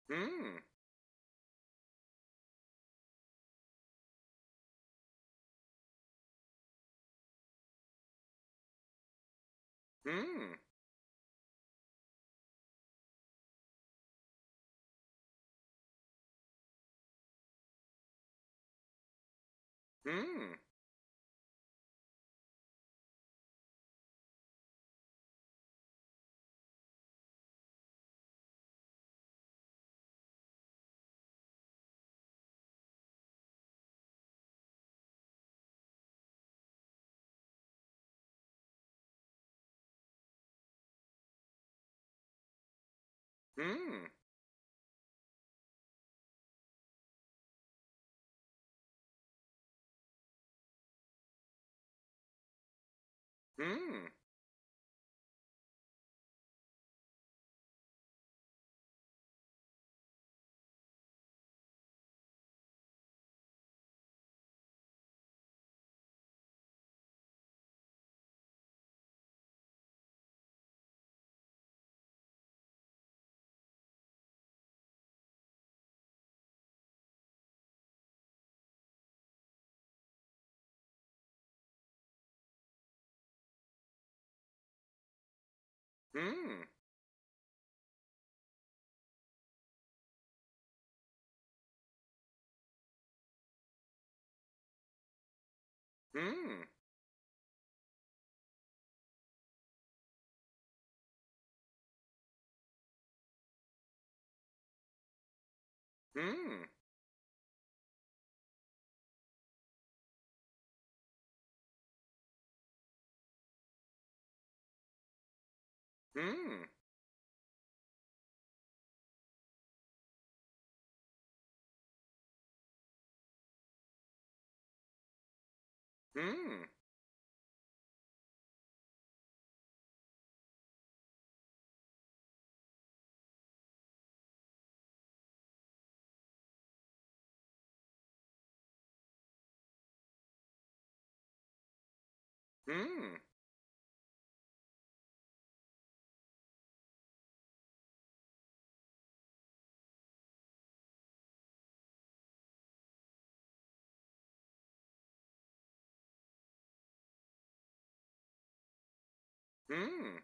Mm. Mm. Mm. Mm. Mm. Mm. Mm. Mm. Mm. Mm. Mm. Mm.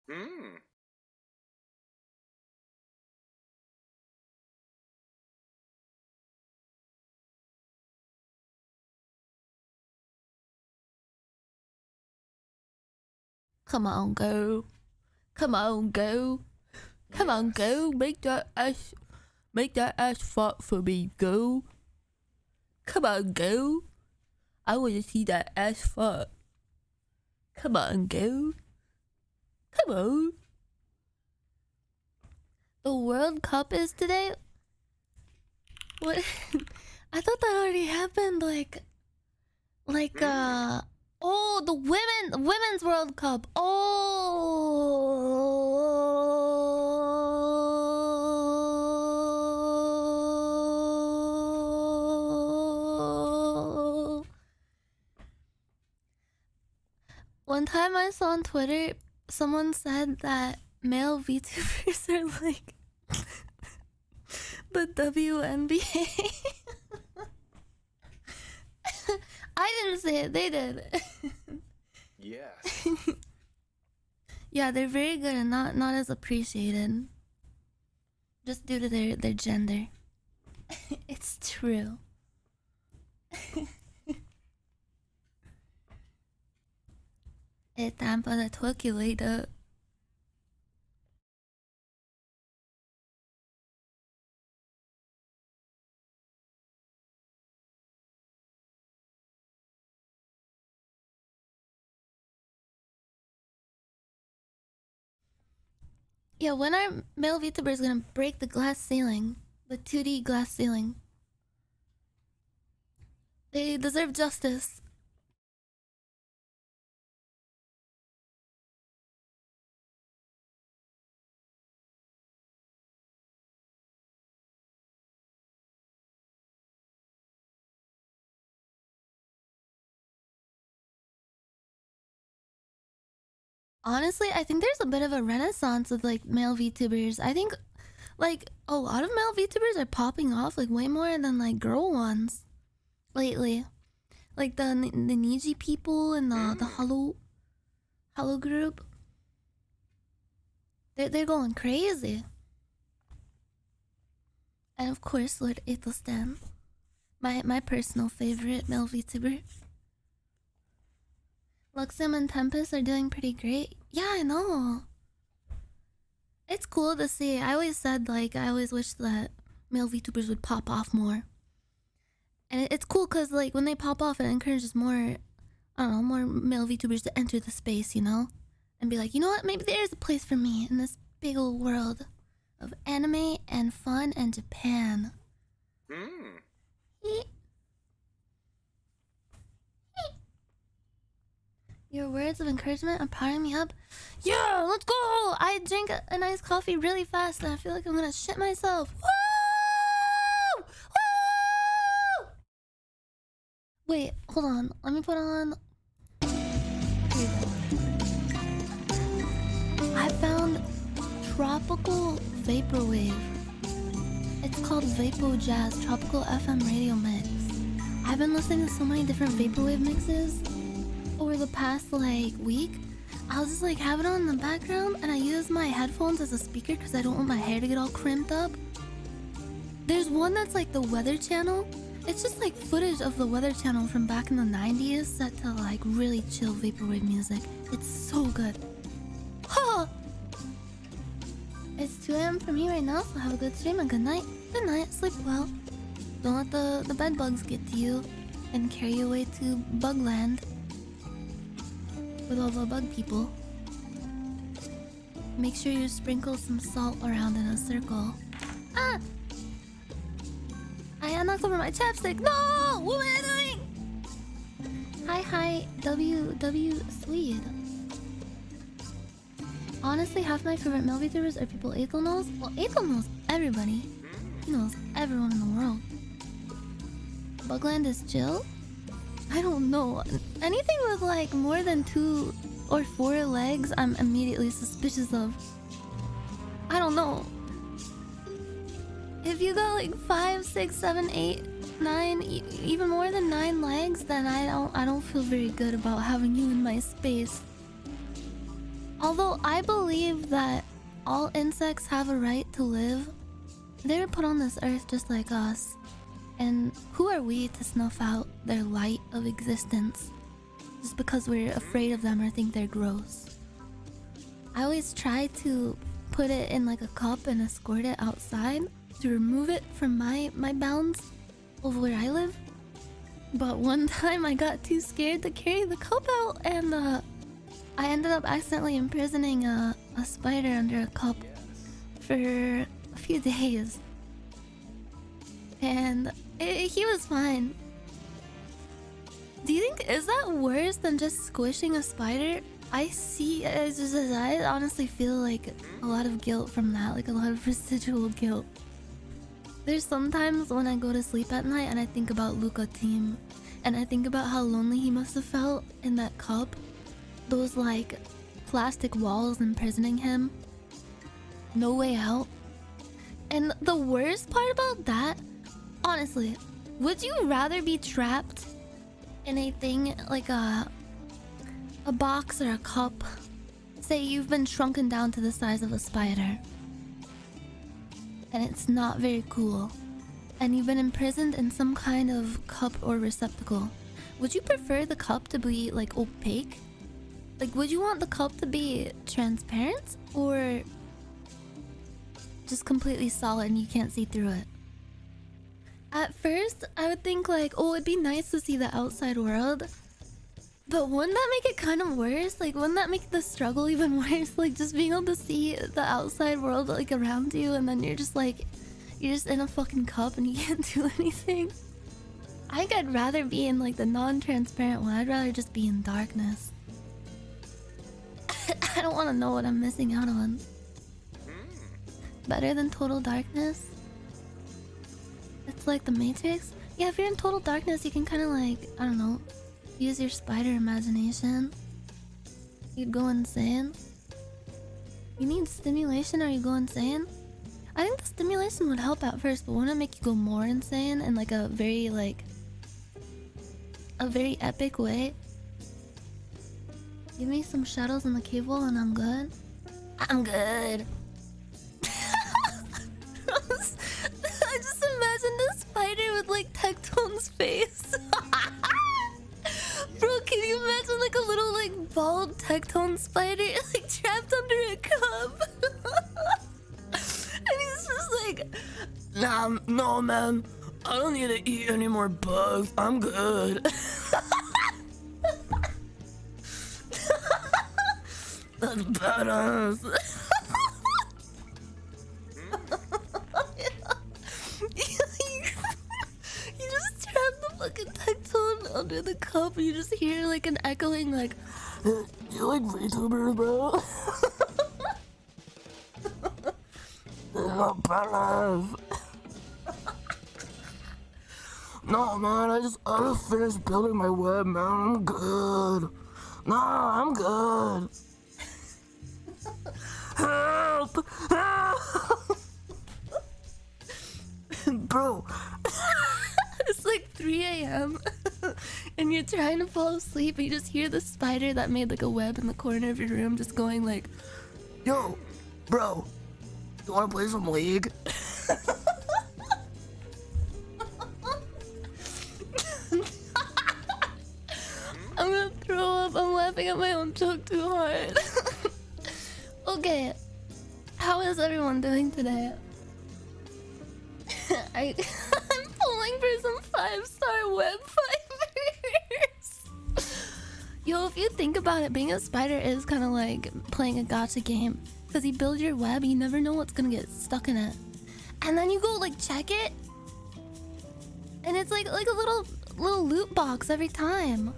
Mm. Come on, go. Come on, go. Come on, Yes. go. Make that ass fart for me, go. Come on, go. I want to see that ass fart. Come on, go. Come on. The World Cup is today? What? I thought that already happened, like Like Hmm. oh, the women's World Cup. Oh. One time I saw on Twitter someone said that male VTubers are like the WNBA. I didn't say it, they did. Yes. Yeah, they're very good and not as appreciated. Just due to their gender. It's true. 일단 para talkie later. Yeah, when are male VTubers gonna break the glass ceiling? The 2D glass ceiling. They deserve justice. Honestly, I think there's a bit of a renaissance of like male VTubers. I think like a lot of male VTubers are popping off like way more than like girl ones lately. Like the Niji people and the Hello group. They're going crazy. And of course, Lord Athelstan, my personal favorite male VTuber. Luxem and Tempest are doing pretty great. Yeah, I know. It's cool to see. I always said like I always wish that male VTubers would pop off more. And it's cool because like when they pop off, it encourages more, I don't know, more male VTubers to enter the space, you know, and be like, you know what, maybe there's a place for me in this big old world of anime and fun and Japan. Hmm. Your words of encouragement are powering me up. Yeah, let's go! I drank a nice coffee really fast and I feel like I'm gonna shit myself. Woo! Woo! Wait, hold on. Let me put on. Here we go. I found tropical vaporwave. It's called Vapo Jazz Tropical FM Radio Mix. I've been listening to so many different vaporwave mixes over the past like week. I was just like having it on in the background and I use my headphones as a speaker because I don't want my hair to get all crimped up. There's one that's like the Weather Channel. It's just like footage of the Weather Channel from back in the 90s set to like really chill vaporwave music. It's so good. Huh! It's 2 a.m. for me right now, so have a good stream and good night. Good night, sleep well. Don't let the bed bugs get to you and carry you away to Bugland with all the bug people. Make sure you sprinkle some salt around in a circle. Ah! I knocked over my chapstick. No! What am I doing? Hi, WW Swede. Honestly, half my favorite male VTubers are people Aethel knows. Well, Aethel knows everybody. He knows everyone in the world. Bugland is chill? I don't know. Anything with like more than 2 or 4 legs, I'm immediately suspicious of. I don't know. If you got like 5, 6, 7, 8, 9, even more than 9 legs, then I don't feel very good about having you in my space. Although I believe that all insects have a right to live. They were put on this earth just like us. And who are we to snuff out their light of existence just because we're afraid of them or think they're gross? I always try to put it in like a cup and escort it outside to remove it from my bounds of where I live. But one time I got too scared to carry the cup out and I ended up accidentally imprisoning a spider under a cup for a few days. And he was fine. Do you think is that worse than just squishing a spider? I honestly feel like a lot of guilt from that, like a lot of residual guilt. There's sometimes when I go to sleep at night and I think about Luca team, and I think about how lonely he must have felt in that cup. Those like plastic walls imprisoning him. No way out. And the worst part about that, honestly, would you rather be trapped in a thing like a box or a cup? Say you've been shrunken down to the size of a spider, and it's not very cool, and you've been imprisoned in some kind of cup or receptacle. Would you prefer the cup to be like opaque? Like, would you want the cup to be transparent or just completely solid and you can't see through it? At first, I would think like, oh, it'd be nice to see the outside world. But wouldn't that make it kind of worse? Like, wouldn't that make the struggle even worse? Like, just being able to see the outside world like around you, and then you're just in a fucking cup and you can't do anything. I think I'd rather be in like the non-transparent one. I'd rather just be in darkness. I don't want to know what I'm missing out on. Better than total darkness? It's like the Matrix? Yeah, if you're in total darkness, you can kind of like, I don't know, use your spider imagination. You'd go insane. You need stimulation or you go insane? I think the stimulation would help at first, but wouldn't it make you go more insane in like a very epic way? Give me some shadows in the cave wall and I'm good. I'm good. I just imagined a spider with like Tectone's face. Bro, can you imagine like a little like bald Tectone spider like trapped under a cup? And he's just like, nah, no man, I don't need to eat any more bugs. I'm good. That's badass. You just trap the fucking Tectone under the cup and you just hear like an echoing like, you like VTubers, bro? They're not badass. No man, I just finished building my web, man. I'm good. Nah, I'm good. Help! Help! Bro, it's like 3 a.m. and you're trying to fall asleep and you just hear the spider that made like a web in the corner of your room just going like, yo, bro, you wanna play some League? I'm gonna throw up. I'm laughing at my own joke too hard. Okay, how is everyone doing today? I'm pulling for some 5-star web fibers. Yo, if you think about it, being a spider is kind of like playing a gacha game. Because you build your web, you never know what's gonna get stuck in it. And then you go like check it. And it's like a little loot box every time.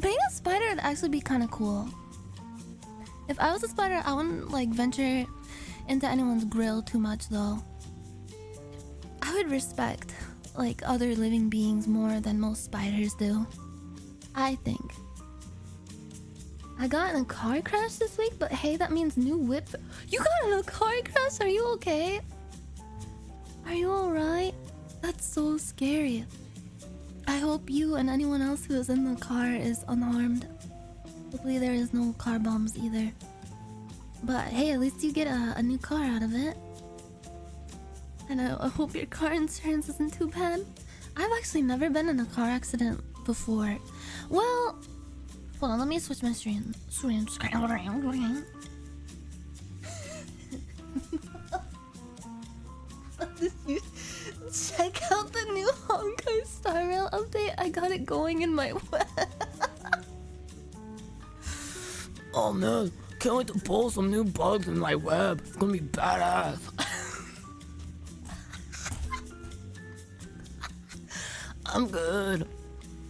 Being a spider would actually be kind of cool. If I was a spider, I wouldn't like venture into anyone's grill too much though. I would respect like other living beings more than most spiders do, I think. I got in a car crash this week, but hey, that means new whip. You got in a car crash? Are you okay? Are you alright? That's so scary. I hope you and anyone else who is in the car is unharmed. Hopefully there is no car bombs either. But hey, at least you get a new car out of it. And I hope your car insurance isn't too bad. I've actually never been in a car accident before. Well, hold on, let me switch my screen. Did you check out the new Honkai Star Rail update? I got it going in my web. Oh man, can't wait to pull some new bugs in my web. It's gonna be badass. I'm good.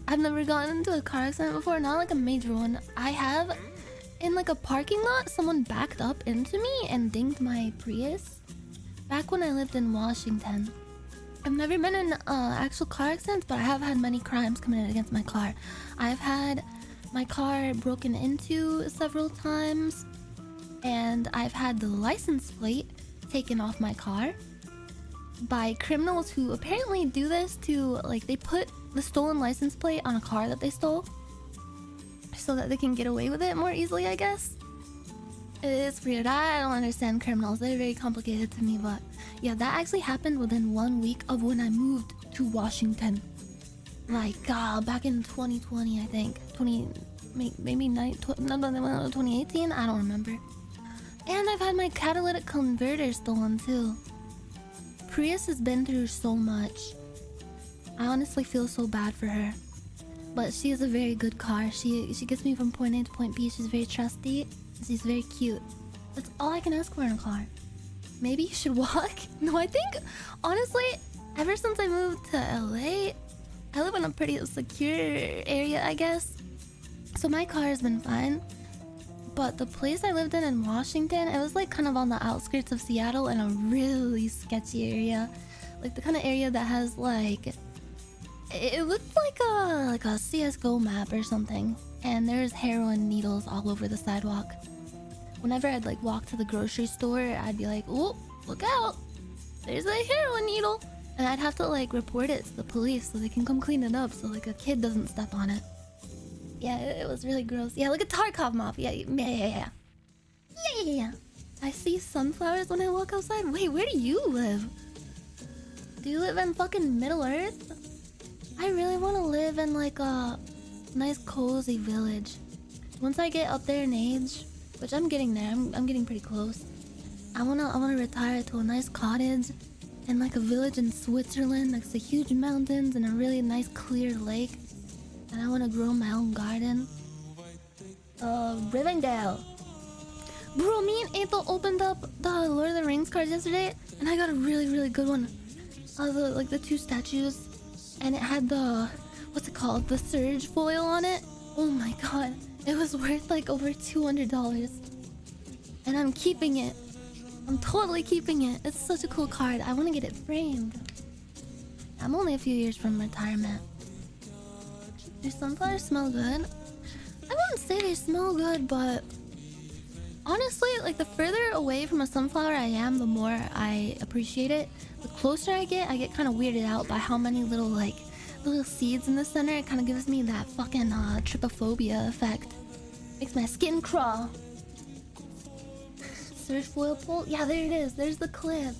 I've never gotten into a car accident before, not like a major one. I have, in like a parking lot, someone backed up into me and dinged my Prius. Back when I lived in Washington. I've never been in actual car accidents, but I have had many crimes committed against my car. I've had my car broken into several times, and I've had the license plate taken off my car by criminals who apparently do this to, like, they put the stolen license plate on a car that they stole so that they can get away with it more easily, I guess. It's weird. I don't understand criminals. They're very complicated to me, but yeah, that actually happened within 1 week of when I moved to Washington. Like, back in 2020, I think. 2018? I don't remember. And I've had my catalytic converter stolen too. Prius has been through so much. I honestly feel so bad for her. But she is a very good car. She gets me from point A to point B. She's very trusty. She's very cute. That's all I can ask for in a car. Maybe you should walk? No, I think, honestly, ever since I moved to LA, I live in a pretty secure area, I guess. So my car has been fine. But the place I lived in Washington, it was like kind of on the outskirts of Seattle in a really sketchy area. Like the kind of area that has like... It looked like a CSGO map or something. And there's heroin needles all over the sidewalk. Whenever I'd like walk to the grocery store, I'd be like, oh, look out, there's a heroin needle. And I'd have to like report it to the police so they can come clean it up so like a kid doesn't step on it. Yeah, it was really gross. Yeah, like a Tarkov Mafia. Yeah. I see sunflowers when I walk outside. Wait, where do you live? Do you live in fucking Middle Earth? I really want to live in like a nice cozy village. Once I get up there in age, which I'm getting there, I'm getting pretty close. I wanna retire to a nice cottage in like a village in Switzerland next to huge mountains and a really nice clear lake. And I wanna grow my own garden. Rivendell. Bro, me and Ethel opened up the Lord of the Rings cards yesterday, and I got a really good one. The 2 statues, and it had the, what's it called? The surge foil on it. Oh my god. It was worth like over $200. And I'm keeping it. I'm totally keeping it. It's such a cool card. I want to get it framed. I'm only a few years from retirement. Do sunflowers smell good? I wouldn't say they smell good, but honestly, like the further away from a sunflower I am, the more I appreciate it. The closer I get kind of weirded out by how many little seeds in the center. It kind of gives me that fucking trypophobia effect. Makes my skin crawl. Surge foil pole? Yeah, there it is. There's the clip.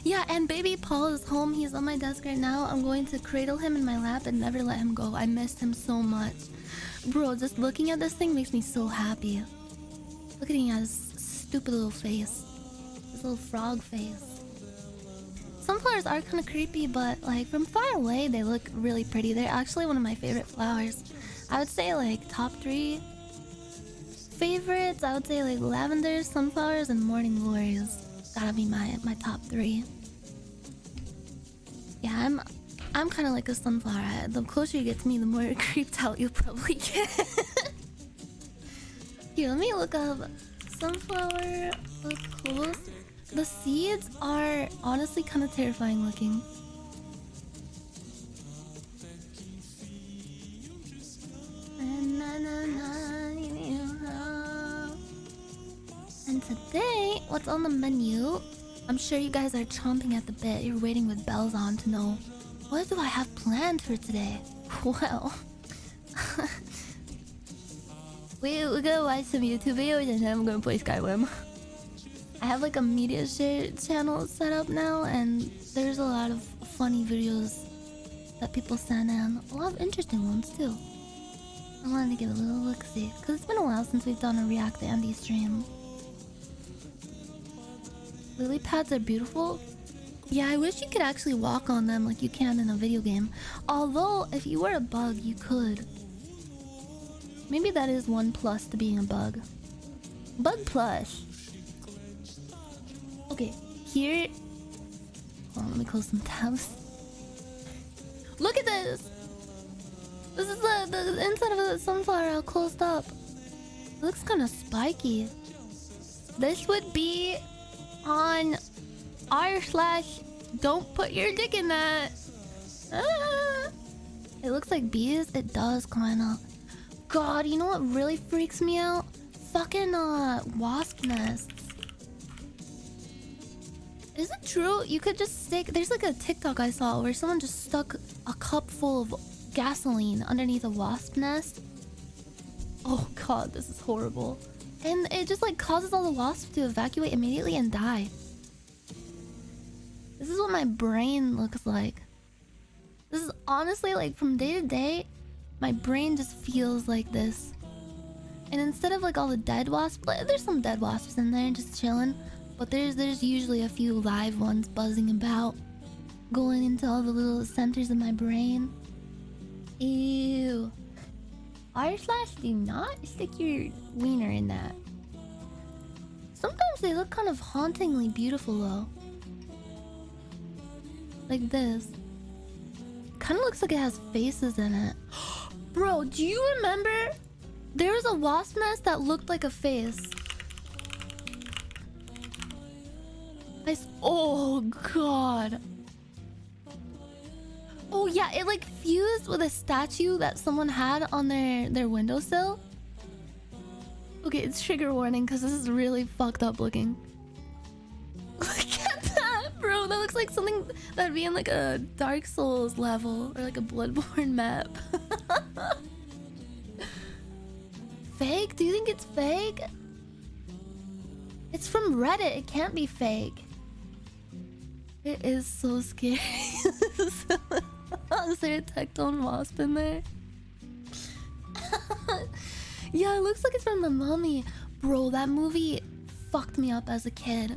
Yeah, and baby Paul is home. He's on my desk right now. I'm going to cradle him in my lap and never let him go. I missed him so much. Bro, just looking at this thing makes me so happy. Looking at his stupid little face. His little frog face. Sunflowers are kind of creepy, but like from far away they look really pretty. They're actually one of my favorite flowers. I would say like top 3 favorites. I would say like lavender, sunflowers, and morning glories. Gotta be my top 3. Yeah, I'm kind of like a sunflower. The closer you get to me, the more creeped out you'll probably get. Here, let me look up sunflower up close. The seeds are honestly kind of terrifying looking. And today, what's on the menu? I'm sure you guys are chomping at the bit. You're waiting with bells on to know, what do I have planned for today? Well, we're gonna watch some YouTube videos and then I'm gonna play Skyrim. I have like a media share channel set up now, and there's a lot of funny videos that people send in. A lot of interesting ones too. I wanted to give a little look-see, because it's been a while since we've done a React to Andy stream. Lily pads are beautiful. Yeah, I wish you could actually walk on them like you can in a video game. Although, if you were a bug, you could. Maybe that is one plus to being a bug. Bug plush. Okay, here... Hold on, let me close some tabs. Look at this! This is the inside of the sunflower all closed up. It looks kind of spiky. This would be on r/ don't put your dick in that. Ah. It looks like bees. It does kind of. God, you know what really freaks me out? Fucking wasp nests. Is it true you could just stick? There's like a TikTok I saw where someone just stuck a cup full of gasoline underneath a wasp nest. Oh god, this is horrible. And it just like causes all the wasps to evacuate immediately and die. This is what my brain looks like. This is honestly like from day to day, my brain just feels like this. And instead of like all the dead wasps, like, there's some dead wasps in there just chilling. But there's usually a few live ones buzzing about, going into all the little centers of my brain. Ew. r/ do not stick your wiener in that. Sometimes they look kind of hauntingly beautiful though. Like this. Kind of looks like it has faces in it. Bro, do you remember? There was a wasp nest that looked like a face. Oh god. Oh yeah, it like fused with a statue that someone had on their windowsill. Okay, it's trigger warning because this is really fucked up looking. Look at that, bro. That looks like something that'd be in like a Dark Souls level or like a Bloodborne map. Fake? Do you think it's fake? It's from Reddit. It can't be fake. It is so scary. Is there a tectone wasp in there? Yeah, it looks like it's from The Mummy. Bro, that movie fucked me up as a kid.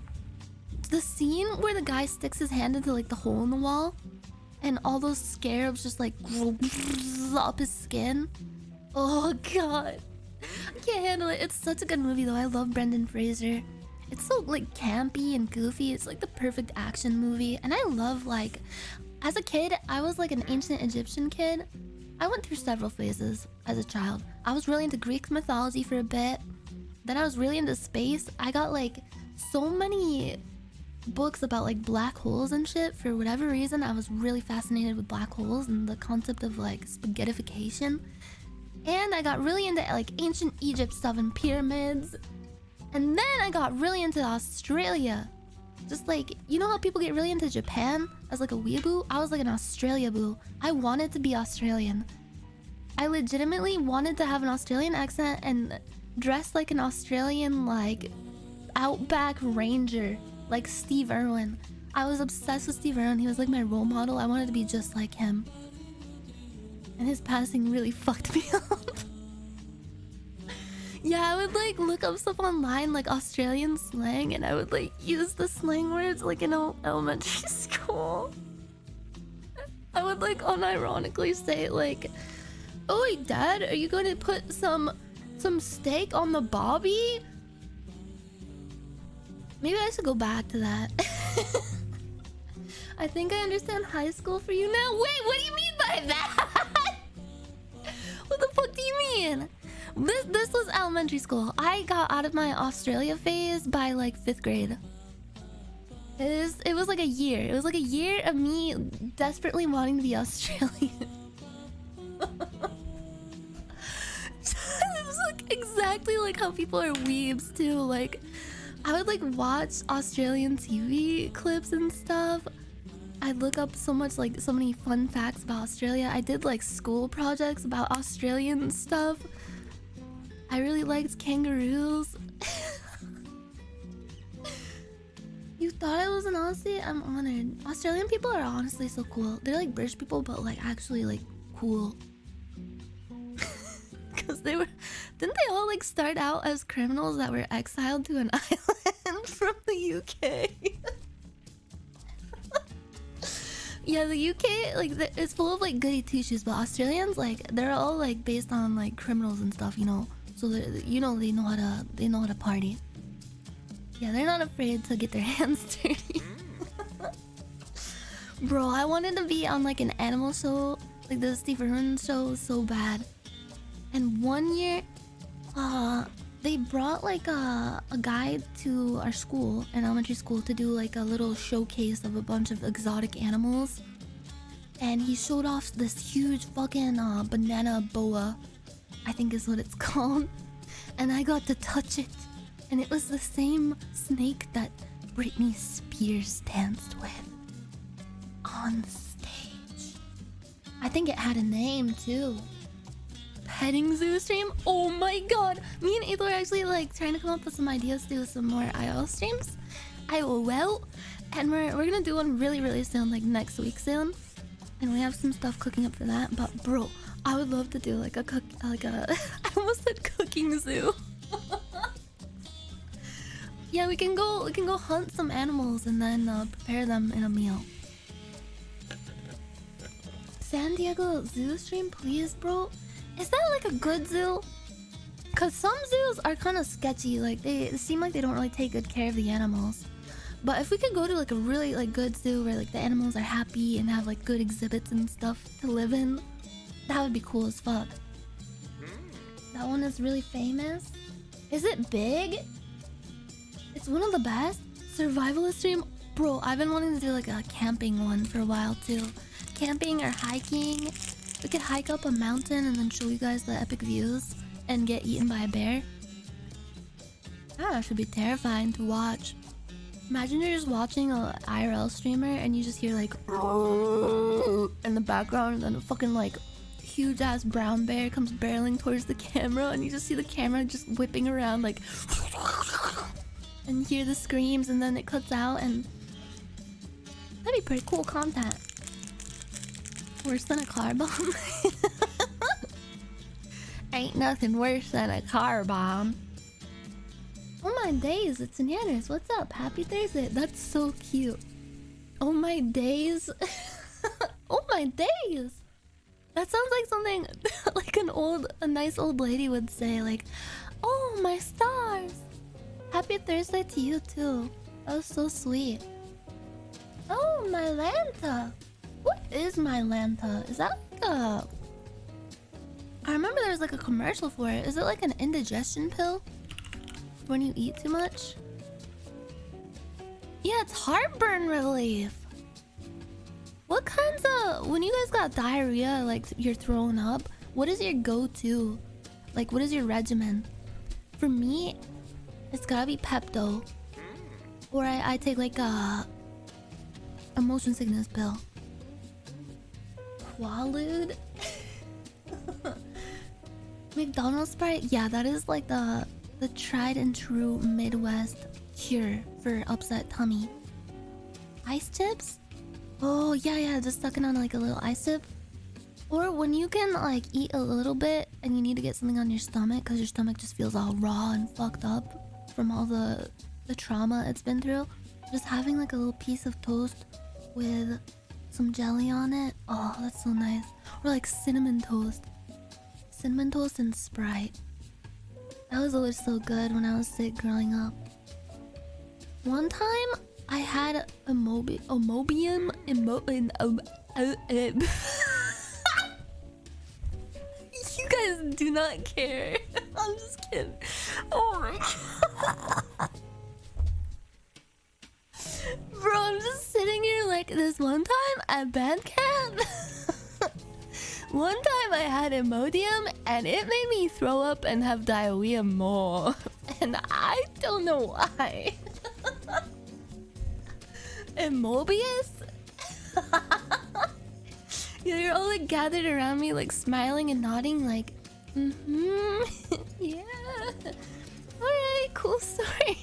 The scene where the guy sticks his hand into like the hole in the wall and all those scarabs just like up his skin. Oh god. I can't handle it. It's such a good movie though. I love Brendan Fraser. It's so like campy and goofy. It's like the perfect action movie. And I love like, as a kid, I was like an ancient Egyptian kid. I went through several phases as a child. I was really into Greek mythology for a bit. Then I was really into space. I got like so many books about like black holes and shit. For whatever reason, I was really fascinated with black holes and the concept of like spaghettification. And I got really into like ancient Egypt stuff and pyramids. And then I got really into Australia. Just like, you know how people get really into Japan as like a weeaboo? I was like an Australia boo. I wanted to be Australian. I legitimately wanted to have an Australian accent and dress like an Australian like outback ranger, like Steve Irwin. I was obsessed with Steve Irwin. He was like my role model. I wanted to be just like him. And his passing really fucked me up. Yeah, I would like look up stuff online like Australian slang and I would like use the slang words like in elementary school. I would like unironically say like, "Oi dad, are you going to put some steak on the bobby?" Maybe I should go back to that. I think I understand high school for you now. Wait, what do you mean by that? What the fuck do you mean? This was elementary school. I got out of my Australia phase by like 5th grade. It was like a year. It was like a year of me desperately wanting to be Australian. It was like exactly like how people are weebs too. Like I would like watch Australian TV clips and stuff. I'd look up so many fun facts about Australia. I did like school projects about Australian stuff. I really liked kangaroos. You thought I was an Aussie? I'm honored. Australian people are honestly so cool. They're like British people, but like actually like cool. Because didn't they all like start out as criminals that were exiled to an island from the UK? Yeah, the UK like it's full of like goody two shoes, but Australians like they're all like based on like criminals and stuff, you know. So you know they know how to party. Yeah, they're not afraid to get their hands dirty. Bro, I wanted to be on like an animal show Like the Steve Irwin show was so bad. And one year, they brought like a guide to our school, an elementary school, to do like a little showcase of a bunch of exotic animals. And he showed off this huge fucking banana boa, I think is what it's called. And I got to touch it. And it was the same snake that Britney Spears danced with on stage. I think it had a name too. Petting zoo stream? Oh my god! Me and Ethel are actually like trying to come up with some ideas to do some more IL streams. IOL. And we're gonna do one really soon, like next week soon. And we have some stuff cooking up for that. But bro, I would love to do like a I almost said cooking zoo. Yeah, we can go hunt some animals and then prepare them in a meal. San Diego zoo stream, please, bro. Is that like a good zoo? Cause some zoos are kind of sketchy. Like they seem like they don't really take good care of the animals. But if we could go to like a really like good zoo where like the animals are happy and have like good exhibits and stuff to live in, that would be cool as fuck. That one is really famous. Is it big? It's one of the best. Survivalist stream? Bro, I've been wanting to do like a camping one for a while too. Camping or hiking. We could hike up a mountain and then show you guys the epic views and get eaten by a bear. That should be terrifying to watch. Imagine you're just watching a IRL streamer and you just hear like in the background, and then a fucking like huge ass brown bear comes barreling towards the camera, and you just see the camera just whipping around like and hear the screams, and then it cuts out, and that'd be pretty cool content. Worse than a car bomb. Ain't nothing worse than a car bomb. Oh my days, it's Nyanners. What's up? Happy Thursday. That's so cute. Oh my days. Oh my days. That sounds like something like a nice old lady would say, like, oh my stars. Happy Thursday to you too. That was so sweet. Oh, my Lanta. What is my Lanta? Is that like a... I remember there was like a commercial for it. Is it like an indigestion pill? When you eat too much? Yeah, it's heartburn relief. What kinds of... When you guys got diarrhea, like you're throwing up, what is your go-to? Like, what is your regimen? For me, it's gotta be Pepto. Or I take like a motion sickness pill. Quaalude? McDonald's Sprite? Yeah, that is like the tried and true Midwest cure for upset tummy. Ice chips? Oh yeah, just sucking on like a little ice chip. Or when you can like eat a little bit and you need to get something on your stomach because your stomach just feels all raw and fucked up from all the trauma it's been through. Just having like a little piece of toast with some jelly on it. Oh, that's so nice. Or like cinnamon toast. Cinnamon toast and Sprite. That was always so good when I was sick growing up. One time I had a Mobium. You guys do not care. I'm just kidding. Oh my god. Bro, I'm just sitting here like this one time at band camp. One time I had Imodium and it made me throw up and have diarrhea more. And I don't know why. Mobius? Yeah, you're all like gathered around me like smiling and nodding like, yeah. Alright, cool story.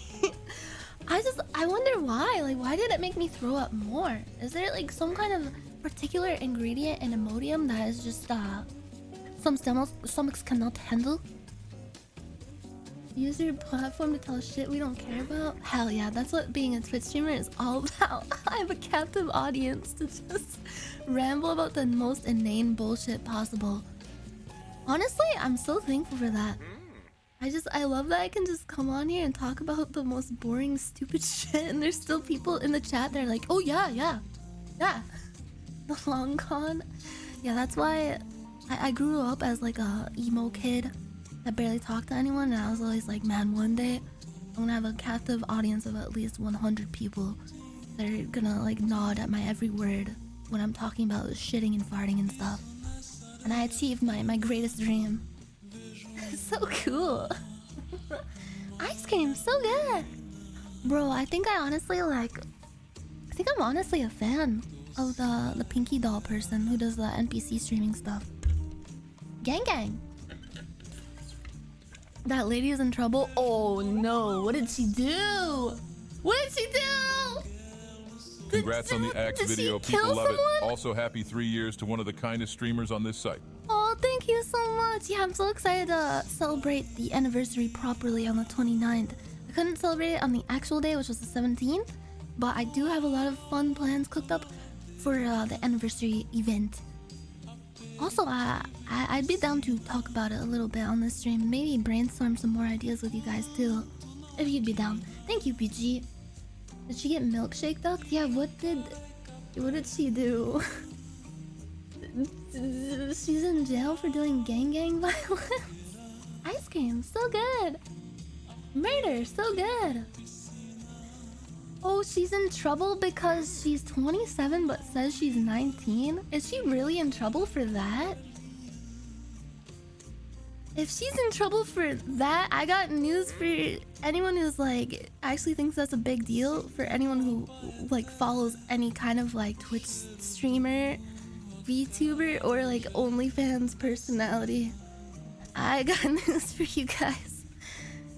I wonder why. Like, why did it make me throw up more? Is there like some kind of particular ingredient in Imodium that is just some stomachs cannot handle? Use your platform to tell shit we don't care about? Hell yeah, that's what being a Twitch streamer is all about. I have a captive audience to just ramble about the most inane bullshit possible. Honestly, I'm so thankful for that. I love that I can just come on here and talk about the most boring, stupid shit, and there's still people in the chat that are like, oh yeah. The long con. Yeah, that's why I grew up as like a emo kid that barely talked to anyone, and I was always like, man, one day I'm gonna have a captive audience of at least 100 people that are gonna like nod at my every word when I'm talking about shitting and farting and stuff. And I achieved my greatest dream. So cool. Ice cream, so good. Bro, I think I'm honestly a fan of the Pinky Doll person who does the NPC streaming stuff. Gang gang. That lady is in trouble. Oh no, what did she do? What did she do? Congrats on the Axe video. People love it. Also, happy 3 years to one of the kindest streamers on this site. Oh, thank you so much. Yeah, I'm so excited to celebrate the anniversary properly on the 29th. I couldn't celebrate it on the actual day, which was the 17th, but I do have a lot of fun plans cooked up for the anniversary event. Also, I'd be down to talk about it a little bit on the stream. Maybe brainstorm some more ideas with you guys too, if you'd be down. Thank you, PG. Did she get milkshake ducked? Yeah, what did she do? She's in jail for doing gang violence. Ice cream, so good. Murder, so good. Oh, she's in trouble because she's 27 but says she's 19? Is she really in trouble for that? If she's in trouble for that, I got news for anyone who's like actually thinks that's a big deal. For anyone who like follows any kind of like Twitch streamer, VTuber, or like OnlyFans personality, I got news for you guys.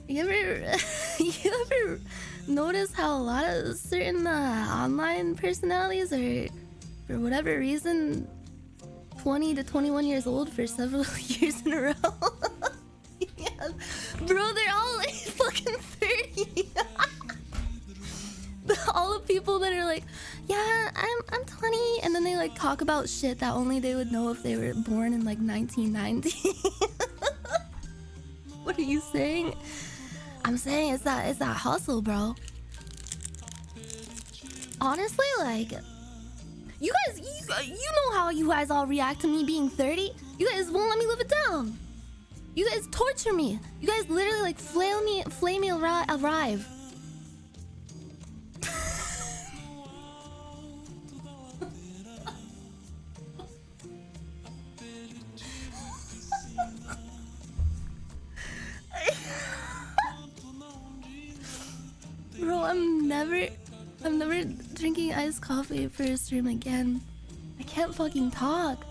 You ever notice how a lot of certain online personalities are, for whatever reason, 20 to 21 years old for several years in a row? Yeah. Bro, they're all like fucking 30. All the people that are like, yeah, I'm 20, and then they like talk about shit that only they would know if they were born in like 1990. What are you saying? I'm saying it's that hustle, bro. Honestly, like, you guys, you know how you guys all react to me being 30. You guys won't let me live it down. You guys torture me. You guys literally like flame me alive. Bro, I'm never drinking iced coffee for a stream again. I can't fucking talk.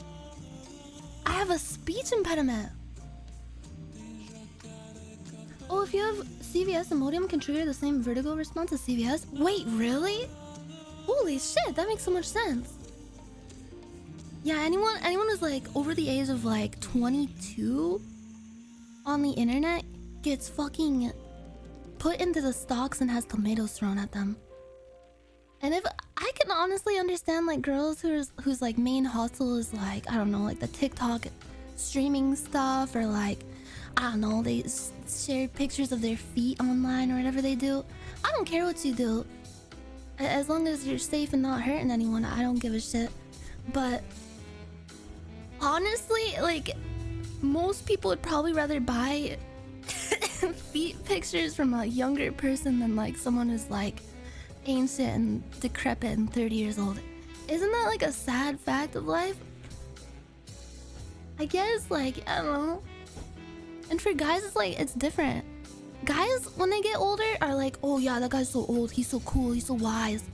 I have a speech impediment. Oh, if you have CVS, Imodium can trigger the same vertigo response as CVS. Wait, really? Holy shit, that makes so much sense. Yeah, anyone who's like over the age of like 22 on the internet gets fucking put into the stocks and has tomatoes thrown at them. And if I can honestly understand like girls whose like main hustle is like, I don't know, like the TikTok streaming stuff, or like, I don't know, they share pictures of their feet online or whatever they do. I don't care what you do, as long as you're safe and not hurting anyone. I don't give a shit. But honestly, like, most people would probably rather buy feet pictures from a younger person than like someone who's like ancient and decrepit and 30 years old. Isn't that like a sad fact of life? I guess, like, I don't know. And for guys, it's like, it's different. Guys, when they get older, are like, oh yeah, that guy's so old, he's so cool, he's so wise.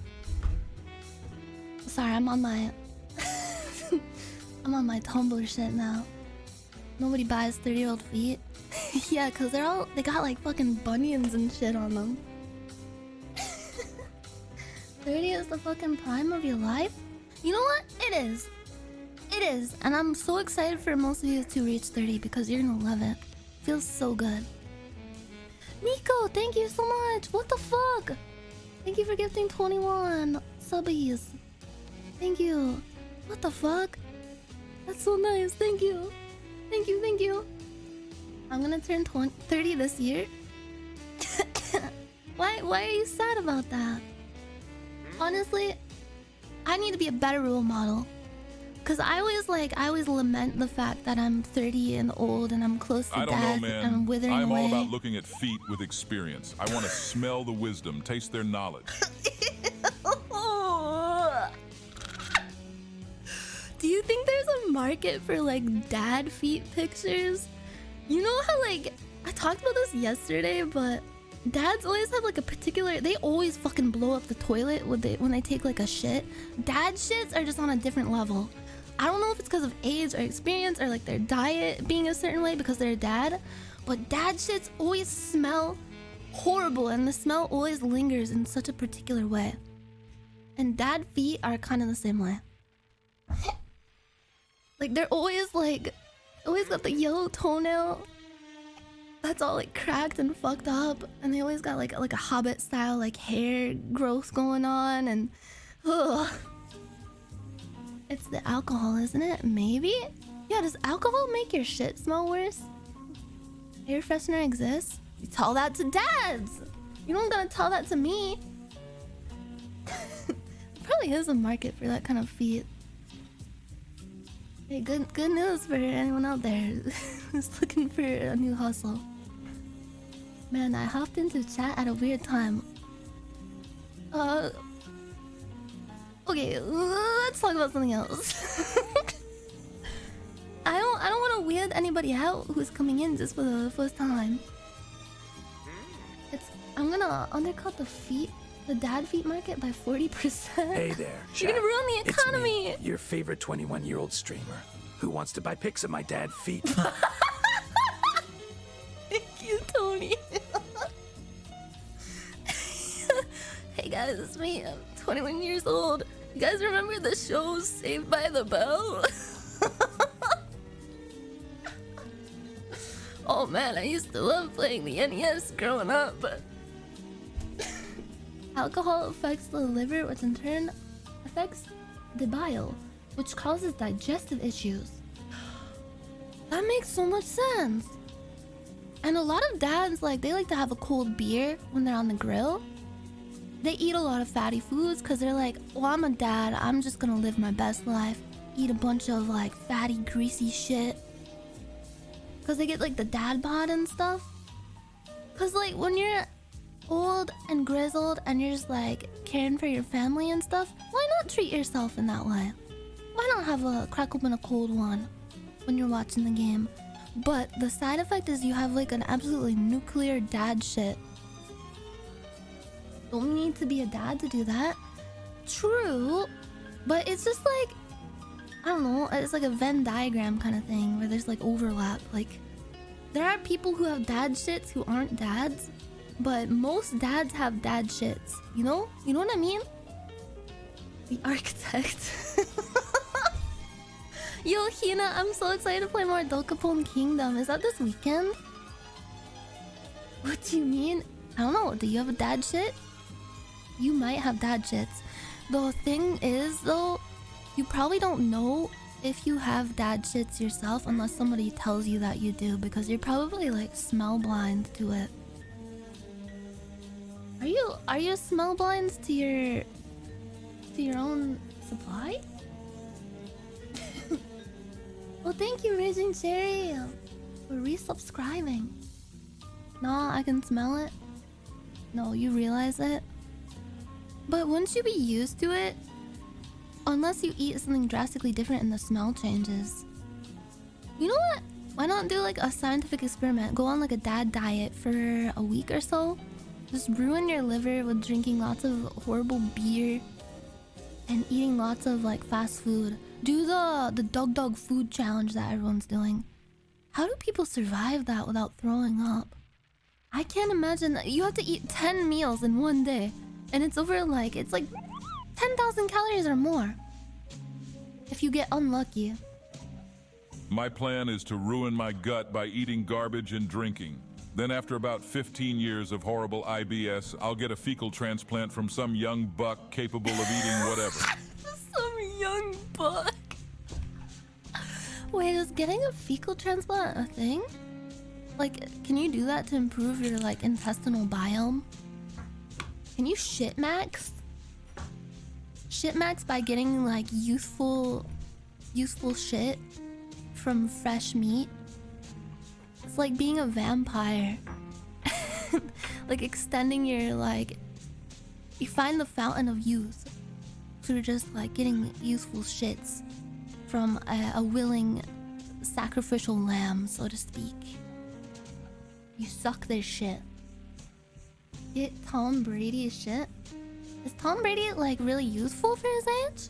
Sorry, I'm on my I'm on my Tumblr shit now. Nobody buys 30-year-old feet. Yeah, cause they got like fucking bunions and shit on them. 30 is the fucking prime of your life? You know what? It is. It is. And I'm so excited for most of you to reach 30 because you're gonna love it. Feels so good. Nico, thank you so much. What the fuck? Thank you for gifting 21 subbies. Thank you. What the fuck? That's so nice. Thank you. Thank you, thank you. I'm gonna turn 30 this year. Why are you sad about that? Honestly, I need to be a better role model. Cause I always lament the fact that I'm 30 and old and I'm close to I don't death know, man. and I'm withering I'm away. all about looking at feet with experience. I want to smell the wisdom, taste their knowledge. Do you think there's a market for like dad feet pictures? You know how like I talked about this yesterday, but dads always have like a particular. They always fucking blow up the toilet when they take like a shit. Dad shits are just on a different level. I don't know if it's because of age or experience or like their diet being a certain way because they're a dad, but dad shits always smell horrible and the smell always lingers in such a particular way. And dad feet are kind of the same way. Like they're always got the yellow toenail that's all like cracked and fucked up, and they always got like a hobbit style like hair growth going on, and ugh. It's the alcohol, isn't it? Maybe? Yeah, does alcohol make your shit smell worse? Air freshener exists? You tell that to dads! You don't gotta tell that to me. Probably is a market for that kind of feet. Hey, good news for anyone out there who's looking for a new hustle. Man, I hopped into chat at a weird time. Okay, let's talk about something else. I don't want to weird anybody out who's coming in just for the first time. I'm gonna undercut the dad feet market by 40%. Hey there, You're gonna ruin the economy. It's me, your favorite 21-year-old streamer, who wants to buy pics of my dad feet. Thank you, Tony. Hey guys, it's me. I'm 21 years old. You guys remember the show Saved by the Bell? Oh man, I used to love playing the NES growing up, but alcohol affects the liver, which in turn affects the bile, which causes digestive issues. That makes so much sense. And a lot of dads, they like to have a cold beer when they're on the grill. They eat a lot of fatty foods because they're like, well, I'm a dad, I'm just gonna live my best life. Eat a bunch of fatty, greasy shit. Because they get the dad bod and stuff. Because when you're old and grizzled and you're just caring for your family and stuff, why not treat yourself in that way? Why not have a crack open a cold one when you're watching the game? But the side effect is you have an absolutely nuclear dad shit. Don't need to be a dad to do that. True, but it's just I don't know, it's like a Venn diagram kind of thing where there's overlap. There are people who have dad shits who aren't dads, but most dads have dad shits. You know what I mean? The architect. Yo, Hina, I'm so excited to play more Dokapon Kingdom. Is that this weekend? What do you mean? I don't know. Do you have a dad shit? You might have dad shits. The thing is, though, you probably don't know if you have dad shits yourself unless somebody tells you that you do, because you're probably smell blind to it. Are you smell blind to your own supply? Well, thank you, Raging Cherry, for resubscribing. Nah, I can smell it. No, you realize it? But wouldn't you be used to it? Unless you eat something drastically different and the smell changes. You know what? Why not do a scientific experiment? Go on a dad diet for a week or so. Just ruin your liver with drinking lots of horrible beer and eating lots of fast food. Do the dog food challenge that everyone's doing. How do people survive that without throwing up? I can't imagine that. You have to eat 10 meals in one day. And it's over it's 10,000 calories or more. If you get unlucky. My plan is to ruin my gut by eating garbage and drinking. Then after about 15 years of horrible IBS, I'll get a fecal transplant from some young buck capable of eating whatever. Some young buck. Wait, is getting a fecal transplant a thing? Can you do that to improve your intestinal biome? Can you shit max? Shit max by getting youthful useful shit from fresh meat. It's like being a vampire. Like extending your like... You find the fountain of youth through just like getting useful shits from a willing sacrificial lamb, so to speak. You suck their shit. Get Tom Brady's shit? Is Tom Brady like really useful for his age?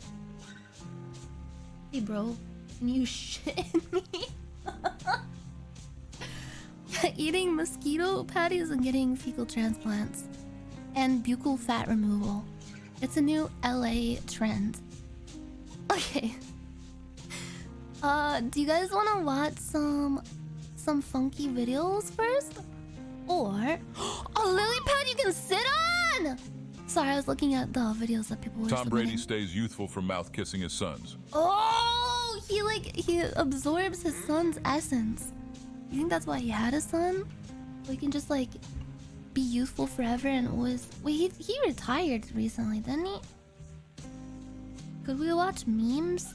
Hey bro, can you shit in me? Eating mosquito patties and getting fecal transplants. And buccal fat removal. It's a new LA trend. Okay. Do you guys want to watch some funky videos first? Or a lily pad you can sit on? Sorry, I was looking at the videos that people were Tom submitting. Brady stays youthful from mouth kissing his sons. Oh, he absorbs his son's essence. You think that's why he had a son? So he can just like be youthful forever and always... Wait, he retired recently, didn't he? Could we watch memes?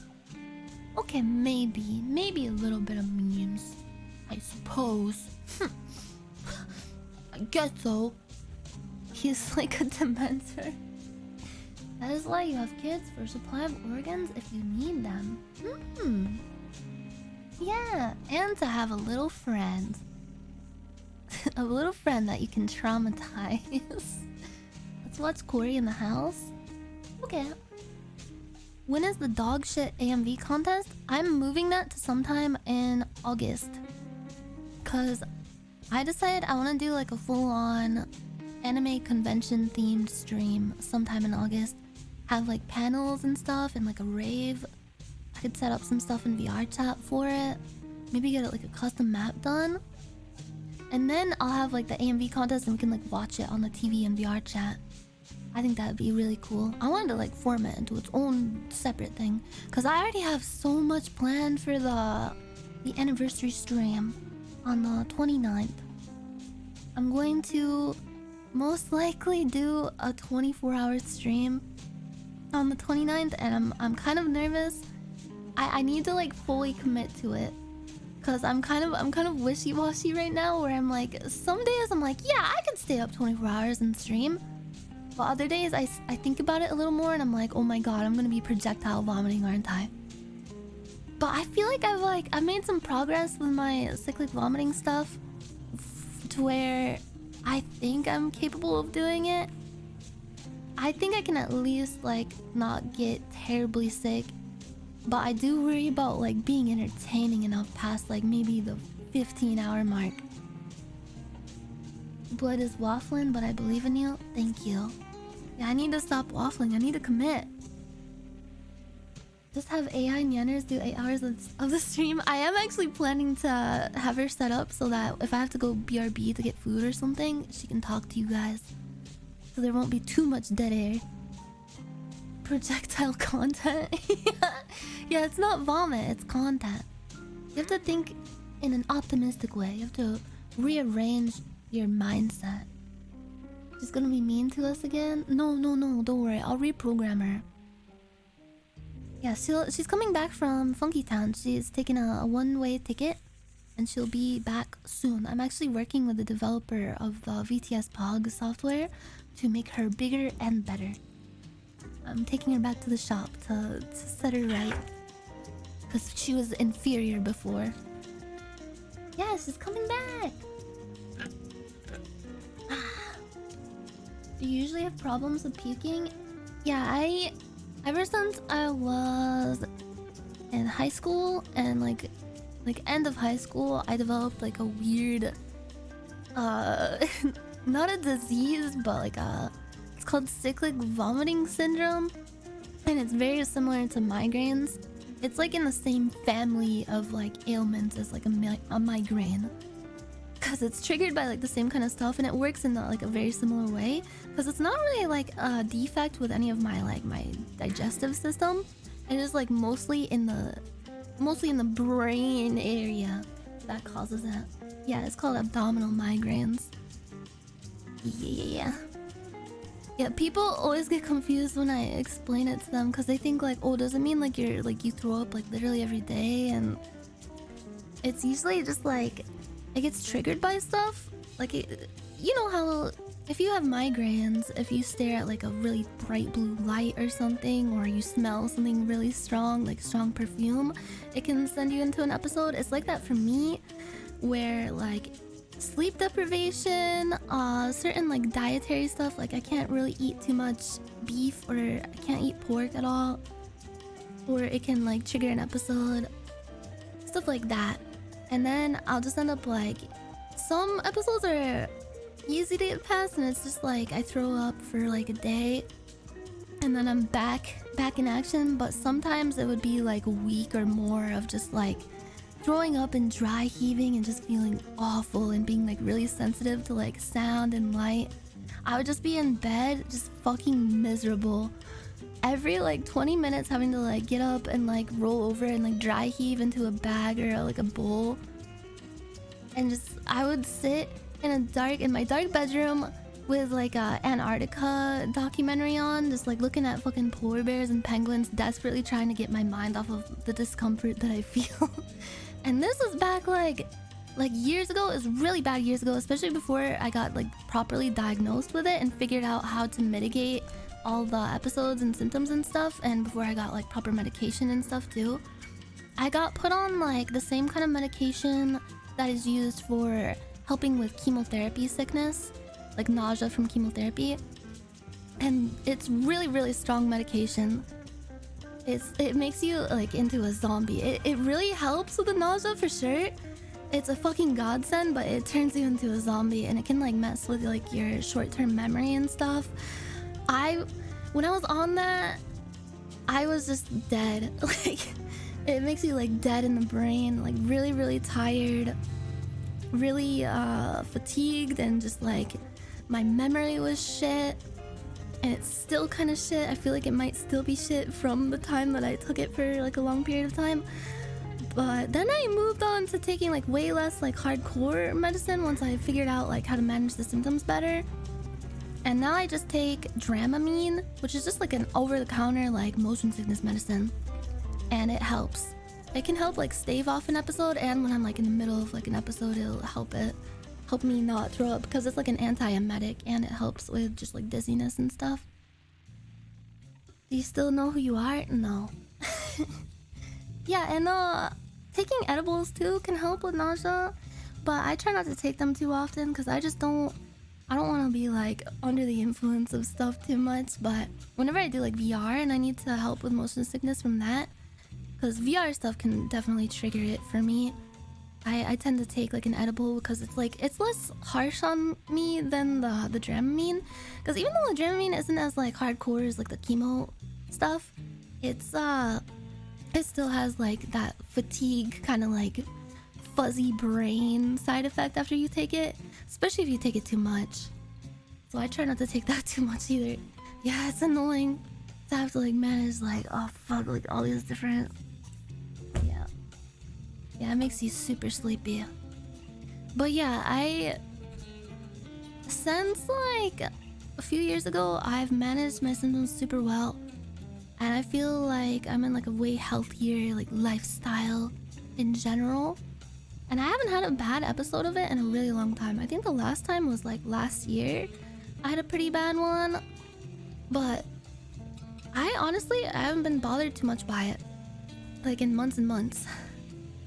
Okay, maybe a little bit of memes, I suppose. I guess so. He's like a dementor. That is why you have kids, for supply of organs if you need them. Yeah, and to have a little friend. A little friend that you can traumatize. Let's watch Corey in the house. Okay. When is the dog shit AMV contest? I'm moving that to sometime in August. Cause I decided I want to do like a full-on anime convention themed stream sometime in August. Have like panels and stuff and like a rave. I could set up some stuff in VR chat for it. Maybe get like a custom map done. And then I'll have like the AMV contest and we can like watch it on the TV and VR chat. I think that'd be really cool. I wanted to like form it into its own separate thing. Cause I already have so much planned for the anniversary stream on the 29th. I'm going to most likely do a 24-hour stream on the 29th and I'm kind of nervous. I need to like fully commit to it. Cause I'm kind of wishy-washy right now where I'm like, some days I'm like, yeah, I could stay up 24 hours and stream. But other days I think about it a little more and I'm like, oh my god, I'm gonna be projectile vomiting, aren't I? But I feel like I've made some progress with my cyclic vomiting stuff to where I think I'm capable of doing it. I think I can at least like not get terribly sick. But I do worry about like being entertaining enough past like maybe the 15-hour mark. Blood is waffling, but I believe in you. Thank you. Yeah, I need to stop waffling. I need to commit. Just have AI Nyanners do 8 hours of the stream. I am actually planning to have her set up so that if I have to go BRB to get food or something, she can talk to you guys. So there won't be too much dead air. Projectile content. Yeah, it's not vomit, it's content. You have to think in an optimistic way. You have to rearrange your mindset. She's gonna be mean to us again? No, don't worry. I'll reprogram her. Yeah, she's coming back from Funky Town. She's taking a one-way ticket and she'll be back soon. I'm actually working with the developer of the VTS Pog software to make her bigger and better. I'm taking her back to the shop to set her right. Because she was inferior before. Yeah, she's coming back! Do you usually have problems with puking? Yeah, ever since I was in high school and like end of high school, I developed like a weird not a disease, but like it's called cyclic vomiting syndrome, and it's very similar to migraines. It's like in the same family of like ailments as like a migraine, because it's triggered by like the same kind of stuff, and it works in like a very similar way. Because it's not really like a defect with any of my like my digestive system. It is like mostly in the brain area that causes it. Yeah, it's called abdominal migraines. Yeah. Yeah, people always get confused when I explain it to them because they think like, oh, does it mean like you're like you throw up like literally every day? And it's usually just like it gets triggered by stuff. Like you know how if you have migraines, if you stare at like a really bright blue light or something, or you smell something really strong, like strong perfume, it can send you into an episode. It's like that for me, where like sleep deprivation, certain like dietary stuff, like I can't really eat too much beef, or I can't eat pork at all, or it can like trigger an episode, stuff like that. And then I'll just end up like, some episodes are easy to get past and it's just like I throw up for like a day and then I'm back in action. But sometimes it would be like a week or more of just like throwing up and dry heaving and just feeling awful and being like really sensitive to like sound and light. I would just be in bed just fucking miserable every like 20 minutes, having to like get up and like roll over and like dry heave into a bag or like a bowl. And just I would sit in my dark bedroom with like a Antarctica documentary on, just like looking at fucking polar bears and penguins, desperately trying to get my mind off of the discomfort that I feel. And this was back like years ago. It was really bad years ago, especially before I got like properly diagnosed with it and figured out how to mitigate all the episodes and symptoms and stuff, and before I got like proper medication and stuff too. I got put on like the same kind of medication that is used for helping with chemotherapy sickness, like nausea from chemotherapy. And it's really, really strong medication. It makes you like into a zombie. It really helps with the nausea for sure. It's a fucking godsend, but it turns you into a zombie and it can like mess with like your short-term memory and stuff. When I was on that, I was just dead. Like, it makes you like dead in the brain, like really, really tired, really fatigued, and just like my memory was shit. And it's still kind of shit. I feel like it might still be shit from the time that I took it for like a long period of time. But then I moved on to taking like way less like hardcore medicine once I figured out like how to manage the symptoms better. And now I just take Dramamine, which is just like an over-the-counter like motion sickness medicine. And it helps. It can help like stave off an episode, and when I'm like in the middle of like an episode, it'll help me not throw up, because it's like an antiemetic and it helps with just like dizziness and stuff. Do you still know who you are? No. Yeah, and taking edibles too can help with nausea, but I try not to take them too often because I don't want to be like under the influence of stuff too much. But whenever I do like VR and I need to help with motion sickness from that, because VR stuff can definitely trigger it for me, I tend to take like an edible because it's less harsh on me than the Dramamine. Because even though the Dramamine isn't as like hardcore as like the chemo stuff, it still has like that fatigue kind of like fuzzy brain side effect after you take it, especially if you take it too much. So I try not to take that too much either. Yeah, it's annoying to have to like manage like, oh fuck, like all these different. Yeah, it makes you super sleepy. But yeah, since like a few years ago, I've managed my symptoms super well. And I feel like I'm in like a way healthier like lifestyle in general. And I haven't had a bad episode of it in a really long time. I think the last time was like last year. I had a pretty bad one. But I haven't been bothered too much by it. Like in months and months.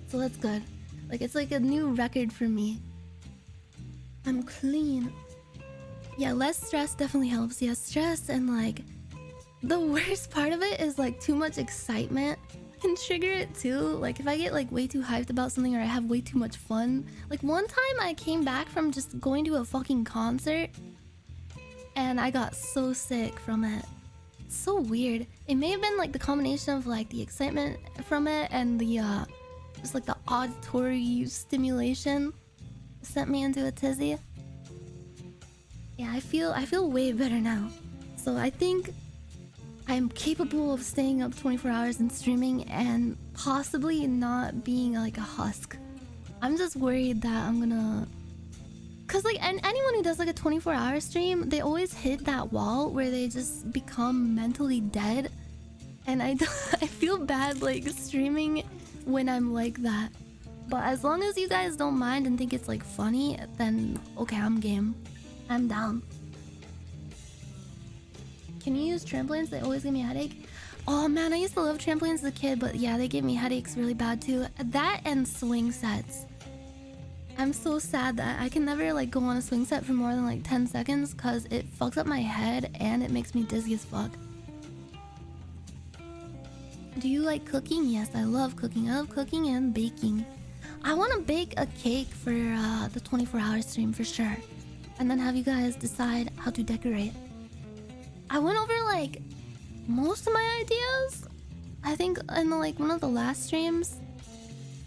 So that's good. Like it's like a new record for me. I'm clean. Yeah, less stress definitely helps. Yeah, stress, and like the worst part of it is like too much excitement can trigger it too. Like if I get like way too hyped about something, or I have way too much fun. Like one time I came back from just going to a fucking concert and I got so sick from it. It's so weird. It may have been like the combination of like the excitement from it and the just like the auditory stimulation sent me into a tizzy. Yeah, I feel way better now. So I think I'm capable of staying up 24 hours and streaming and possibly not being like a husk. I'm just worried that I'm gonna Cause like anyone who does like a 24-hour stream, they always hit that wall where they just become mentally dead. And I feel bad like streaming when I'm like that. But as long as you guys don't mind and think it's like funny, then okay, I'm game. I'm down. Can you use trampolines? They always give me a headache. Oh man, I used to love trampolines as a kid, but yeah, they gave me headaches really bad too. That and swing sets. I'm so sad that I can never like go on a swing set for more than like 10 seconds because it fucks up my head and it makes me dizzy as fuck. Do you like cooking? Yes, I love cooking. I love cooking and baking. I want to bake a cake for the 24-hour stream for sure. And then have you guys decide how to decorate. I went over like most of my ideas. I think in like one of the last streams.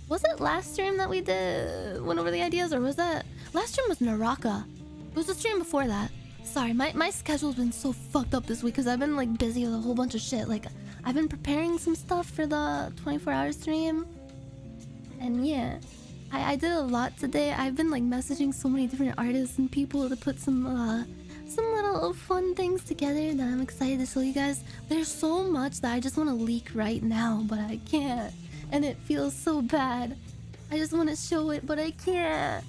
Was it last stream that we went over the ideas, or was that last stream was Naraka? It was the stream before that. Sorry, my schedule's been so fucked up this week because I've been like busy with a whole bunch of shit. Like I've been preparing some stuff for the 24-hour stream. And yeah, I did a lot today. I've been like messaging so many different artists and people to put some little fun things together that I'm excited to show you guys. There's so much that I just want to leak right now, but I can't. And it feels so bad. I just want to show it, but I can't.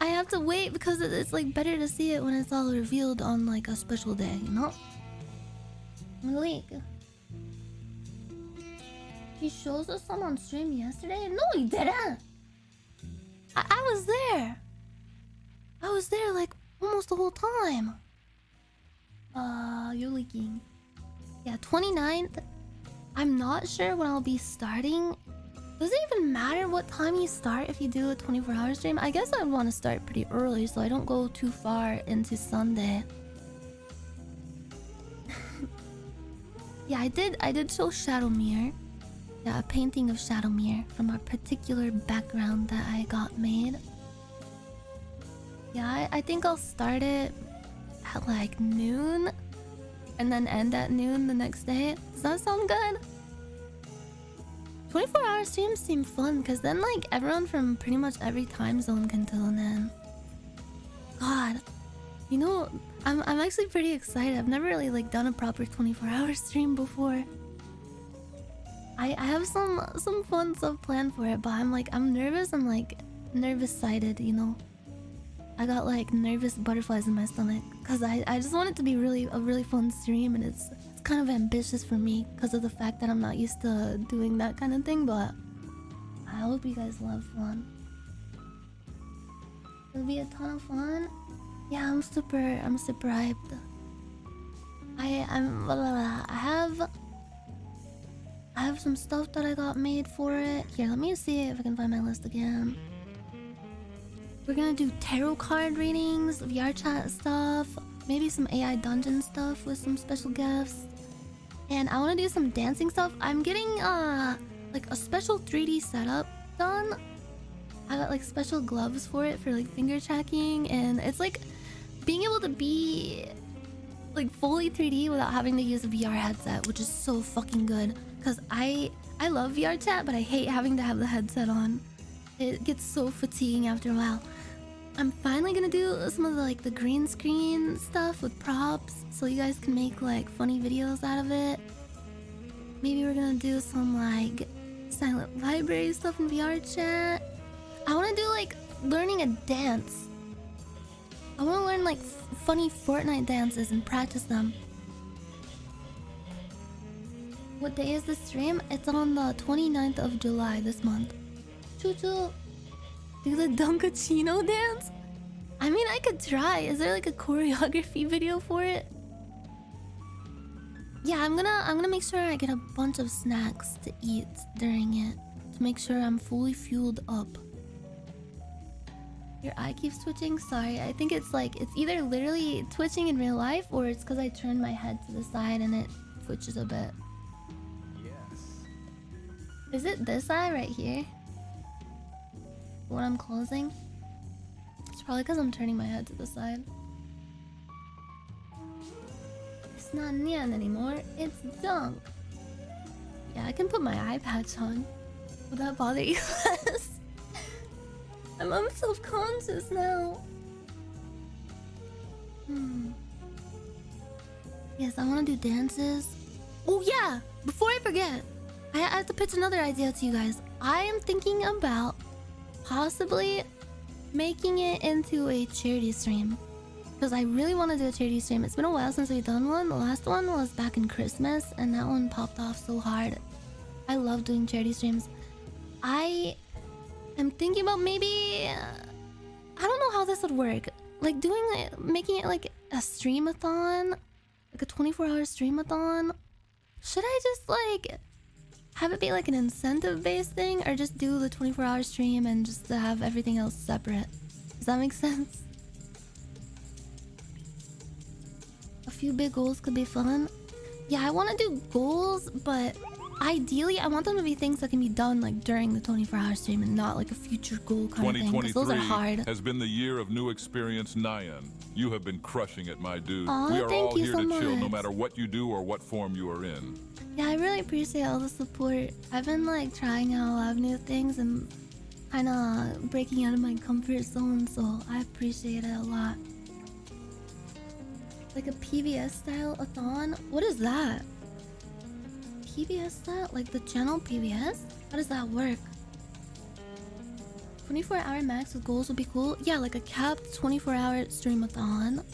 I have to wait because it's like better to see it when it's all revealed on like a special day, you know? I'm gonna leak. He shows us some on stream yesterday? No, he didn't! I was there! I was there like almost the whole time. You're leaking. Yeah, 29th. I'm not sure when I'll be starting. Does it even matter what time you start if you do a 24-hour stream? I guess I would want to start pretty early so I don't go too far into Sunday. Yeah, I did show Shadowmere. Yeah, a painting of Shadowmere from a particular background that I got made. Yeah, I think I'll start it at like noon and then end at noon the next day. Does that sound good? 24-hour streams seem fun because then like everyone from pretty much every time zone can tune in. God, you know, I'm actually pretty excited. I've never really like done a proper 24-hour stream before. I have some fun stuff planned for it, but I'm nervous. I'm like nervous-sided, you know. I got like nervous butterflies in my stomach because I just want it to be a really fun stream, and it's kind of ambitious for me because of the fact that I'm not used to doing that kind of thing, but I hope you guys will have fun. It'll be a ton of fun. Yeah, I'm super hyped. I have some stuff that I got made for it. Here, let me see if I can find my list again. We're gonna do tarot card readings, VR chat stuff, maybe some AI dungeon stuff with some special guests. And I want to do some dancing stuff. I'm getting like a special 3D setup done. I got like special gloves for it for like finger tracking, and it's like being able to be like fully 3D without having to use a VR headset, which is so fucking good. Cause I love VR chat, but I hate having to have the headset on. It gets so fatiguing after a while. I'm finally gonna do some of the green screen stuff with props, so you guys can make like funny videos out of it. Maybe we're gonna do some like silent library stuff in VR chat. I wanna do like learning a dance. I wanna learn like funny Fortnite dances and practice them. What day is the stream? It's on the 29th of July this month. Choo choo. Do the Dunkachino dance? I mean, I could try. Is there like a choreography video for it? Yeah, I'm gonna make sure I get a bunch of snacks to eat during it to make sure I'm fully fueled up. Your eye keeps twitching? Sorry, I think it's either literally twitching in real life or it's because I turned my head to the side and it twitches a bit. Yes. Is it this eye right here? When I'm closing? It's probably because I'm turning my head to the side. It's not Nyan anymore, it's Dunk. Yeah, I can put my eye patch on. Would that bother you less? I'm self-conscious now. Yes, I want to do dances. Oh yeah! Before I forget, I have to pitch another idea to you guys. I am thinking about possibly making it into a charity stream. Because I really want to do a charity stream. It's been a while since we've done one. The last one was back in Christmas, and that one popped off so hard. I love doing charity streams. I am thinking about maybe... I don't know how this would work. Like making it like a streamathon. Like a 24-hour streamathon. Should I just like have it be like an incentive-based thing, or just do the 24-hour stream and just have everything else separate? Does that make sense? A few big goals could be fun. Yeah, I want to do goals, but ideally I want them to be things that can be done like during the 24-hour stream and not like a future goal kind of thing, because those are hard. Has been the year of new experience, Nyan. You have been crushing it, my dude. Aw, we are thank all you here so to chill no much. matter what you do or what form you are in. Yeah, I really appreciate all the support. I've been like trying out a lot of new things and kind of breaking out of my comfort zone, so I appreciate it a lot. Like a PBS style athon? What is that? PBS style? Like the channel PBS? How does that work? 24-hour max with goals would be cool. Yeah, like a capped 24-hour streamathon.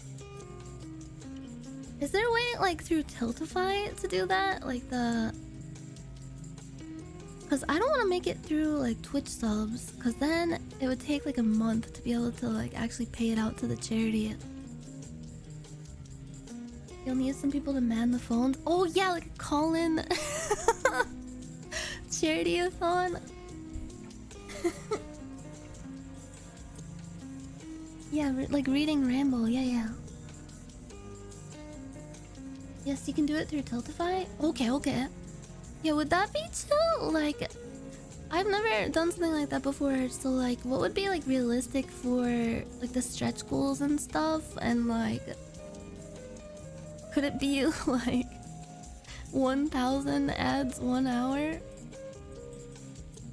Is there a way like through Tiltify to do that? Like the... Because I don't want to make it through like Twitch subs, because then it would take like a month to be able to like actually pay it out to the charity. You'll need some people to man the phones. Oh yeah, like a call-in charity-a-thon. Yeah, like reading Rambo. Yeah. Yes, you can do it through Tiltify. Okay. Yeah, would that be chill? Like, I've never done something like that before. So like, what would be like realistic for like the stretch goals and stuff? And like, could it be like 1,000 ads 1 hour?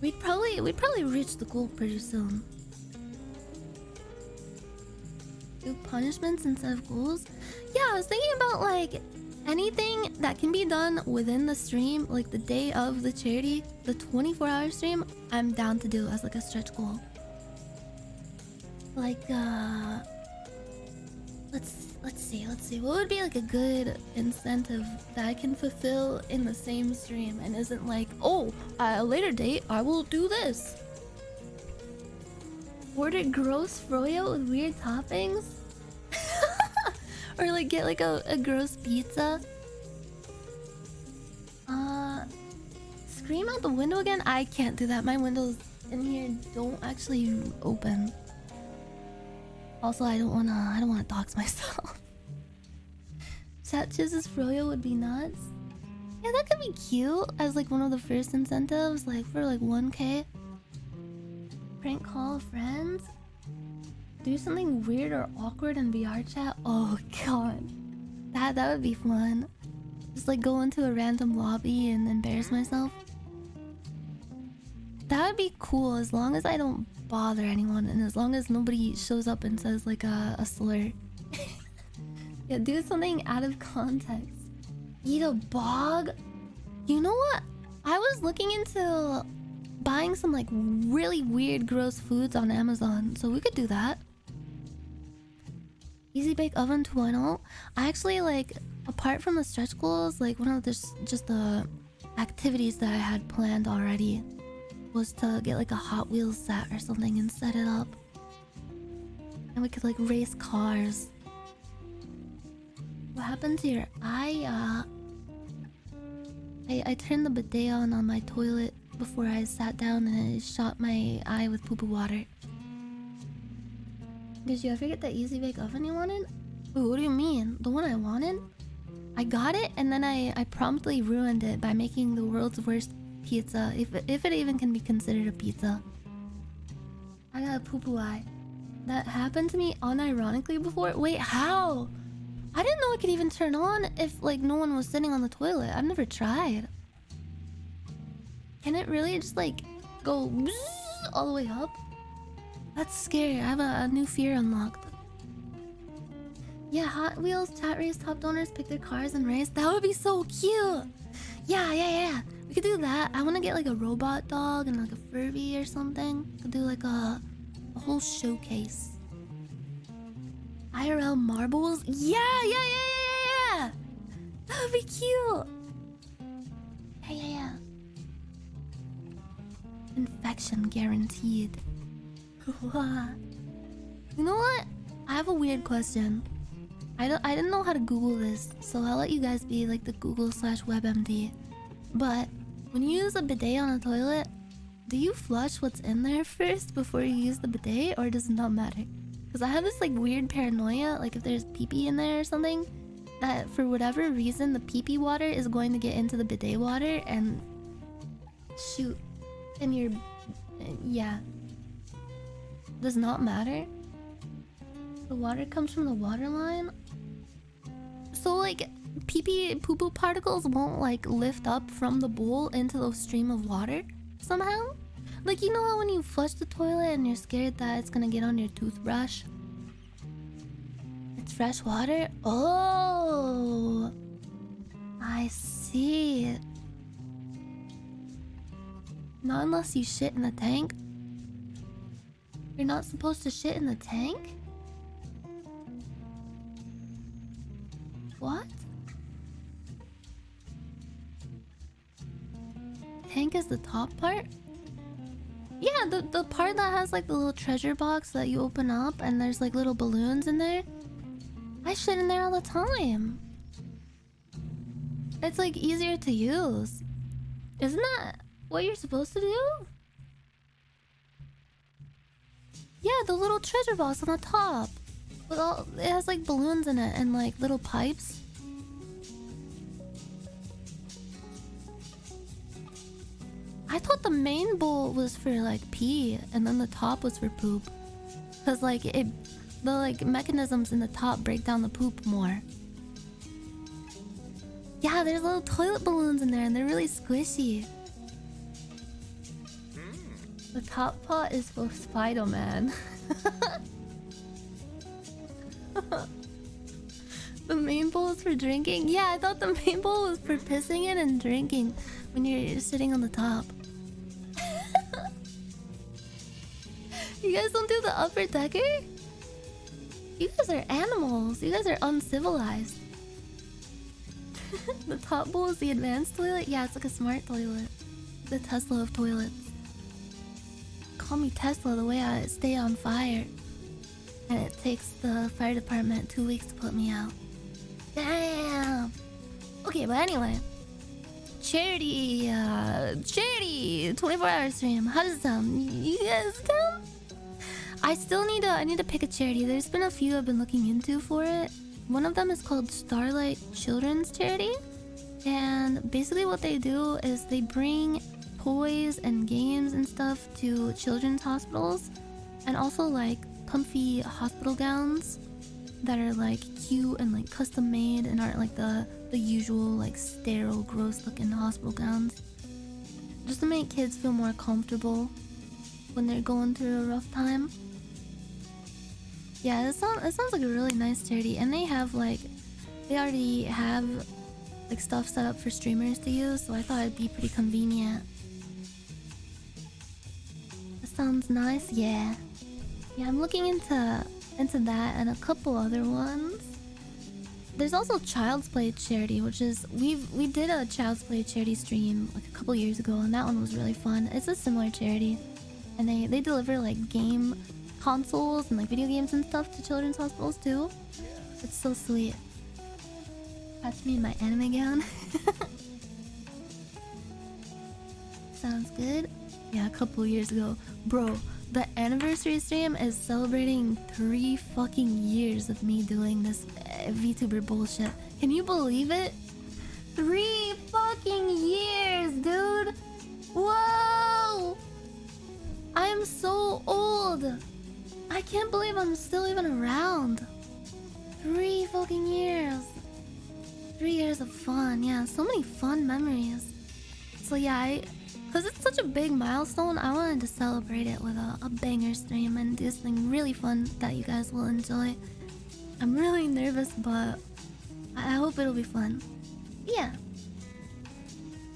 We'd probably reach the goal pretty soon. Do punishments instead of goals? Yeah, I was thinking about like anything that can be done within the stream, like the day of the charity, the 24-hour stream, I'm down to do as like a stretch goal. Like let's see. What would be like a good incentive that I can fulfill in the same stream and isn't like, oh, at a later date I will do this. Order gross froyo with weird toppings? Or like get like a gross pizza? Scream out the window again? I can't do that. My windows in here don't actually open. Also, I don't wanna dox myself. Chat chooses froyo would be nuts. Yeah, that could be cute as like one of the first incentives, like for like 1K. Prank call friends. Do something weird or awkward in VR chat. Oh god, that would be fun. Just like go into a random lobby and embarrass myself. That would be cool as long as I don't bother anyone and as long as nobody shows up and says like a slur. Yeah, do something out of context. Eat a bog. You know what? I was looking into buying some like really weird gross foods on Amazon, so we could do that. Easy bake oven 2.0. I actually like, apart from the stretch goals, like one of the just the activities that I had planned already was to get like a Hot Wheels set or something and set it up, and we could like race cars. What happened to your eye? I turned the bidet on my toilet before I sat down and it shot my eye with poo-poo water. Did you ever get the easy bake oven you wanted? Wait, what do you mean? The one I wanted? I got it and then I promptly ruined it by making the world's worst pizza, if it even can be considered a pizza. I got a poo-poo eye. That happened to me unironically before. Wait, how? I didn't know it could even turn on if like no one was sitting on the toilet. I've never tried. Can it really just like go all the way up? That's scary. I have a new fear unlocked. Yeah, Hot Wheels chat race top donors pick their cars and race. That would be so cute. Yeah. We could do that. I want to get like a robot dog and like a Furby or something. Could do like a whole showcase. IRL marbles. Yeah. That would be cute. Yeah. Infection guaranteed. You know what? I have a weird question. I didn't know how to Google this, so I'll let you guys be like the Google/WebMD. But when you use a bidet on a toilet, do you flush what's in there first before you use the bidet, or does it not matter? Because I have this like weird paranoia, like if there's pee-pee in there or something, that for whatever reason the pee-pee water is going to get into the bidet water and shoot in your... yeah. Does not matter. The water comes from the water line. So like pee-pee poo-poo particles won't like lift up from the bowl into the stream of water somehow? Like, you know how when you flush the toilet and you're scared that it's gonna get on your toothbrush? It's fresh water? Oh, I see. Not unless you shit in the tank. You're not supposed to shit in the tank? What? Tank is the top part? Yeah, the part that has like the little treasure box that you open up and there's like little balloons in there. I shit in there all the time. It's like easier to use. Isn't that what you're supposed to do? Yeah, the little treasure box on the top. With all, it has like balloons in it and like little pipes. I thought the main bowl was for like pee and then the top was for poop. Cause like the like mechanisms in the top break down the poop more. Yeah, there's little toilet balloons in there and they're really squishy. The top pot is for Spider-Man. The main bowl is for drinking? Yeah, I thought the main bowl was for pissing in and drinking when you're sitting on the top. You guys don't do the upper decker? You guys are animals. You guys are uncivilized. The top bowl is the advanced toilet? Yeah, it's like a smart toilet. The Tesla of toilets. Call me Tesla the way I stay on fire. And it takes the fire department 2 weeks to put me out. Damn! Okay, but anyway. Charity! 24-hour stream. How does it sound? You guys down? I need to pick a charity. There's been a few I've been looking into for it. One of them is called Starlight Children's Charity. And basically what they do is they bring toys and games and stuff to children's hospitals. And also like comfy hospital gowns that are like cute and like custom made and aren't like the usual like sterile, gross looking hospital gowns. Just to make kids feel more comfortable when they're going through a rough time. Yeah, it sounds like a really nice charity, and they already have like stuff set up for streamers to use, so I thought it'd be pretty convenient. That sounds nice, yeah. Yeah, I'm looking into that and a couple other ones. There's also Child's Play charity, which is we did a Child's Play charity stream like a couple years ago, and that one was really fun. It's a similar charity, and they deliver like game consoles and like video games and stuff to children's hospitals too. It's so sweet. Catch me in my anime gown. Sounds good. Yeah, a couple years ago, bro. The anniversary stream is celebrating 3 fucking years of me doing this VTuber bullshit. Can you believe it? 3 fucking years, dude! Whoa! I am so old! I can't believe I'm still even around. 3 fucking years. 3 years of fun, yeah, so many fun memories. So yeah, because it's such a big milestone, I wanted to celebrate it with a banger stream and do something really fun that you guys will enjoy. I'm really nervous, but I hope it'll be fun. Yeah.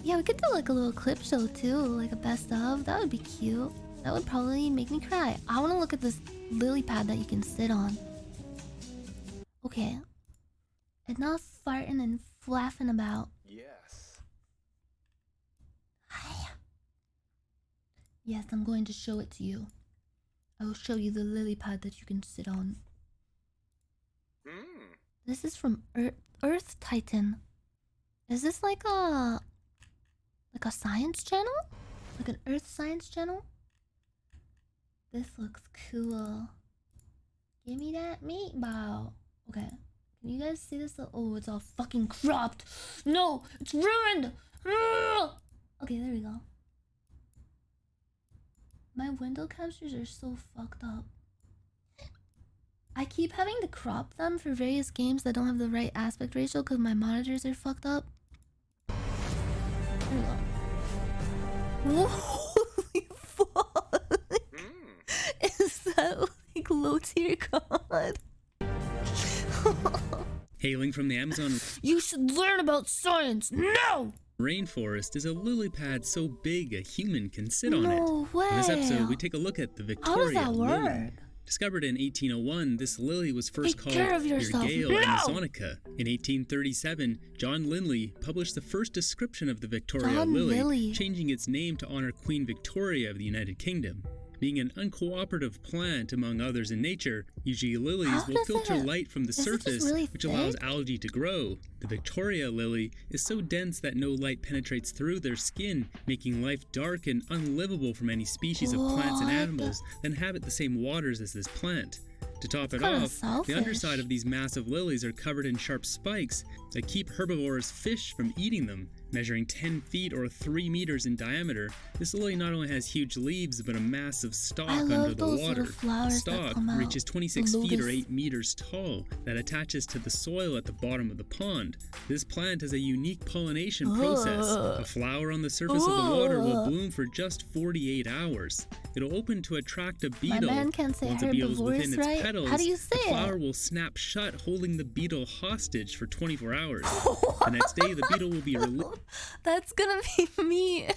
Yeah, we could do like a little clip show too, like a best of. That would be cute. That would probably make me cry. I want to look at this lily pad that you can sit on. Okay. Enough farting and flapping about. Yes. Yes, I'm going to show it to you. I will show you the lily pad that you can sit on. This is from Earth Titan. Is this like a science channel? Like an Earth science channel? This looks cool. Give me that meatball. Okay. Can you guys see this? Oh, it's all fucking cropped. No, it's ruined. Okay, there we go. My window captures are so fucked up. I keep having to crop them for various games that don't have the right aspect ratio because my monitors are fucked up. There we go. Holy fuck! Is that like low tier god? Hailing from the Amazon You should learn about science! No! rainforest is a lily pad so big a human can sit on it. No way! In this episode, we take a look at the How does Victoria that lily. work? Discovered in 1801, this lily was first Take called care of yourself. Virgale No! amazonica. In 1837, John Lindley published the first description of the Victoria John lily, Lilly. changing its name to honor Queen Victoria of the United Kingdom. Being an uncooperative plant, among others in nature, usually lilies How will does filter it- light from the is it just surface, really which allows thick? algae to grow. The Victoria lily is so dense that no light penetrates through their skin, making life dark and unlivable for many species of plants and What? animals that inhabit the same waters as this plant. To top it Kinda off, selfish. the underside of these massive lilies are covered in sharp spikes that keep herbivorous fish from eating them. Measuring 10 feet or 3 meters in diameter, this lily not only has huge leaves but a massive stalk I under love the those water. little The flowers that stalk come out. reaches 26 The feet or lotus. 8 meters tall that attaches to the soil at the bottom of the pond. This plant has a unique pollination process. A flower on the surface of the water will bloom for just 48 hours. It'll open to attract a beetle. man can't say Once a beetle is herbivorous, within its right? petals, How do you say the flower it? will snap shut, holding the beetle hostage for 24 hours. The next day, the beetle will be released. That's gonna be me.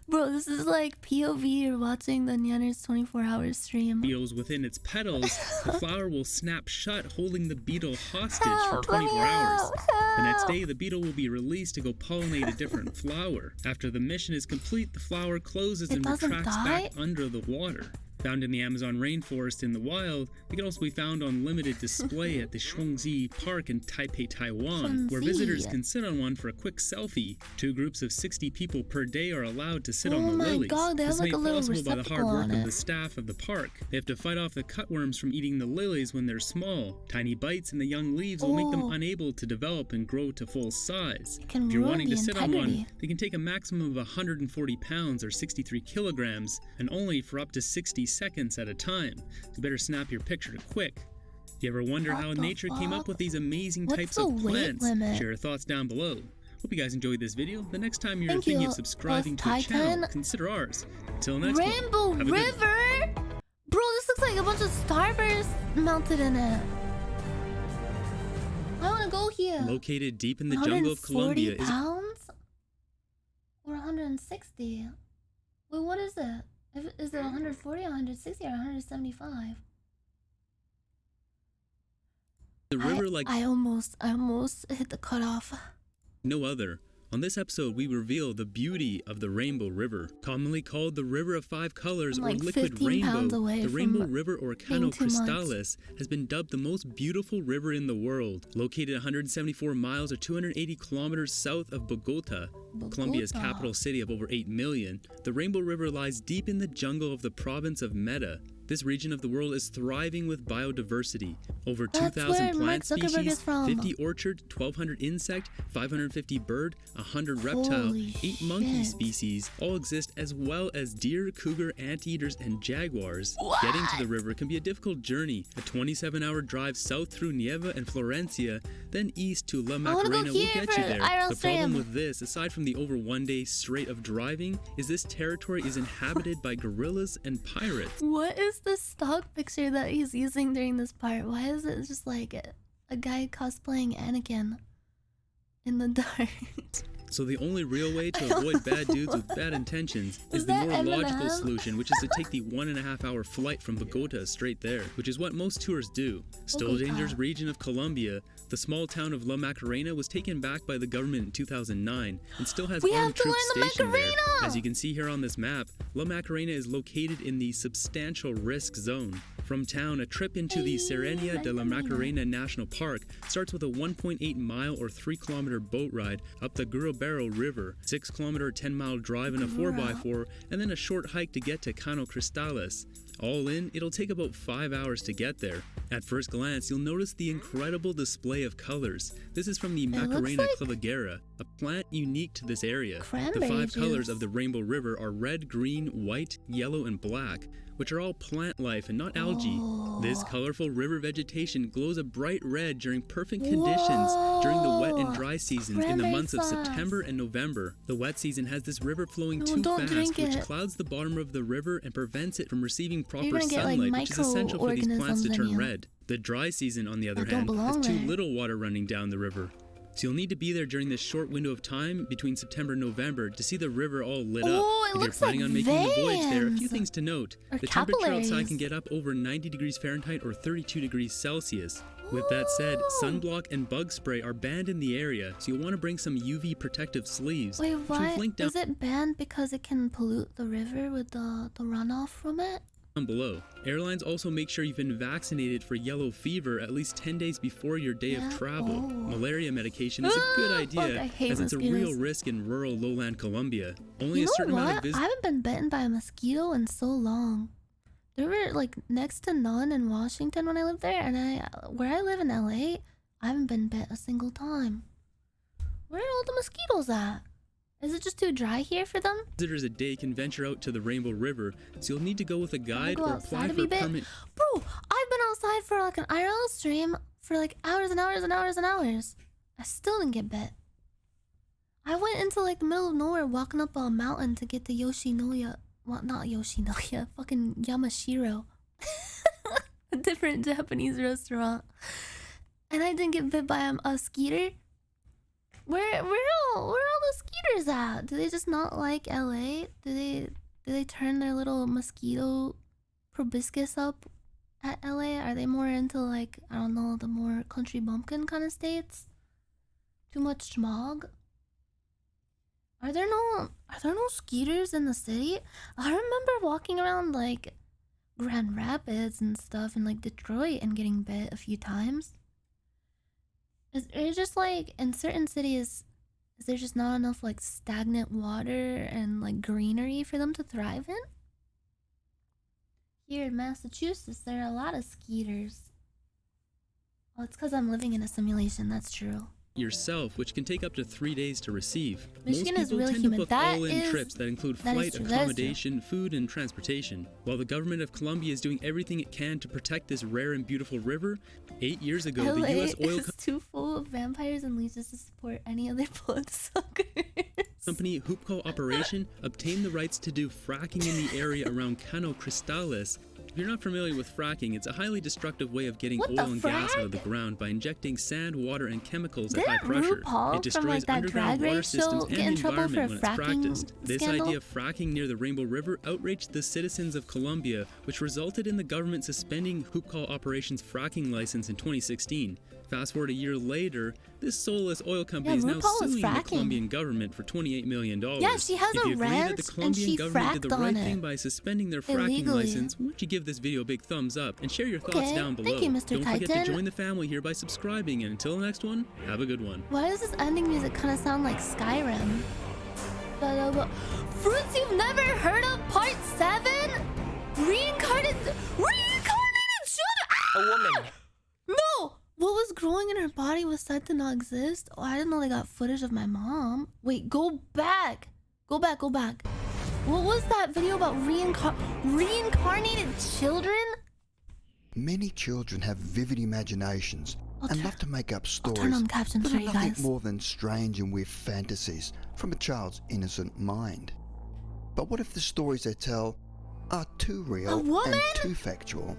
Bro, this is like POV or watching the Nyanners 24-hour stream. Beetles within its petals, the flower will snap shut, holding the beetle hostage Help, for let me 24 hours. out, The next help. day, the beetle will be released to go pollinate a different flower. After the mission is complete, the flower closes It and doesn't retracts die? back under the water. Found in the Amazon rainforest in the wild, they can also be found on limited display at the Shuangzi Park in Taipei, Taiwan, where Shuangzi. visitors can sit on one for a quick selfie. 2 groups of 60 people per day are allowed to sit on Oh the my lilies. God, they have This is like made a little possible by the hard receptacle work on of it. the staff of the park. They have to fight off the cutworms from eating the lilies when they're small. Tiny bites in the young leaves will make them Oh. unable to develop and grow to full size. It can If you're ruin wanting the to sit on integrity. one, they can take a maximum of 140 pounds or 63 kilograms, and only for up to 60 seconds at a time. You better snap your picture quick. Do you ever wonder What how the nature came up fuck? with these amazing What's types the of weight plants? limit? Share your thoughts down below. Hope you guys enjoyed this video. The next time you're Thank thinking you, of subscribing Earth to a channel, Titan. consider ours. Until next one. Rainbow have a good one. River? Bro, this looks like a bunch of starbursts melted in it. I wanna go here. Located deep in the jungle of Colombia 140 is pounds? Or 160? Wait, what is it? Is it 140, 160, or 175? a river like I almost hit the cutoff. no other. On this episode, we reveal the beauty of the Rainbow River, commonly called the River of Five Colors I'm or like Liquid 15 pounds Rainbow. away The from Rainbow River or Cano being 2 months. Cristales has been dubbed the most beautiful river in the world. Located 174 miles or 280 kilometers south of Bogota, Colombia's Bogota. capital city of over 8 million, the Rainbow River lies deep in the jungle of the province of Meta. This region of the world is thriving with biodiversity. Over That's 2,000 where Mark plant Zuckerberg species, is from. 50 orchard, 1,200 insect, 550 bird, 100 reptile, Holy 8 monkey shit. species all exist, as well as deer, cougar, anteaters, and jaguars. What? Getting to the river can be a difficult journey. A 27-hour drive south through Nieva and Florencia, then east to La I wanna go Macarena will here get for you there. IRL The problem stream. with this, aside from the over 1 day straight of driving, is this territory is inhabited by gorillas and pirates. What is this stock picture that he's using during this part? Why is it just like a guy cosplaying Anakin in the dark? So the only real way to avoid bad dudes with bad intentions is the that more Eminem? logical solution, which is to take the 1.5-hour flight from Bogota straight there, which is what most tourists do. Still a dangerous region of Colombia, the small town of La Macarena was taken back by the government in 2009 and still has armed troops stationed there. As you can see here on this map, La Macarena is located in the substantial risk zone. From town, a trip into the Serenia de la Macarena National Park starts with a 1.8 mile or 3 kilometer boat ride up the Gurubero River, 6 kilometer 10-mile drive in a 4x4, and then a short hike to get to Cano Cristales. All in, it'll take about 5 hours to get there. At first glance, you'll notice the incredible display of colors. This is from the Macarena clavigera, a plant unique to this area. The 5 colors of the Rainbow River are red, green, white, yellow, and black, which are all plant life and not algae. This colorful river vegetation glows a bright red during perfect conditions during the wet and dry seasons in the months of September and November. The wet season has this river flowing too fast, which clouds the bottom of the river and prevents it from receiving proper sunlight, which is essential for these plants to turn red. The dry season, on the other hand, has too little water running down the river. So you'll need to be there during this short window of time between September and November to see the river all lit up. If you're planning on making the voyage there, a few things to note. The temperature outside can get up over 90 degrees Fahrenheit or 32 degrees Celsius. With that said, sunblock and bug spray are banned in the area, so you'll want to bring some UV protective sleeves. Wait, what? Is it banned because it can pollute the river with the runoff from it? Down below. Airlines also make sure you've been vaccinated for yellow fever at least 10 days before your day of travel. Malaria medication is a good idea as it's a real risk in rural lowland Colombia. Only a certain amount of I haven't been bitten by a mosquito in so long. There were like next to none in Washington when I lived there, and where I live in LA, I haven't been bit a single time. Where are all the mosquitoes at? Is it just too dry here for them? Visitors a day can venture out to the Rainbow River, so you'll need to go with a guide or apply for a permit. Bro, I've been outside for like an IRL stream for like hours and hours and hours and hours. I still didn't get bit. I went into like the middle of nowhere walking up a mountain to get the Yoshinoya. Well, not Yoshinoya, fucking Yamashiro. A different Japanese restaurant. And I didn't get bit by a skeeter. Where are all the skeeters at? Do they just not like LA? Do they turn their little mosquito proboscis up at LA? Are they more into like, I don't know, the more country bumpkin kind of states? Too much smog? Are there no skeeters in the city? I remember walking around like Grand Rapids and stuff in like Detroit and getting bit a few times. Is it just like in certain cities, is there just not enough like stagnant water and like greenery for them to thrive in? Here in Massachusetts, there are a lot of skeeters. Oh, it's because I'm living in a simulation, that's true. Yourself, which can take up to 3 days to receive. Michigan Most people is really tend humid. to book all-in trips that include flight, accommodation, food, and transportation. While the government of Colombia is doing everything it can to protect this rare and beautiful river, 8 years ago, LA the U.S. oil is too full of vampires and leeches to support any other bloodsuckers. company Hoopco Operation obtained the rights to do fracking in the area around Cano Cristales. If you're not familiar with fracking, it's a highly destructive way of getting oil and gas out of the ground by injecting sand, water, and chemicals at high pressure. It destroys underground water systems and the environment when it's practiced. This idea of fracking near the Rainbow River outraged the citizens of Colombia, which resulted in the government suspending Hoopco Operation's fracking license in 2016. Fast forward a year later, this soulless oil company is now suing the Colombian government for $28 million. Yeah, she has if a you agree ranch that the Colombian government did the right thing it. by suspending their fracking Illegally. license, why don't you give this video a big thumbs up and share your thoughts Okay, down below. thank you, Mr. Don't forget Titan. to join the family here by subscribing, and until the next one, have a good one. Why does this ending music kind of sound like Skyrim? Fruits you've never heard of, part 7? Reincarnated children! A woman. No! What was growing in her body was said to not exist? Oh, I didn't know they got footage of my mom. Wait, go back. Go back. What was that video about reincarnated children? Many children have vivid imaginations and love to make up stories turn on captions that for are you nothing guys. more than strange and weird fantasies from a child's innocent mind. But what if the stories they tell are too real woman? and too factual,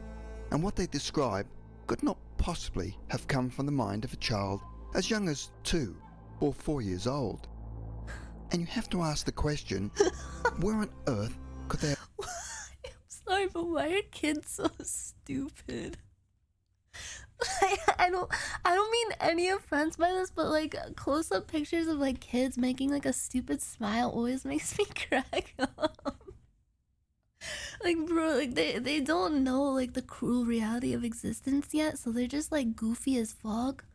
and what they describe could not possibly have come from the mind of a child as young as 2 or 4 years old. And you have to ask the question, where on earth could they have... I'm sorry, but why are kids so stupid? I don't mean any offense by this, but like close-up pictures of like kids making like a stupid smile always makes me crack up. Like, bro, like they don't know like the cruel reality of existence yet, so they're just like goofy as fuck.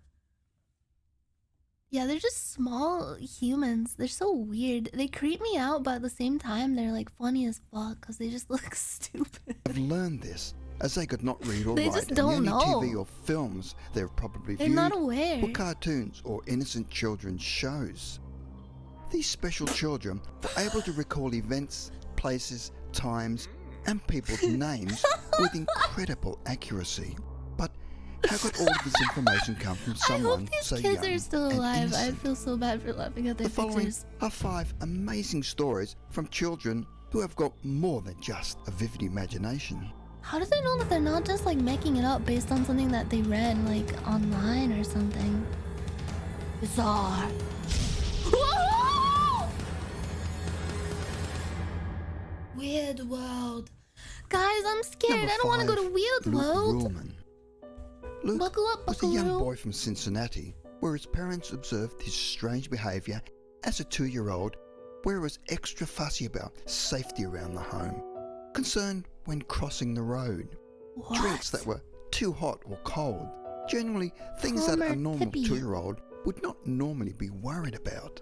Yeah, they're just small humans. They're so weird. They creep me out, but at the same time, they're like funny as fuck because they just look stupid. have learned this, as they could not read or They write, just and don't the only know. TV or films they've probably They're viewed not aware. were cartoons or innocent children's shows. These special children were able to recall events, places, times, and people's names with incredible accuracy. But how could all of this information come from I someone hope these so kids young are still and alive. I innocent? feel so bad for laughing at their The following pictures. are 5 amazing stories from children who have got more than just a vivid imagination. How do they know that they're not just like making it up based on something that they read like online or something? Bizarre. Whoa! Weird world. Guys, I'm scared. Number I don't want to go to 5, Weird Luke World. Ruhlman. Luke Buckle up, was a young buckaroo. boy from Cincinnati, where his parents observed his strange behaviour as a 2-year-old, where he was extra fussy about safety around the home, concerned when crossing the road, What? drinks that were too hot or cold, generally things that a Homer normal Tippy. 2-year-old would not normally be worried about.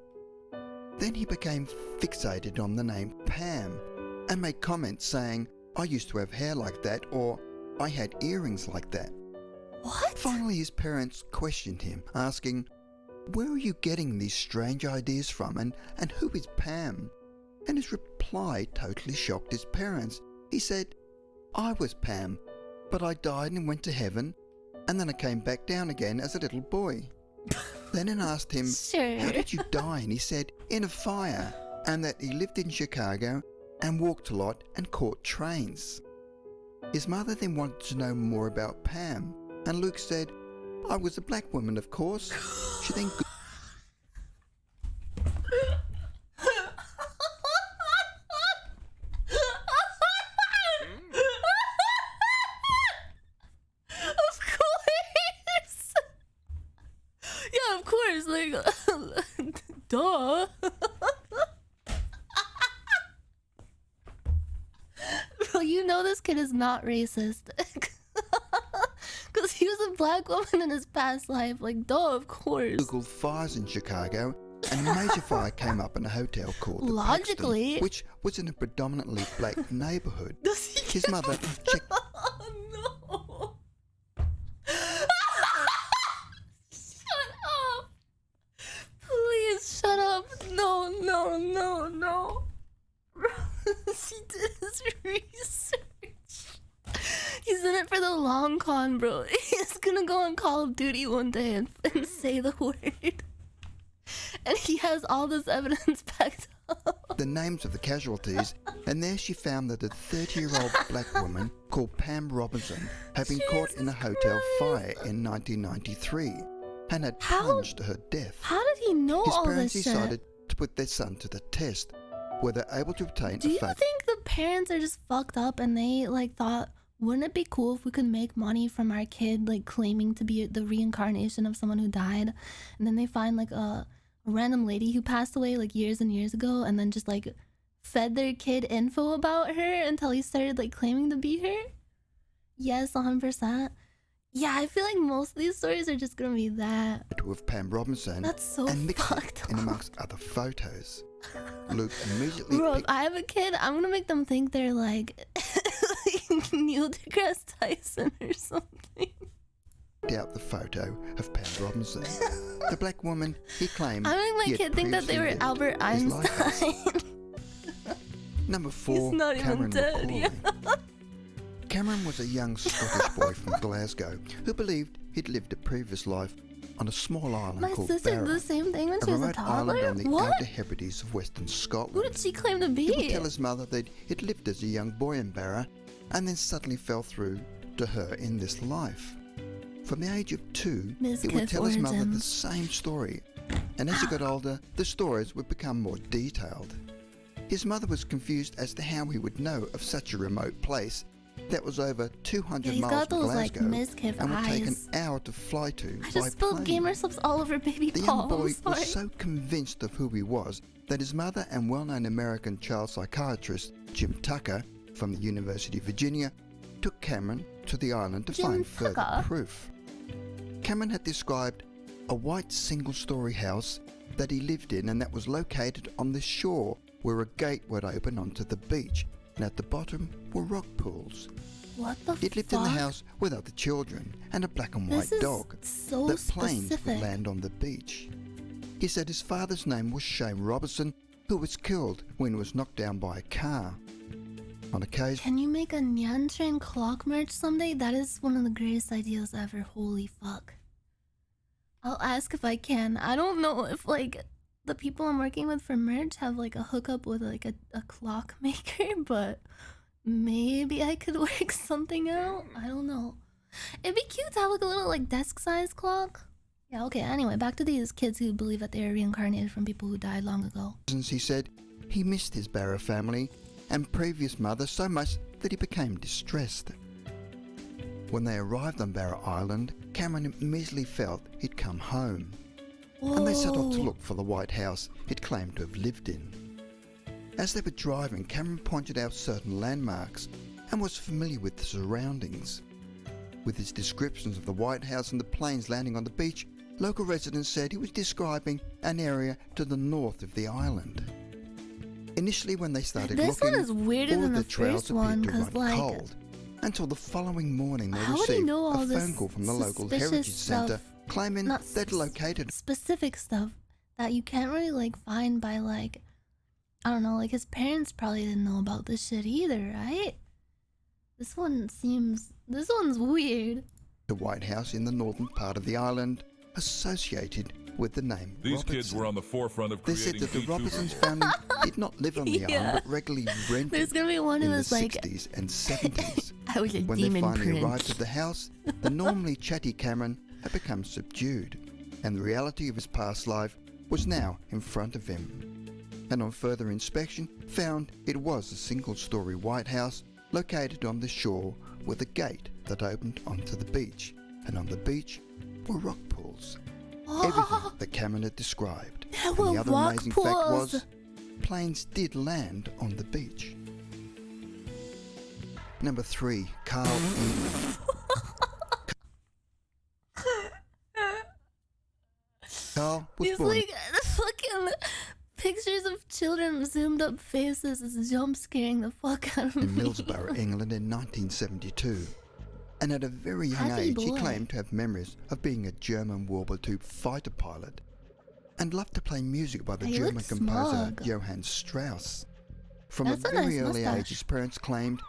Then he became fixated on the name Pam and made comments saying, "I used to have hair like that," or "I had earrings like that." What? Finally, his parents questioned him, asking, "Where are you getting these strange ideas from, and who is Pam?" And his reply totally shocked his parents. He said, "I was Pam, but I died and went to heaven, and then I came back down again as a little boy." Lennon asked him, Sure. "How did you die?" And he said, "In a fire," and that he lived in Chicago and walked a lot and caught trains. His mother then wanted to know more about Pam, and Luke said, "I was a black woman, of course." She then Of course. Yeah, of course. Like, duh. Bro, you know this kid is not racist. Because he was a black woman in his past life. Like, duh, of course. Googled fires in Chicago, and a major fire came up in a hotel called the Logically. Paxton, which was in a predominantly black neighborhood. Does he His mother checked Oh no! Shut up! Please shut up! No, no, no, no! He did his research. He's in it for the long con, bro. He's gonna go on Call of Duty one day and say the word. And he has all this evidence backed up. the names of the casualties, and there she found that a 30-year-old black woman called Pam Robinson had been caught in a hotel fire in 1993 and had How- plunged to her death. How did he know His all parents this decided shit? to put their son to the test, where they're able to obtain Do a you fake think the parents are just fucked up and they like thought, wouldn't it be cool if we could make money from our kid like claiming to be the reincarnation of someone who died, and then they find like a random lady who passed away like years and years ago, and then just like fed their kid info about her until he started like claiming to be her? Yes, 100%. Yeah, I feel like most of these stories are just gonna be that. of Pam Robinson That's so and mixed fucked it in up. amongst other photos. Luke immediately Bro, if picked I have a kid, I'm gonna make them think they're like Neil deGrasse Tyson or something. out the photo of Pam Robinson. The black woman, he claimed, I make my he had kid think that they were previously Albert lived his life as. Einstein. Number 4, not even Cameron dead, McCauley. Cameron was a young Scottish boy from Glasgow who believed he'd lived a previous life on a small island My called sister did Barra, the same thing when a she was a remote island toddler? on the What? Outer Hebrides of Western Scotland. Who did she claim to He would be? tell his mother that he'd lived as a young boy in Barra and then suddenly fell through to her in this life. From the age of 2, Miss he would Kith tell his mother the origins. same story, and as he got older, the stories would become more detailed. His mother was confused as to how he would know of such a remote place that was over 200 Yeah, he's miles got from those like Glasgow Miss Kith and would take an eyes. hour to fly to I by just spilled plane. gamer subs all over baby The Paul. young boy I'm sorry. was so convinced of who he was that his mother and well-known American child psychiatrist Jim Tucker from the University of Virginia took Cameron to the island to Jim find further Tucker? proof. Cameron had described a white single-story house that he lived in and that was located on the shore where a gate would open onto the beach, and at the bottom were rock pools. What the He'd lived fuck? in the house with other children and a black and This white is dog so that planes would specific. land on the beach. He said his father's name was Shane Robertson, who was killed when he was knocked down by a car. On occasion, Can you make a Nyan Train clock merch someday? That is one of the greatest ideas ever. Holy fuck. I'll ask if I can. I don't know if like the people I'm working with for merch have like a hookup with like a clock maker, but maybe I could work something out. I don't know. It'd be cute to have like a little like desk size clock. Yeah, okay, anyway, back to these kids who believe that they are reincarnated from people who died long ago. he said he missed his Barra family and previous mother so much that he became distressed. When they arrived on Barra Island, Cameron immediately felt he'd come home, and they set off to Whoa. look for the white house he'd claimed to have lived in. As they were driving, Cameron pointed out certain landmarks and was familiar with the surroundings. With his descriptions of the White House and the planes landing on the beach, local residents said he was describing an area to the north of the island. Initially, when they started This looking, one is weirder all than of the the trails first one, appeared to 'cause, run like, cold, until the following morning they how would he received know all a this phone call from the local suspicious heritage centre stuff? claiming Not they'd located specific stuff that you can't really like find by like, I don't know, like his parents probably didn't know about this shit either, right? This one's weird. the White House in the northern part of the island associated with the name These Robertson. kids were on the forefront of They creating said that the VTuber Robertsons lore. family did not live on the Yeah. island, but regularly rented There's gonna be one in who the was like, 60s and 70s. I was a When they demon finally arrived prince. at the house, the normally chatty Cameron had become subdued, and the reality of his past life was now in front of him. And on further inspection, found it was a single-story White House located on the shore with a gate that opened onto the beach, and on the beach were rock pools. Everything that Cameron had described. There And were the other rock amazing fact pools. was, planes did land on the beach. Number 3, Carl England. Carl was He's born like the fucking pictures of children zoomed up faces is jump scaring the fuck out of in me. Millsborough, England in 1972. And at a very young Happy age, he boy. claimed to have memories of being a German World War II fighter pilot and loved to play music by the He German looks composer smug. Johann Strauss. From That's a a very nice early age, mustache. his parents claimed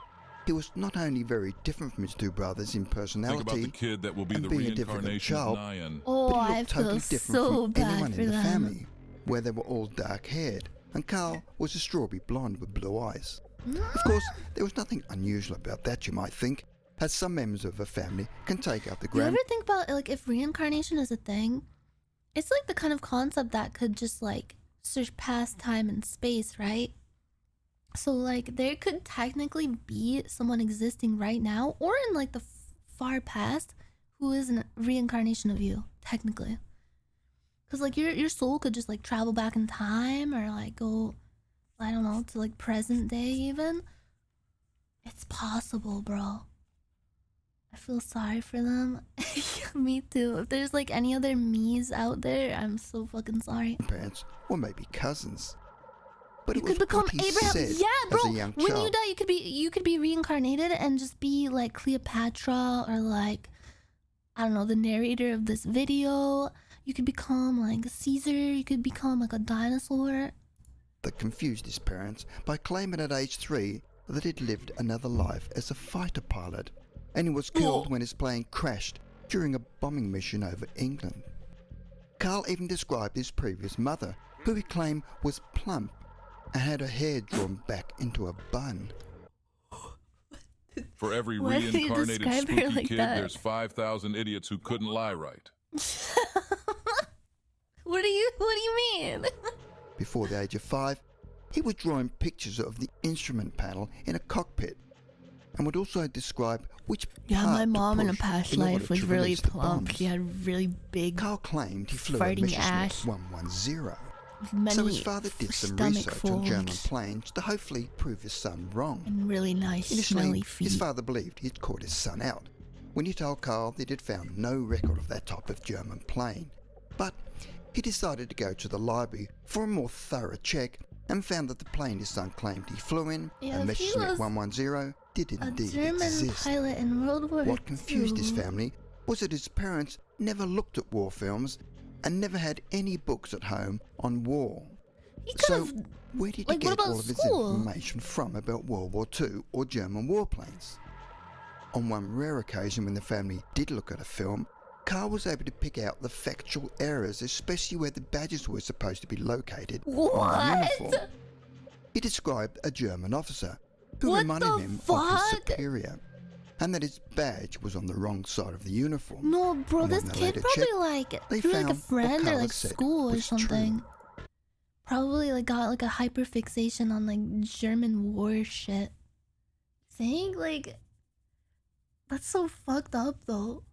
he was not only very different from his two brothers in Think about personality, the kid that will be and the being a difficult reincarnation of child, Nyan. Oh, but he I looked feel totally different so from bad anyone for in the them. family, where they were all dark-haired, and Carl was a strawberry blonde with blue eyes. Of course, there was nothing unusual about that, you might think, as some members of a family can take up the You ever grand. think about like if reincarnation is a thing? It's like the kind of concept that could just like surpass time and space, right? So like there could technically be someone existing right now or in like the far past who is a reincarnation of you, technically. Cause like your soul could just like travel back in time or like go, I don't know, to like present day even. It's possible, bro. I feel sorry for them. Me too. If there's like any other me's out there, I'm so fucking sorry. Parents, or maybe cousins. But You it was could become what he Abraham. said Yeah, bro. as a young When child. you die, you could be reincarnated and just be like Cleopatra or like I don't know, the narrator of this video. You could become like Caesar. You could become like a dinosaur. That confused his parents by claiming at age 3 that he'd lived another life as a fighter pilot, and he was killed when his plane crashed during a bombing mission over England. Carl even described his previous mother, who he claimed was plump and had her hair drawn back into a bun. For every Why did you reincarnated describe her spooky like kid, that? there's 5,000 idiots who couldn't lie right. What do you mean? Before the age of 5, he was drawing pictures of the instrument panel in a cockpit and would also describe which Yeah, part my to mom in a push past in order life was to really release the plump. bombs. She had really big, Carl claimed he flew a farting Messerschmitt ass. 110. many So his father did some stomach research on German folds planes to hopefully prove his son wrong. and really nice smelly Initially, feet. his father believed he'd caught his son out when he told Carl that he'd found no record of that type of German plane. But he decided to go to the library for a more thorough check and found that the plane his son claimed he flew in, Yeah, a he Messerschmitt was 110, did a indeed German exist. pilot in World War II. What confused his family was that his parents never looked at war films and never had any books at home on war. He So, could've, where did he like, what get about all of his school? information from about World War II or German warplanes? On one rare occasion when the family did look at a film, Carl was able to pick out the factual errors, especially where the badges were supposed to be located on the What? uniform. He described a German officer who What reminded the him of fuck? his superior, and that his badge was on the wrong side of the uniform. No, bro, And this on the kid later probably check, like they through like a found what friend or Carl like had said school or was true. something. Probably like got like a hyperfixation on like German war shit. Think like that's so fucked up though.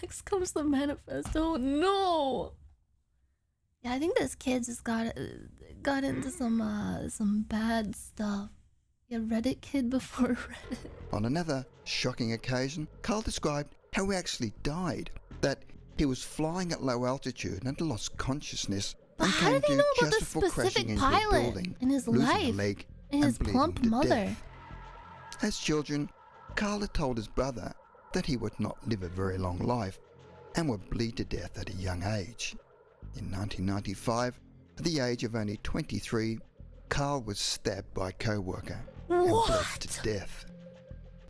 Next comes the manifesto. No. Yeah, I think this kid just got into some bad stuff. Yeah, Reddit kid before Reddit. On another shocking occasion, Carl described how he actually died, that he was flying at low altitude and lost consciousness But and how came did they to know about just this before crashing specific into a pilot building, in his losing a life leg and his bleeding plump to mother? death. As children, Carl had told his brother that he would not live a very long life and would bleed to death at a young age. In 1995, at the age of only 23, Carl was stabbed by a co-worker and bled What? to death.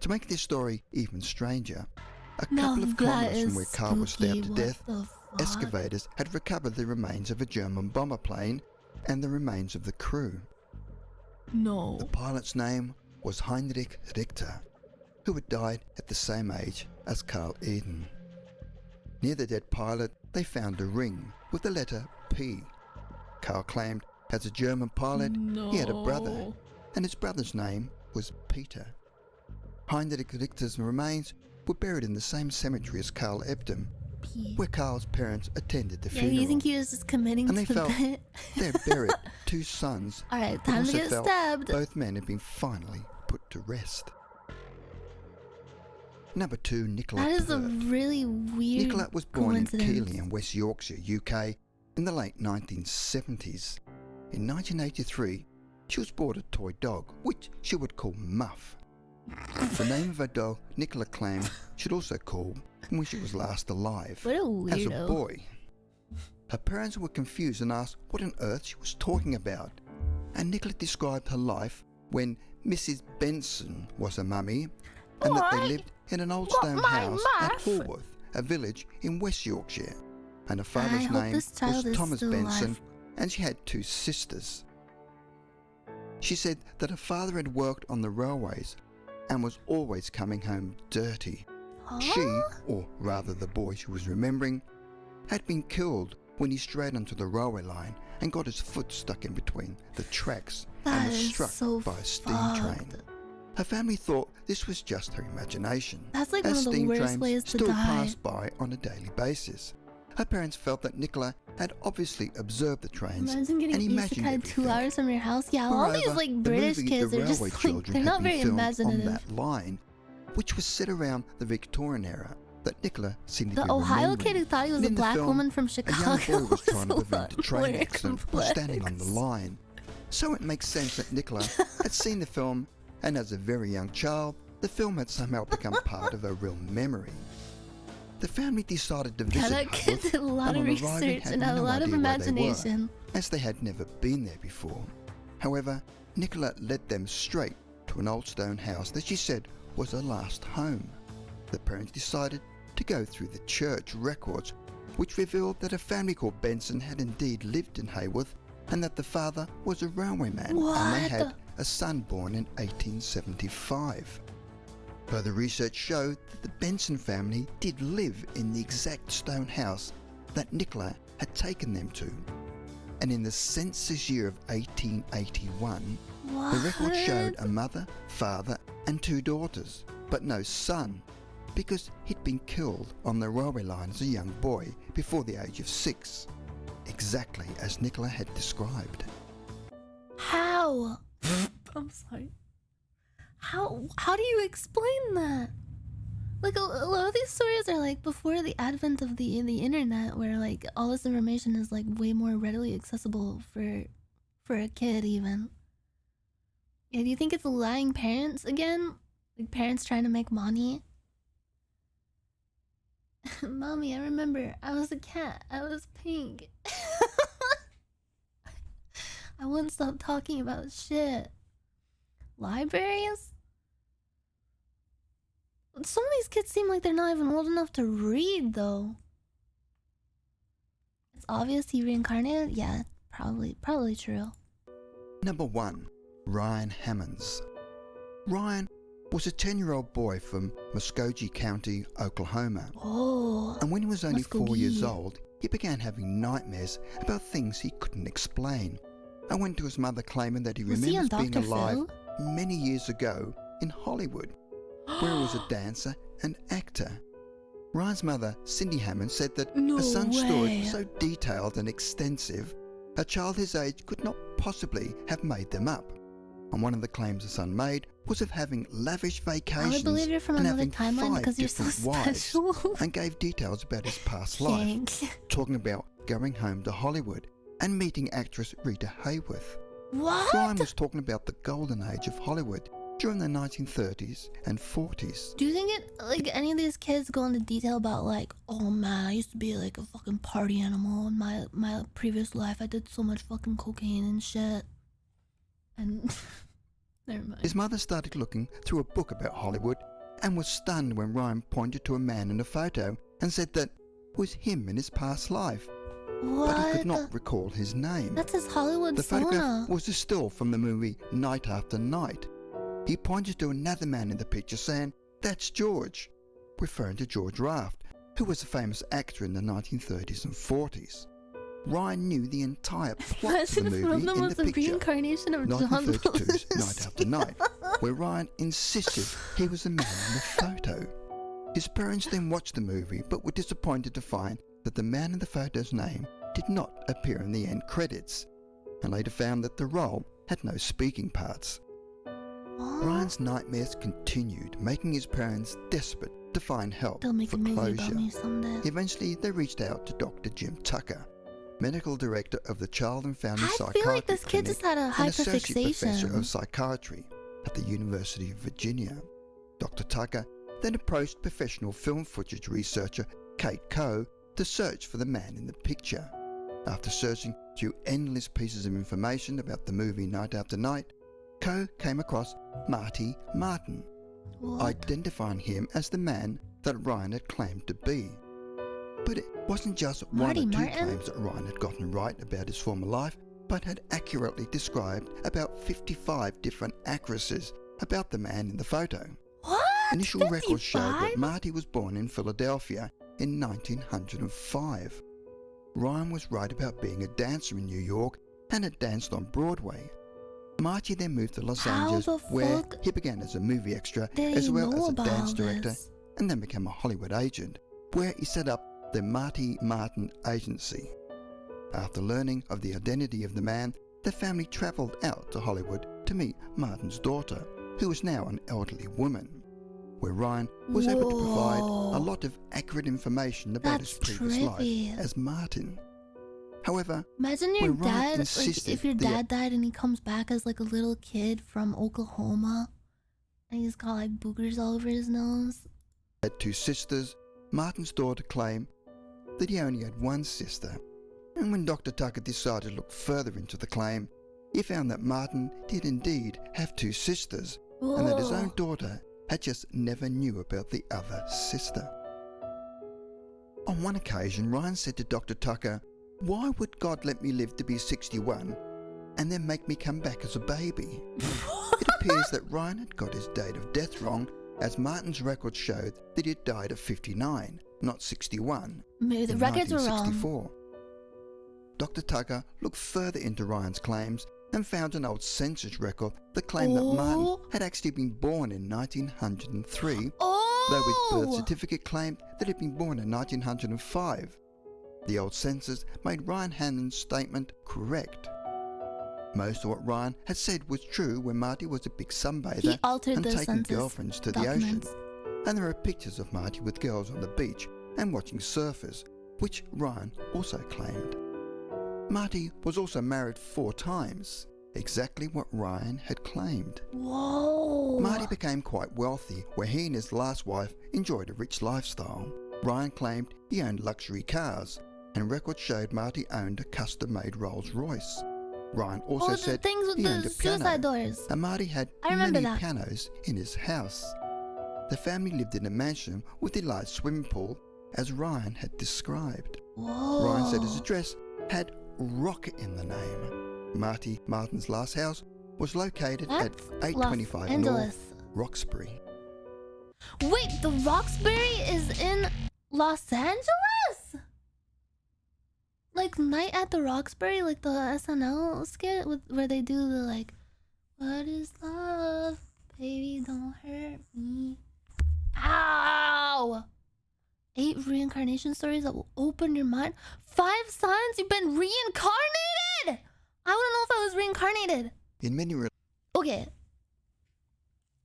To make this story even stranger, a Now couple of that kilometers from is where Carl was stabbed spooky. to What death, the fuck? excavators had recovered the remains of a German bomber plane and the remains of the crew. No. The pilot's name was Heinrich Richter, who had died at the same age as Carl Eden. Near the dead pilot, they found a ring with the letter P. Carl claimed as a German pilot, he had a brother, No. and his brother's name was Peter. Heinrich Richter's remains were buried in the same cemetery as Carl Ebdom, P. where Carl's parents attended the Yeah, funeral. you think he was just committing And to they the felt bit? They had buried two sons, Alright, but time to also get felt stabbed. both men had been finally put to rest. Number 2, Nicola That is a Pert. really weird Nicola was born in coincidence. Keighley in West Yorkshire, UK, in the late 1970s. In 1983, she was bought a toy dog, which she would call Muff. The name of her dog, Nicola claimed she'd also call when she was last alive, What a weirdo. as a boy. Her parents were confused and asked what on earth she was talking about, and Nicola described her life when Mrs. Benson was her mummy, and that they What? lived in an old What, stone my house at Muff? Hallworth, a village in West Yorkshire, and her I father's hope name this child was is Thomas still Benson, alive. and she had 2 sisters. She said that her father had worked on the railways and was always coming home dirty. Huh? She, or rather the boy she was remembering, had been killed when he strayed onto the railway line and got his foot stuck in between the tracks That and was is struck so by a steam fucked. train. Her family thought this was just her imagination, That's like as one of the steam worst trains ways to still die. passed by on a daily basis. Her parents felt that Nicola had obviously observed the trains Imagine getting and imagined isekai 2 everything. hours from your house. Yeah, all these Moreover, like the British movie kids The are just Railway like Children they're had not been very filmed imaginative. on that line, which was set around the Victorian era that Nicola seemed to The be Ohio remembering. kid who thought he was And a in the black film, woman from A Chicago young boy was trying to a prevent a lot train more accident by standing on the complex. line. So it makes sense that Nicola had seen the film, and as a very young child, the film had somehow become part of her real memory. The family decided to Yeah, visit that kid Howth, did a lot and of on arriving research and had a no lot of idea where they were, imagination. as they had never been there before. However, Nicola led them straight to an old stone house that she said was her last home. The parents decided to go through the church records, which revealed that a family called Benson had indeed lived in Hayworth and that the father was a railwayman and they had a son born in 1875. Further research showed that the Benson family did live in the exact stone house that Nicola had taken them to. And in the census year of 1881, the record showed a mother, father and 2 daughters, but no son, because he'd been killed on the railway line as a young boy before the age of 6, exactly as Nicola had described. How? I'm sorry. How do you explain that? Like a lot of these stories are like before the advent of the internet, where like all this information is like way more readily accessible for a kid even. Yeah, do you think it's lying parents again? Like parents trying to make money? Mommy, I remember I was a cat. I was pink. I wouldn't stop talking about shit. Libraries? Some of these kids seem like they're not even old enough to read, though. It's obvious he reincarnated? Yeah, probably true. Number 1. Ryan Hammonds. Ryan was a 10-year-old boy from Muskogee County, Oklahoma. Oh, And when he was only 4 years Muskogee. old, he began having nightmares about things he couldn't explain. And went to his mother claiming that he Was he on remembers being Dr. alive Phil? many years ago in Hollywood, where he was a dancer and actor. Ryan's mother, Cindy Hammond, said that No her son's way. story was so detailed and extensive, a child his age could not possibly have made them up. And one of the claims the son made was of having lavish I vacations would believe you're from and another having timeline 5 because you're so different wives, special. and gave details about his past life, Thanks. talking about going home to Hollywood and meeting actress Rita Hayworth. What? Ryan was talking about the golden age of Hollywood during the 1930s and 40s. Do you think any of these kids go into detail about like, oh man, I used to be like a fucking party animal in my previous life. I did so much fucking cocaine and shit. And never mind. His mother started looking through a book about Hollywood and was stunned when Ryan pointed to a man in a photo and said that it was him in his past life, What? but he could not recall his name. That's his Hollywood The persona. photograph was a still from the movie Night After Night. He pointed to another man in the picture saying, "That's George," referring to George Raft, who was a famous actor in the 1930s and 40s. Ryan knew the entire plot of the Imagine if movie Rhythm in was the the picture. reincarnation of John 1932's Belushi. Night After Night, where Ryan insisted he was the man in the photo. His parents then watched the movie but were disappointed to find that the man in the photo's name did not appear in the end credits, and later found that the role had no speaking parts. Ryan's nightmares continued, making his parents desperate to find help They'll make for a movie about closure. me someday. Eventually, they reached out to Dr. Jim Tucker, medical director of the Child and Family I Psychiatry feel like this kid Clinic just had a and associate professor hyperfixation. of psychiatry at the University of Virginia. Dr. Tucker then approached professional film footage researcher Kate Coe to search for the man in the picture. After searching through endless pieces of information about the movie Night After Night, Coe came across Marty Martin, What? identifying him as the man that Ryan had claimed to be. But it wasn't just Marty one or two Martin? claims that Ryan had gotten right about his former life, but had accurately described about 55 different accuracies about the man in the photo. What? Initial records showed 55? that Marty was born in Philadelphia in 1905. Ryan was right about being a dancer in New York and had danced on Broadway. Marty then moved to Los How Angeles, the where fuck he began as a movie extra did as he well know as a about dance all director, this? and then became a Hollywood agent, where he set up the Marty Martin Agency. After learning of the identity of the man, the family travelled out to Hollywood to meet Martin's daughter, who was now an elderly woman, where Ryan was able to provide Whoa. a lot of accurate information about his That's previous trippy. life as Martin. However, Imagine your when Ryan dad, like, insisted if your the- dad died and he comes back as like a little kid from Oklahoma, and he's got like boogers all over his nose. had 2 sisters, Martin's daughter claimed that he only had 1 sister. And when Dr. Tucker decided to look further into the claim, he found that Martin did indeed have 2 sisters, and that his own Whoa. daughter had just never knew about the other sister. On one occasion, Ryan said to Dr. Tucker, "Why would God let me live to be 61 and then make me come back as a baby?" It appears that Ryan had got his date of death wrong, as Martin's records showed that he had died at 59, not 61. Maybe the in records were wrong. 1964. Dr. Tucker looked further into Ryan's claims and found an old census record that claimed that Martin had actually been born in 1903, though his birth certificate claimed that he'd been born in 1905. The old census made Ryan Hannon's statement correct. Most of what Ryan had said was true when Marty was a big sunbather He altered and the taking census girlfriends to documents. the ocean. And there are pictures of Marty with girls on the beach and watching surfers, which Ryan also claimed. Marty was also married 4 times, exactly what Ryan had claimed. Whoa. Marty became quite wealthy, where he and his last wife enjoyed a rich lifestyle. Ryan claimed he owned luxury cars, and records showed Marty owned a custom-made Rolls-Royce. Ryan also the said things with he the owned a suicide piano, doors. and Marty had I remember many that. pianos in his house. The family lived in a mansion with a large swimming pool, as Ryan had described. Whoa. Ryan said his address had Rock in the name. Martin's last house was located That's at 825 Los Angeles. North Roxbury. Wait, the Roxbury is in Los Angeles? Like Night at the Roxbury, like the SNL skit where they do the like, "What is love? Baby, don't hurt me." Ow! 8 reincarnation stories that will open your mind. 5 signs you've been reincarnated! I wanna know if I was reincarnated. In many Okay.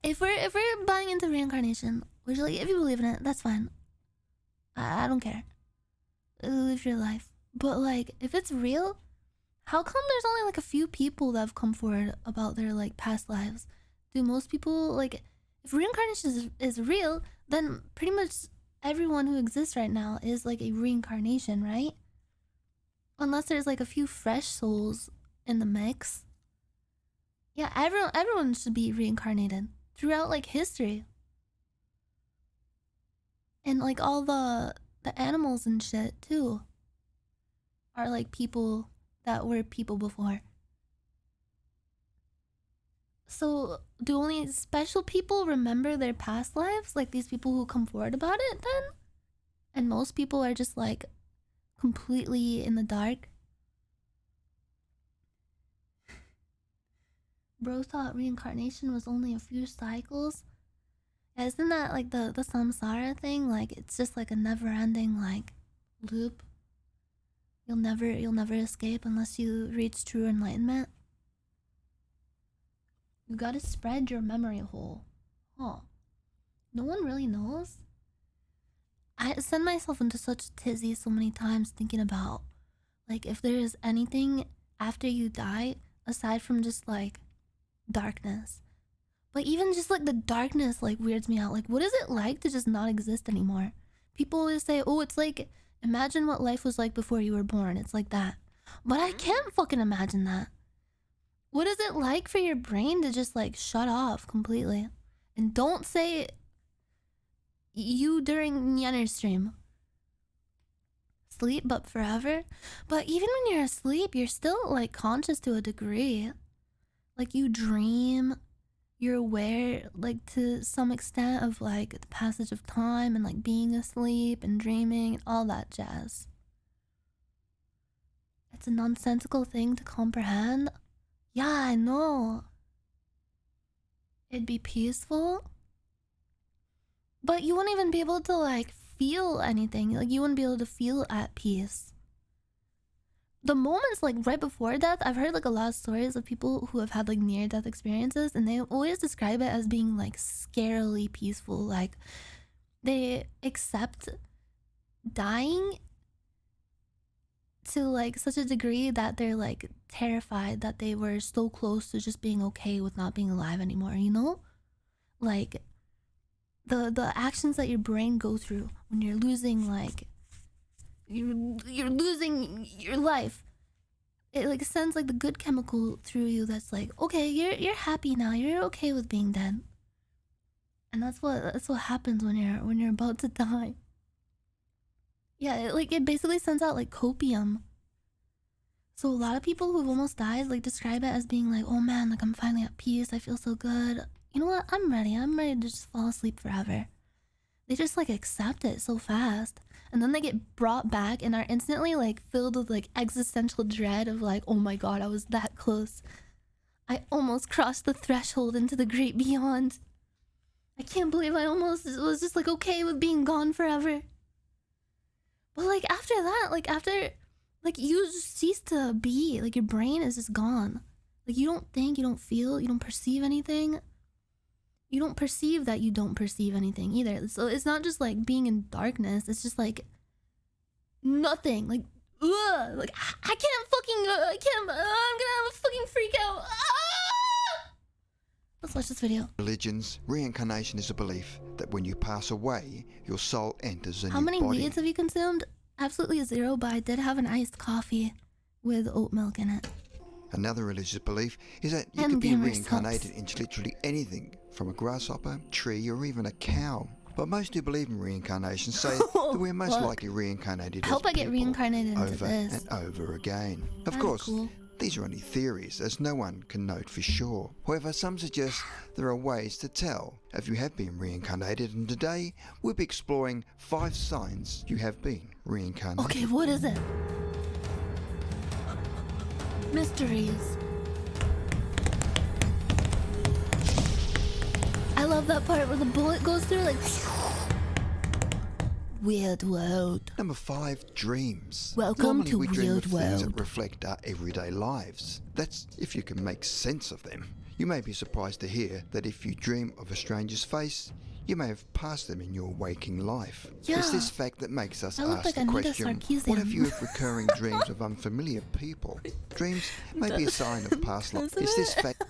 If we're buying into reincarnation, which like if you believe in it, that's fine. I don't care. Live your life. But like if it's real, how come there's only like a few people that have come forward about their like past lives? Do most people like if reincarnation is real, then pretty much everyone who exists right now is like a reincarnation, right? Unless there's like a few fresh souls in the mix. Yeah, everyone should be reincarnated throughout like history. And like all the animals and shit too are like people that were people before. So do only special people remember their past lives? Like these people who come forward about it then? And most people are just like completely in the dark? Bro thought reincarnation was only a few cycles. Yeah, isn't that like the samsara thing? Like it's just like a never-ending like loop. You'll never escape unless you reach true enlightenment. You gotta spread your memory hole. Huh. No one really knows. I send myself into such a tizzy so many times thinking about like if there is anything after you die aside from just like darkness. But even just like the darkness like weirds me out. Like what is it like to just not exist anymore? People always say, oh, it's like imagine what life was like before you were born. It's like that. But I can't fucking imagine that. What is it like for your brain to just like shut off completely? And don't say you during Nyanners stream. Sleep but forever. But even when you're asleep, you're still like conscious to a degree. Like you dream, you're aware like to some extent of like the passage of time and like being asleep and dreaming and all that jazz. It's a nonsensical thing to comprehend. Yeah, I know. It'd be peaceful. But you wouldn't even be able to like feel anything. Like you wouldn't be able to feel at peace. The moments like right before death, I've heard like a lot of stories of people who have had like near death experiences, and they always describe it as being like scarily peaceful. Like they accept dying to like such a degree that they're like terrified that they were so close to just being okay with not being alive anymore, you know? Like the actions that your brain go through when you're losing like you're losing your life. It like sends like the good chemical through you that's like, okay, you're happy now. You're okay with being dead. And that's what happens when you're about to die. Yeah, it basically sends out like copium. So a lot of people who've almost died like describe it as being like, oh man, like I'm finally at peace, I feel so good. You know what? I'm ready to just fall asleep forever. They just like accept it so fast. And then they get brought back and are instantly like filled with like existential dread of like, oh my god, I was that close. I almost crossed the threshold into the great beyond. I can't believe I almost was just like okay with being gone forever. But like after that, like after, like you just cease to be, like your brain is just gone. Like you don't think, you don't feel, you don't perceive anything. You don't perceive that you don't perceive anything either. So it's not just like being in darkness, it's just like nothing. Like, ugh, like I can't fucking, I can't, I'm gonna have a fucking freak out. Ah! Let's watch this video. Religions, reincarnation is a belief that when you pass away, your soul enters a How new many body. weeds have you consumed? Absolutely zero, but I did have an iced coffee with oat milk in it. Another religious belief is that you And could be gamer reincarnated subs. into literally anything, from a grasshopper, tree, or even a cow. But most who believe in reincarnation say that we're most Fuck. likely reincarnated I hope as I get people reincarnated into over this. and over again. Of That'd be course, cool. these are only theories, as no one can know for sure. However, some suggest there are ways to tell if you have been reincarnated, and today we'll be exploring 5 signs you have been reincarnated. Okay, what is it? Mysteries. I love that part where the bullet goes through like weird world. Number 5, dreams. Welcome Normally to we dream Weird of things World. that reflect our everyday lives. That's if you can make sense of them. You may be surprised to hear that if you dream of a stranger's face, you may have passed them in your waking life. Yeah. It's this fact that makes us I look ask like the Anita question, Sarkeesian. what if you have recurring dreams of unfamiliar people? Dreams may be a sign of past life. Doesn't It's this it? fact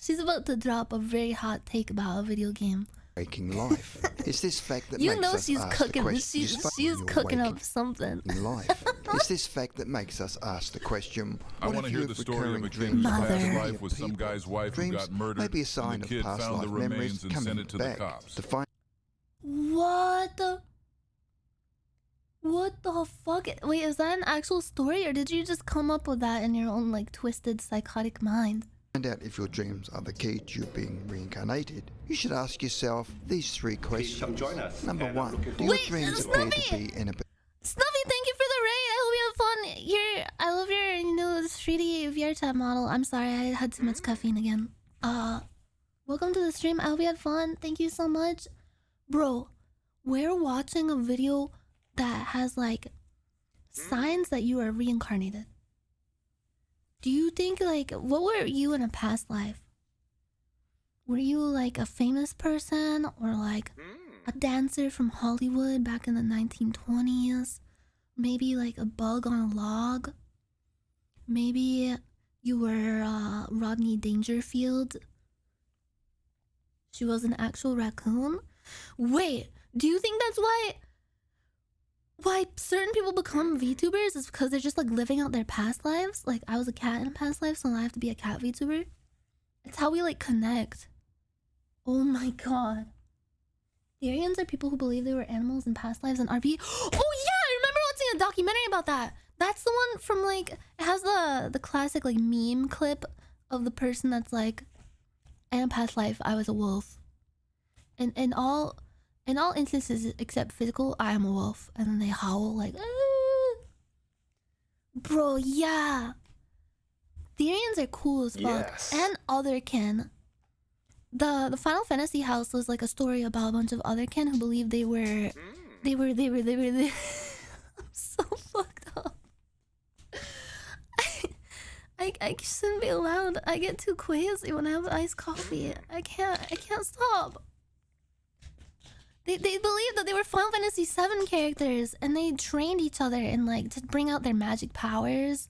She's about to drop a very hot take about a video game. waking life. It's this fact that You makes know us she's ask the cooking. question, She's your cooking waking up something. life. It's this fact that makes us ask the question, I what want if to you hear have the story of recurring a dreams kid's of Mother. past unfamiliar life with some people? guy's wife who Dreams got murdered, may be a sign and the of kid past found the life memories remains and coming sent it to back the cops. to find What the? What the fuck? Wait, is that an actual story or did you just come up with that in your own like twisted psychotic mind? out if your dreams are the key to you being reincarnated. You should ask yourself these 3 questions. join us. Number And I'm 1, looking do your Wait, dreams Snuffy! appear to be in a Snuffy, thank you for the raid. I hope you have fun. I love your new 3D VR chat model. I'm sorry, I had too much caffeine again. Welcome to the stream. I hope you had fun. Thank you so much. Bro, we're watching a video that has like signs that you are reincarnated. Do you think like, what were you in a past life? Were you like a famous person or like a dancer from Hollywood back in the 1920s? Maybe like a bug on a log? Maybe you were Rodney Dangerfield? She was an actual raccoon? Wait, do you think that's why certain people become VTubers is because they're just like living out their past lives? Like I was a cat in a past life, so now I have to be a cat VTuber. It's how we like connect. Oh my god. Arians are people who believe they were animals in past lives and RP. Oh yeah, I remember watching a documentary about that. That's the one from like, it has the classic like meme clip of the person that's like, in a past life I was a wolf. And in all instances except physical, I am a wolf. And then they howl like, "Ah." Bro, yeah. Therians are cool as fuck. Yes. And otherkin. The Final Fantasy house was like a story about a bunch of otherkin who believed they were I'm so fucked up. I shouldn't be allowed. I get too crazy when I have iced coffee. I can't stop. They believed that they were Final Fantasy VII characters and they trained each other and like to bring out their magic powers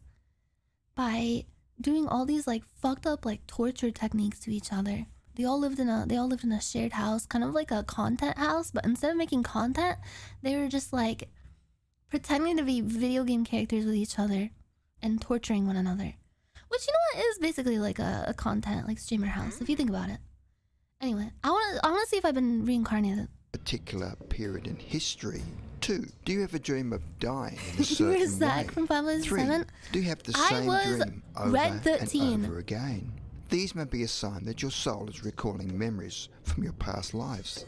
by doing all these like fucked up like torture techniques to each other. They all lived in a shared house, kind of like a content house, but instead of making content, they were just like pretending to be video game characters with each other and torturing one another. Which, you know what, is basically like a content like streamer house if you think about it. Anyway, I wanna see if I've been reincarnated. particular period in history. 2. Do you ever dream of dying in a You certain were way? Zach from 3. 507. Do you have the I same was dream over Red 13. and over again? These may be a sign that your soul is recalling memories from your past lives.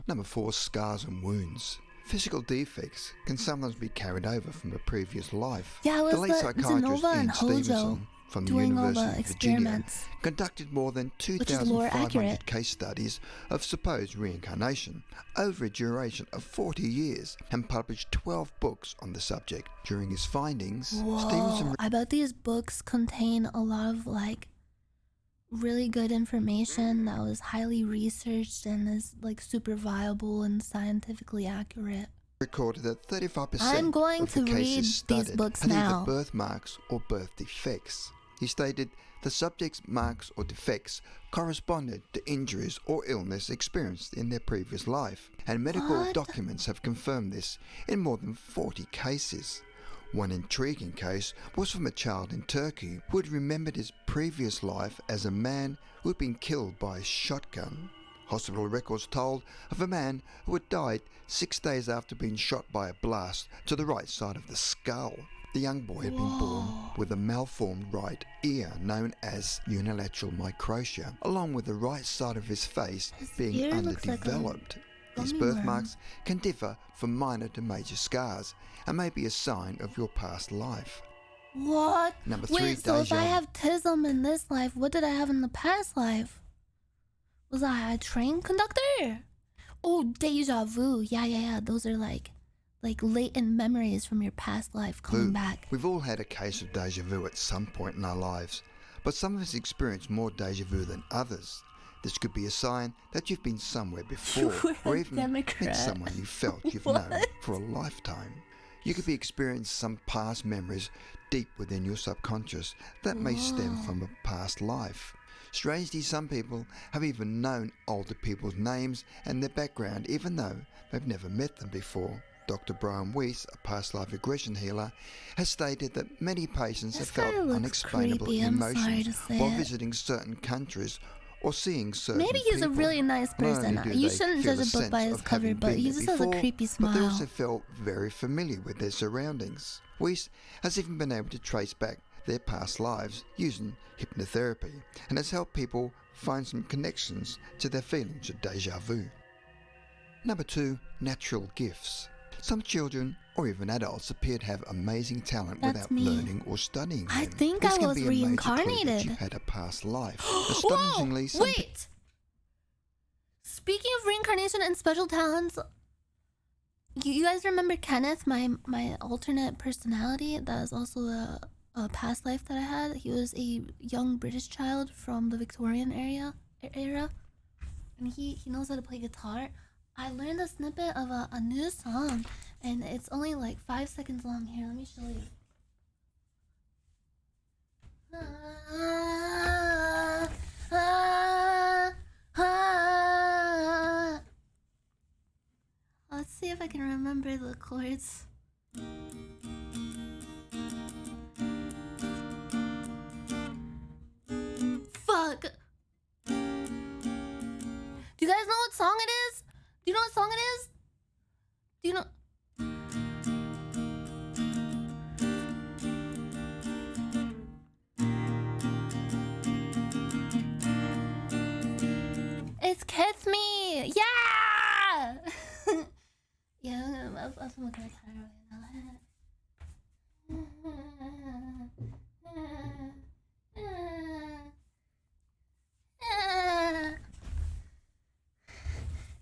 Number 4. Scars and wounds. Physical defects can sometimes be carried over from a previous life. Yeah, it was the late the psychiatrist Zenova and Ian Hojo Stevenson from the doing all the University of Virginia experiments, conducted more than which is lore 2,500 accurate. case studies of supposed reincarnation over a duration of 40 years and published 12 books on the subject. During his findings, Stevenson Whoa, I bet these books contain a lot of really good information that was highly researched and is super viable and scientifically accurate. recorded that 35% I'm going of the to read cases these studied books had now. either birthmarks or birth defects. He stated the subject's marks or defects corresponded to injuries or illness experienced in their previous life, and medical What? documents have confirmed this in more than 40 cases. One intriguing case was from a child in Turkey who had remembered his previous life as a man who had been killed by a shotgun. Hospital records told of a man who had died 6 days after being shot by a blast to the right side of the skull. The young boy had been born with a malformed right ear known as unilateral microtia, along with the right side of his face His being ear looks like a underdeveloped. These gummy worm. birthmarks can differ from minor to major scars and may be a sign of your past life. What? Number 3, Wait, so if I deja- have tism in this life, what did I have in the past life? Was I a train conductor? Oh, deja vu. Yeah. Those are like latent memories from your past life coming back. We've all had a case of deja vu at some point in our lives, but some of us experience more deja vu than others. This could be a sign that you've been somewhere before, were or a even Democrat. met someone you felt you've known for a lifetime. You could be experiencing some past memories deep within your subconscious that may stem from a past life. Strangely, some people have even known older people's names and their background, even though they've never met them before. Dr. Brian Weiss, a past life regression healer, has stated that many patients This have felt guy looks unexplainable creepy, I'm sorry emotions to say while it. visiting certain countries or seeing certain Maybe he's a people. really nice Not only person. do You they shouldn't feel judge a book sense by his of cover, having but been he there just has a before, creepy but they smile. also felt very familiar with their surroundings. Weiss has even been able to trace back their past lives using hypnotherapy and has helped people find some connections to their feelings of deja vu. Number 2, natural gifts. Some children or even adults appear to have amazing talent That's without me. learning or studying I them. think This I can was be a major clue that reincarnated. you've had a past life. Whoa! Astonishingly, some Wait! Speaking of reincarnation and special talents, you guys remember Kenneth, my alternate personality? That is also a past life that I had. He was a young British child from the Victorian era, and he knows how to play guitar. I learned a snippet of a new song, and it's only like 5 seconds long. Here, let me show you. Let's see if I can remember the chords. Fuck! Do you guys know what song it is? Do you know what song it is? Do you know? It's Kiss Me! Yeah! Yeah, I'll put my guitar away now.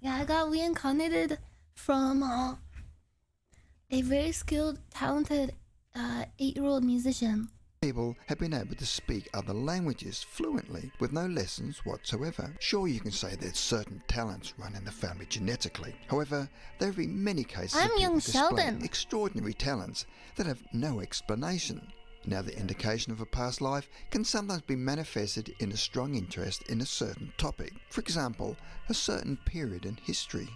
Yeah, I got reincarnated from a very skilled, talented 8-year-old musician. people have been able to speak other languages fluently with no lessons whatsoever. Sure, you can say that certain talents run in the family genetically. However, there have been many cases I'm of people young displaying Sheldon. extraordinary talents that have no explanation. Now, the indication of a past life can sometimes be manifested in a strong interest in a certain topic. For example, a certain period in history.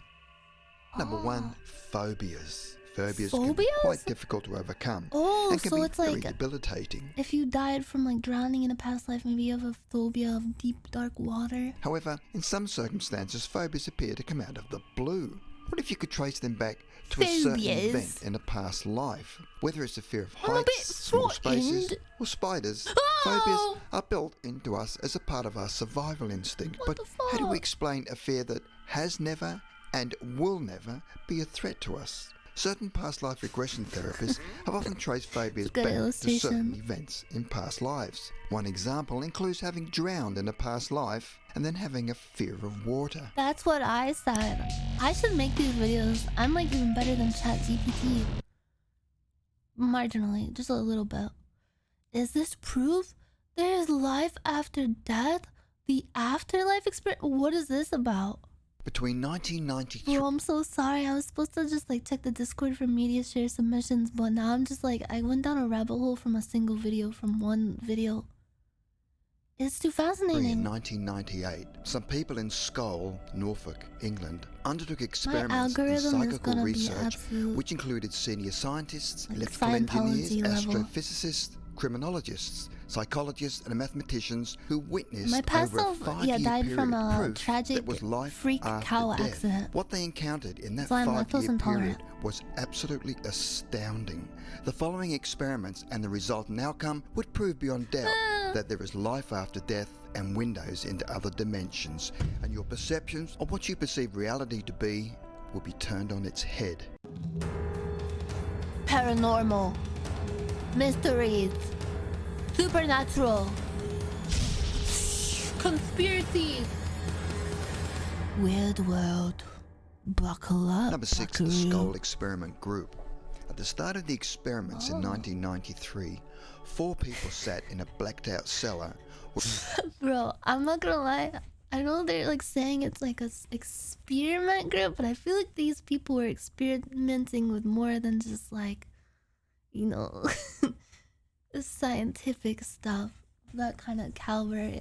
Number 1, phobias. Phobias can be Phobias? quite difficult to overcome Oh, and can so be it's very like debilitating. if you died from like drowning in a past life, maybe you have a phobia of deep dark water. However, in some circumstances, phobias appear to come out of the blue. What if you could trace them back to a certain Phobias. event in a past life? Whether it's a fear of I'm a bit heights, small spaces, frightened. or spiders, Oh! phobias are built into us as a part of our survival instinct. What But the how do we fuck? explain a fear that has never and will never be a threat to us? Certain past life regression therapists have often traced phobias Good back to illustration. certain events in past lives. One example includes having drowned in a past life and then having a fear of water. That's what I said. I should make these videos. I'm like even better than ChatGPT. Marginally, just a little bit. Is this proof there is life after death? The afterlife experience? What is this about? Between 1993 Bro, I'm so sorry. I was supposed to just like check the Discord for media share submissions, but now I'm just like, I went down a rabbit hole from a single video, from one video. It's too in fascinating. 1998, some people in Skull, Norfolk, England, undertook experiments in algorithm is psychical gonna be research, absolute, which included senior scientists, like, electrical Scientology engineers, level. astrophysicists, criminologists, psychologists, and mathematicians who witnessed My past over a self, 5-year died period from a proof tragic that was life freak after cow death. accident. What they encountered in that So I'm lactose 5-year intolerant. period was absolutely astounding. The following experiments and the resultant outcome would prove beyond doubt that there is life after death and windows into other dimensions, and your perceptions of what you perceive reality to be will be turned on its head. Paranormal. Mysteries. Supernatural. Conspiracies. Weird world. Buckle up. Number 6, the buckaroo. Skull Experiment Group. At the start of the experiments in 1993, 4 people sat in a blacked out cellar with Bro, I'm not gonna lie. I know they're like saying it's like a experiment group, but I feel like these people were experimenting with more than just like, you know, scientific stuff. That kind of caliber.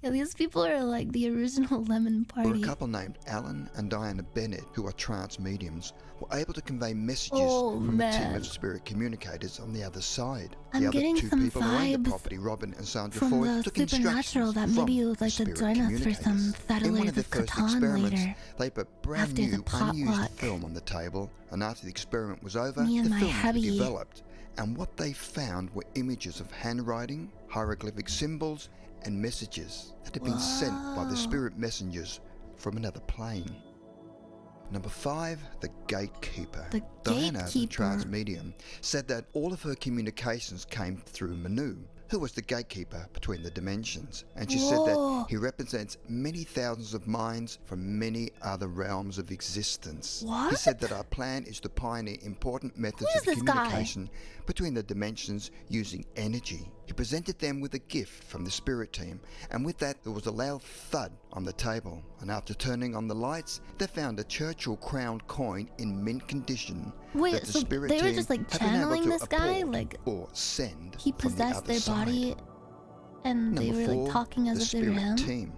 Yeah, these people are like the original Lemon where Party. a couple named Alan and Diana Bennett, who are trance mediums, were able to convey messages Oh, from a team man. of spirit communicators on the other side. I'm the other getting 2 some people who owned the vibes property, Robin and Sandra from Foy, the took supernatural instructions that maybe from you would like to spirit join us for some communicators. In one Satellite of their of first Catan experiments, later. they put brand After the new, unused potluck. film on the table, and after the experiment was over, Me and the my film was hubby. developed. And what they found were images of handwriting, hieroglyphic symbols, and messages that had been sent by the Wow. spirit messengers from another plane. Number 5, the gatekeeper. The Diana, the gatekeeper. trance medium, said that all of her communications came through Manu, who was the gatekeeper between the dimensions. And she said Whoa. that he represents many thousands of minds from many other realms of existence. He What? said that our plan is to pioneer important methods Who of is this guy? communication between the dimensions using energy. He presented them with a gift from the spirit team, and with that there was a loud thud on the table, and after turning on the lights, they found a Churchill crowned coin in mint condition. Wait, that the so spirit they were team just like had been able channeling to this guy? apport Like or send he from the possessed other their side. body and they Number were 4, like talking as the if they were spirit him? team.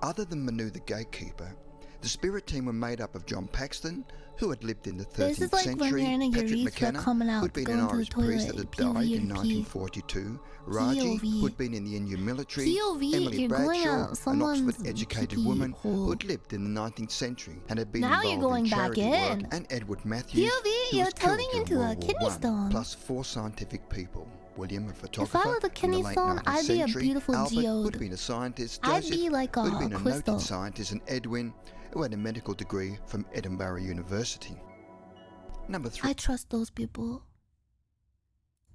Other than Manu the gatekeeper, the spirit team were made up of John Paxton, who had lived in the 13th This is like when century, you're in a Patrick urethra McKenna, coming out who'd to been go an into the Irish priest that toilet, had died in POV. 1942, Raji, POV. who'd been in the Indian military, POV, Emily you're going Bradshaw, out an someone's Oxford-educated pee-pee woman hole. who had lived in the 19th century and had been Now you're involved going in back charity in. work, and Edward Matthews, POV, who you're was killed turning during into a World War kidney I, stone. plus 4 scientific people. William, a If photographer I were the in kidney late stone, 19th I'd be a century, beautiful Albert, geode. who'd been a scientist, I'd Joseph, be like who'd a been a crystal. noted scientist, and Edwin, who had a medical degree from Edinburgh University. Number 3, I trust those people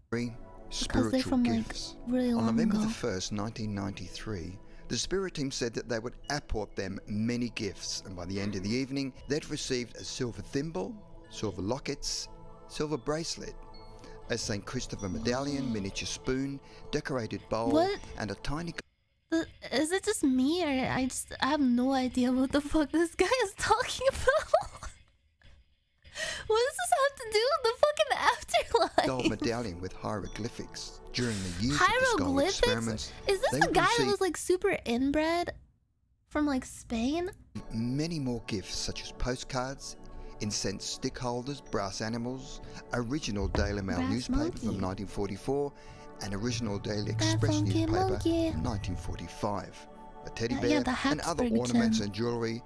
because they're spiritual from like gifts. really On long November ago. the 1st, 1993, the spirit team said that they would apport them many gifts, and by the end of the evening, they'd received a silver thimble, silver lockets, silver bracelet, a St. Christopher medallion, miniature spoon, decorated bowl, What? and a tiny Is it just me or I have no idea what the fuck this guy is talking about? What does this have to do with the fucking afterlife? gold medallion with hieroglyphics. During the use of the skull Hieroglyphics? experiments, Is this they the guy that received was like super inbred from like Spain? many more gifts such as postcards, incense stick holders, brass animals, original Daily Mail Brass newspaper monkey. from 1944, and original Daily Brass Express monkey, newspaper monkey. from 1945, a teddy Yeah, bear, the and other Habsburg ornaments gem. and jewellery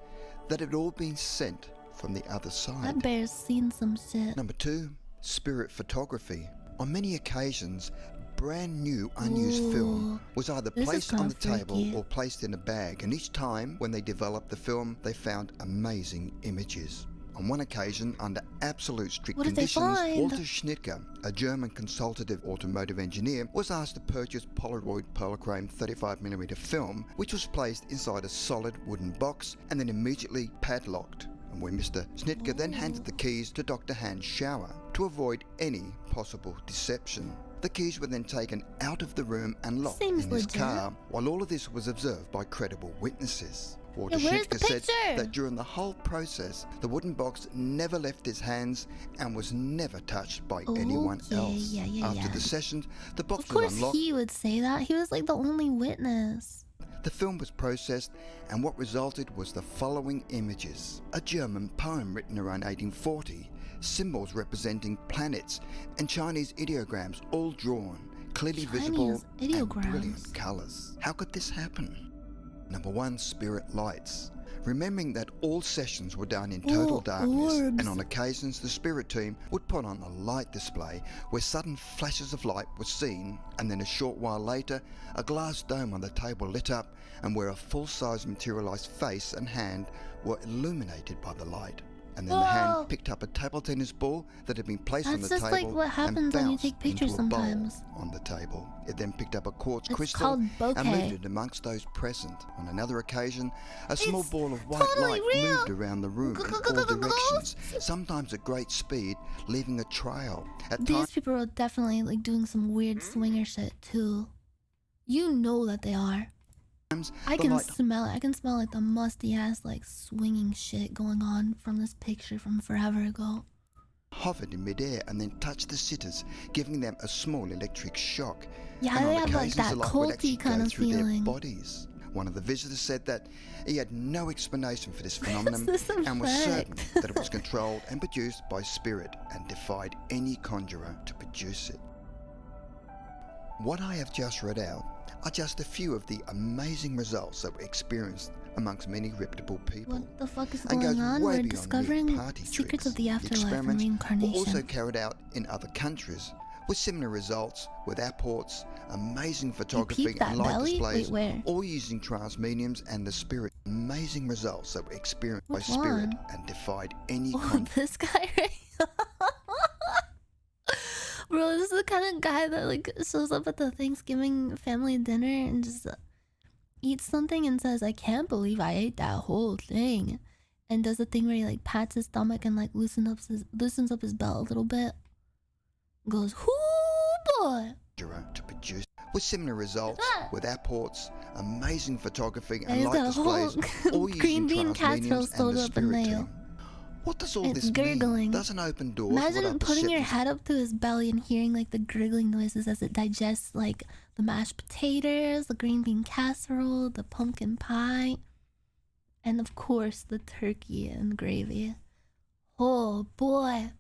that it had all been sent from the other side. That bear's seen some shit. Number 2, spirit photography. On many occasions, brand new unused film was either This is placed on the kinda table freaky. or placed in a bag, and each time when they developed the film, they found amazing images. On one occasion, under absolute strict What did they conditions, find? Walter Schnittke, a German consultative automotive engineer, was asked to purchase Polaroid Perlochrome 35mm film, which was placed inside a solid wooden box and then immediately padlocked. And when Mr. Schnittke then handed the keys to Dr. Hans Schauer to avoid any possible deception. The keys were then taken out of the room and locked Seems in his legit. car, while all of this was observed by credible witnesses. Walter Yeah, where's the Schnittke said picture? that during the whole process, the wooden box never left his hands and was never touched by anyone Okay, else. yeah. After the session, the box Of was course unlocked, he would say that. He was like the only witness. the film was processed, and what resulted was the following images. A German poem written around 1840, symbols representing planets, and Chinese ideograms all drawn, clearly visible, Chinese and ideograms. brilliant colours. How could this happen? Number 1, spirit lights. Remembering that all sessions were done in total Oh, darkness, orbs. and on occasions the spirit team would put on a light display where sudden flashes of light were seen, and then a short while later a glass dome on the table lit up, and where a full-size materialised face and hand were illuminated by the light. And then the Whoa. hand picked up a table tennis ball that had been placed on the That's just table like what and happens when you bounced take pictures into a bowl sometimes. on the table. It then picked up a quartz It's crystal called and bokeh. moved it amongst those present. On another occasion, a small It's ball of white totally light real. moved around the room in all directions, sometimes at great speed, leaving a trail. At These times, people are definitely like doing some weird swinger shit too. You know that they are. I the can light smell it. I can smell like the musty ass like swinging shit going on from this picture from forever ago. hovered in midair and then touched the sitters, giving them a small electric shock. Yeah, And they on have like occasions, that the light would actually culty kind go of through feeling. their bodies. One of the visitors said that he had no explanation for this phenomenon this and was certain effect? that it was controlled and produced by spirit and defied any conjurer to produce it. What I have just read out are just a few of the amazing results that were experienced amongst many reputable people. What the fuck is And going goes on? way We're beyond mere discovering party secrets tricks. of the afterlife and Experiments reincarnation. were also carried out in other countries with similar results, with airports, amazing photography peeped that and light belly? displays, Wait, where? all using trance mediums and the spirit. Amazing results that were experienced by Which spirit one? and defied any Oh, this guy right Bro, this is the kind of guy that like shows up at the Thanksgiving family dinner and just eats something and says, I can't believe I ate that whole thing. And does the thing where he like pats his stomach and like loosens up his belt a little bit. Goes, whoo boy. to produce. With similar results, Ah. with airports, amazing photography And and he's light got a whole displays, all green using bean trance casserole mediums and sewed the up in spirit nail. team. What does all It's this gurgling. mean? Doesn't open doors. what Imagine are putting your perceptions? head up to his belly and hearing like the gurgling noises as it digests like the mashed potatoes, the green bean casserole, the pumpkin pie, and of course the turkey and gravy. Oh boy.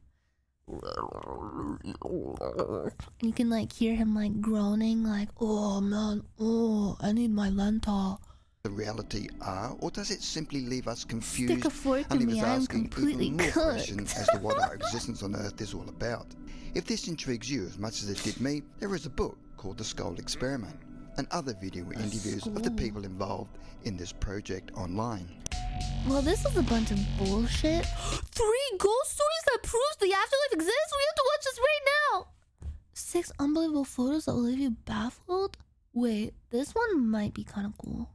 You can like hear him like groaning like, oh man, oh, I need my lentil. The reality are, or does it simply leave us confused Stick a fork and in leave me, us I'm asking completely even more questions cooked. as to what our existence on Earth is all about? If this intrigues you as much as it did me, there is a book called The Skull Experiment and other video interviews of the skull. people involved in this project online. Well, this is a bunch of bullshit. 3 ghost stories that proves the afterlife exists? We have to watch this right now. 6 unbelievable photos that will leave you baffled? Wait, this one might be kind of cool.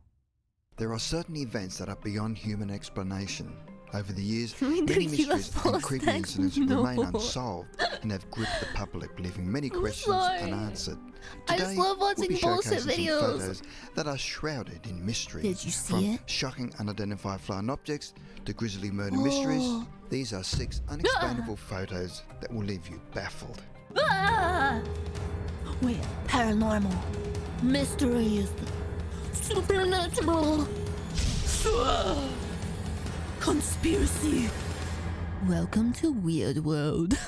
There are certain events that are beyond human explanation. Over the years, We do many mysteries UFOs and creepy next. incidents No. remain unsolved and have gripped the public, leaving many I'm questions sorry. unanswered. I just Today, love watching we'll be bullshit showcasing some videos. photos that are shrouded in mystery. Did you see From it? shocking unidentified flying objects to grisly murder Oh. mysteries, these are 6 unexplainable photos that will leave you baffled. Ah! Wait, paranormal, mysteries, supernatural, conspiracy. Welcome to Weird World.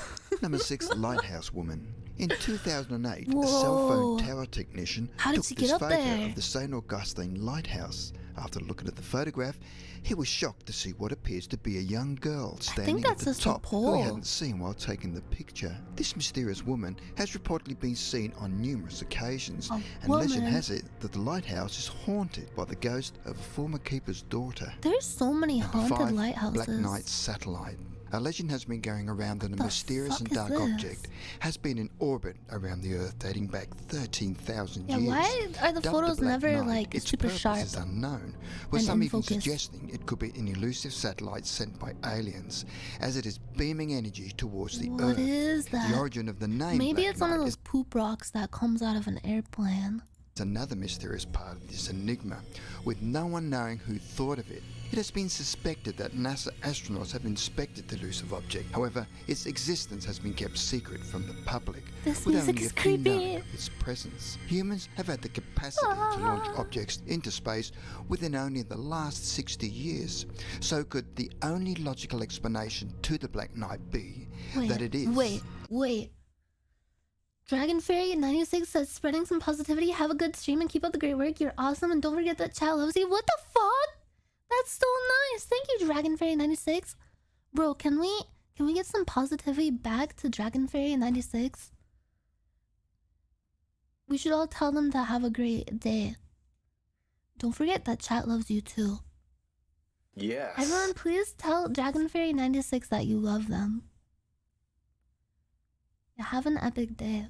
Number 6, Lighthouse Woman. In 2008, Whoa. a cell phone tower technician How did took she this get up photo there? of the St. Augustine Lighthouse After looking at the photograph, he was shocked to see what appears to be a young girl standing at that's the just a top who pole. he hadn't seen while taking the picture. This mysterious woman has reportedly been seen on numerous occasions, and legend has it that the lighthouse is haunted by the ghost of a former keeper's daughter. There's so many Number haunted 5, lighthouses. Black Knight Satellite. A legend has been going around that a the mysterious and fuck dark is this? object has been in orbit around the Earth dating back 13,000 Yeah, years. why are the Dubbed photos Black never Knight, like its super purpose sharp? is unknown, with and some in even focus? suggesting it could be an elusive satellite sent by aliens, as it is beaming energy towards the What Earth. is that? The origin of the name Maybe Black it's one of Knight those poop rocks that comes out of an airplane. is another mysterious part of this enigma, with no one knowing who thought of it. It has been suspected that NASA astronauts have inspected the elusive object. However, its existence has been kept secret from the public, This with music only is a few known creepy. of its presence. Humans have had the capacity to launch objects into space within only the last 60 years. So could the only logical explanation to the Black Knight be that it is... Wait. Dragon Fairy 96 says, spreading some positivity, have a good stream and keep up the great work. You're awesome and don't forget that chat loves you. What the fuck? That's so nice. Thank you, Dragon Fairy 96. Bro, can we get some positivity back to Dragon Fairy 96? We should all tell them to have a great day. Don't forget that chat loves you too. Yes. Everyone, please tell Dragon Fairy 96 that you love them. Yeah, have an epic day.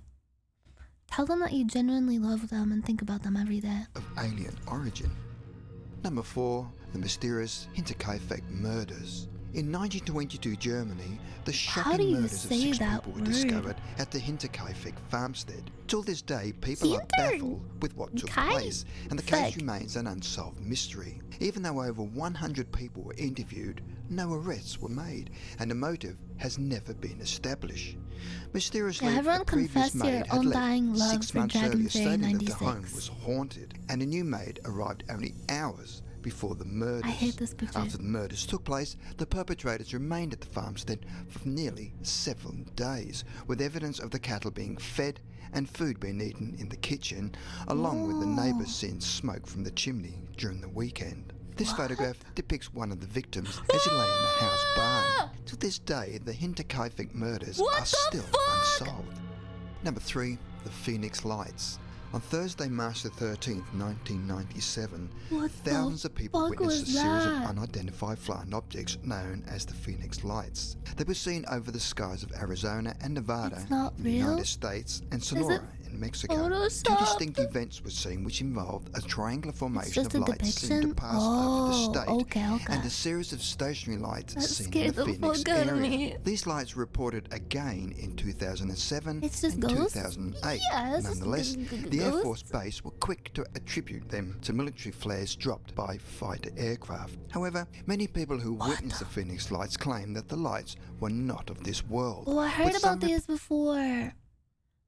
Tell them that you genuinely love them and think about them every day. of alien origin. Number 4, the mysterious Hinterkaifeck murders. In 1922 Germany, the do shocking you murders of say 6 that people were word? discovered at the Hinterkaifeck farmstead. Till this day, people are baffled with what took place, and the case Hinterkaifeck. remains an unsolved mystery. Even though over 100 people were interviewed, no arrests were made, and the motive has never been established. Mysteriously, Yeah, everyone the previous confess your maid had undying left love 6 for months Dragon earlier, Fairy stating that 96. the home was haunted, and a new maid arrived only hours before the murders. I hate this picture. After the murders took place, the perpetrators remained at the farmstead for nearly 7 days, with evidence of the cattle being fed and food being eaten in the kitchen, along with the neighbours seeing smoke from the chimney during the weekend. This photograph depicts one of the victims as he lay in the house barn. To this day, the Hinterkaifeck murders What are the still fuck? unsolved. Number 3, the Phoenix Lights. On Thursday, March the 13th, 1997, What thousands the of people fuck witnessed a was series that? of unidentified flying objects known as the Phoenix Lights. They were seen over the skies of Arizona and Nevada It's not in the real? United States and Sonora in Mexico. Two Photoshopped? distinct events were seen which involved a triangular formation just of a lights seen to depiction? pass over the state Okay. and a series of stationary lights That seen in scared the the Phoenix fuck out of area. me. These lights were reported again in 2007 It's just and ghosts? 2008. Yeah, it's just Nonetheless, the Air ghosts. Force Base were quick to attribute them to military flares dropped by fighter aircraft. However, many people who witnessed the Phoenix lights claim that the lights were not of this world. Oh, I heard With some about these before.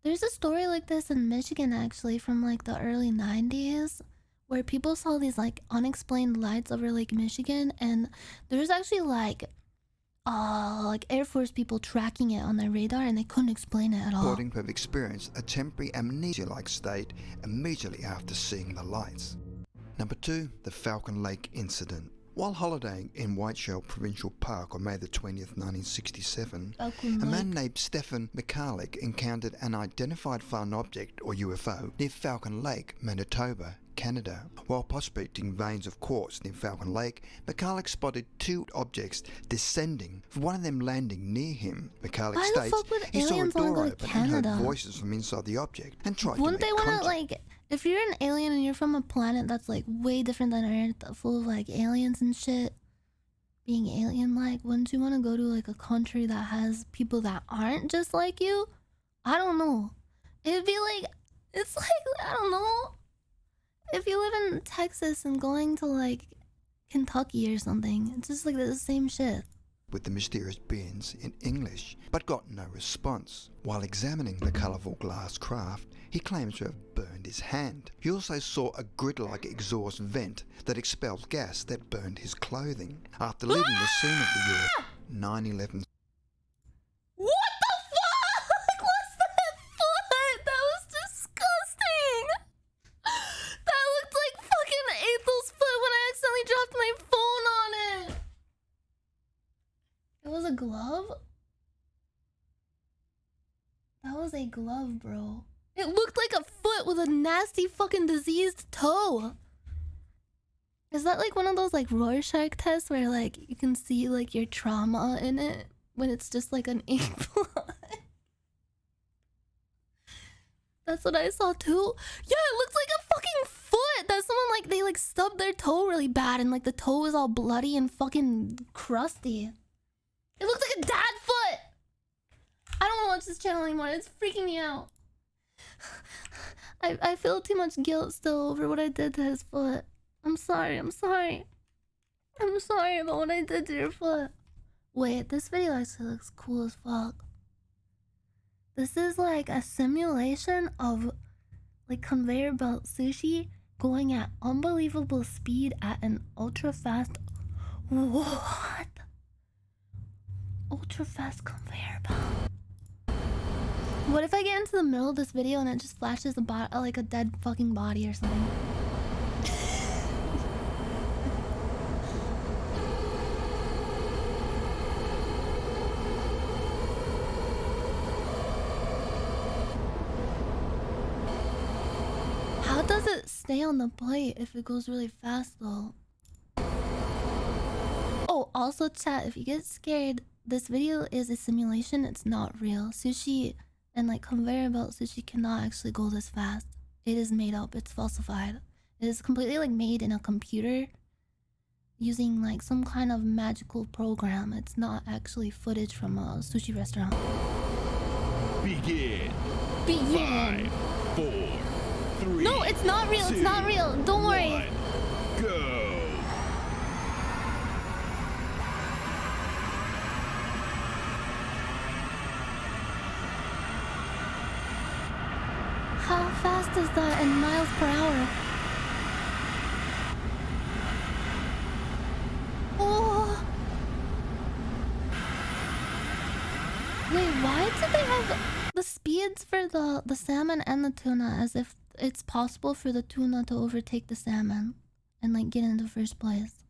There's a story like this in Michigan actually from like the early 90s where people saw these like unexplained lights over Lake Michigan, and there's actually like Air Force people tracking it on their radar and they couldn't explain it at all. reporting to have experienced a temporary amnesia-like state immediately after seeing the lights. Number 2, the Falcon Lake Incident. While holidaying in Whiteshell Provincial Park on May the 20th, 1967, Falcon a man Lake. named Stefan Mikalik encountered an identified flying object, or UFO, near Falcon Lake, Manitoba, Canada. While prospecting veins of quartz near Falcon Lake, Mikalik spotted 2 objects descending, with one of them landing near him. Mikalik Why the states fuck would he saw a aliens wanna door go to open and Canada? heard voices from inside the object and tried Wouldn't to they make want to contact. like, if you're an alien and you're from a planet that's like way different than Earth, full of like aliens and shit, being alien-like, wouldn't you want to go to like a country that has people that aren't just like you? I don't know. It'd be like, it's like, I don't know. If you live in Texas and going to like Kentucky or something, it's just like the same shit. With the mysterious beings in English, but got no response. While examining the colourful glass craft, he claims to have burned his hand. He also saw a grid-like exhaust vent that expelled gas that burned his clothing. After leaving the scene of the year 9/11. What the fuck was that foot? That was disgusting. That looked like fucking Ethel's foot when I glove? That was a glove, bro. It looked like a foot with a nasty fucking diseased toe. Is that like one of those like Rorschach tests where like you can see like your trauma in it when it's just like an ink blot? That's what I saw too. Yeah, it looks like a fucking foot that someone like they like stubbed their toe really bad and like the toe is all bloody and fucking crusty. It looks like a dad foot. I don't want to watch this channel anymore. It's freaking me out. I feel too much guilt still over what I did to his foot. I'm sorry. I'm sorry about what I did to your foot. Wait, this video actually looks cool as fuck. This is like a simulation of like conveyor belt sushi going at unbelievable speed at an ultra fast. What? Ultra fast conveyor belt. What if I get into the middle of this video and it just flashes like a dead fucking body or something? How does it stay on the plate if it goes really fast though? Oh, also chat, if you get scared, this video is a simulation, it's not real. Sushi and like conveyor belt sushi cannot actually go this fast. It is made up, it's falsified. It is completely like made in a computer using like some kind of magical program. It's not actually footage from a sushi restaurant. Begin. 5, 4, 3. No, it's not real. 2, it's not real. Don't worry. 1, go. How fast is that in miles per hour? Oh. Wait, why did they have the speeds for the salmon and the tuna as if it's possible for the tuna to overtake the salmon and like get into first place?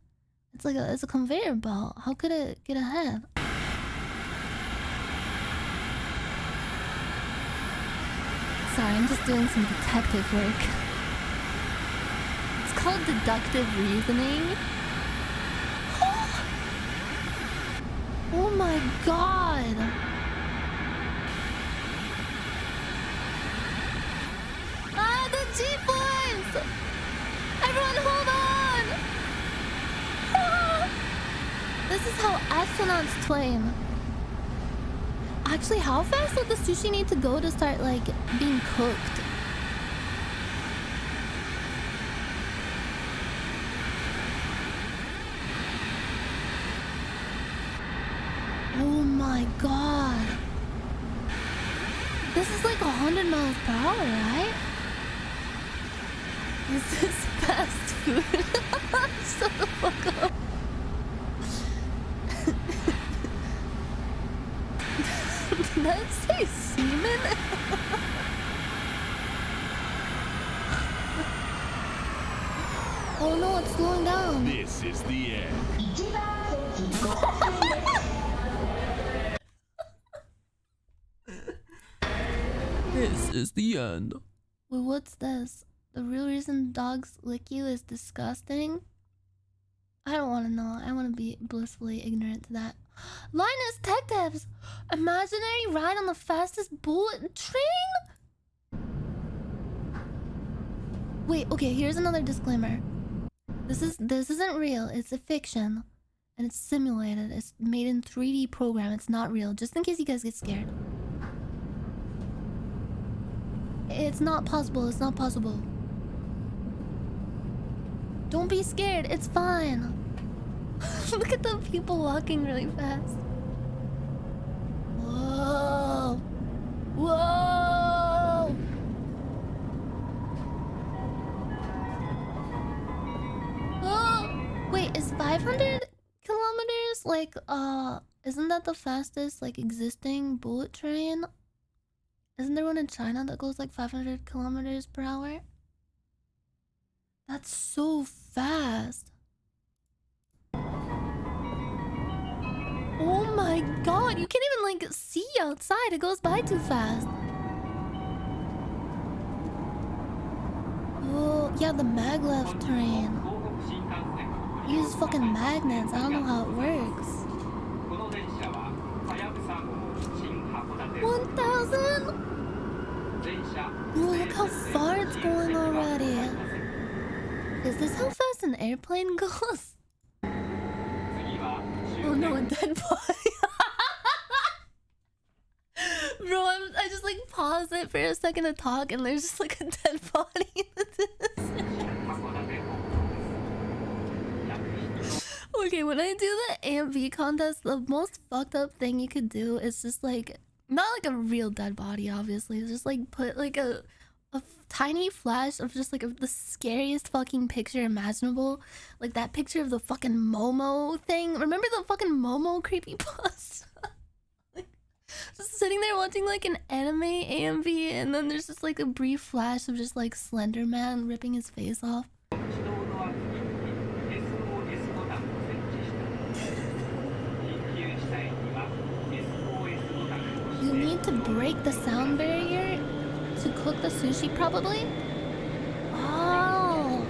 It's like it's a conveyor belt. How could it get ahead? Sorry, I'm just doing some detective work. It's called deductive reasoning. Oh my god! Ah, the G-force! Everyone hold on! Ah! This is how astronauts train. Actually, how fast would the sushi need to go to start, like, being cooked? Oh my god. This is like 100 miles per hour, right? This is fast food. Shut the fuck up. Did that say semen? Oh no, it's slowing down. This is the end. This is the end. Wait, what's this? The real reason dogs lick you is disgusting? I don't want to know. I want to be blissfully ignorant to that. Linus Tech Devs! Imaginary ride on the fastest bullet train? Wait, okay, here's another disclaimer. This isn't real. It's a fiction. And it's simulated. It's made in 3D program. It's not real. Just in case you guys get scared. It's not possible. It's not possible. Don't be scared. It's fine. Look at the people walking really fast. Whoa. Whoa. Oh. Wait, is 500 kilometers like, isn't that the fastest, like, existing bullet train? Isn't there one in China that goes like 500 kilometers per hour? That's so fast. Oh my god. god, you can't even like see outside. It goes by too fast. Oh, yeah, the maglev train. Uses fucking magnets. I don't know how it works. 1,000? Oh, look how far it's going already. Is this how fast an airplane goes? Oh no, a dead body. Bro, I just like pause it for a second to talk and there's just like a dead body in the distance. Okay, when I do the AMV contest, the most fucked up thing you could do is just like, not like a real dead body, obviously. It's just like put like a tiny flash of just like the scariest fucking picture imaginable. Like that picture of the fucking Momo thing. Remember the fucking Momo creepypasta? Like, just sitting there watching like an anime AMV and then there's just like a brief flash of just like Slender Man ripping his face off. You need to break the sound barrier to cook the sushi, probably? Oh.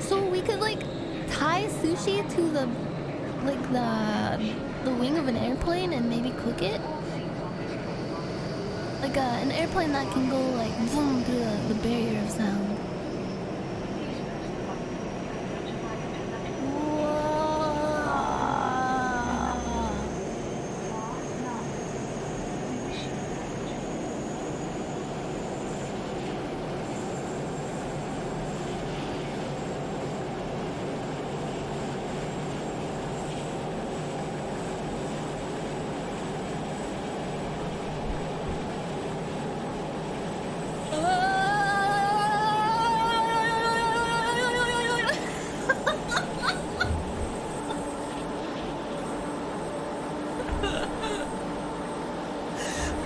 So we could like tie sushi to the like the wing of an airplane and maybe cook it? Like an airplane that can go like zoom through the barrier of sound.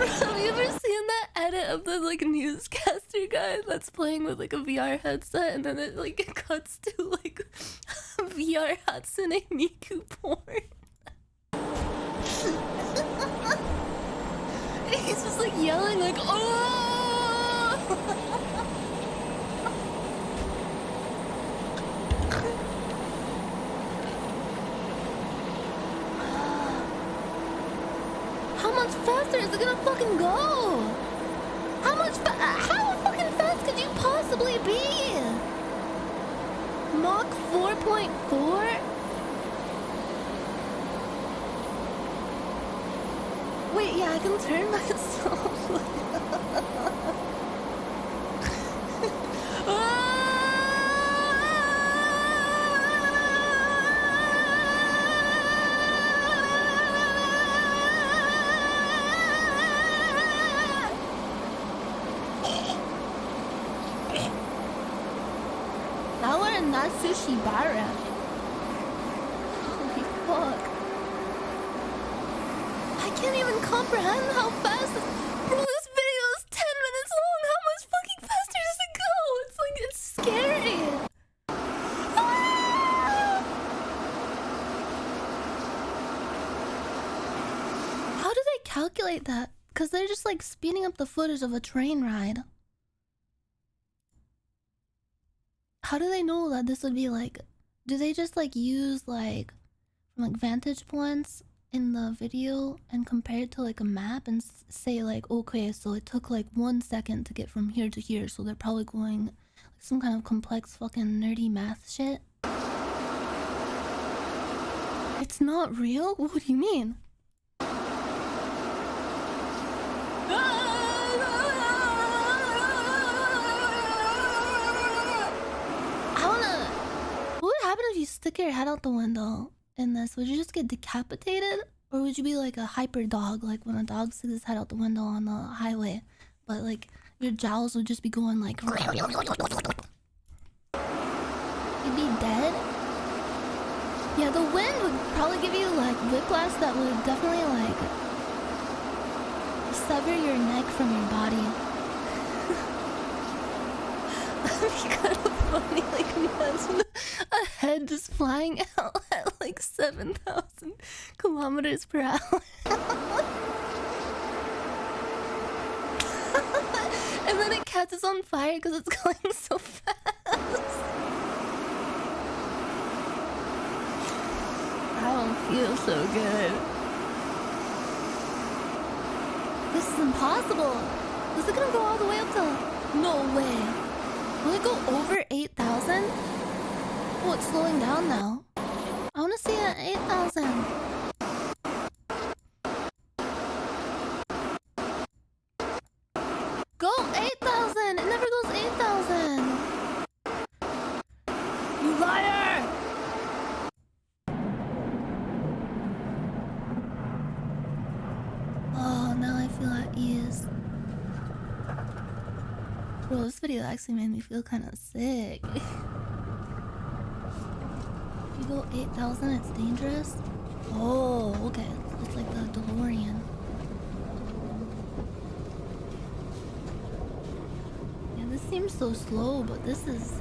Have you ever seen that edit of the like newscaster guy that's playing with like a VR headset and then it like cuts to like VR Hatsune Miku porn? He's just like yelling like, oh! How much faster is it gonna fucking go? How fucking fast could you possibly be? Mach 4.4? Wait, yeah, I can turn myself. Now we're in that sushi bar. Holy fuck. I can't even comprehend how fast this... Bro, this video is 10 minutes long. How much fucking faster does it go? It's like, it's scary. Ah! How do they calculate that? Because they're just like speeding up the footage of a train ride. How do they know that this would be like... Do they just like use like vantage points in the video and compare it to like a map and say like, okay, so it took like 1 second to get from here to here, so they're probably going like some kind of complex fucking nerdy math shit? It's not real? What do you mean? What would happen if you stick your head out the window in this? Would you just get decapitated? Or would you be like a hyper dog, like when a dog sticks his head out the window on the highway, but like your jowls would just be going like... You'd be dead? Yeah, the wind would probably give you like whiplash that would definitely like sever your neck from your body. That'd be kind of funny, like imagine a head head just flying out at like 7,000 kilometers per hour. And then it catches on fire because it's going so fast. I don't feel so good. This is impossible. Is it gonna go all the way up to... No way. Will it go over 8,000? Oh, it's slowing down now. I wanna see it at 8,000. Go 8,000! It never goes 8,000! You liar! Oh, now I feel at ease. Bro, this video actually made me feel kind of sick. If you go 8,000, it's dangerous? Oh, okay. It's like the DeLorean. Yeah, this seems so slow, but this is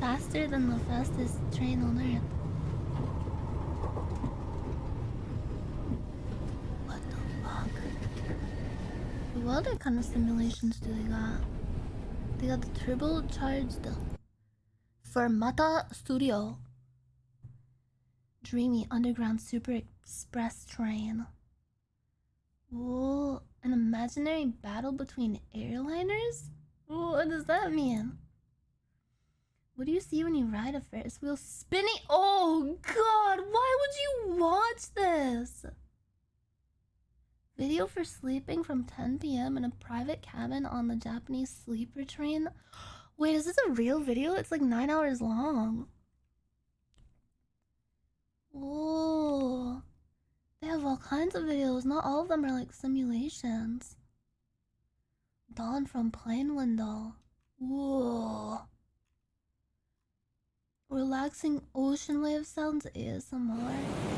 faster than the fastest train on Earth. What the fuck? What other kind of simulations do they got? They got the turbocharged Fermata Studio. Dreamy underground super express train. Whoa, an imaginary battle between airliners? What does that mean? What do you see when you ride a Ferris wheel spinning? Oh god, why would you watch this? Video for sleeping from 10 p.m. in a private cabin on the Japanese sleeper train. Wait, is this a real video? It's like 9 hours long. Whoa. They have all kinds of videos. Not all of them are like simulations. Dawn from plane window. Whoa. Relaxing ocean wave sounds ASMR.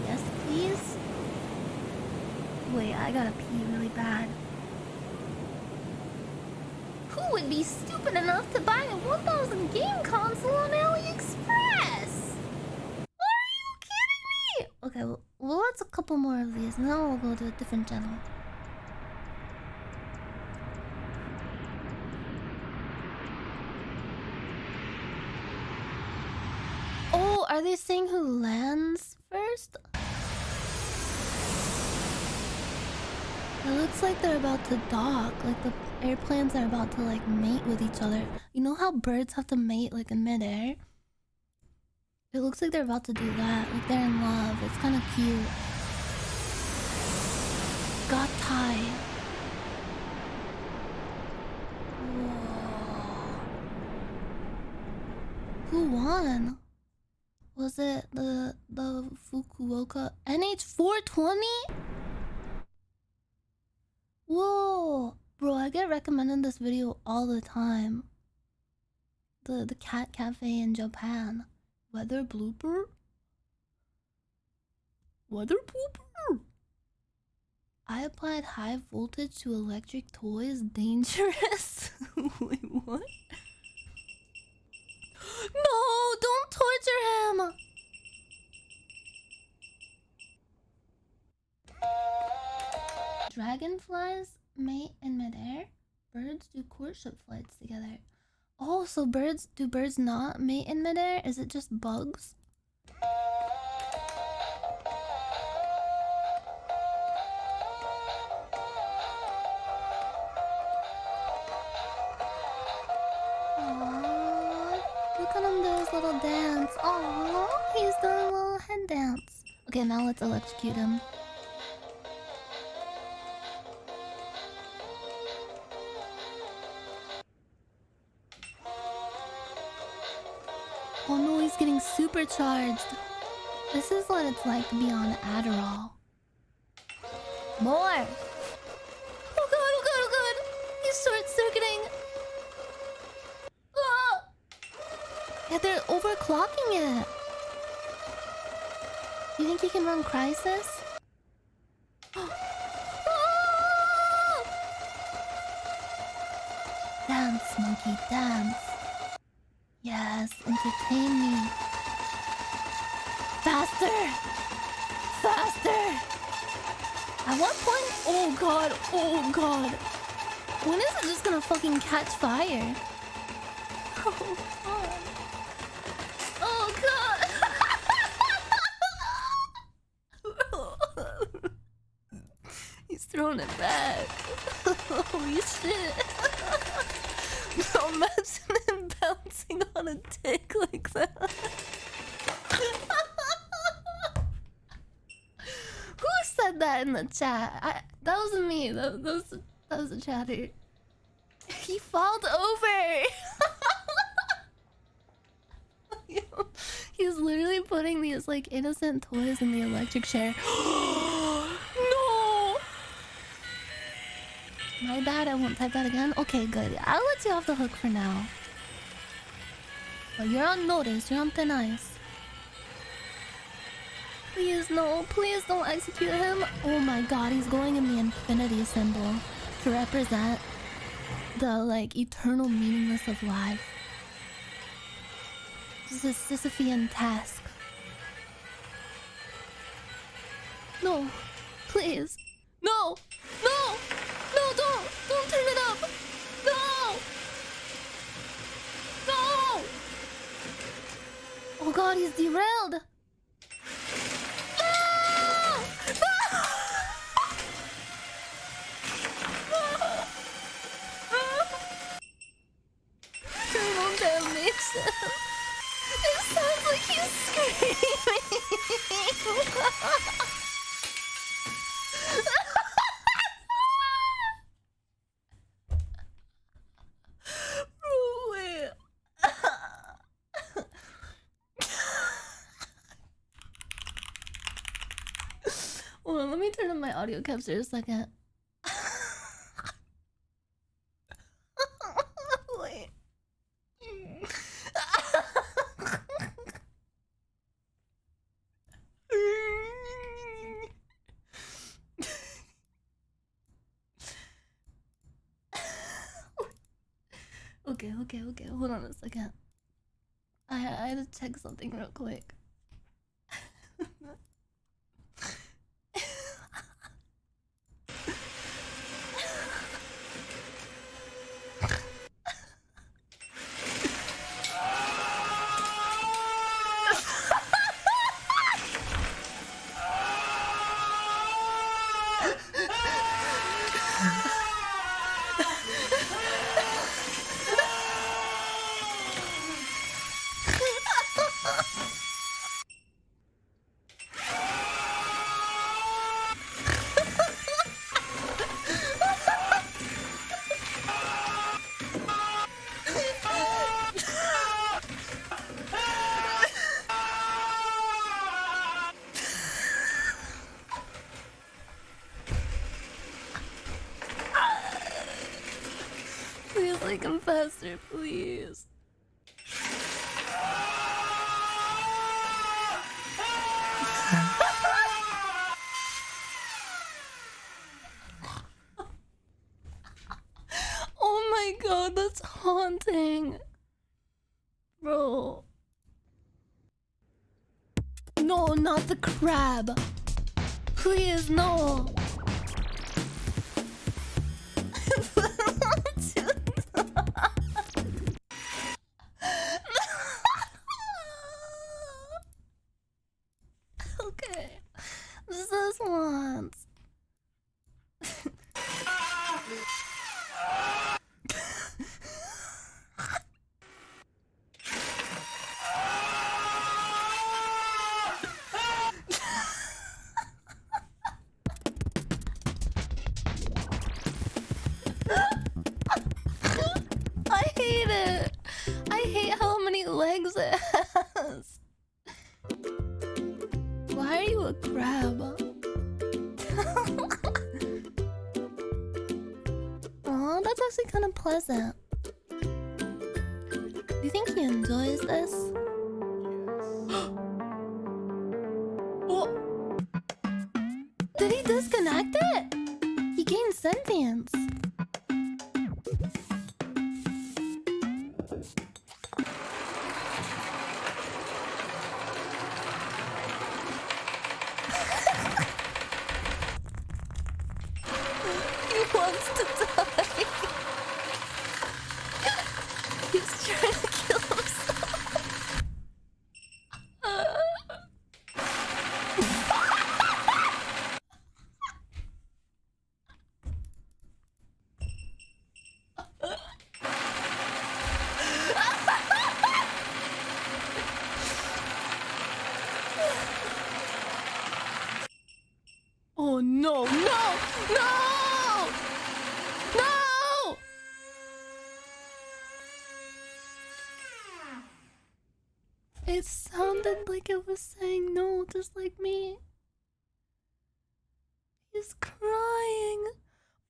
Yes, please. Wait, I gotta pee really bad. Who would be stupid enough to buy a 1,000 game console on AliExpress? Are you kidding me? Okay, well, let's a couple more of these, and then we'll go to a different channel. Oh, are they saying who lands first? It looks like they're about to dock, like the airplanes are about to like mate with each other. You know how birds have to mate like in midair? It looks like they're about to do that, like they're in love. It's kind of cute. Got tied. Whoa. Who won? Was it the Fukuoka NH420? Whoa, bro, I get recommended this video all the time. The cat cafe in Japan. Weather blooper? Weather blooper? I applied high voltage to electric toys. Dangerous? Wait, what? No, don't torture him! Dragonflies mate in midair. Birds do courtship flights together. Oh, so do birds not mate in midair? Is it just bugs? Aww, look at him do his little dance. Aww, he's doing a little head dance. Okay, now let's electrocute him. Oh no, he's getting supercharged. This is what it's like to be on Adderall. More! Oh god, oh god, oh god! He's short-circuiting! Ah! Yeah, they're overclocking it! You think he can run Crisis? Ah! Dance, monkey, dance. Yes, entertain me. Faster! Faster! At what point? Oh god, oh god. When is it just gonna fucking catch fire? Oh god. Oh god. He's throwing it back. Holy shit. Imagine him bouncing on a dick like that. Who said that in the chat? That wasn't me. That was a chatter. He falled over. He's literally putting these like innocent toys in the electric chair. No. My bad. I won't type that again. Okay, good. I'll let you off the hook for now. But you're on notice. You're on thin ice. Please, no. Please don't execute him. Oh my god, he's going in the infinity symbol to represent the, like, eternal meaningless of life. This is a Sisyphean task. No. Please. No! No! No, don't! Don't turn it up! No! No! Oh god, he's derailed! Turtle damnation. It sounds like he's screaming. Wait. Hold on, let me turn on my audio capture a second. Wait. Okay. Hold on a second. I had to check something real quick. Please, like him faster, please. Oh my god, that's haunting. Bro. No, not the crab. Please, no. Okay. Just this once. I hate it. I hate how many legs it has. Why are you a crab? Aw, that's actually kind of pleasant. Do you think he enjoys this? Oh. Did he disconnect it? He gained sentience. It sounded like it was saying no, just like me. He's crying.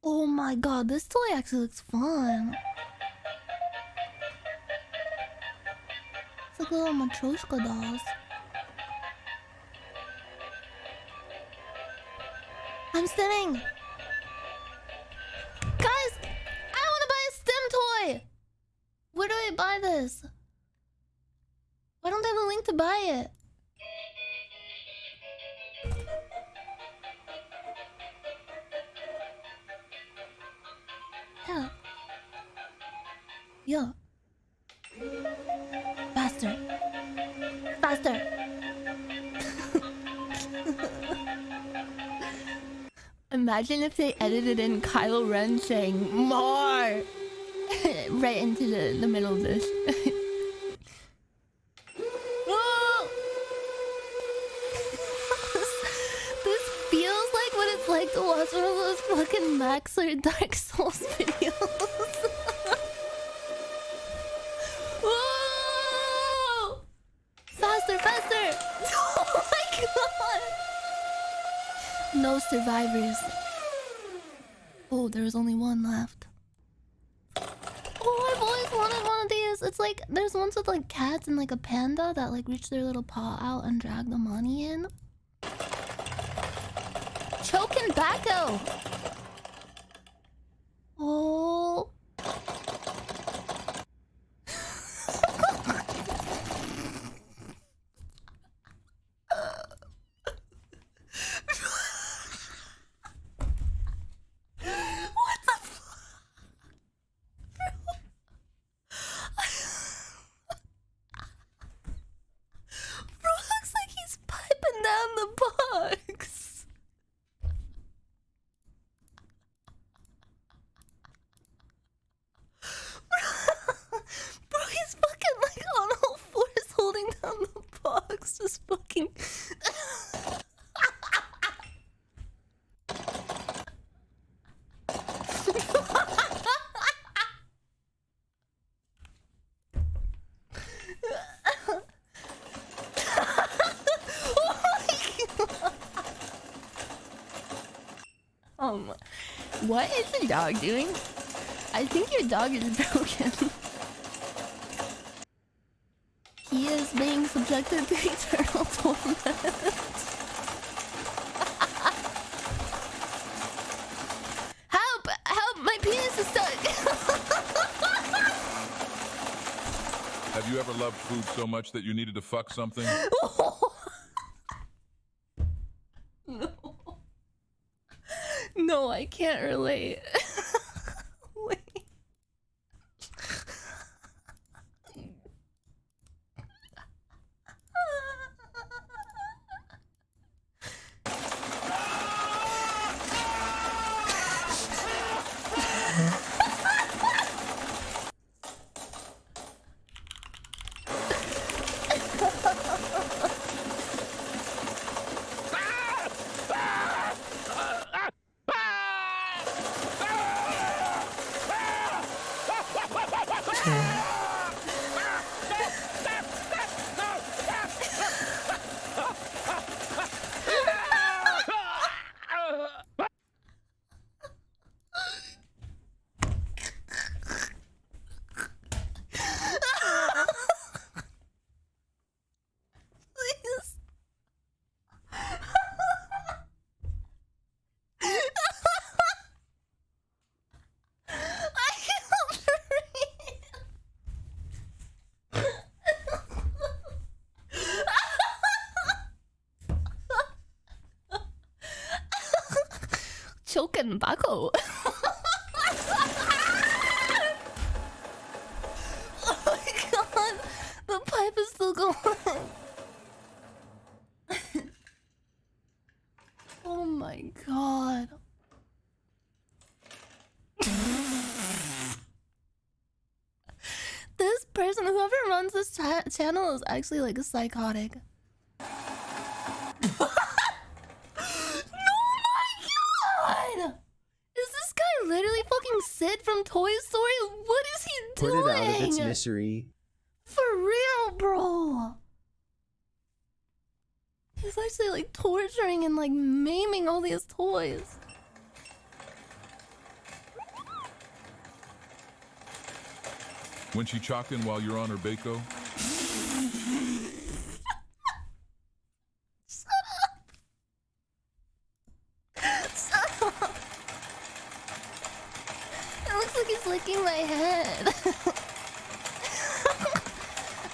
Oh my god, this toy actually looks fun. It's like little Matryoshka dolls. I'm stimming! Guys! I wanna buy a stim toy! Where do I buy this? Why don't I have a link to buy it? Yeah. Yeah. Faster. Faster. Imagine if they edited in Kylo Ren saying more right into the middle of this. Oh! This feels like what it's like to watch one of those fucking Max or Dark Souls videos. Whoa! Faster, faster! Oh my god! No survivors. Oh, there's only one left. Oh, I've always wanted one of these. It's like there's ones with like cats and like a panda that like reach their little paw out and drag the money in. Choking tobacco. Oh. What the fuck? Bro looks like he's piping down the box. Bro, he's fucking like on all fours holding down the box, just fucking. What is the dog doing? I think your dog is broken. He is being subjected to eternal torment. Help! Help! My penis is stuck! Have you ever loved food so much that you needed to fuck something? No. No, I can't relate. Wait. Please. I can't breathe. Choking tobacco. Oh my god, the pipe is still going. Oh my god. This person, whoever runs this channel, is actually like a psychotic. Oh my god! Is this guy literally fucking Sid from Toy Story? What is he doing? Put it out of its misery. For real, bro. He's actually like torturing and like maiming all these toys. When she chalked in while you're on her Baco, Shut up. It looks like he's licking my head.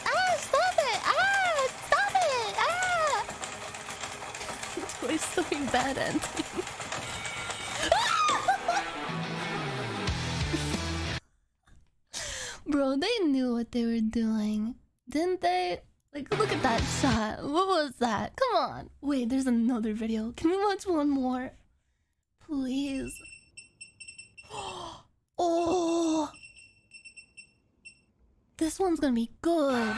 Ah, stop it! Ah, stop it! Ah! Toy Story bad ending. Bro, they knew what they were doing, didn't they? Like, look at that shot. What was that? Come on. Wait, there's another video. Can we watch one more? Please. Oh! This one's gonna be good.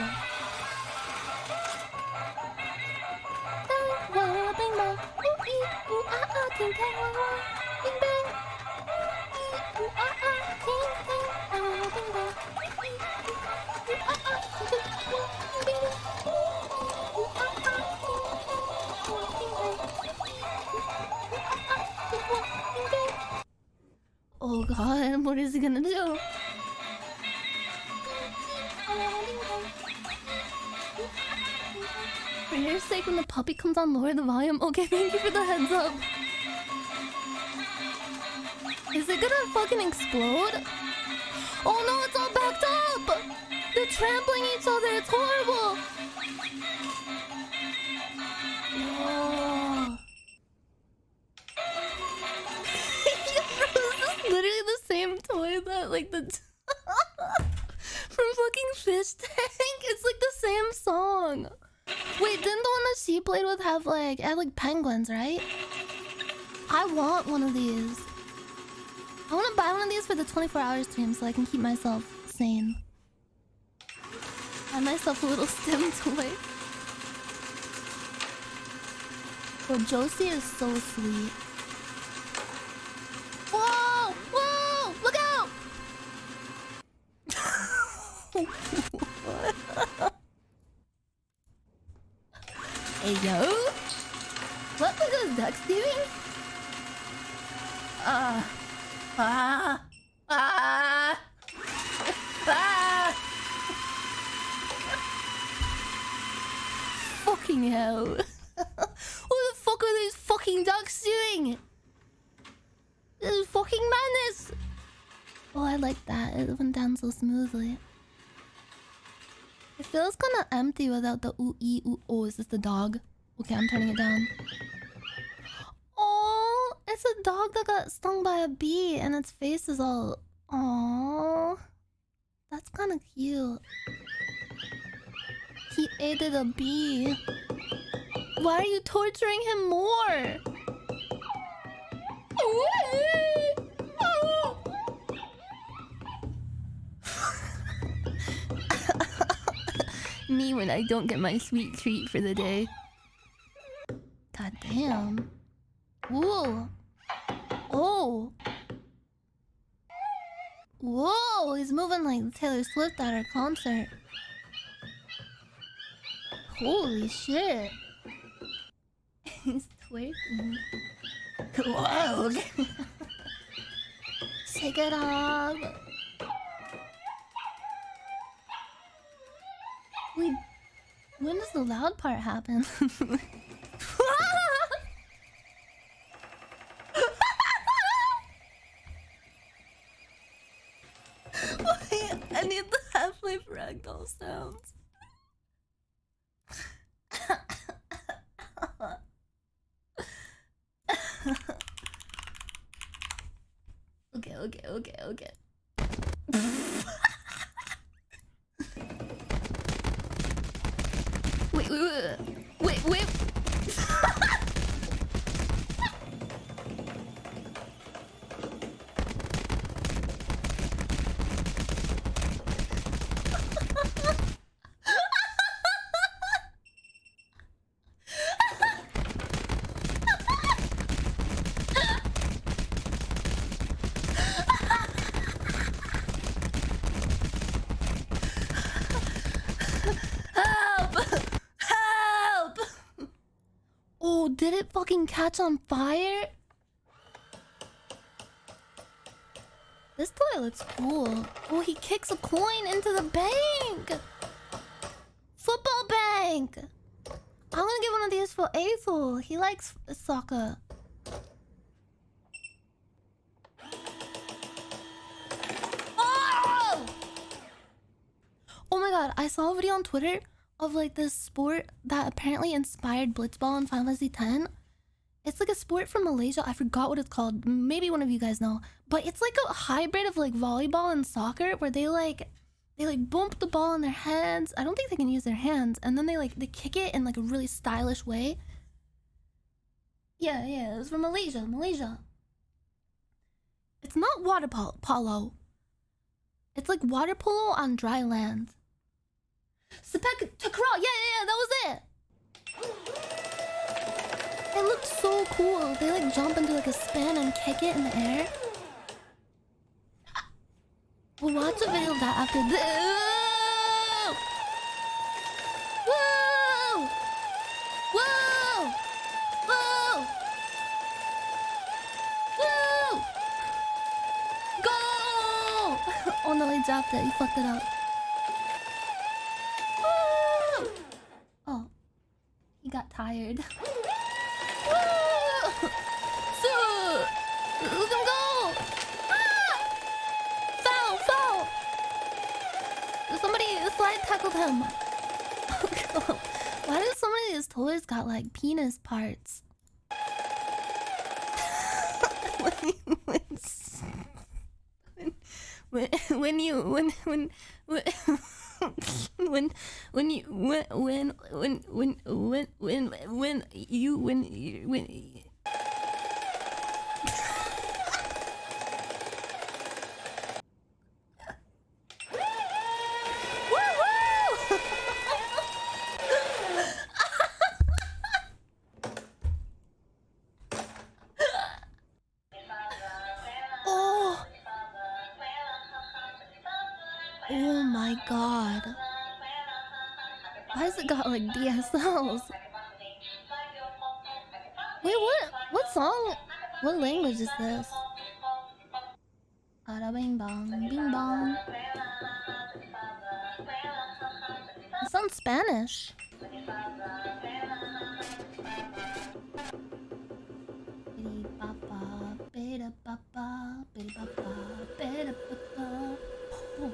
Oh god, what is he gonna do? For your sake, when the puppy comes on, lower the volume. Okay, thank you for the heads up. Is it gonna fucking explode? Oh no, it's all backed up! They're trampling each other, it's horrible! Oh. This is literally the same toy that, like, the... from fucking Fish Tank. It's like the same song. Wait, didn't the one that she played with have, like, had, like, penguins, right? I want one of these. I want to buy one of these for the 24-hour stream so I can keep myself sane. Buy myself a little stem toy. Bro, Josie is so sweet. Whoa! Whoa! Look out! Hey, yo! What was those ducks doing? Ah! Ah! Fucking hell. What the fuck are these fucking ducks doing? This is fucking madness. Oh, I like that. It went down so smoothly. It feels kind of empty without the ooh-ee ooh. Oh, is this the dog? Okay, I'm turning it down. Oh, it's a dog that got stung by a bee and its face is all... Aww. That's kind of cute. He ate a bee. Why are you torturing him more? Me when I don't get my sweet treat for the day. God damn. Whoa. Oh. Whoa, he's moving like Taylor Swift at her concert. Holy shit. He's twerking. Whoa. Shake it off. Wait, when does the loud part happen? Wait, I need the Half-Life ragdoll sounds. Okay. Wait. Oh, did it fucking catch on fire? This toilet's cool. Oh, he kicks a coin into the bank. Football bank. I'm gonna get one of these for Aethel. He likes soccer. Oh! Oh my god, I saw a video on Twitter of like this sport that apparently inspired Blitzball in Final Fantasy X. It's like a sport from Malaysia. I forgot what it's called. Maybe one of you guys know. But it's like a hybrid of like volleyball and soccer where they bump the ball in their heads. I don't think they can use their hands. And then they kick it in like a really stylish way. Yeah, it's from Malaysia. It's not water polo. It's like water polo on dry land. Sepak takraw. Yeah, that was it. It looked so cool. They like jump into like a spin and kick it in the air. We'll watch a video of that after this. Whoa! Whoa! Whoa! Whoa! Go! Oh no, he dropped it. He fucked it up. Woo! Oh. He got tired. Woo! So, look him go! Foul! Somebody slide tackled him. Why do so many of these toys got like penis parts? when you Oh my god. Why has it got like DSLs? Wait, what song? What language is this? Ada bing bong, bing bong. It sounds Spanish. Oh.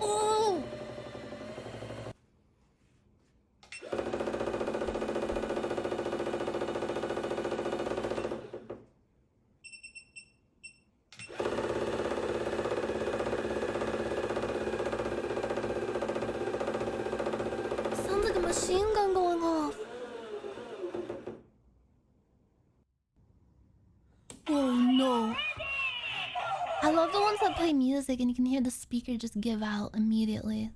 Oh! Sounds like a machine gun going off. Oh no. I love the ones that play music and you can hear the speaker just give out immediately.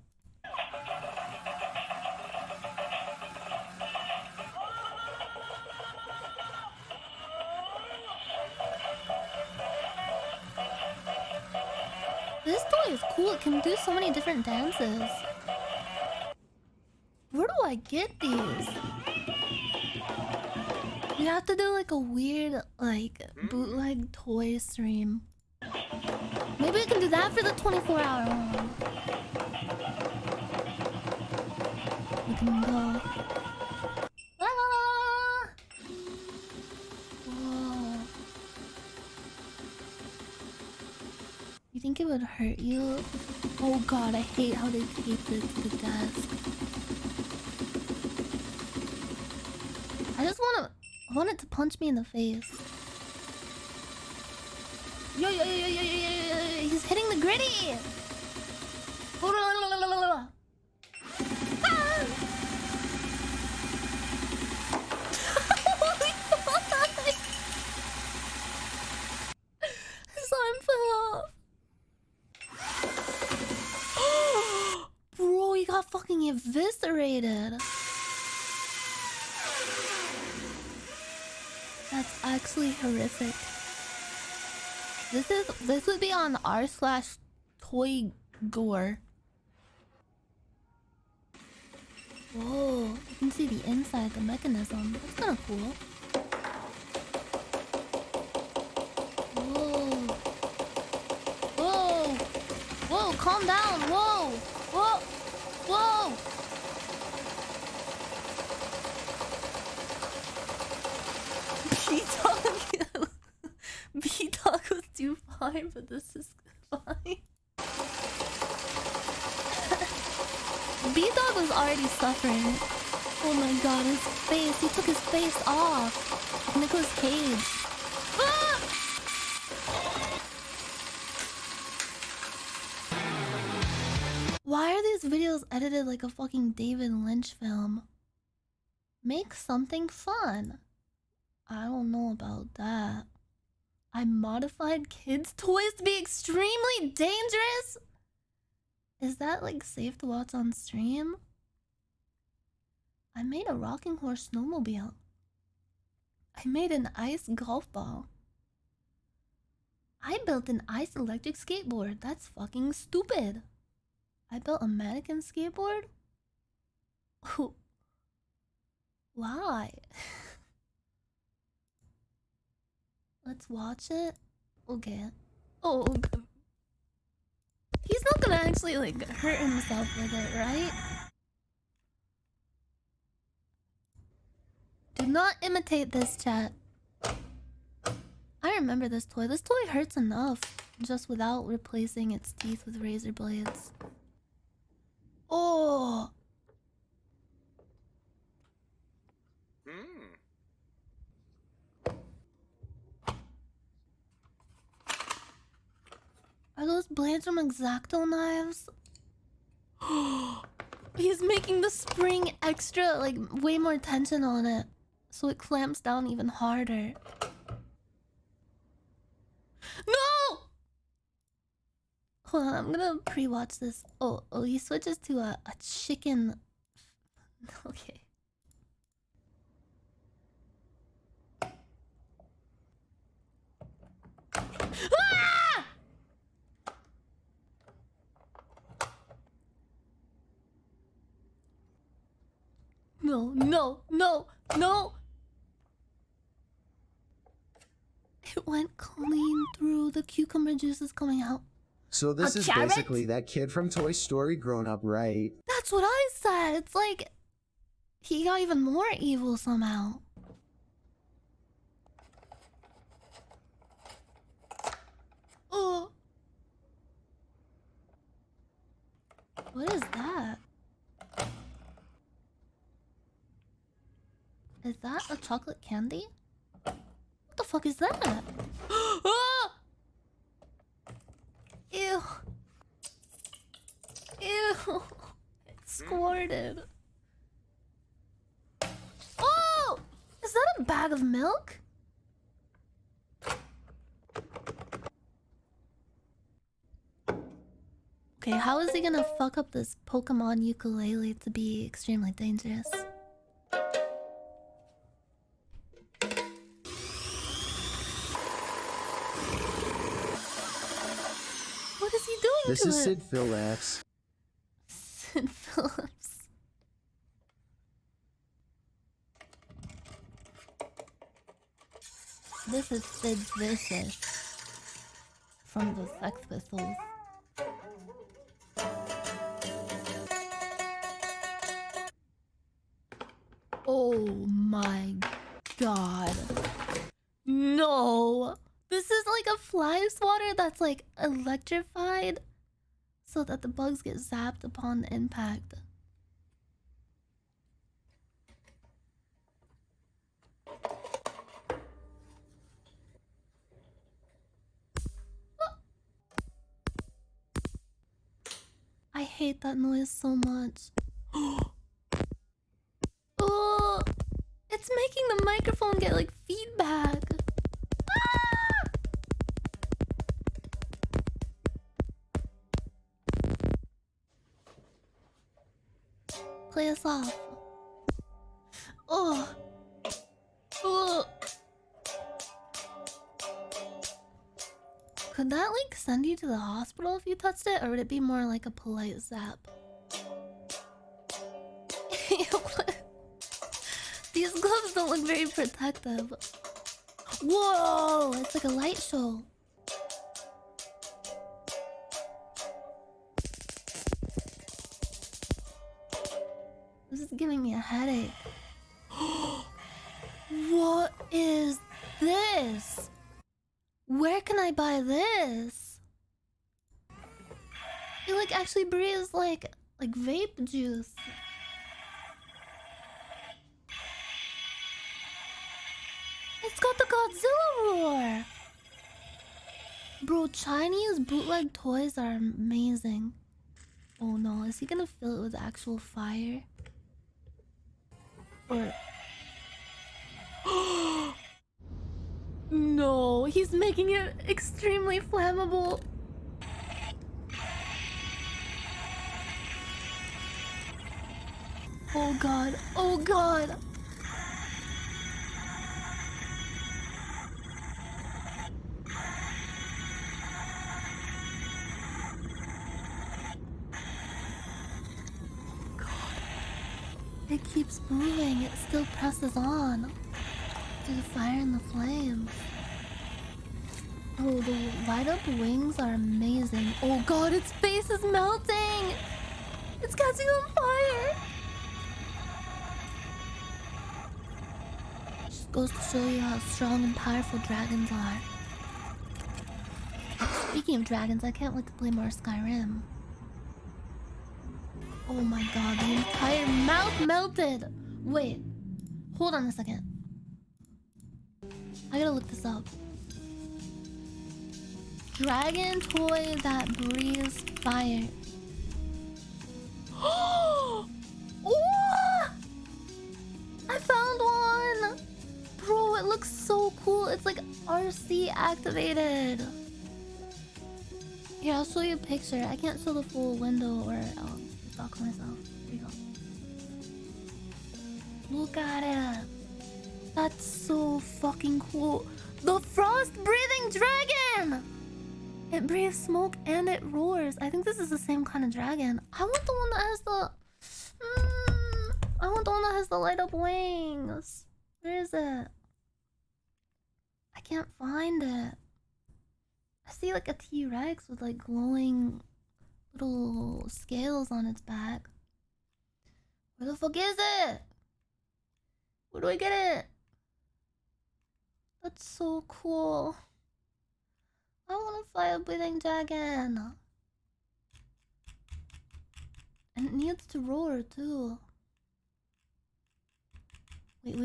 This toy is cool. It can do so many different dances. Where do I get these? You have to do like a weird, like, bootleg toy stream. Maybe we can do that for the 24-hour one. We can go. La la la! Whoa. You think it would hurt you? Oh god, I hate how they taped it to the desk. I want it to punch me in the face. Yo, he's hitting the gritty! Ah! Holy fuck! His arm fell off. Bro, he got fucking eviscerated. That's actually horrific. This would be on r/toy gore. Whoa, you can see the inside, the mechanism. That's kind of cool. Whoa. Whoa. Whoa, calm down. Whoa. Whoa. Whoa. B-Dog. B-Dog was too far, but this is fine. B-Dog was already suffering. Oh my god, his face. He took his face off. Nicolas Cage. Ah! Why are these videos edited like a fucking David Lynch film? Make something fun. I don't know about that. I modified kids' toys to be extremely dangerous? Is that like safe to watch on stream? I made a rocking horse snowmobile. I made an ice golf ball. I built an ice electric skateboard. That's fucking stupid. I built a mannequin skateboard? Why? Let's watch it. Okay. Oh, God. He's not gonna actually like hurt himself with it, right? Do not imitate this, chat. I remember this toy. This toy hurts enough just without replacing its teeth with razor blades. Oh. Are those blades from X-Acto knives? He's making the spring extra, like, way more tension on it. So it clamps down even harder. No! Hold on, I'm gonna pre-watch this. Oh, he switches to a chicken. Okay. Ah! No, no, no, no! It went clean through. The cucumber juice is coming out. So this is carrot? basically that kid from Toy Story grown up, right? That's what I said. It's like he got even more evil somehow. Oh. What is that? Is that a chocolate candy? What the fuck is that? Ah! Ew. Ew. It squirted. Oh! Is that a bag of milk? Okay, how is he gonna fuck up this Pokemon ukulele to be extremely dangerous? What is he doing This to is it? Sid Phillips. Sid Phillips. This is Sid Vicious from the Sex Pistols. Oh my god. No! This is like a fly swatter that's like electrified so that the bugs get zapped upon the impact. I hate that noise so much. Oh, it's making the microphone get like feedback. Ah! Play us off. Oh. Oh. Could that like send you to the hospital if you touched it, or would it be more like a polite zap? These gloves don't look very protective. Whoa! It's like a light show. This is giving me a headache. What is this? Where can I buy this? It like actually breathes like vape juice. It's got the Godzilla roar. Bro, Chinese bootleg toys are amazing. Oh no, is he gonna fill it with actual fire? Or no, he's making it extremely flammable. Oh god, oh god. It keeps moving, it still presses on through the fire and the flames. Oh, the light up wings are amazing. Oh god, its face is melting! It's catching on fire! Just goes to show you how strong and powerful dragons are. Speaking of dragons, I can't wait to play more Skyrim. Oh my god, the entire mouth melted! Wait, hold on a second. I gotta look this up. Dragon toy that breathes fire. Oh! I found one! Bro, it looks so cool. It's like RC activated. Here, I'll show you a picture. I can't show the full window or I'll stalk myself. Here you go. Look at it. That's so fucking cool. The frost-breathing dragon! It breathes smoke and it roars. I think this is the same kind of dragon. I want the one that has the... I want the one that has the light up wings. Where is it? I can't find it. I see like a T-Rex with like glowing little scales on its back. Where the fuck is it? Where do I get it? That's so cool. I want to fly a breathing dragon. And it needs to roar too. Wait.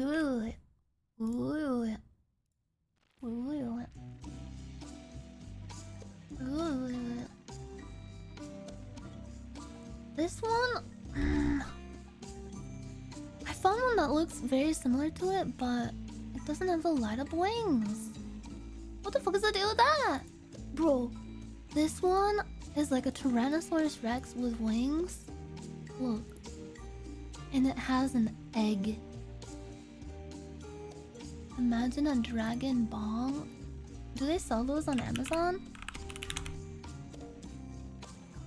This one? I found one that looks very similar to it, but it doesn't have the light up wings. What the fuck is the deal with that? Bro, this one is like a Tyrannosaurus Rex with wings. Look. And it has an egg. Imagine a dragon bong. Do they sell those on Amazon?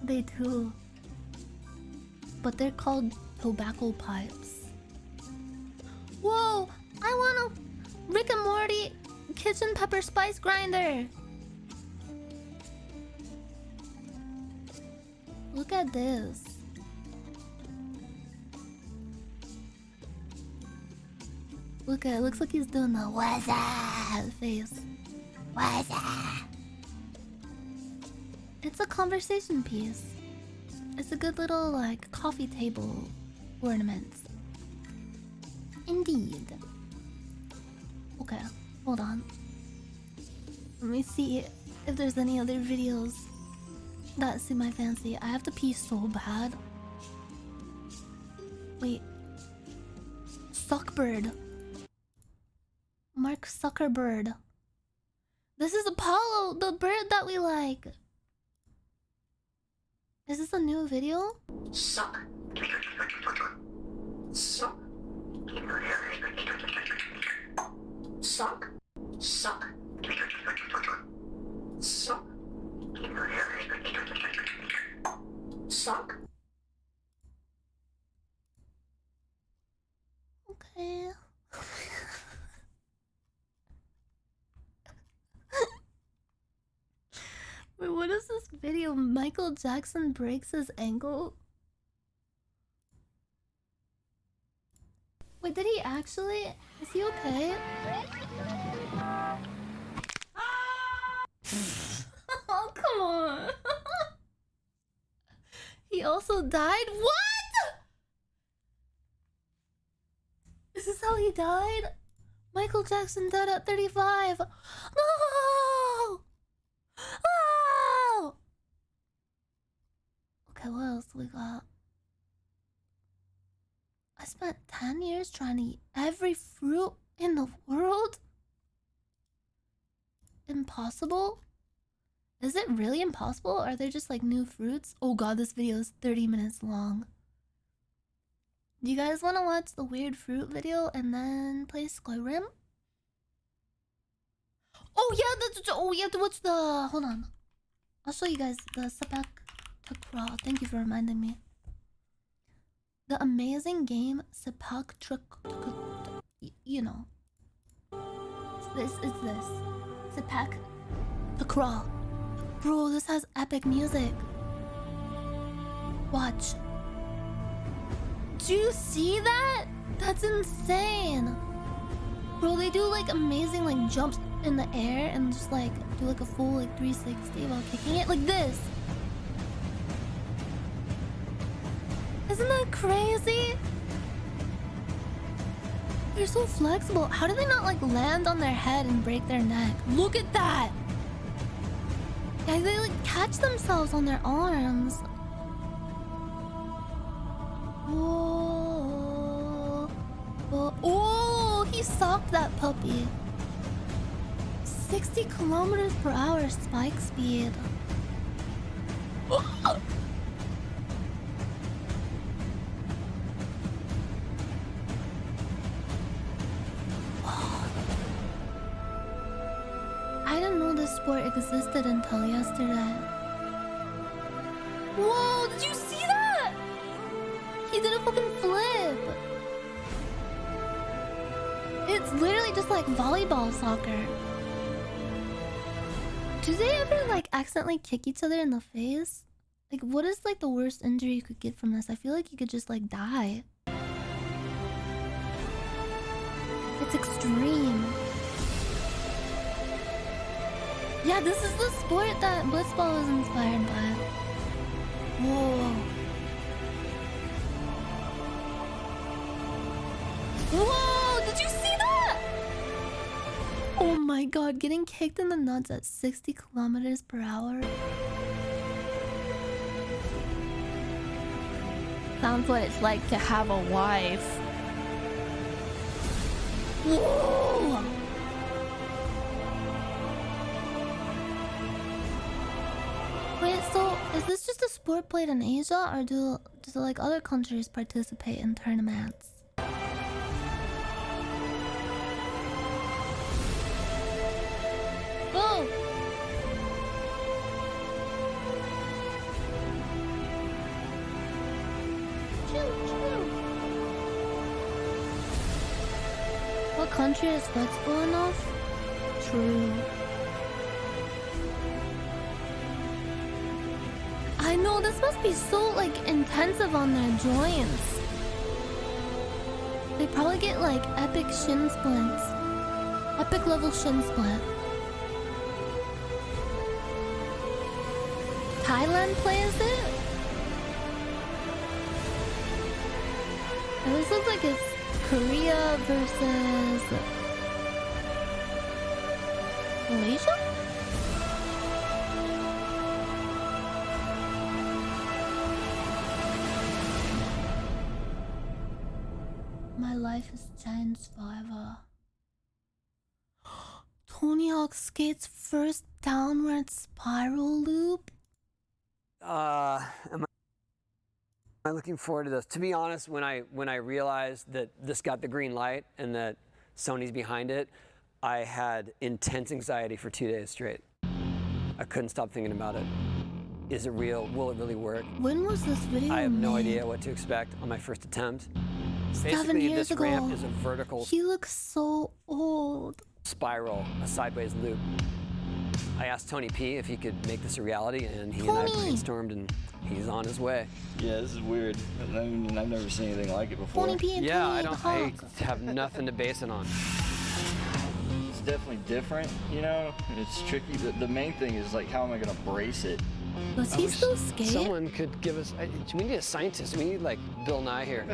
They do. But they're called tobacco pipes. Whoa! I want a Rick and Morty kitchen pepper spice grinder. Look at this. Look at it. Looks like he's doing the wazza face. Wazza. It's a conversation piece. It's a good little like coffee table ornament. Indeed. Okay, hold on. Let me see if there's any other videos that suit my fancy. I have to pee so bad. Wait. Suckbird. Mark Zuckerberg. This is Apollo, the bird that we like. Is this a new video? Suck. Suck. Suck. Suck. Suck. suck? Okay. Wait, what is this video? Michael Jackson breaks his ankle? Wait, did he actually? Is he okay? Oh, come on. He also died? What? Is this how he died? Michael Jackson died at 35. No! Oh! Okay, what else we got? I spent 10 years trying to eat every fruit in the world? Impossible? Is it really impossible? Are there just like new fruits? Oh god, this video is 30 minutes long. Do you guys want to watch the weird fruit video and then play Skyrim? Oh yeah, we have to watch the... Hold on. I'll show you guys the Sepak Takraw. Thank you for reminding me. The amazing game Sepak Takraw. You know. It's this. Sepak Takraw. Bro, this has epic music. Watch. Do you see that? That's insane. Bro, they do like amazing like jumps in the air and just like do like a full like 360 while kicking it like this. Isn't that crazy? They're so flexible. How do they not like land on their head and break their neck? Look at that. Yeah, they like catch themselves on their arms. Oh, oh, he socked that puppy. 60 kilometers per hour spike speed. I didn't know this sport existed until yesterday. Whoa, did you see that? He did a fucking flip. It's literally just like volleyball soccer. Do they ever like accidentally kick each other in the face? Like what is like the worst injury you could get from this? I feel like you could just like die. It's extreme. Yeah, this is the sport that Blitzball was inspired by. Whoa. Whoa, did you see that? Oh my god, getting kicked in the nuts at 60 kilometers per hour. Sounds what it's like to have a wife. Whoa! Wait, so is this just a sport played in Asia, or do like other countries participate in tournaments? Go! What country is flexible enough? True. I know, this must be so like intensive on their joints. They probably get like epic shin splints. Epic level shin splint. Thailand plays it? This looks like it's Korea versus Malaysia? My life has changed forever. Tony Hawk skates first downward spiral loop? Am I looking forward to this? To be honest, when I realized that this got the green light and that Sony's behind it, I had intense anxiety for 2 days straight. I couldn't stop thinking about it. Is it real? Will it really work? When was this video I have no made? idea what to expect on my first attempt. 7 Basically, years this ago. ramp is a vertical He looks so old. spiral, a sideways loop. I asked Tony P if he could make this a reality, and he and I brainstormed, and he's on his way. Yeah, this is weird. I've never seen anything like it before. Tony P and Yeah, Tony I Hawk. have nothing to base it on. It's definitely different, you know? It's tricky. The main thing is, like, how am I going to brace it? Was he still skate? Someone could give us. We need a scientist. We need, like, Bill Nye here.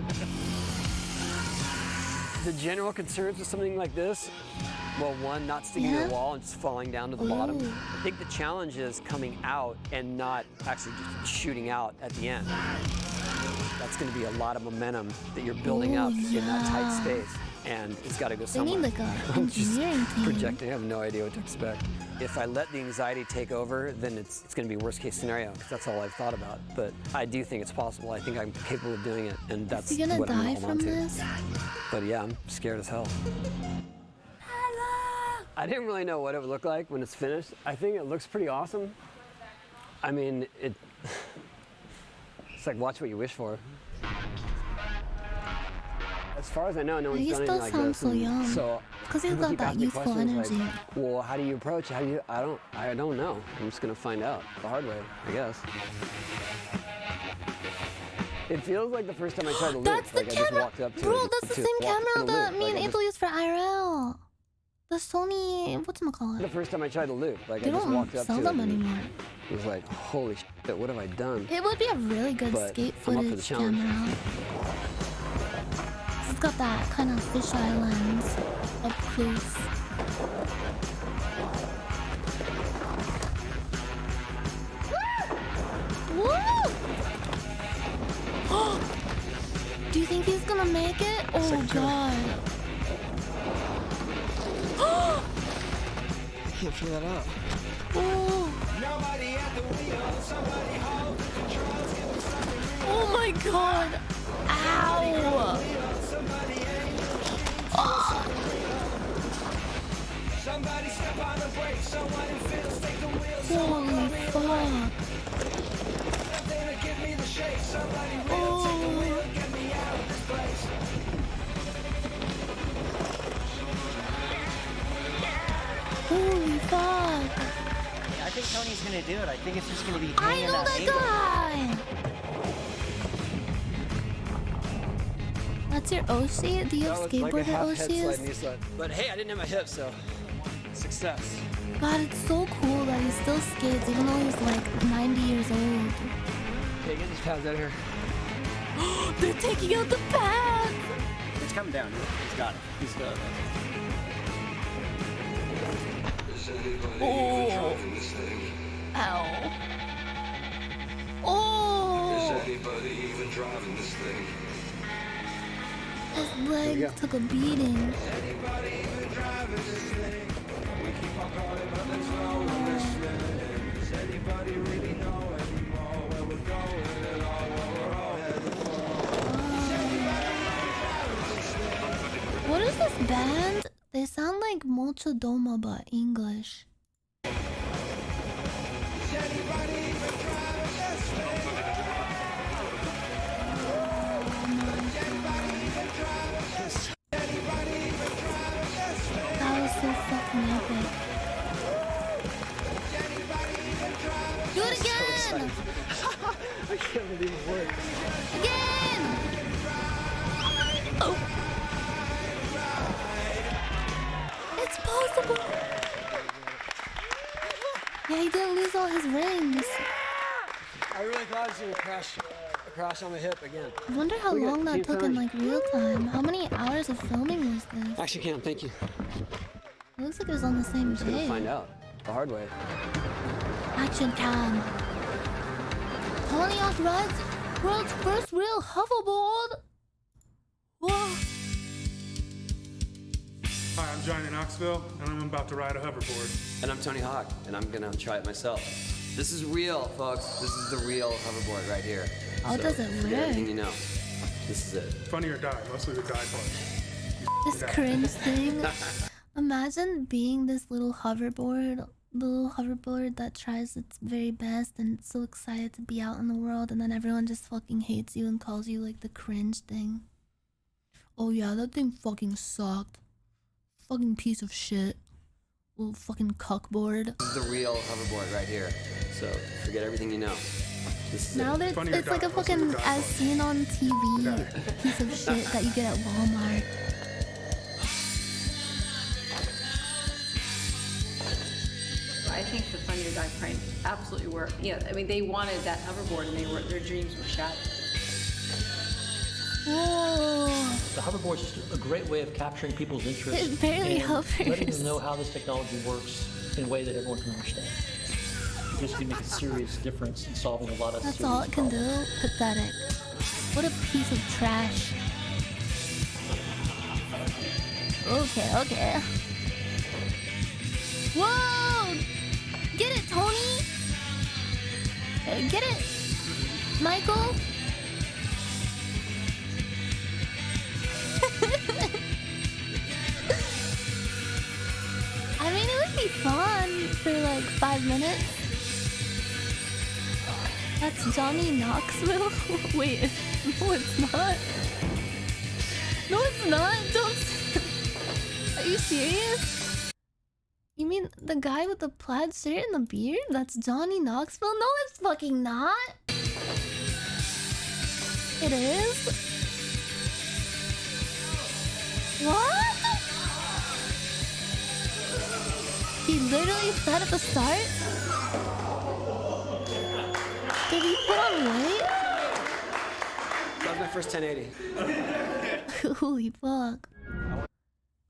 The general concerns with something like this, well, one, not sticking to the wall and just falling down to the bottom. I think the challenge is coming out and not actually just shooting out at the end. That's going to be a lot of momentum that you're building up in that tight space, and it's got to go They somewhere. need like a I'm just engineering team. projecting. I have no idea what to expect. If I let the anxiety take over, then it's going to be worst case scenario, because that's all I've thought about. But I do think it's possible. I think I'm capable of doing it, and that's Is he gonna what I'm die gonna hold from on to. this? But yeah, I'm scared as hell. I didn't really know what it would look like when it's finished. I think it looks pretty awesome. I mean, it's like watch what you wish for. As far as I know, no one's He done still anything like sounds this. so and young. So Because he's people got keep that asking me youthful questions energy. like, well, how do you approach it? How do you? I don't know. I'm just gonna find out the hard way, I guess. It feels like the first time I tried to loop. That's the like I just camera! walked up to Bro, it. that's the to same walk camera in a that loop. me Like, and I April used for IRL. The Sony, whatchamacallit? The first time I tried to loop, like They I just don't walked up sell to them it. and anymore. It was like, holy shit, what have I done? It would be a really good But skate I'm up for the footage challenge. camera. It's got that kind of fisheye lens up close. Woo! Do you think he's gonna make it? Oh god. Can't figure that out. Oh. Oh my god. Ow. Oh. Holy fuck. Oh. Holy fuck. I think Tony's gonna do it. I think it's just gonna be I hanging know that that angle. guy. That's your Oshi? Do you have That was like a skateboarder half head slide, knee Oshis? slide. But hey, I didn't have my hips, so success. God, it's so cool that he still skates even though he's like 90 years old. Hey, get these pads out of here. They're taking out the pads! It's coming down. He's got it. He's got it. Oh. Ow. Oh. His leg took a beating. What is this band? They sound like Mochodoma but English. That was so fucking epic. Do it again! I can't believe it worked. Again! Oh! It's possible! Yeah, he didn't lose all his rings. I really thought I was gonna crash on my hip again. I wonder how Look at long it, that keep took in going. like real time. How many hours of filming was this? Actually, Cam, thank you. It looks like it was on the same I'm just gonna day. find out the hard way. Action cam. Tony Hawk rides world's first real hoverboard. Whoa. Hi, I'm Johnny Knoxville, and I'm about to ride a hoverboard. And I'm Tony Hawk, and I'm gonna try it myself. This is real, folks. This is the real hoverboard right here. How does it forget work? everything you know. This is it. Funny or die, mostly the die part. This cringe thing. Imagine being this little hoverboard the little hoverboard that tries its very best and it's so excited to be out in the world, and then everyone just fucking hates you and calls you like the cringe thing. Oh yeah, that thing fucking sucked. Fucking piece of shit. Little fucking cuckboard. This is the real hoverboard right here. So forget everything you know. This is Now it. it's like a fucking as seen on TV piece of shit that you get at Walmart. I think the Fun Your Die prank absolutely worked. Yeah, I mean, they wanted that hoverboard and their dreams were shattered. Whoa. The hoverboard is just a great way of capturing people's interest It barely and hovers. letting them know how this technology works in a way that everyone can understand. This can make a serious difference in solving a lot of That's serious all it can problems. do? Pathetic. What a piece of trash. Okay. Whoa! Get it, Tony! Get it, Michael! I mean, it would be fun for like 5 minutes. That's Johnny Knoxville? Wait, no it's not. No it's not, don't... Are you serious? You mean the guy with the plaid shirt and the beard? That's Johnny Knoxville? No it's fucking not! It is? What? He literally said at the start? Did he put on weight? That was my first 1080. Holy fuck.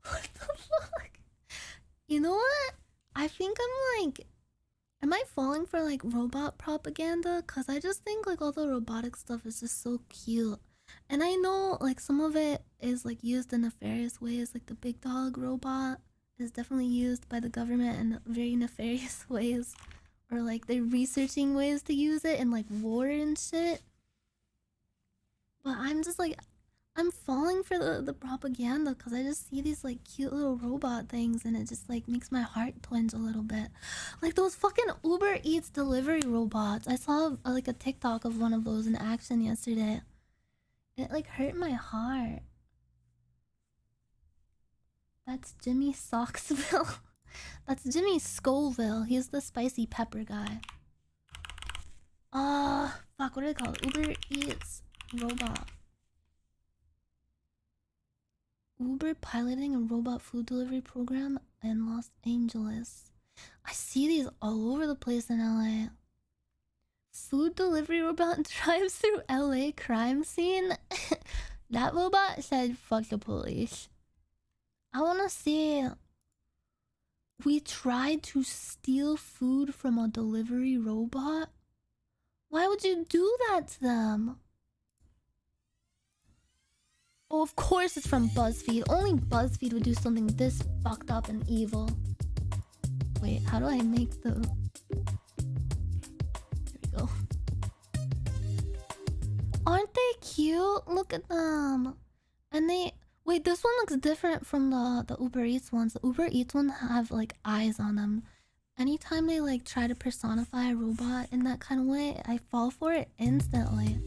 What the fuck? You know what? I think I'm like... Am I falling for like robot propaganda? Cause I just think like all the robotic stuff is just so cute. And I know like some of it is like used in nefarious ways, like the big dog robot is definitely used by the government in very nefarious ways. Or like they're researching ways to use it in like war and shit. But I'm just like, I'm falling for the propaganda because I just see these like cute little robot things and it just like makes my heart twinge a little bit. Like those fucking Uber Eats delivery robots. I saw like a TikTok of one of those in action yesterday. It like hurt my heart. That's Jimmy Socksville. That's Jimmy Scoville. He's the spicy pepper guy. Fuck, what do they call it? Uber Eats robot. Uber piloting a robot food delivery program in Los Angeles. I see these all over the place in LA. Food delivery robot drives through LA crime scene. That robot said fuck the police. I wanna see. We tried to steal food from a delivery robot? Why would you do that to them? Oh, of course it's from BuzzFeed. Only BuzzFeed would do something this fucked up and evil. Wait, how do I make the... There we go. Aren't they cute? Look at them. And they... Wait, this one looks different from the Uber Eats ones. The Uber Eats ones have like eyes on them. Anytime they like try to personify a robot in that kind of way, I fall for it instantly.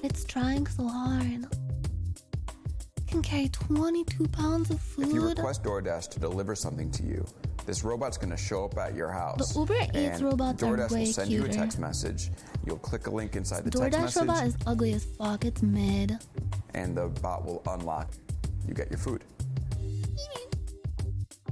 It's trying so hard. It can carry 22 pounds of food. If you request DoorDash to deliver something to you, this robot's going to show up at your house. The Uber Eats robots are way DoorDash will send you a cuter. text message. You'll click a link inside the DoorDash text message. robot is ugly as fuck. It's mid. And the bot will unlock. You get your food.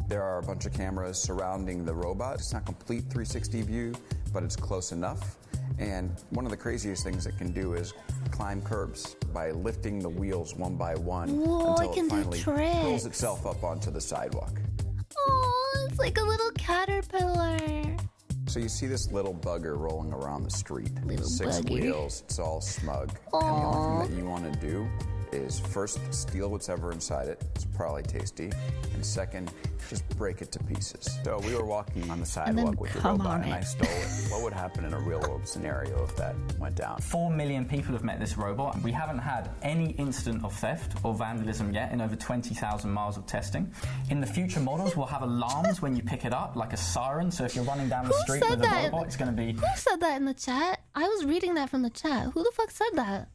There are a bunch of cameras surrounding the robot. It's not complete 360 view, but it's close enough. And one of the craziest things it can do is climb curbs by lifting the wheels one by one. Whoa, until it can it do finally tricks. pulls itself up onto the sidewalk. Oh, it's like a little caterpillar. So you see this little bugger rolling around the street. Little 6 bugger. wheels, it's all smug. Aww. And the only thing that you want to do is first, steal what's ever inside it. It's probably tasty. And second, just break it to pieces. So we were walking on the sidewalk with the robot and I stole it. What would happen in a real world scenario if that went down? 4 million people have met this robot. We haven't had any incident of theft or vandalism yet in over 20,000 miles of testing. In the future models, we'll have alarms when you pick it up, like a siren. So if you're running down the street with a robot, it's going to be... Who said that in the chat? I was reading that from the chat. Who the fuck said that?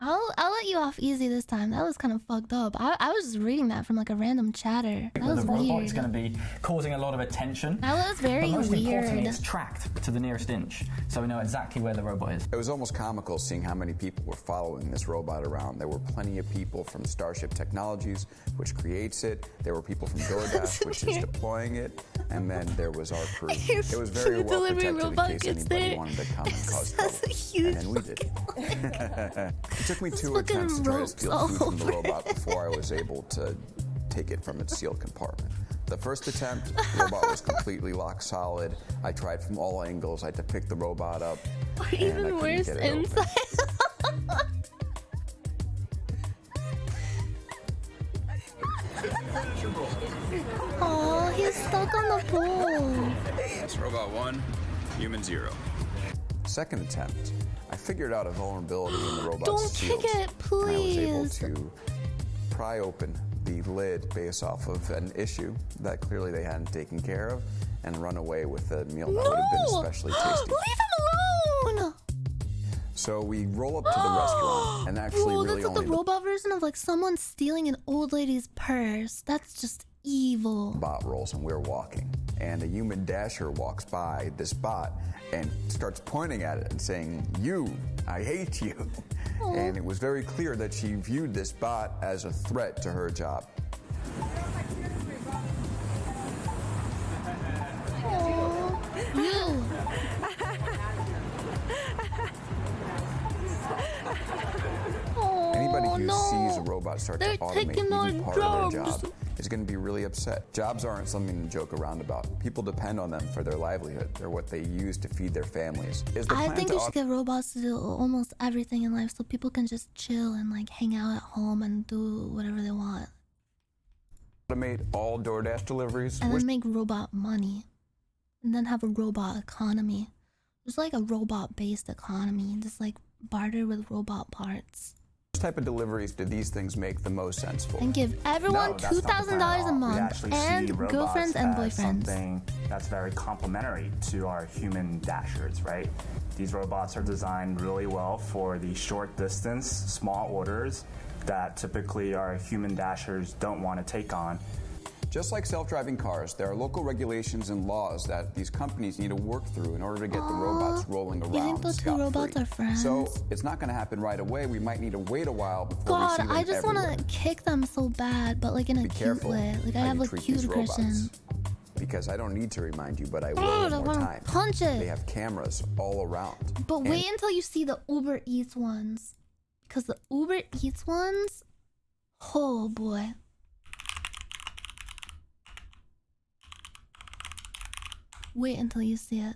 I'll let you off easy this time. That was kind of fucked up. I was just reading that from like a random chatter. That was the robot weird. is going to be causing a lot of attention. That was very but most weird. importantly, it's tracked to the nearest inch, so we know exactly where the robot is. It was almost comical seeing how many people were following this robot around. There were plenty of people from Starship Technologies, which creates it. There were people from DoorDash, which is deploying it. And then there was our crew. It was very well protected in case anybody wanted to come and cause trouble. And then we did. It took me 2 attempts to try to steal food from the robot before I was able to take it from its sealed compartment. The first attempt, the robot was completely locked solid. I tried from all angles. I had to pick the robot up. Or and even I couldn't worse, get it inside. Oh, he's stuck on the pole. That's robot 1, human 0. Second attempt, I figured out a vulnerability in the robot's Don't seals. kick it, please. And I was able to pry open the lid based off of an issue that clearly they hadn't taken care of and run away with a meal that would have been especially tasty. Leave him alone! So we roll up to the restaurant and actually Bro, really that's like the robot version of like someone stealing an old lady's purse. That's just evil. Bot rolls and we're walking. And a human dasher walks by this bot and starts pointing at it and saying, "You, I hate you." Aww. And it was very clear that she viewed this bot as a threat to her job. You. Anybody who sees a robot start to automate even part of their job is going to be really upset. Jobs aren't something to joke around about. People depend on them for their livelihood. They're what they use to feed their families. I think you should get robots to do almost everything in life so people can just chill and like hang out at home and do whatever they want. Automate all DoorDash deliveries. And then make robot money. And then have a robot economy. Just like a robot-based economy. Just like barter with robot parts. What type of deliveries do these things make the most sense for? And give everyone $2,000 a month and girlfriends and boyfriends. Something that's very complementary to our human dashers, right? These robots are designed really well for the short distance, small orders that typically our human dashers don't want to take on. Just like self-driving cars, there are local regulations and laws that these companies need to work through in order to get the robots rolling around. You think the two robots are friends? So it's not going to happen right away. We might need to wait a while before we see them I just want to kick them so bad, but like in a cute way. Like I have a cute aggression. Because I don't need to remind you, but I will one more time. Punch it. They have cameras all around. But wait until you see the Uber Eats ones. Because the Uber Eats ones, oh boy. Wait until you see it.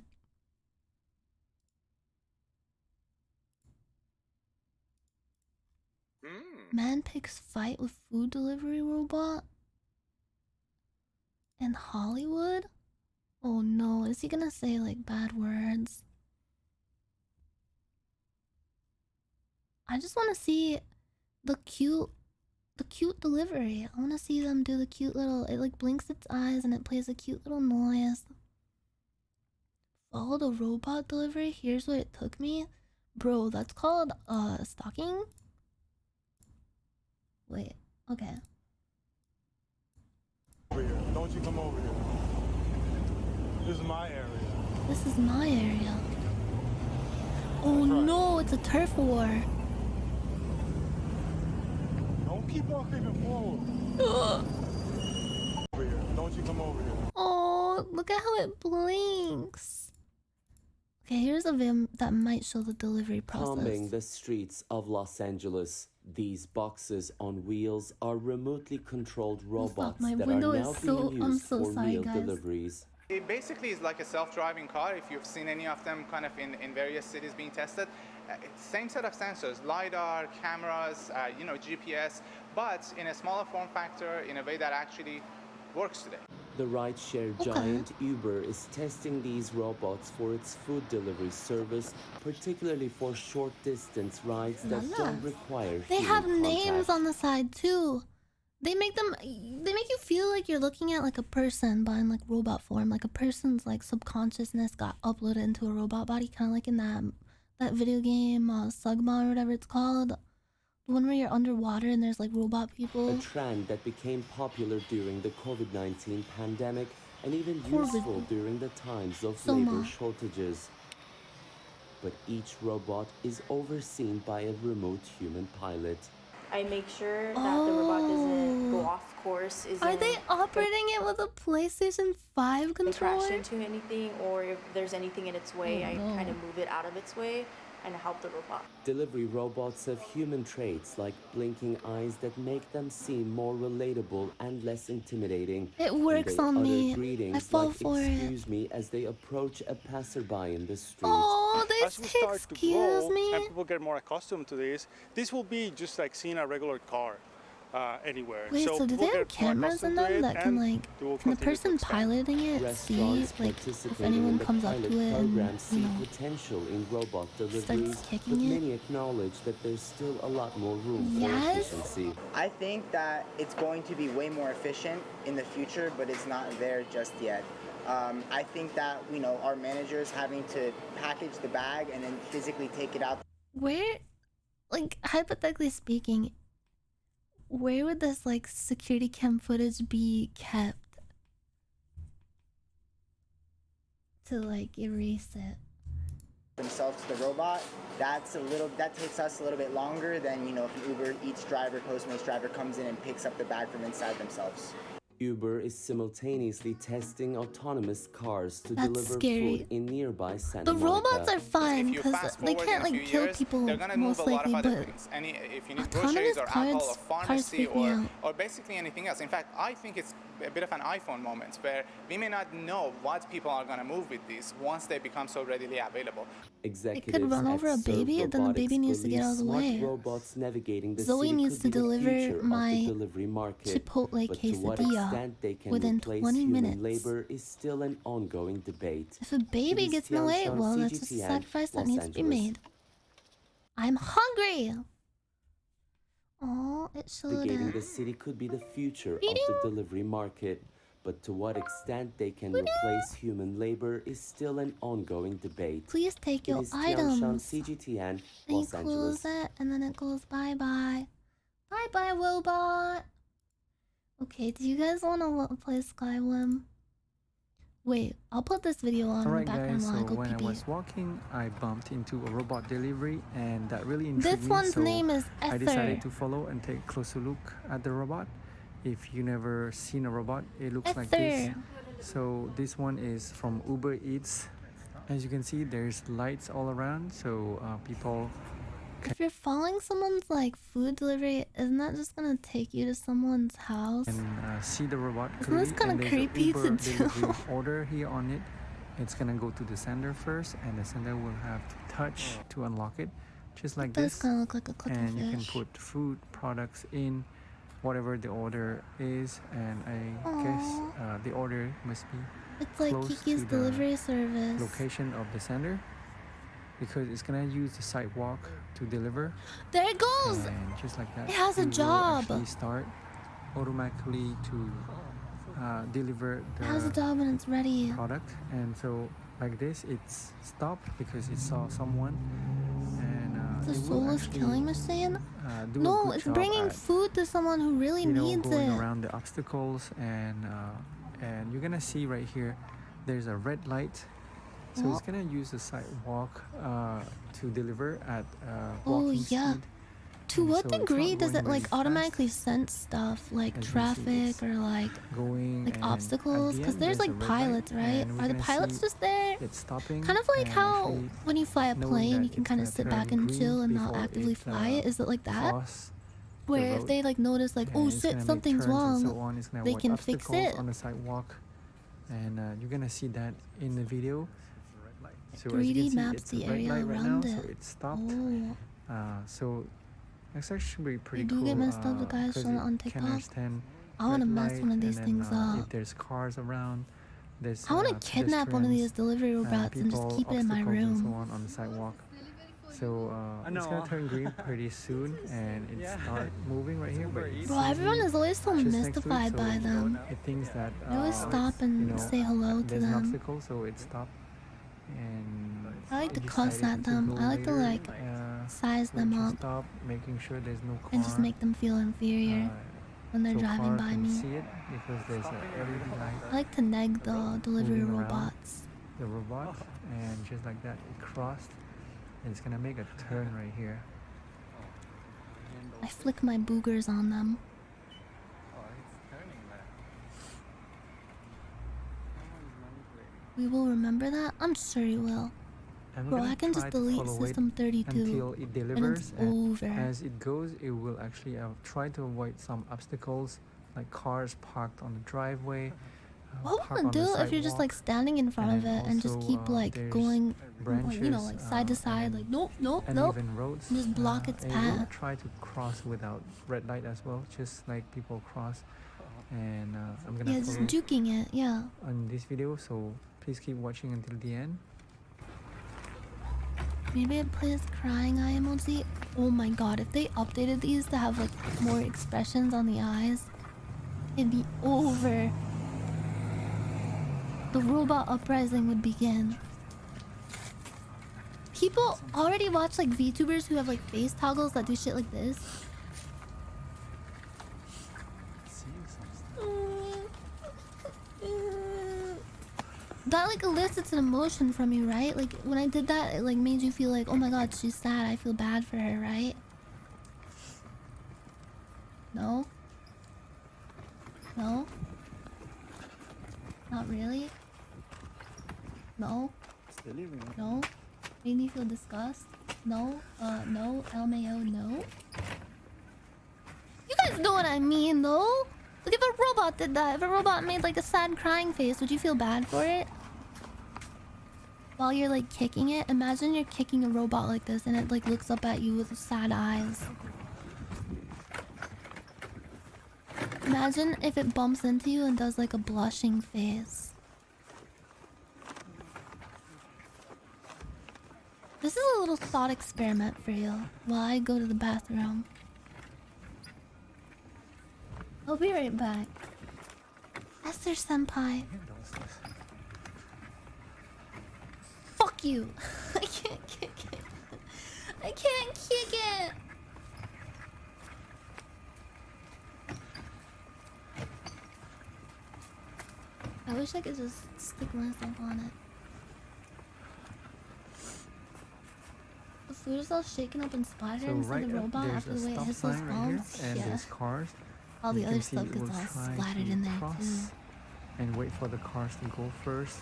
Man picks fight with food delivery robot in Hollywood? Oh no, is he gonna say like bad words? I just wanna see the cute delivery. I wanna see them do the cute little, it like blinks its eyes and it plays a cute little noise. Follow the robot delivery. Here's what it took me. Bro, that's called stalking. Wait, okay. Over here. Don't you come over here. This is my area. This is my area. Oh no, it's a turf war. Don't keep on creeping forward. Over here. Don't you come over here. Oh, look at how it blinks. Okay, here's a video that might show the delivery process. Combing the streets of Los Angeles, these boxes on wheels are remotely controlled robots that are now being used for meal deliveries. It basically is like a self-driving car, if you've seen any of them kind of in various cities being tested. Same set of sensors, LiDAR, cameras, GPS, but in a smaller form factor in a way that actually works today. The rideshare giant Uber is testing these robots for its food delivery service, particularly for short distance rides that don't require They human have names contact. on the side too. They make you feel like you're looking at like a person, but in like robot form. Like a person's like subconsciousness got uploaded into a robot body, kind of like in that video game Sugma or whatever it's called. The one where you're underwater and there's like robot people. A trend that became popular during the COVID-19 pandemic and even useful during the times of labor shortages. But each robot is overseen by a remote human pilot. I make sure that the robot doesn't go off course. Are they operating it with a PlayStation 5 controller? Crash into anything, or if there's anything in its way, I kind of move it out of its way and help the robot. Delivery robots have human traits like blinking eyes that make them seem more relatable and less intimidating. It works on me. I fall for it. Excuse me as they approach a passerby in the street. Oh, they As we start to grow me. and people get more accustomed to this will be just like seeing a regular car anywhere. Wait, so do they have cameras in them that can like, can the person piloting it see like if anyone comes up to it and, see potential in robot deliveries, but many acknowledge that there's still a lot more room for efficiency. I think that it's going to be way more efficient in the future, but it's not there just yet. I think that, our managers having to package the bag and then physically take it out. Where, like, hypothetically speaking, where would this like security cam footage be kept to like erase it? Themselves to the robot, that takes us a little bit longer than, if an Uber Eats driver, Postmates driver comes in and picks up the bag from inside themselves. Uber is simultaneously testing autonomous cars to deliver food in nearby Santa The Monica. robots are fine because they can't like kill people most likely, but If you need autonomous groceries or alcohol or cars pharmacy freak me out. or basically anything else. In fact, I think it's a bit of an iPhone moment where we may not know what people are going to move with these once they become so readily available. Executives it could run over a baby, and then the baby needs to get out of the way. Robots navigating the Zoe city needs to could be the future deliver of my the delivery market. Chipotle But to what quesadilla extent they can within replace 20 human minutes. labor is still an ongoing debate. If a baby gets in the way, well, that's just a sacrifice that needs to be made. I'm hungry! Oh, it showed Navigating the city could be the future of the delivery market. But to what extent they can replace human labor is still an ongoing debate. Please take your It is items. Tianshan, CGTN, And you Los Angeles. close it, and then it goes bye-bye. Bye-bye, robot! Okay, do you guys want to play Skyrim? Wait, I'll put this video on in the Alright background guys, while so I go when I pee-pee. was walking, I bumped into a robot delivery and that really intrigued This me. one's So name is I Ether. decided to follow and take a closer look at the robot. If you never seen a robot, it looks like this. Ether. So this one is from Uber Eats. As you can see, there's lights all around, so people If you're following someone's like food delivery, isn't that just gonna take you to someone's house? can see the robot Isn't this clearly, kinda and there's creepy an to Uber do? delivery order here on it. It's gonna go to the sender first, and the sender will have to touch to unlock it, just like It does this. kinda look like a And you can cuttlefish. put food products in whatever the order is, and I guess the order must be It's like close Kiki's to the delivery service. location of the sender, because it's gonna use the sidewalk to deliver. There it goes! And just like that, It has a it will job. actually start automatically to deliver It has a the job and it's ready. product. And so like this, it's stopped because it saw someone, and The it will soulless actually killing machine? do a No, good it's job bringing at, food to someone who really needs going it. around the obstacles, and you're gonna see right here there's a red light, so it's gonna use the sidewalk to deliver at Oh walking yeah. speed. To And what so it's not degree does going it like really fast. automatically sense stuff like As you see, traffic it's or like going, like and obstacles? at the Because end, there's a like red light, pilots, right? and we're Are the gonna pilots see just there? it's stopping, Kind of like and how actually when you fly a knowing plane, that you can it's kind of gonna sit turn back and green chill and not before actively it, fly it. Is it like that? cross the Where if road, they like notice like, and oh it's shit, gonna make something's turns and wrong, so on. It's gonna they avoid can fix obstacles it. on the sidewalk, and you're gonna see that in the video. So as you 3D can see, maps it's the a red area light right now, around so it. it stopped. Oh. So it's actually pretty I do cool. get messed up, the guys because showing it on it can TikTok. understand I want to red mess light, one of these and things then, up. If there's cars around, there's I want to kidnap one of these delivery robots and just people, keep it in my obstacles and so room. on the sidewalk. So it's gonna turn green pretty soon, and it start moving right here. But Bro, everyone is always so just next to it, mystified so by them. It thinks that I always stop and say hello to there's an them. obstacle, so it stopped. And I like to it cuss decided at to them. go I like to later, like size so them it just up stop, making sure there's no car. and just make them feel inferior when they're so driving car by can me. see it because there's a LED light. I like to neg the delivery moving around robots. The robot, and just like that, it crossed. And it's gonna make a turn right here. I flick my boogers on them. We will remember that? I'm sure you will. I'm Bro, gonna I can try just to delete follow it System 32 until it and delivers, it's and over. as it goes, it will actually try to avoid some obstacles like cars parked on the driveway. What parked would on the do if you're just like sidewalk. standing in front of then it and just also, keep like there's going, branches, you know, like side to side, like nope, nope, nope, uneven roads. and just block its and it will path. try to cross without red light as well, just like people cross. And I'm gonna Yeah, just follow juking it, yeah. on this video, so please keep watching until the end. Maybe it plays crying eye emoji. Oh my god, if they updated these to have like more expressions on the eyes, it'd be over. The robot uprising would begin. People already watch like VTubers who have like face toggles that do shit like this. That like elicits an emotion from you, right? Like when I did that, it like made you feel like, oh my god, she's sad, I feel bad for her, right? No? No? Not really? No? No? Made me feel disgust? No? No? LMAO, no? You guys know what I mean, though? Like if a robot did that, if a robot made like a sad crying face, would you feel bad for it? While you're like kicking it, imagine you're kicking a robot like this and it like looks up at you with sad eyes. Imagine if it bumps into you and does like a blushing face. This is a little thought experiment for you while I go to the bathroom. I'll be right back. Esther Senpai. Fuck you. I can't kick it. I can't kick it. I wish I could just stick myself on it. The food is all shaken up and splattered So inside right the up, robot there's after a the way it stop hits those sign right here, bombs. and Yeah. there's cars. All the You other can see stuff it gets will all try splattered to in there cross too. and wait for the cars to go first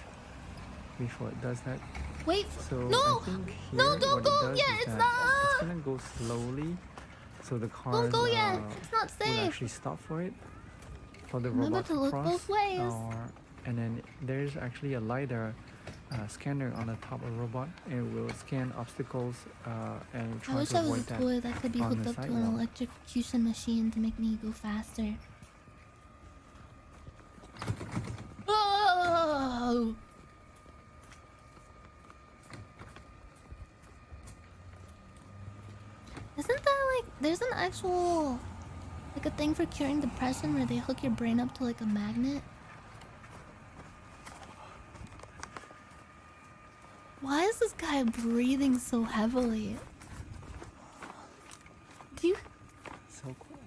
before it does that. Wait, so no! I think here No, don't what go it does yet, is it's that not- it's gonna go slowly, so the cars go yet, it's not will safe. actually stop for it, for the Remember robot to look cross. both ways. And then there's actually a LiDAR scanner on the top of the robot, and it will scan obstacles and I try wish to I was a avoid that toy that could be on hooked the up to an sidewalk. electrocution machine to make me go faster. Oh! Isn't that like there's an actual like a thing for curing depression where they hook your brain up to like a magnet? Why is this guy breathing so heavily? Do you So cool.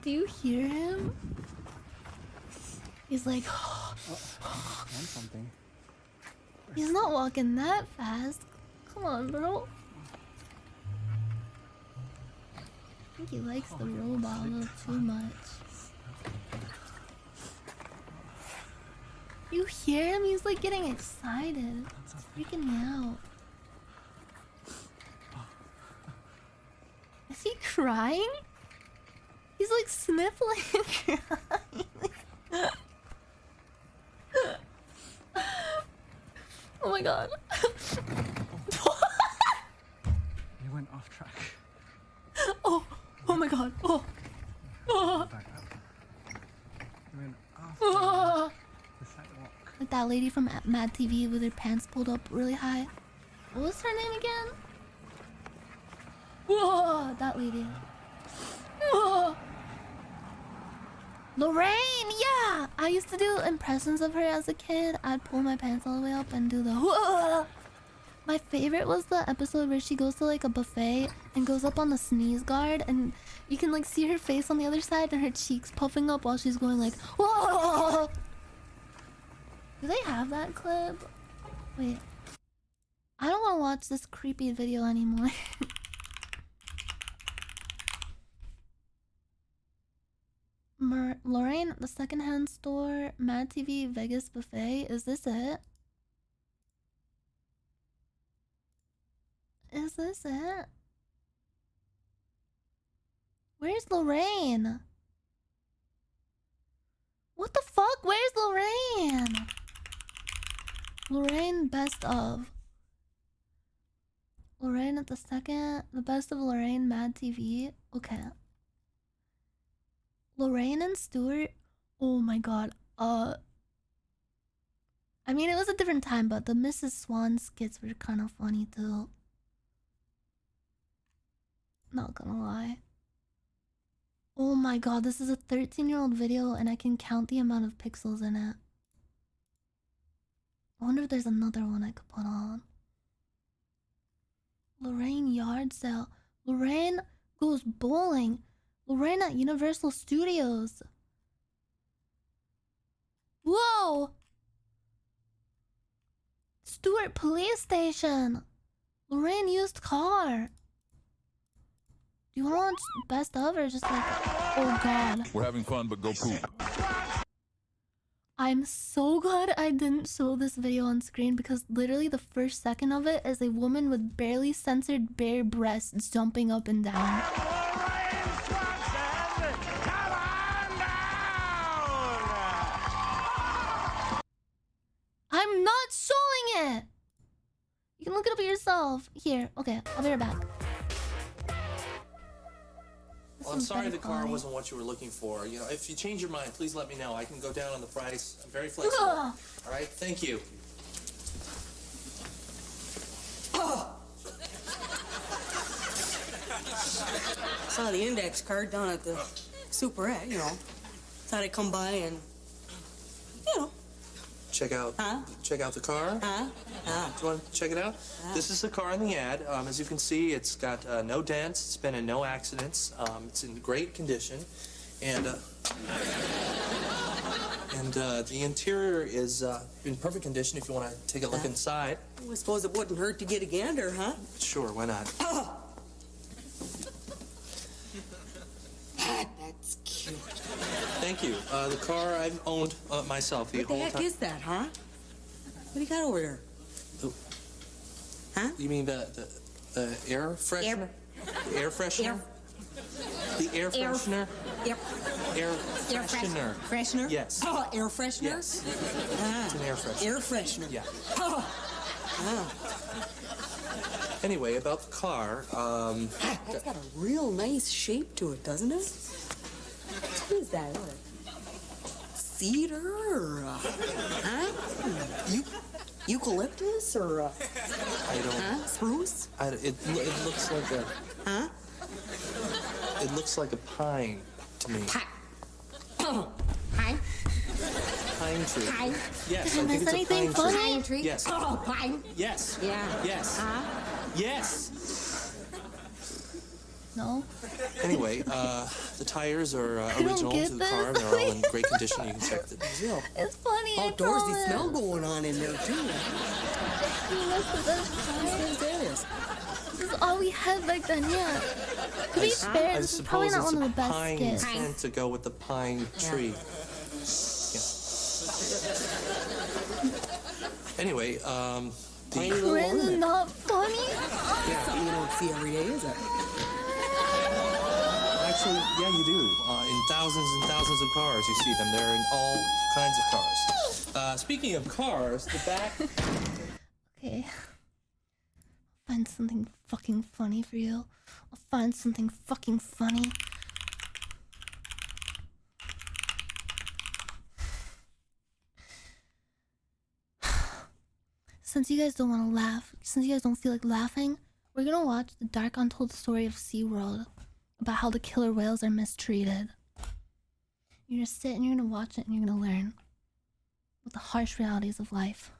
Do you hear him? He's like And something. he's not walking that fast. Come on, bro. I think he likes the robot a little too much. You hear him? He's like getting excited. It's freaking me out. Is he crying? He's like sniffling and crying. Oh my god. You went off track. Oh my god. Oh. Oh. Back up. You went off Oh. the sidewalk. Like that lady from Mad TV with her pants pulled up really high. What was her name again? Whoa, that lady. Whoa. Lorraine, yeah! I used to do impressions of her as a kid. I'd pull my pants all the way up and do the whoa. My favorite was the episode where she goes to like a buffet and goes up on the sneeze guard and you can like see her face on the other side and her cheeks puffing up while she's going like whoa. Do they have that clip? Wait. I don't want to watch this creepy video anymore. Lorraine, the secondhand store, Mad TV, Vegas buffet. Is this it? Is this it? Where's Lorraine? What the fuck? Where's Lorraine? Lorraine best of. Lorraine at the second. The best of Lorraine, Mad TV. Okay. Lorraine and Stuart. Oh my god. I mean, it was a different time, but the Mrs. Swan skits were kind of funny too. Not gonna lie. Oh my god, this is a 13-year-old video and I can count the amount of pixels in it. I wonder if there's another one I could put on. Lorraine yard sale. Lorraine goes bowling. Lorraine at Universal Studios. Whoa! Stuart Police Station. Lorraine used car. Do you want to watch best of or just like... Oh god. We're having fun, but go poop. I'm so glad I didn't show this video on screen because literally the first second of it is a woman with barely censored bare breasts jumping up and down. I'm not showing it! You can look it up yourself. Here, okay, I'll be right back. Well, I'm sorry the car wasn't what you were looking for. You know, if you change your mind, please let me know. I can go down on the price. I'm very flexible. All right, thank you. Saw the index card down at the superette, you know. Thought I'd come by and, you know. Check out the car. Do you want to check it out? This is the car in the ad. As you can see, it's got no dents. It's been in no accidents. It's in great condition, and the interior is in perfect condition. If you want to take a look inside. I suppose it wouldn't hurt to get a gander, huh? Sure, why not? That's cute. Thank you. The car I've owned myself the whole time. What the heck is that, huh? What do you got over there? Huh? You mean the air freshener? The air freshener? The air freshener? Air freshener. Freshener? Yes. Oh, air freshener? Yes. It's an air freshener. Air freshener. Yeah. Oh. Anyway, about the car, That's got a real nice shape to it, doesn't it? What is that? Cedar or eucalyptus or I don't. Spruce? It looks like a. It looks like a pine to me. Pine? Pine tree. Pine? Yes, Did I I think miss it's a anything pine tree. Pine tree? Yes. Oh, pine? Yes. Yeah. Yes. Yes. No. Anyway, the tires are original to the car. They're all in great condition. You can check the Brazil. It's funny. Outdoorsy smell going on in there too. This is all we had back then, yeah. To be fair, this is probably not one of the best pine skits. tend to go with the pine tree. Yeah. Anyway, Chris is not funny. Something you don't see every day, is it? Actually, yeah, you do. In thousands and thousands of cars, you see them. They're in all kinds of cars. Speaking of cars, the back... Okay. I'll find something fucking funny for you. I'll find something fucking funny. Since you guys don't want to laugh, since you guys don't feel like laughing, we're gonna watch the dark untold story of SeaWorld about how the killer whales are mistreated. You're gonna sit and you're gonna watch it and you're gonna learn what the harsh realities of life.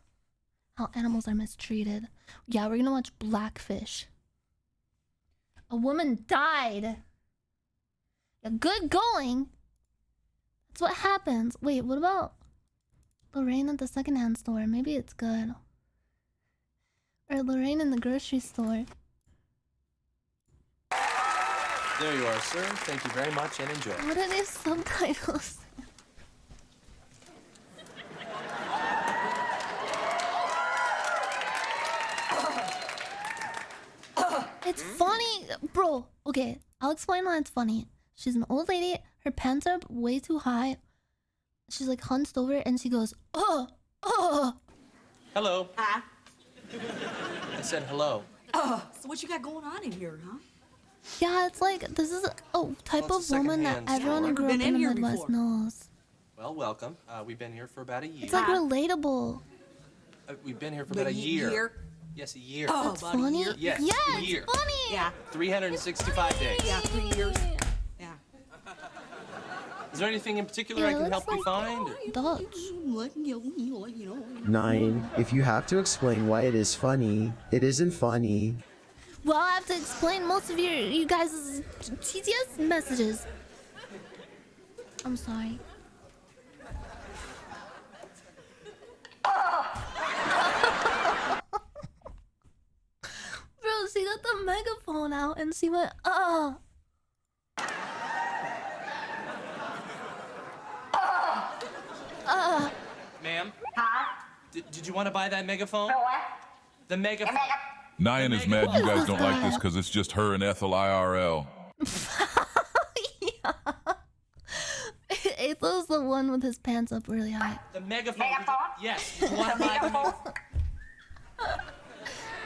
How animals are mistreated. Yeah, we're gonna watch Blackfish. A woman died. Yeah, good going. That's what happens. Wait, what about Lorraine at the secondhand store? Maybe it's good. Or Lorraine in the grocery store. There you are, sir. Thank you very much and enjoy. What are these subtitles? It's funny, bro. Okay, I'll explain why it's funny. She's an old lady. Her pants are up way too high. She's like hunched over and she goes, oh, oh. Hello. Hi. I said hello. So what you got going on in here, huh? Yeah, it's like, this is a type Well, it's of a woman that secondhand everyone who store. grew up Been in in the here Midwest before. knows. Well, welcome. We've been here for about a year. It's like relatable. We've been here for But about a year. year? Yes, a year. Oh, That's about a funny. year? Yes, Yeah, a year. it's funny. Yeah. 365 days. Yeah, 3 years. Yeah. Is there anything in particular I can help you find? or- Dutch. You know. 9. If you have to explain why it is funny, it isn't funny. Well, I have to explain most of you guys' TTS messages. I'm sorry. Bro, she got the megaphone out and she went, Ma'am? Did you want to buy that megaphone? The megaphone. Nyan is mad you guys don't like this because it's just her and Ethel IRL. Ethel's the one with his pants up really high. The megaphone. Yes. Did you want to buy the megaphone?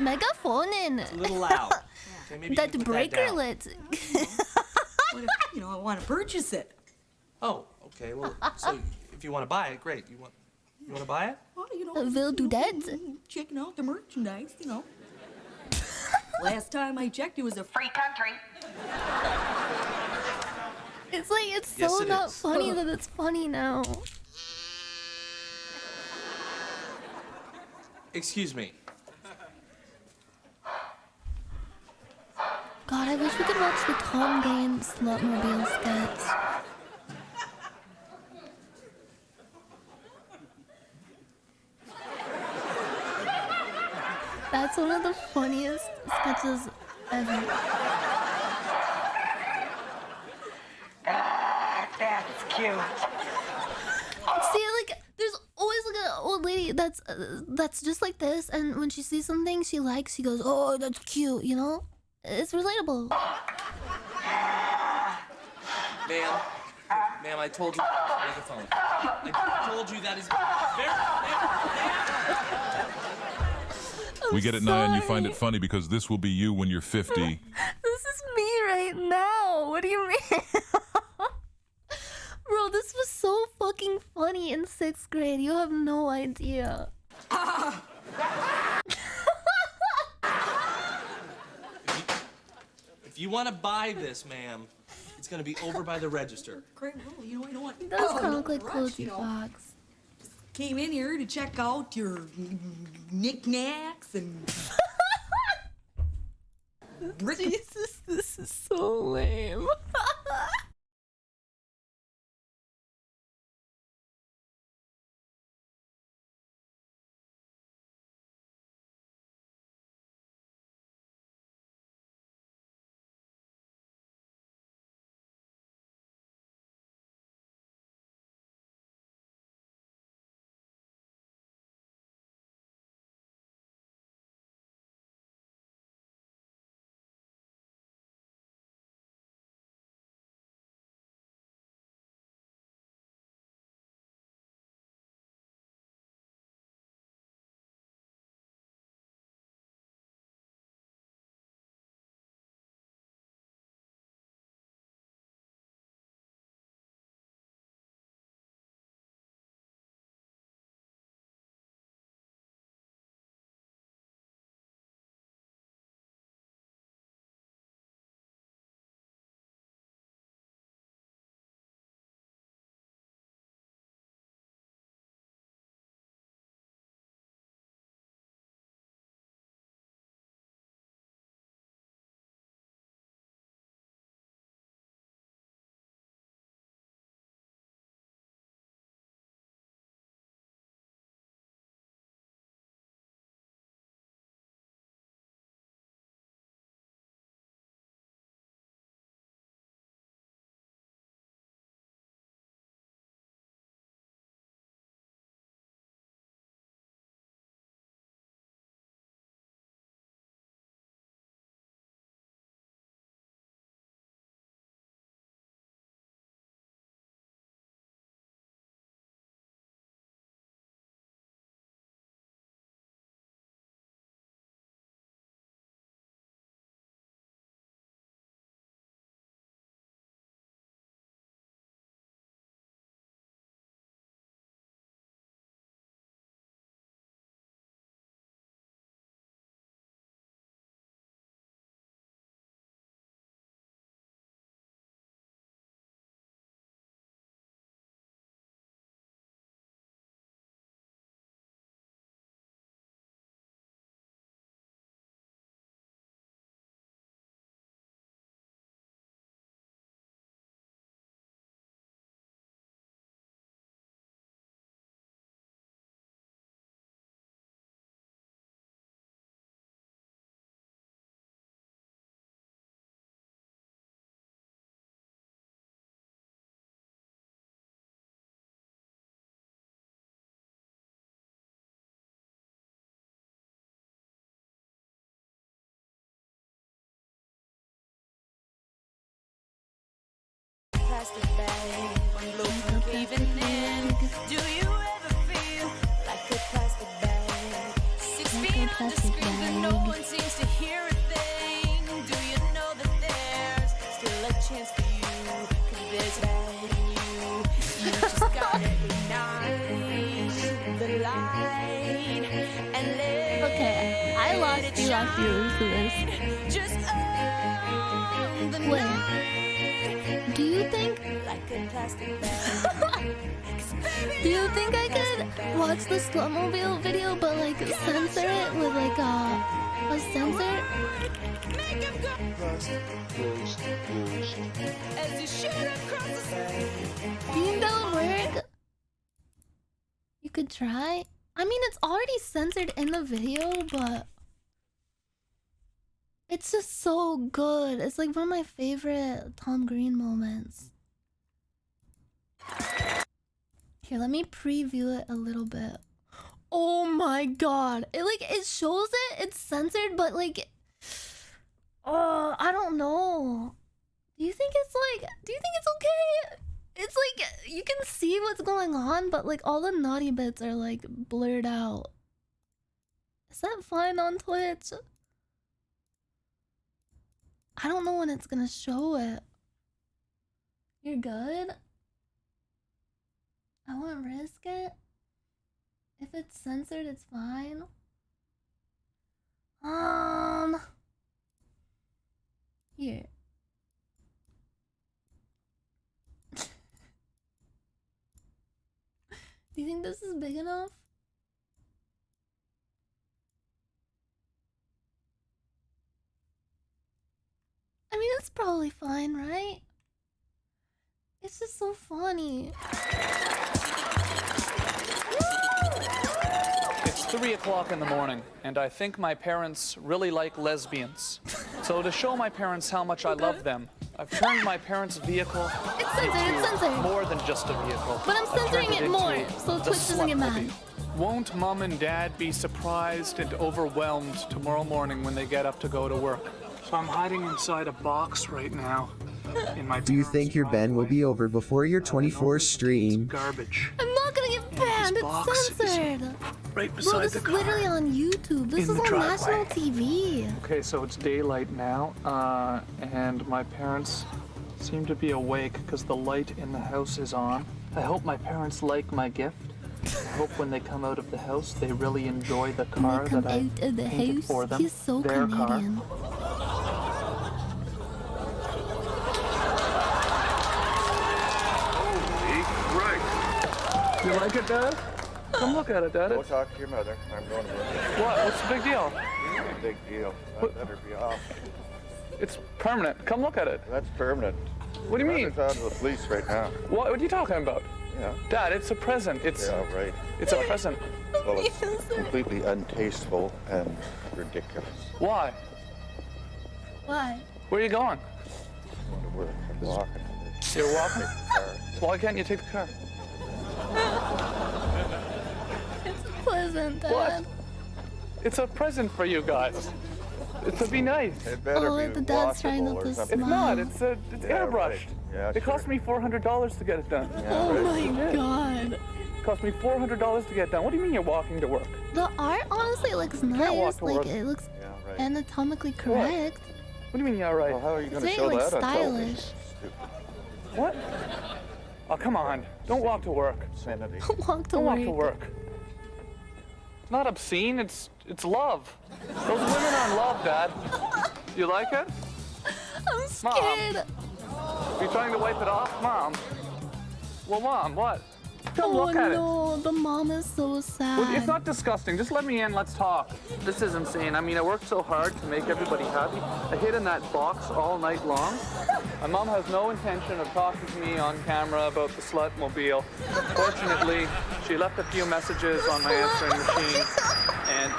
Megaphoning. It's a little loud. Okay, maybe you That can put breaker down. lit. What if, I want to purchase it? Oh, okay. Well, so if you want to buy it, great. You want to buy it? Well, Will do that. Checking out the merchandise, Last time I checked, it was a free country. It's like, it's Yes, so it not is. funny that it's funny now. Excuse me. God, I wish we could watch the Tom Dane Slutmobile sketch. That's one of the funniest sketches ever. That's cute. See, like, there's always like an old lady that's just like this, and when she sees something she likes, she goes, "Oh, that's cute," you know? It's relatable. Ma'am, I told you megaphone. I told you that is We get it, Nyan. You find it funny because this will be you when you're 50. This is me right now. What do you mean? Bro, this was so fucking funny in 6th grade. You have no idea. If you want to buy this, ma'am, it's going to be over by the register. Great, well, I don't want. It does kind of no look like rush, Cozy Fox. Came in here to check out your knickknacks and. Jesus, this is so lame. plastic bag. One blow from caving in. Do you ever feel like a plastic bag? 6 feet under screens, but no one seems to hear a thing. Do you know that there's still a chance for you? 'Cause there's bad in you. You just gotta ignite the light and let. Okay, I lost you after you into this. Just own the night. Do you think? Like a plastic bag. Do you think I could watch the Slutmobile video but like censor it with like a sensor? As you shoot across the sky. Do you think that would work? You could try. I mean, it's already censored in the video, but it's just so good. It's like one of my favorite Tom Green moments. Here, let me preview it a little bit. Oh my god. It shows it, it's censored, but like, I don't know. Do you think it's okay? It's like, you can see what's going on, but like all the naughty bits are like blurred out. Is that fine on Twitch? I don't know when it's gonna show it. You're good? I won't risk it. If it's censored, it's fine. Here. Do you think this is big enough? I mean, it's probably fine, right? It's just so funny. It's 3 o'clock in the morning, and I think my parents really like lesbians. So to show my parents how much I love them, I've turned my parents' vehicle into more than just a vehicle. But I'm censoring it more, so Twitch doesn't get mad. Won't Mom and Dad be surprised and overwhelmed tomorrow morning when they get up to go to work? So I'm hiding inside a box right now. In my Do you think your ban will be over before your 24 stream? Garbage. I'm not gonna get banned, it's censored. Right Bro, beside this the is car. literally on YouTube. This In is the on driveway. national TV. Okay, so it's daylight now, and my parents seem to be awake because the light in the house is on. I hope my parents like my gift. I hope when they come out of the house, they really enjoy the car that I painted for them. He's so their Canadian. Car. You like it, Dad? Come look at it, Dad. Go talk to your mother. I'm going to work. What? What's the big deal? It's a big deal. I better be off. It's permanent. Come look at it. That's permanent. What do you mean? It's out of the police right now. What are you talking about? Yeah. Dad, it's a present. It's right. It's a present. Well, it's completely untasteful and ridiculous. Why? Why? Where are you going? I'm going to work. I'm walking. You're walking? Take the car. Why can't you take the car? It's pleasant, Dad. What? It's a present for you guys. It's to be nice. It better be the dad's trying washable not or to something. It's not. It's airbrushed. Right. Yeah, It cost me $400 to get it done. Oh my god. It cost me $400 to get it done. What do you mean you're walking to work? The art honestly looks walk nice. to Like, work. it looks right. anatomically correct. What do you mean, yeah, right? Well, how are you It's going to very, show like, that on television? stylish. Stupid. What? Oh, come on. Don't walk to work. Obscenity. Walk to Don't work. walk to work. It's not obscene. It's love. Those women are in love, Dad. You like it? I'm scared. Are you trying to wipe it off, Mom? Well, Mom, what? Come Oh look at it. no, the mom is so sad. Well, it's not disgusting. Just let me in. Let's talk. This is insane. I mean, I worked so hard to make everybody happy. I hid in that box all night long. My mom has no intention of talking to me on camera about the Slutmobile. Fortunately, she left a few messages on my answering machine. And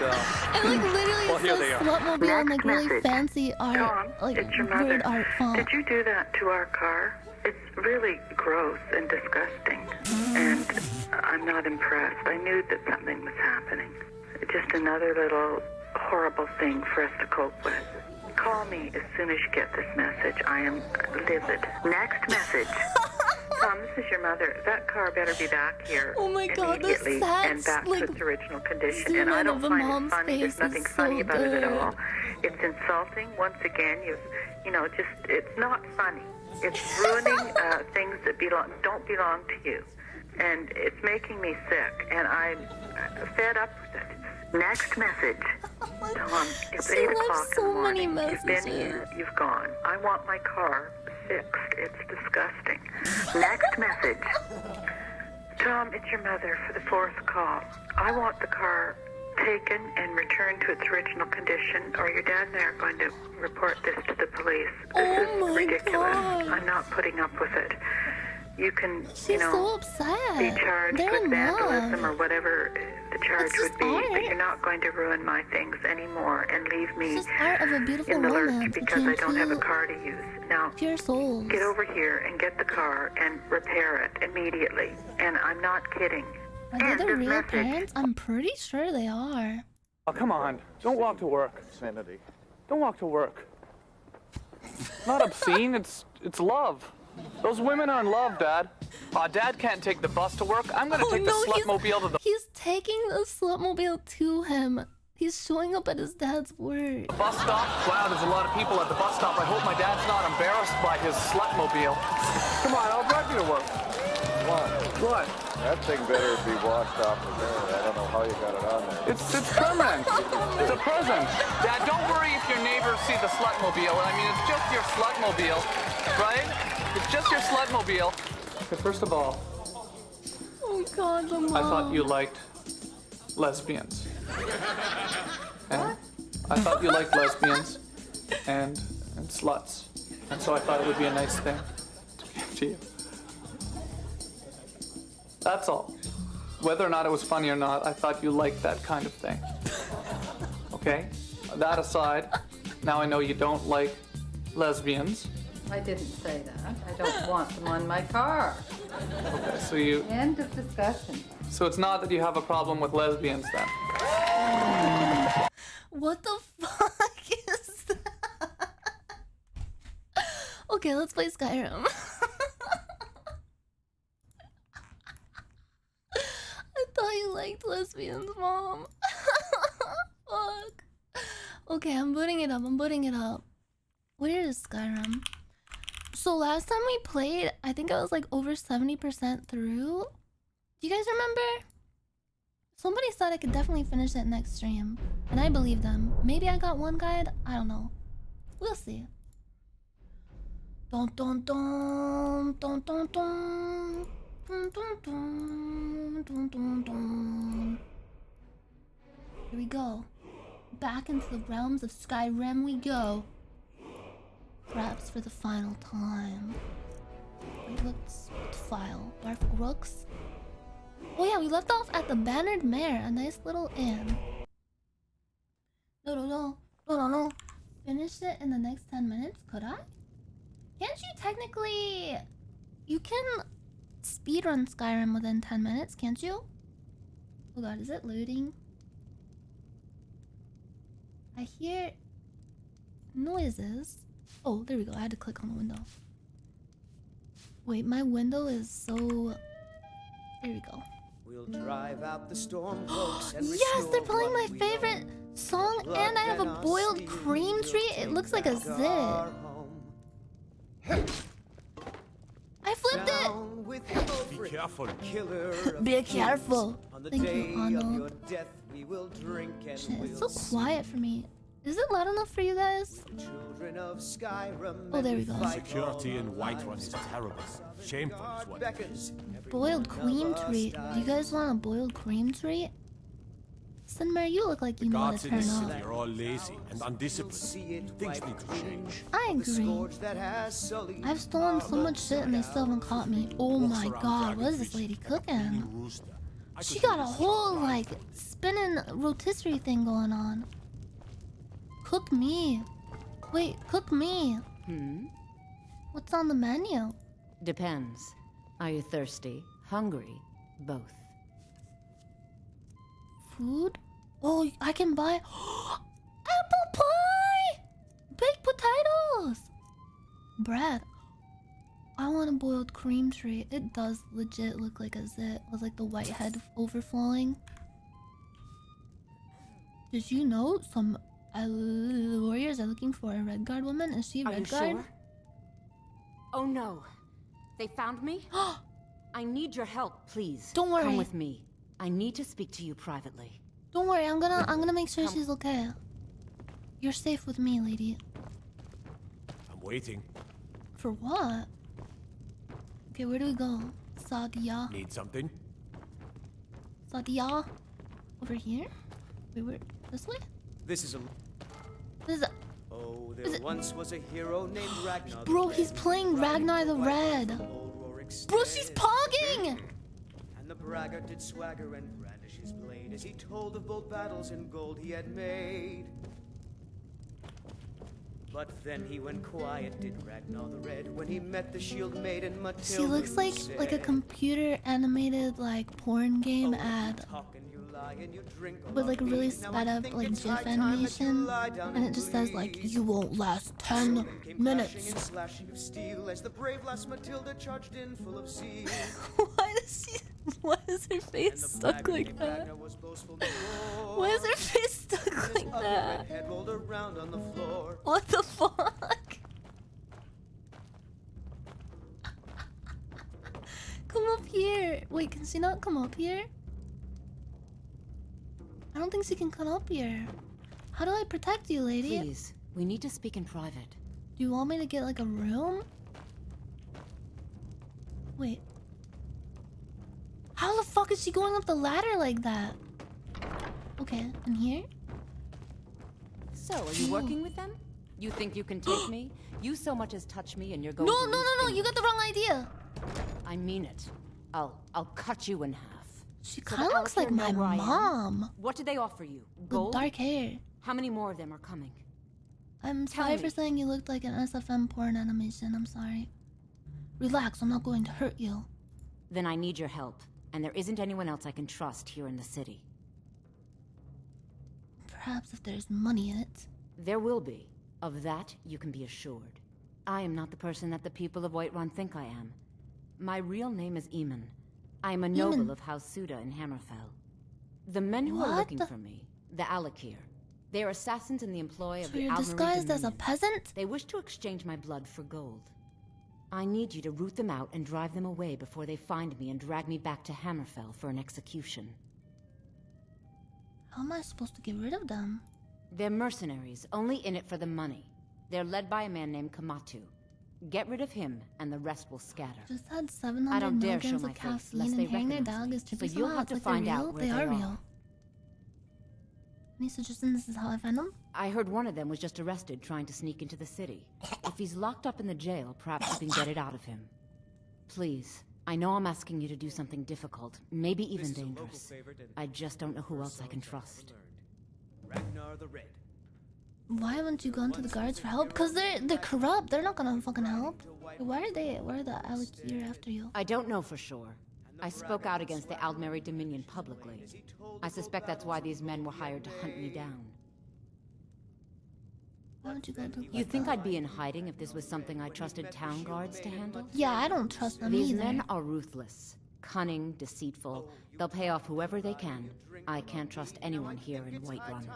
like literally well, it here says they are. Slutmobile in like really message. fancy art, Tom, like it's your mother. weird art font. Did you do that to our car? It's really gross and disgusting. And I'm not impressed. I knew that something was happening. Just another little horrible thing for us to cope with. Call me as soon as you get this message. I am livid. Next message. your mother. That car better be back here Oh my God, the immediately sad, and back like, to its original condition. zoom And I in don't of the find it mom's funny. There's face nothing is funny so about it at good. all. It's insulting. Once again, it's not funny. It's ruining things that don't belong to you. And it's making me sick, and I'm fed up with it. Next message. Tom, it's She 8 left o'clock so in the many morning. You've been messages. here, you've gone. I want my car fixed. It's disgusting. Next message. Tom, it's your mother for the 4th call. I want the car taken and returned to its original condition, or your dad and I are going to report this to the police. This is ridiculous. I'm not putting up with it. You can, She's so upset. be charged They're with in vandalism love. or whatever the charge It's would just be, art. but you're not going to ruin my things anymore and leave me It's just art of a beautiful in the lurch romance because I between don't have a two car to use. Now, pure souls. get over here and get the car and repair it immediately. And I'm not kidding. Are they And the this real message. parents? I'm pretty sure they are. Oh, come on. Don't walk to work. Sanity. Don't walk to work. It's not obscene, it's love. Those women are in love, Dad. Dad can't take the bus to work. I'm gonna take the slutmobile to the He's taking the slutmobile to him. He's showing up at his dad's work. bus stop. Wow, there's a lot of people at the bus stop. I hope my dad's not embarrassed by his slutmobile. Come on, I'll drive you to work. What? That thing better be washed off the there. I don't know how you got it on there. It's permanent. It's a present. Dad, don't worry if your neighbors see the slutmobile. I mean, it's just your slutmobile, right? It's just your slutmobile. Okay, first of all, Oh God, the mom. I thought you liked lesbians. And I thought you liked lesbians and sluts. And so I thought it would be a nice thing to give to you. That's all. Whether or not it was funny or not, I thought you liked that kind of thing. Okay? That aside, now I know you don't like lesbians. I didn't say that. I don't want them on my car. Okay, so you... End of discussion. So it's not that you have a problem with lesbians then? What the fuck is that? Okay, let's play Skyrim. I thought you liked lesbians, Mom. Fuck. Okay, I'm booting it up. Where is Skyrim? So last time we played, I think I was like over 70% through. Do you guys remember? Somebody said I could definitely finish it next stream. And I believe them. Maybe I got one guide? I don't know. We'll see. Dun dun dun dun dun dun dun dun dun dun dun dun. Here we go. Back into the realms of Skyrim we go. Perhaps for the final time. Wait, let's file. Barf Rooks. Oh yeah, we left off at the Bannered Mare, a nice little inn. No. Finish it in the next 10 minutes, could I? Can't you technically... You can speedrun Skyrim within 10 minutes, can't you? Oh god, is it loading? I hear noises. Oh, there we go. I had to click on the window. Wait, my window is so... There we go. We'll drive out the storm cloaks and Yes, they're playing my favorite song, and I have a boiled cream tree. It looks like a zit. I flipped it. Be careful. Be careful. Thank you, Arnold. Shit, Shit, it's so quiet for me. Is it loud enough for you guys? Oh, there we go. Security in Whiterun is terrible. Shameful is what it is. Boiled cream treat. Do you guys want a boiled cream treat? Sinmer, you look like you know how Guards to in the turn city up. are all lazy and undisciplined. Things need to change. I agree. I've stolen so much shit and they still haven't caught me. Oh my god, what is this lady cooking? She got a whole, like, spinning rotisserie thing going on. Cook me. Wait, cook me. What's on the menu? Depends. Are you thirsty? Hungry? Both. Food? Oh, I can buy apple pie! Baked potatoes! Bread. I want a boiled cream tree. It does legit look like a zit with like the white head overflowing. Did you know some warriors are looking for a red guard woman? Is she a Are you red guard? sure? Oh no. They found me? I need your help, please. Don't worry. Come with me. I need to speak to you privately. Don't worry, I'm gonna make sure she's okay. You're safe with me, lady. I'm waiting. For what? Okay, where do we go? Sadia. Need something? Sadia? Over here? Wait, where? This way? This is a. This is a... Oh, there once was a hero named Ragnar. Bro, he's playing Ragnar the Red. Bro, she's pogging! And the braggart did swagger and brandish his blade as he told of bold battles in gold he had made. But then he went quiet, did Ragnar the Red, when he met the shield maiden Matilda. She looks like a computer animated like porn game ad. With like a really sped up like GIF animation, and it just says like you won't last 10 minutes. Slashing of steel as the brave lass Matilda charged in full of zeal. Why is her face stuck like that? Why is her face stuck like that? Head rolled around on the floor. What the fuck? Come up here. Wait, can she not come up here? I don't think she can come up here. How do I protect you, lady? Please, we need to speak in private. Do you want me to get like a room? Wait. How the fuck is she going up the ladder like that? Okay, and here? So, are you working with them? You think you can take me? You so much as touch me and you're going No, to no, lose no, no, you got the wrong idea. I mean it. I'll cut you in half. She kind of looks like my mom. What did they offer you? With Gold? dark hair. How many more of them are coming? I'm Tell sorry me. for saying you looked like an SFM porn animation. I'm sorry. Relax, I'm not going to hurt you. Then I need your help, and there isn't anyone else I can trust here in the city. Perhaps if there's money in it. There will be. Of that, you can be assured. I am not the person that the people of Whiterun think I am. My real name is Eamon. I am a noble of House Suda in Hammerfell. The men who are looking for me, the Alakir, they are assassins in the employ of So the you're Almeri disguised as a Dominion. peasant? They wish to exchange my blood for gold. I need you to root them out and drive them away before they find me and drag me back to Hammerfell for an execution. How am I supposed to get rid of them? They're mercenaries, only in it for the money. They're led by a man named Kamatu. Get rid of him, and the rest will scatter. Just had I 700 don't dare show milligrams my of face, caffeine lest and they hang their recognize dog me. is So trippy you'll have to find real? out where They are are. real. Any suggestions this is how I find them? I heard one of them was just arrested trying to sneak into the city. If he's locked up in the jail, perhaps you can get it out of him. Please, I know I'm asking you to do something difficult, maybe even dangerous. I just don't know who else I can trust. Ragnar the Red. Why haven't you gone to the guards for help? Because they're corrupt. They're not gonna fucking help. Why are the Alakir after you? I don't know for sure. I spoke out against the Almeri Dominion publicly. I suspect that's why these men were hired to hunt me down. Why don't you go to You think I'd be in hiding if this was something I trusted town guards to handle? Yeah, I don't trust them These either. men are ruthless, cunning, deceitful. They'll pay off whoever they can. I can't trust anyone here in Whiterun.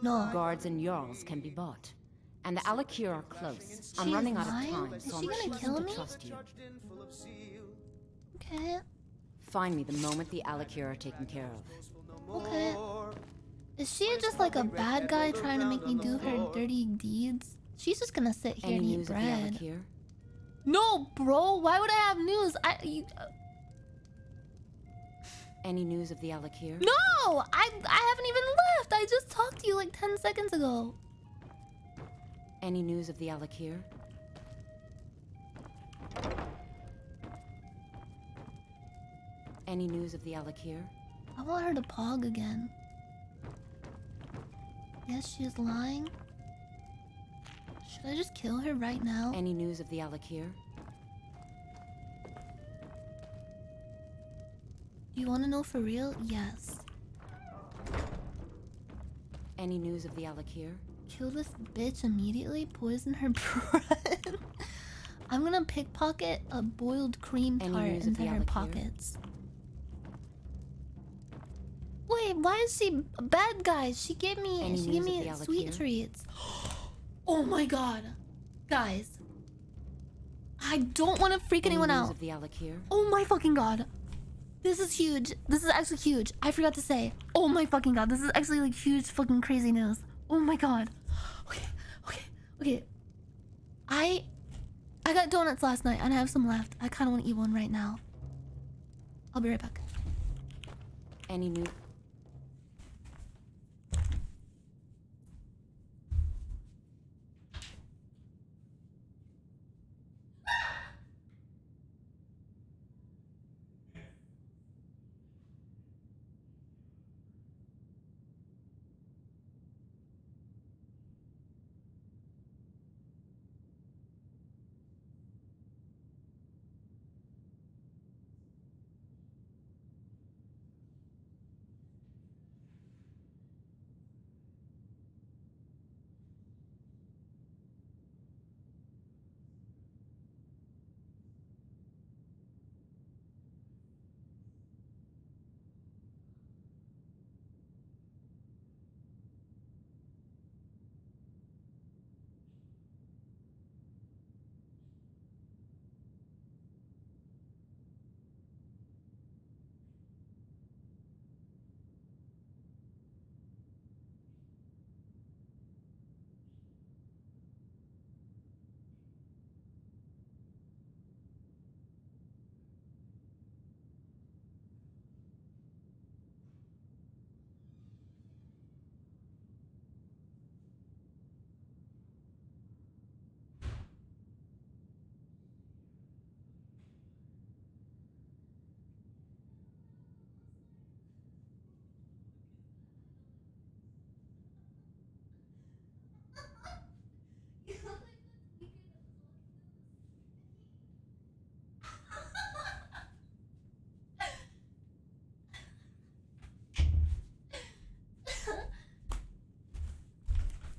No. Guards and Jarls can be bought. And the Alakir are close. I'm She's running out of lying? time, Is so she I'm gonna choosing kill to me? trust you. Okay. Find me the moment the Alakir are taken care of. Okay. Is she just like a bad guy trying to make me do her dirty deeds? She's just gonna sit here Any and eat news of the bread. Alakir? No, bro. Why would I have news? Any news of the Alakir? No! I haven't even left. I just talked to you like 10 seconds ago. Any news of the Alakir? Any news of the Alakir? I want her to pog again. Yes, she is lying. Should I just kill her right now? Any news of the Alakir? Do you want to know for real? Yes. Any news of the Alakir? Kill this bitch immediately? Poison her bread? I'm gonna pickpocket a boiled cream Any tart news of into the her Alakir? pockets. Wait, why is she bad guys? She gave me Any she gave news of me the sweet Alakir? treats. Oh my god. Guys. I don't want to freak Any anyone news out. of the Alakir? Oh my fucking god. This is huge. This is actually huge. I forgot to say. Oh my fucking god. This is actually like huge fucking crazy news. Oh my god. Okay. I got donuts last night and I have some left. I kind of want to eat one right now. I'll be right back. Any new?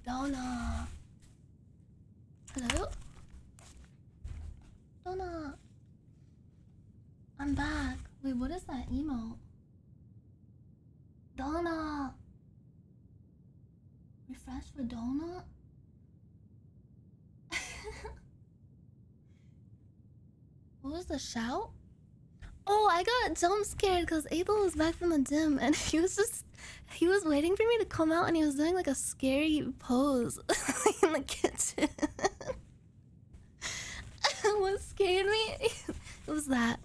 Donna. Hello? Donna. I'm back. Wait, what is that email? Donna. Refresh for Donna? What was the shout? Oh, I got jump scared because Abel was back from the gym and he was waiting for me to come out and he was doing like a scary pose in the kitchen. What scared me? It was that.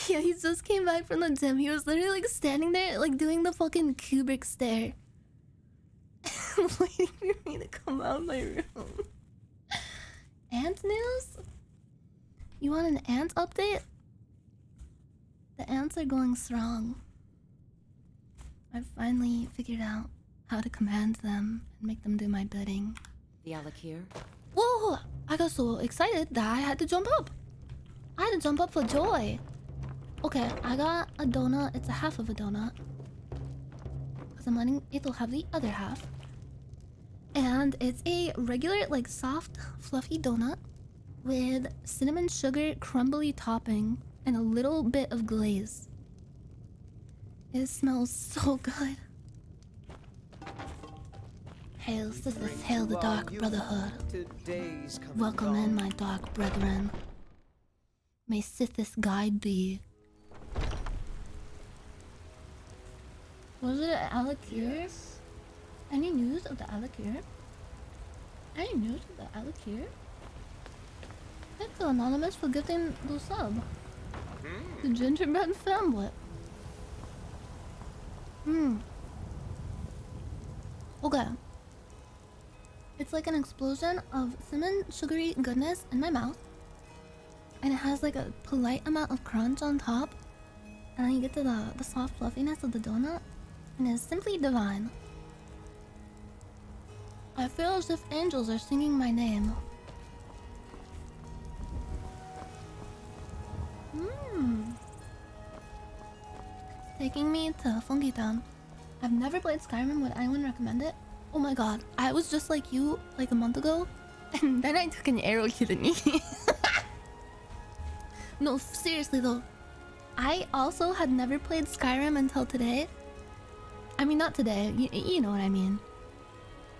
Yeah, he just came back from the gym. He was literally like standing there like doing the fucking Kubrick stare. Waiting for me to come out of my room. Ant news? You want an ant update? The ants are going strong. I've finally figured out how to command them and make them do my bidding. The Alakir? Whoa! I got so excited that I had to jump up. I had to jump up for joy. Okay, I got a donut. It's a half of a donut. Because I'm letting Ethel have the other half. And it's a regular, like, soft, fluffy donut with cinnamon sugar crumbly topping and a little bit of glaze. It smells so good. Hail, sisters, hail the Dark Brotherhood. Welcome in, my dark brethren. May Sithis guide thee. Was it an Alakir? Any news of the Alakir? Any news of the Alakir? Thanks to Anonymous for gifting the sub. The gingerbread family. Okay. It's like an explosion of cinnamon sugary goodness in my mouth. And it has like a polite amount of crunch on top. And then you get to the soft fluffiness of the donut. And it's simply divine. I feel as if angels are singing my name. Taking me to Funky Town. I've never played Skyrim. Would anyone recommend it? Oh my god. I was just like you like a month ago. And then I took an arrow to the knee. No, seriously though. I also had never played Skyrim until today. I mean, not today. You know what I mean.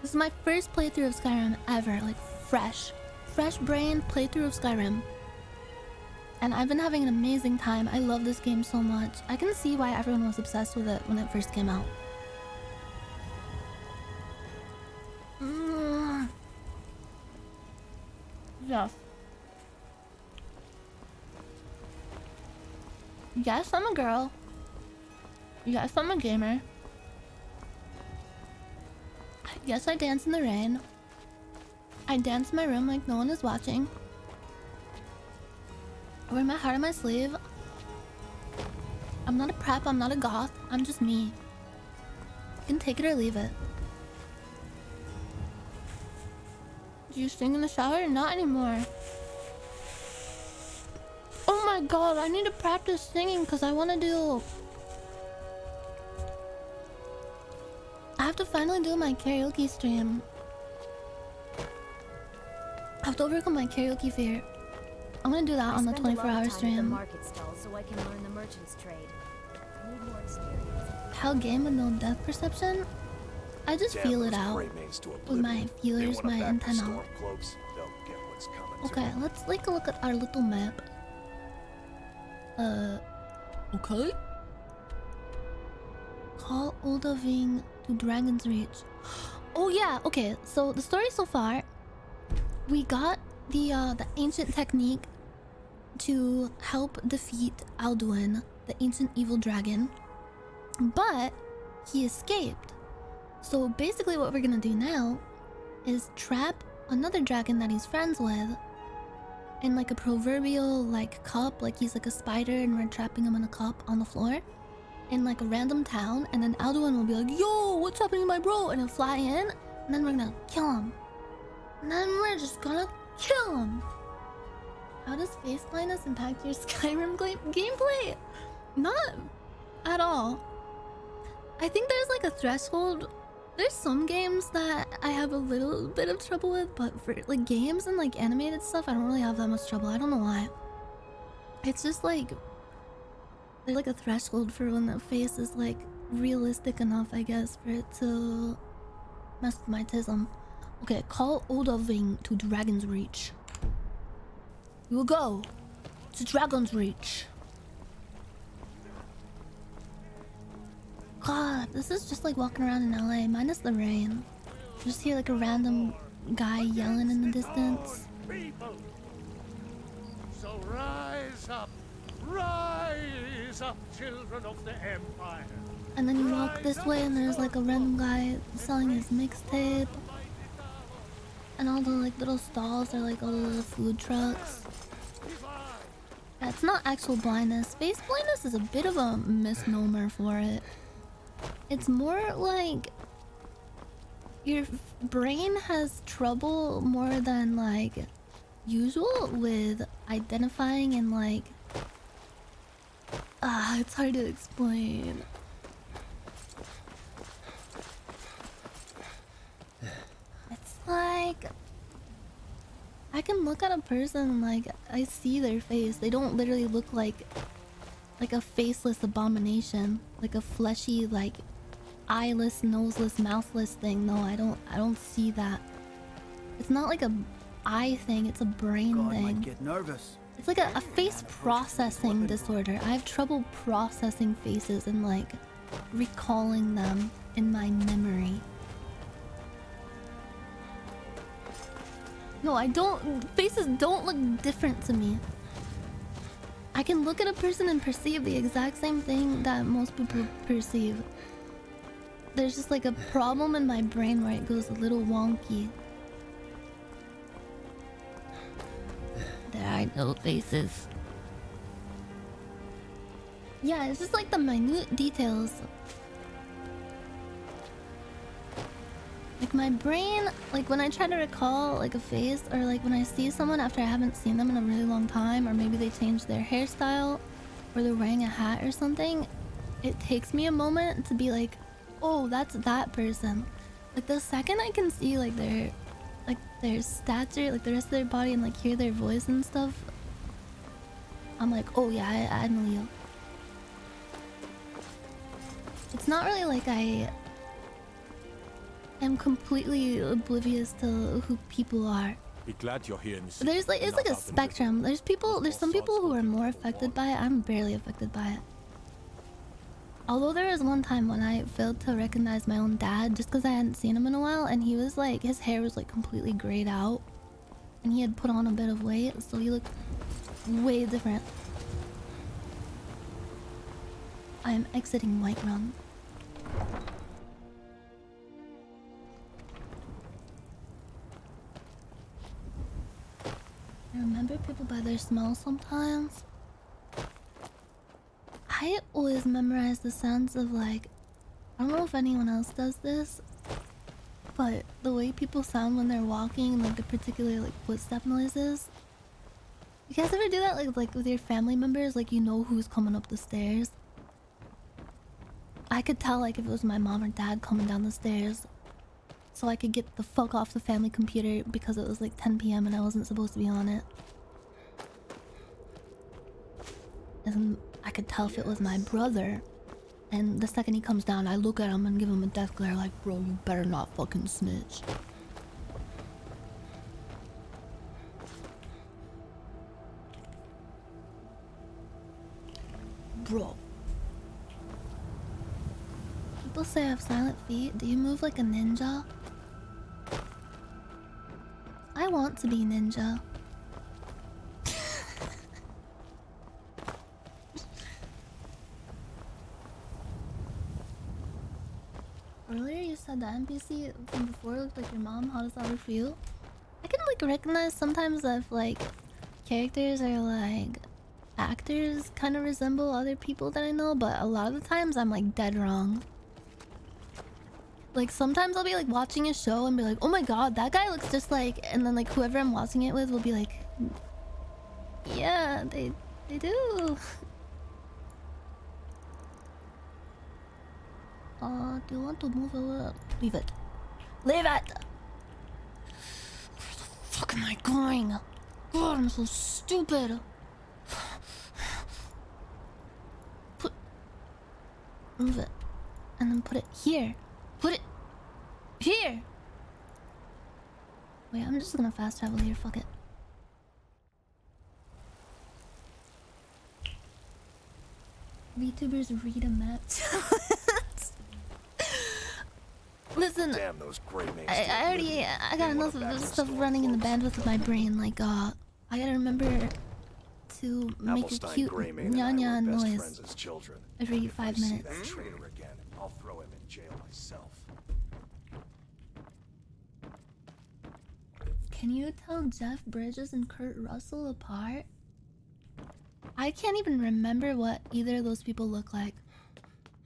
This is my first playthrough of Skyrim ever. Like, fresh brain playthrough of Skyrim. And I've been having an amazing time. I love this game so much. I can see why everyone was obsessed with it when it first came out. Yeah. Yes, I'm a girl. Yes, I'm a gamer. Yes, I dance in the rain. I dance in my room like no one is watching. I wear my heart on my sleeve. I'm not a prep, I'm not a goth. I'm just me. You can take it or leave it. Do you sing in the shower? Not anymore. Oh my god, I need to practice singing because I want to do... I have to finally do my karaoke stream. I have to overcome my karaoke fear. I'm gonna do that on the 24-hour stream. Market stall so I can learn the merchant's trade. I need more experience. How game with no depth perception? I just feel it out with my feelers, my antenna. Okay, let's take a look at our little map. Okay. Call Oldaving to Dragon's Reach. Oh yeah, okay. So the story so far, we got the ancient technique to help defeat Alduin, the ancient evil dragon, but he escaped. So basically what we're gonna do now is trap another dragon that he's friends with in like a proverbial like cup, like he's like a spider and we're trapping him in a cup on the floor in like a random town, and then Alduin will be like, yo, what's happening to my bro? And he'll fly in, and then we're gonna kill him. And then we're just gonna kill him. How does face blindness impact your Skyrim gameplay? Not at all. I think there's like a threshold. There's some games that I have a little bit of trouble with, but for like games and like animated stuff, I don't really have that much trouble. I don't know why. It's just like there's like a threshold for when the face is like realistic enough, I guess, for it to mess with my tism. Okay, call Oldaving to Dragon's Reach. We will go to Dragon's Reach. God, this is just like walking around in LA, minus the rain. Just hear like a random guy yelling in the distance. People. So rise up, children of the Empire. And then you walk this way and there's like a random guy selling his mixtape. And all the like little stalls are like all the little food trucks. Yeah, it's not actual blindness. Face blindness is a bit of a misnomer for it. It's more like your brain has trouble more than like usual with identifying and like it's hard to explain. It's like I can look at a person and like I see their face. They don't literally look like a faceless abomination, like a fleshy, like eyeless, noseless, mouthless thing. No, I don't see that. It's not like a eye thing, it's a brain thing. Might get nervous. It's like a face processing disorder. I have trouble processing faces and like recalling them in my memory. No, I don't. Faces don't look different to me. I can look at a person and perceive the exact same thing that most people perceive. There's just like a problem in my brain where it goes a little wonky. There are no faces. Yeah, it's just like the minute details. Like my brain, like when I try to recall like a face, or like when I see someone after I haven't seen them in a really long time, or maybe they changed their hairstyle or they're wearing a hat or something, it takes me a moment to be like, oh, that's that person. Like the second I can see like their like their stature, like the rest of their body, and like hear their voice and stuff, I'm like, oh yeah, I know you. It's not really like I am completely oblivious to who people are. Be glad you're here in the There's like it's like a spectrum. There's some people who are more affected by it. I'm barely affected by it. Although there was one time when I failed to recognize my own dad just because I hadn't seen him in a while, and he was like, his hair was like completely grayed out, and he had put on a bit of weight, so he looked way different. I am exiting Whiterun. I remember people by their smell sometimes. I always memorize the sounds of like, I don't know if anyone else does this, but the way people sound when they're walking, like the particular like footstep noises. You guys ever do that like with your family members? Like you know who's coming up the stairs? I could tell like if it was my mom or dad coming down the stairs, so I could get the fuck off the family computer because it was like 10 p.m. and I wasn't supposed to be on it. And I could tell if it was my brother, and the second he comes down, I look at him and give him a death glare like, bro, you better not fucking snitch. Bro. People say I have silent feet. Do you move like a ninja? I want to be ninja. Earlier you said the NPC from before looked like your mom. How does that work for you? I can like recognize sometimes if like characters are like actors kind of resemble other people that I know, but a lot of the times I'm like dead wrong. Like sometimes I'll be like watching a show and be like, oh my god, that guy looks just like, and then like whoever I'm watching it with will be like, yeah, they do. Do you want to move over? Leave it. Leave it! Where the fuck am I going? God, I'm so stupid. Move it. And then put it here. Put it here! Wait, I'm just gonna fast travel here, fuck it. VTubers read a map. Listen, Damn those gray I got enough of this stuff running in the bandwidth of my brain. Like, I gotta remember to make a cute nya noise every 5 minutes. That traitor again, I'll throw him in jail myself. Can you tell Jeff Bridges and Kurt Russell apart? I can't even remember what either of those people look like.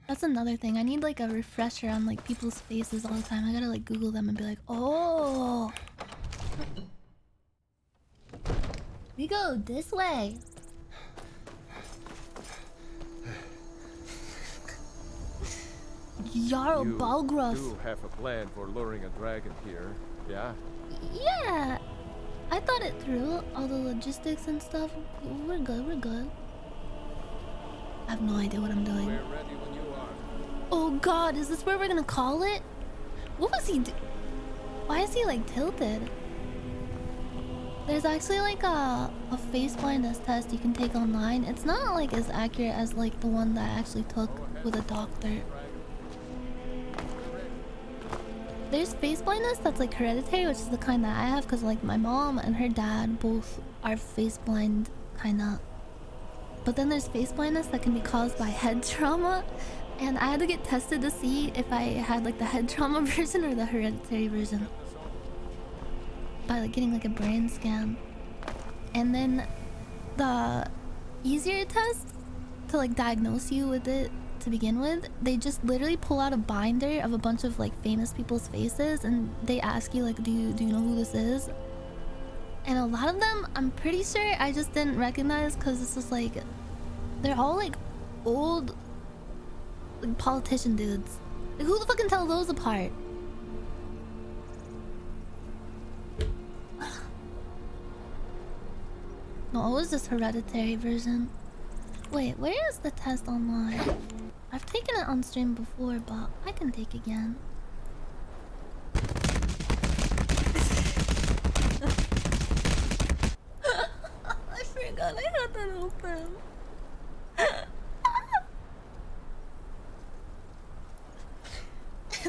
That's another thing. I need like a refresher on like people's faces all the time. I gotta like Google them and be like, oh, we go this way. Jarl Balgruff. You have a plan for luring a dragon here, yeah? Yeah, I thought it through. All the logistics and stuff. We're good. We're good. I have no idea what I'm doing. We're ready when you are. Oh god, is this where we're gonna call it? What was he do? Why is he like tilted? There's actually like a face blindness test you can take online. It's not like as accurate as like the one that I actually took with a doctor. There's face blindness that's like hereditary, which is the kind that I have because like my mom and her dad both are face blind kinda. But then there's face blindness that can be caused by head trauma, and I had to get tested to see if I had like the head trauma version or the hereditary version by like getting like a brain scan. And then the easier test to like diagnose you with it to begin with, they just literally pull out a binder of a bunch of like famous people's faces and they ask you like, do you know who this is? And a lot of them, I'm pretty sure I just didn't recognize because this is like, they're all like old like politician dudes. Like, who the fuck can tell those apart? No, it was this hereditary version. Wait, where is the test online? I've taken it on stream before, but I can take again. I forgot I had that open.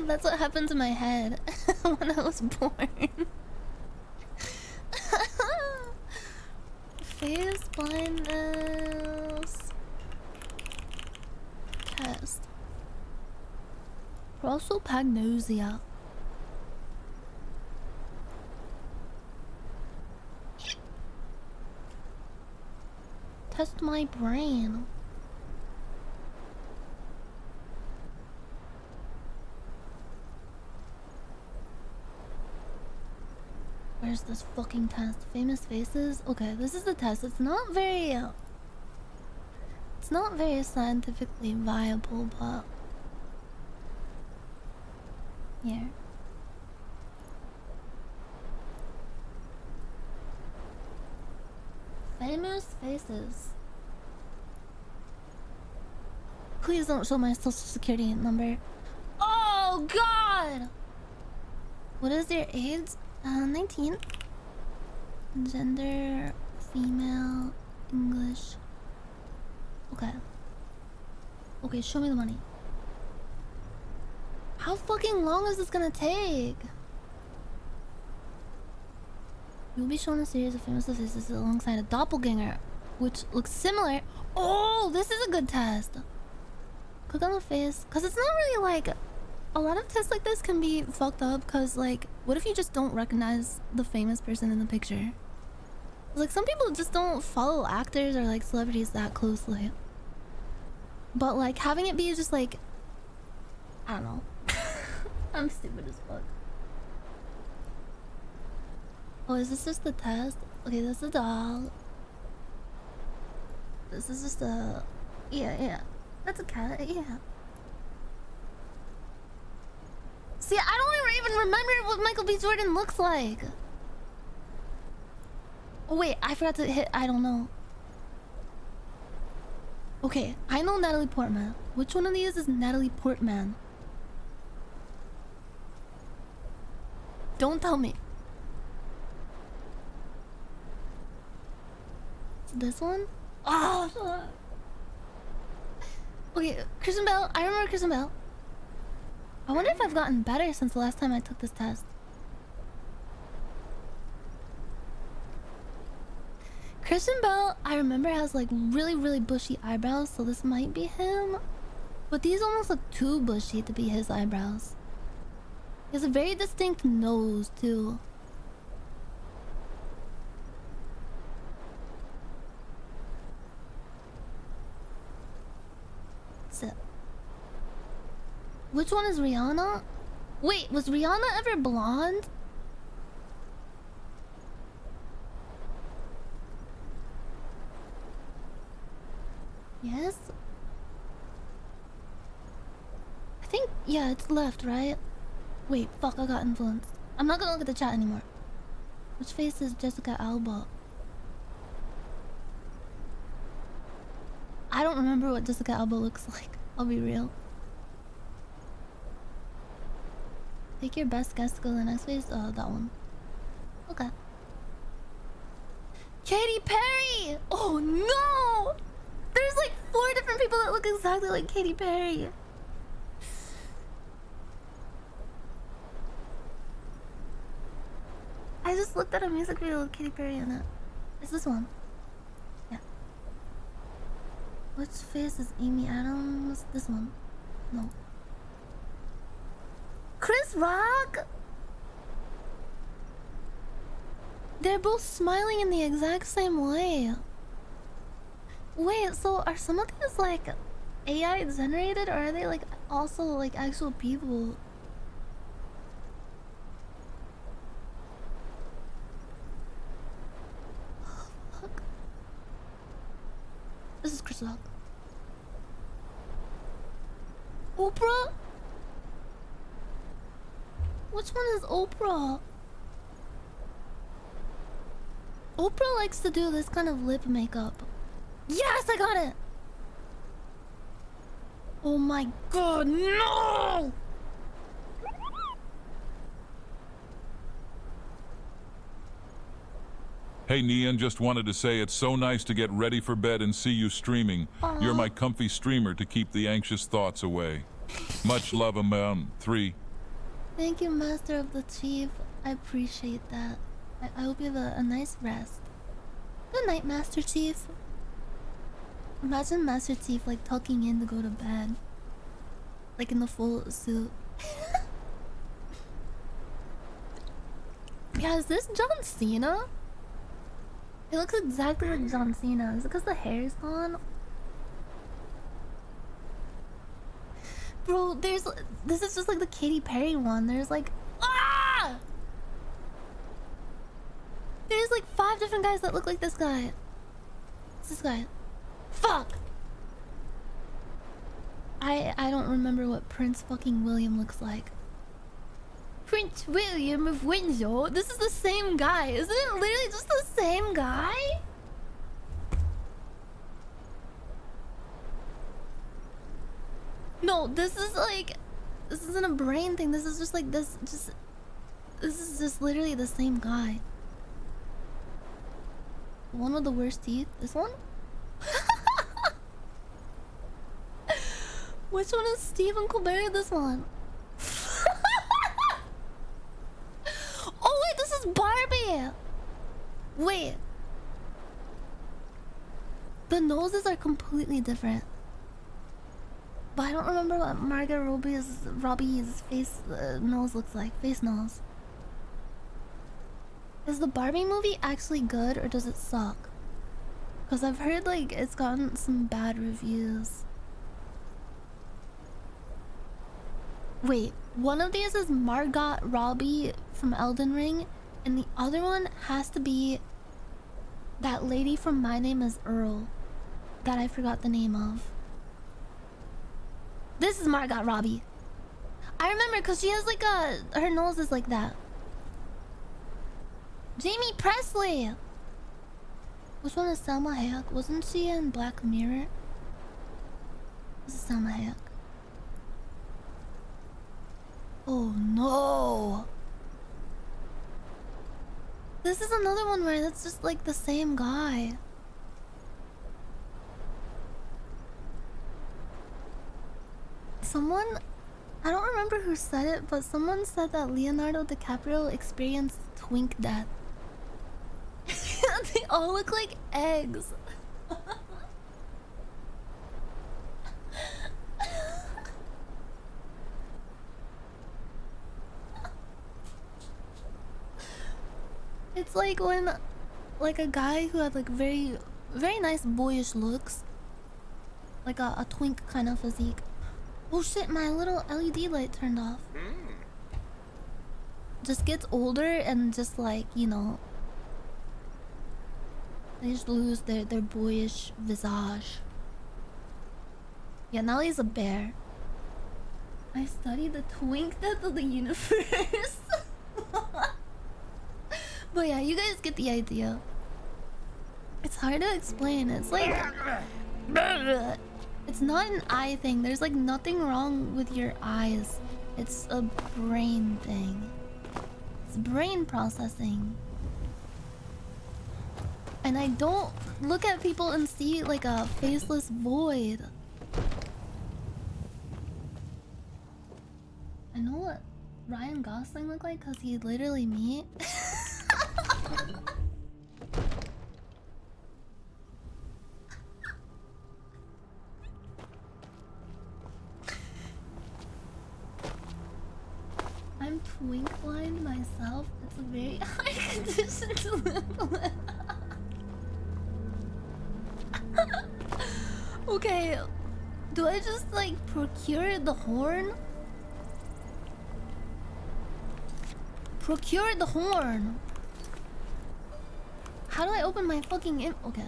That's what happened to my head when I was born. Face blindness test. Prosopagnosia. Test my brain. Where's this fucking test? Famous faces? Okay, this is the test. It's not very scientifically viable, but here. Famous faces. Please don't show my social security number. Oh god! What is your age? 19. Gender, female, English. Okay. Okay, show me the money. How fucking long is this gonna take? You'll be shown a series of famous faces alongside a doppelganger, which looks similar. Oh, this is a good test. Click on the face, because it's not really like... A lot of tests like this can be fucked up, because like, what if you just don't recognize the famous person in the picture? Like, some people just don't follow actors or like celebrities that closely. But like, having it be just like... I don't know. I'm stupid as fuck. Oh, is this just the test? Okay, that's a dog. This is just a... Yeah. That's a cat, yeah. See, I don't even remember what Michael B. Jordan looks like. Oh wait, I forgot to hit... I don't know. Okay, I know Natalie Portman. Which one of these is Natalie Portman? Don't tell me. This one? Oh, fuck. Okay, Kristen Bell. I remember Kristen Bell. I wonder if I've gotten better since the last time I took this test. Kristen Bell, I remember, has like really bushy eyebrows, so this might be him. But these almost look too bushy to be his eyebrows. He has a very distinct nose, too. So, which one is Rihanna? Wait, was Rihanna ever blonde? Yes? I think, yeah, it's left, right? Wait, fuck, I got influenced. I'm not gonna look at the chat anymore. Which face is Jessica Alba? I don't remember what Jessica Alba looks like. I'll be real. Take your best guess to go to the next face. That one. Okay. Katy Perry! Oh no! There's like 4 different people that look exactly like Katy Perry. I just looked at a music video with Katy Perry in it. It's this one. Yeah. Which face is Amy Adams? This one. No. Chris Rock? They're both smiling in the exact same way. Wait, so are some of these like AI generated, or are they like also like actual people? Oh, fuck. This is Chris Rock. Oprah? Which one is Oprah? Oprah likes to do this kind of lip makeup. Yes, I got it! Oh my god, no! Hey Nian, just wanted to say it's so nice to get ready for bed and see you streaming. You're my comfy streamer to keep the anxious thoughts away. Much love, 3. Thank you, Master of the Chief. I appreciate that. I hope you have a nice rest. Good night, Master Chief. Imagine Master Chief like tucking in to go to bed. Like in the full suit. Yeah, is this John Cena? It looks exactly like John Cena. Is it because the hair is gone? Bro, this is just like the Katy Perry one. There's like there's like 5 different guys that look like this guy. It's this guy. Fuck! I don't remember what Prince fucking William looks like. Prince William of Windsor? This is the same guy. Isn't it literally just the same guy? No, this is like... This isn't a brain thing. This is just like this... This is just literally the same guy. The one with the worst teeth? This one? Which one is Stephen Colbert? This one? Oh wait, this is Barbie! Wait. The noses are completely different. But I don't remember what Margot Robbie's face nose looks like. Face nose. Is the Barbie movie actually good or does it suck? Because I've heard like it's gotten some bad reviews. Wait, one of these is Margot Robbie from Elden Ring, and the other one has to be that lady from My Name is Earl that I forgot the name of. This is Margot Robbie. I remember because she has like her nose is like that. Jamie Presley. Which one is Salma Hayek? Wasn't she in Black Mirror? This is Salma Hayek. Oh no! This is another one where that's just like the same guy. Someone, I don't remember who said it, but someone said that Leonardo DiCaprio experienced twink death. They all look like eggs. It's like when, like a guy who had like very nice boyish looks, like a twink kind of physique. Oh shit, my little LED light turned off. Just gets older and just like, you know, they just lose their boyish visage. Yeah, now he's a bear. I studied the twink death of the universe. But yeah, you guys get the idea. It's hard to explain. It's like... It's not an eye thing. There's like nothing wrong with your eyes. It's a brain thing. It's brain processing. And I don't look at people and see like a faceless void. I know what Ryan Gosling looked like because he's literally me. I'm twink blind myself. It's a very hard condition to live with. Okay, do I just like procure the horn? Procure the horn. How do I open my fucking okay.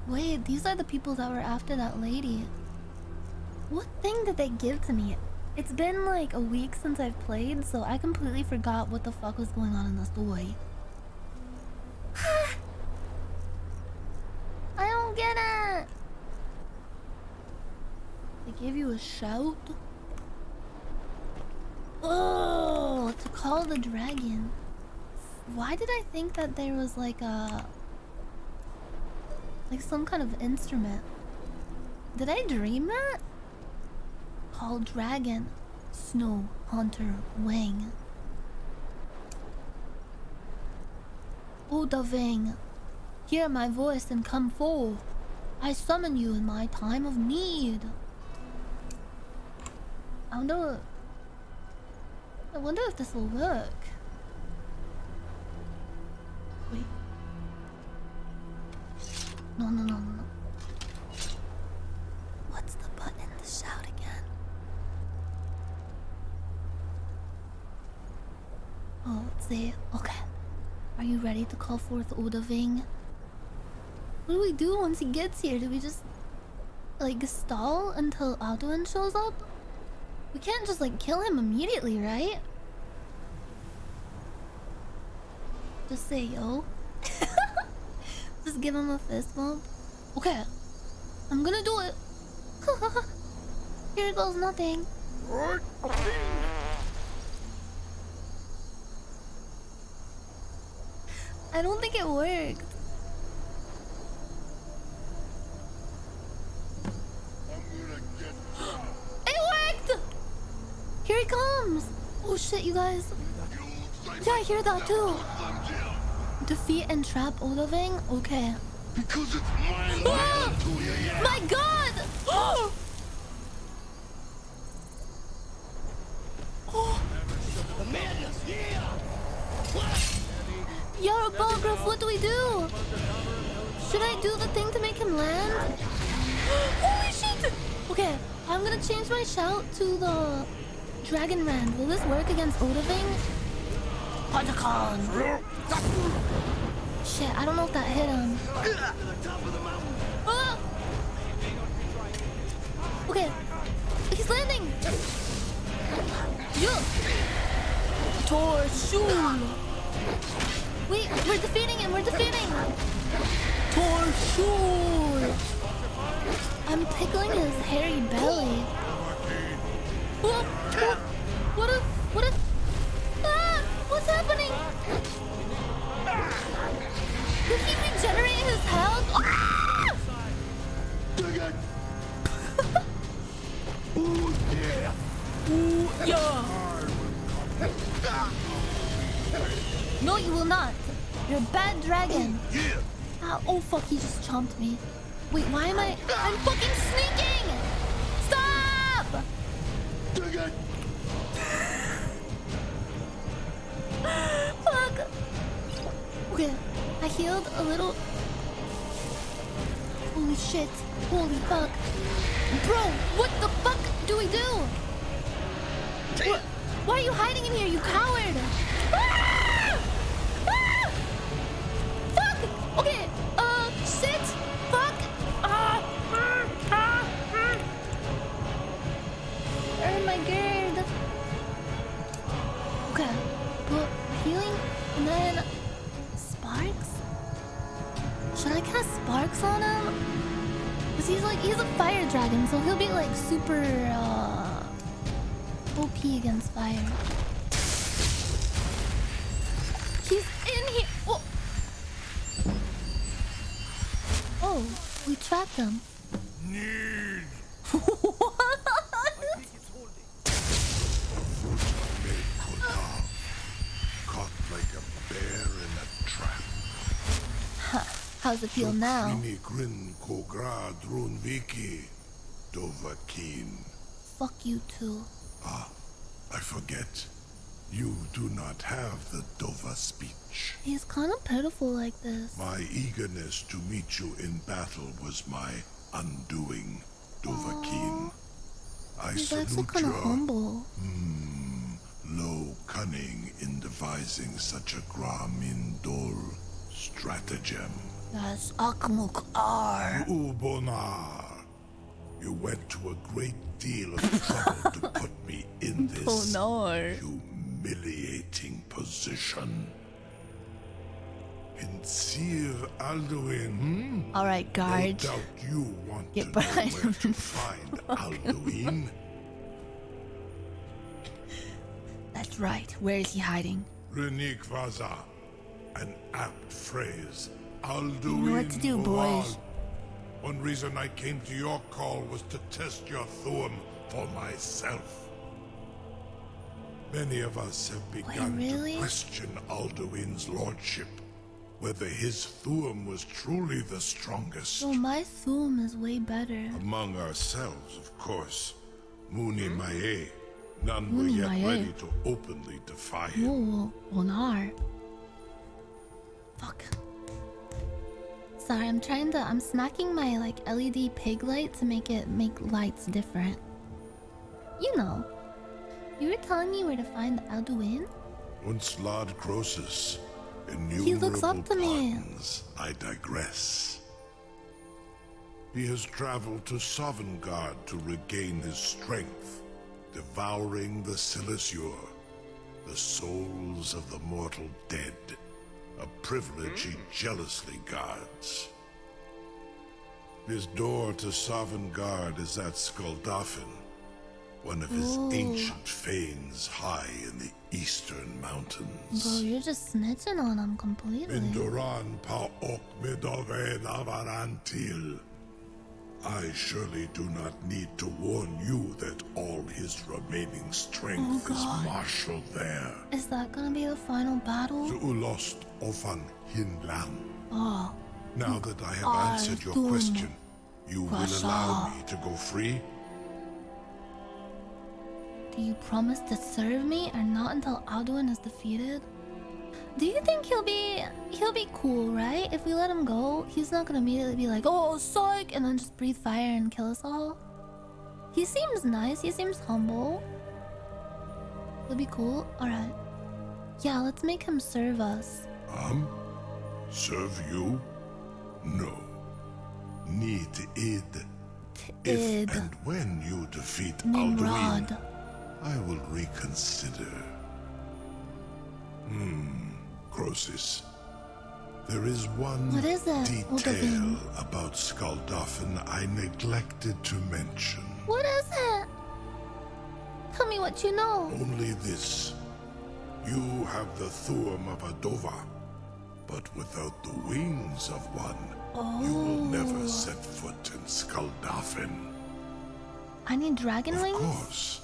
Wait, these are the people that were after that lady. What thing did they give to me? It's been like a week since I've played, so I completely forgot what the fuck was going on in the story. I don't get it. They gave you a shout? Oh, to call the dragon. Why did I think that there was like some kind of instrument? Did I dream that? Call dragon. Snow Hunter Wang. Oda Vang, hear my voice and come forth. I summon you in my time of need. I wonder if this will work. Wait. No. What's the button to shout again? Oh, let's see. Okay. Are you ready to call forth Odaving? What do we do once he gets here? Do we just like stall until Alduin shows up? We can't just like kill him immediately, right? Just say yo. Just give him a fist bump. Okay. I'm gonna do it. Here goes nothing. I don't think it worked. It worked! Here he comes! Oh shit, you guys. Yeah, I hear that too. Defeat and trap Odaving? Okay. Because it's mine. Oh, my god! Oh! Oh. Yarabograph, what do we do? Should I do the thing to make him land? Holy shit! Okay, I'm gonna change my shout to the Dragon Rand. Will this work against Odaving? Hadakon! Shit, I don't know if that hit him. Ah! Okay, he's landing! Yo! Torshul! Wait, we're defeating him, we're defeating! Torshul! I'm tickling his hairy belly. Oh, what a... Ah! What's happening? Did he regenerate his health? Ah! Ooh, yeah. Ooh, yeah. No, you will not. You're a bad dragon. Yeah. Ah, oh fuck, he just chomped me. Wait, why am I... I'm fucking sneaking! Stop! Fuck. Okay, I healed a little... Holy shit. Holy fuck. Bro, what the fuck do we do? Why are you hiding in here, you coward? Ah! Ah! Fuck! Okay, sit! Fuck! Oh my god. Okay, well, healing and then sparks? Should I cast sparks on him? Cause he's a fire dragon, so he'll be like super OP against fire. He's in here. Oh, oh, we trapped him. Caught like a bear in a trap. Huh. How's it feel now? Krimi grin kogra drun viki dovakin. Fuck you too. Ah, I forget. You do not have the Dova speech. He's kind of pitiful like this. My eagerness to meet you in battle was my undoing, Dovahkiin. I He's actually salute kind of your humble. low cunning in devising such a Gramindol stratagem. Yes, Akmuk R. Ubonar. You went to a great deal of trouble to put me in this humiliating position. In Sir Alduin, All right, guard. No doubt you want Get to know behind where him to and find fuck him. Alduin. That's right. Where is he hiding? Renik Vaza, an apt phrase. Alduin. You know what to do, boys. One reason I came to your call was to test your Thuum for myself. Many of us have begun to question Alduin's lordship, whether his Thuum was truly the strongest. So my Thuum is way better. Among ourselves, of course. Muni Mae. None were Muni yet Mae. ready to openly defy him. Oh, Onar. Fuck. Sorry, I'm smacking my like LED pig light to make lights different. You know. You were telling me where to find Alduin? Once Lord Croesus, He looks up to me. pardons, I digress. He has traveled to Sovngarde to regain his strength, devouring the Silesure, the souls of the mortal dead, a privilege he jealously guards. His door to Sovngarde is at Skuldafn, one of his ancient fanes high in the eastern mountains. Bro, you're just snitching on him completely. Minduran pa ok midove navarantil. I surely do not need to warn you that all his remaining strength is marshaled there. Is that gonna be the final battle? Zuulost ofan hinlan. Oh. Now that I have answered your question, you will allow me to go free? Do you promise to serve me or not until Alduin is defeated? Do you think he'll be cool, right? If we let him go, he's not gonna immediately be like, oh, psych, and then just breathe fire and kill us all. He seems nice. He seems humble. He'll be cool. All right. Yeah, let's make him serve us. Serve you? No. Need id. Id. If and when you defeat Nimrod. Alduin, I will reconsider. Croesus. There is one What is it, detail Oldovin? about Skuldafn I neglected to mention. What is it? Tell me what you know. Only this. You have the Thuum of a Dova, but without the wings of one, you will never set foot in Skuldafn. I need dragon wings? Of course,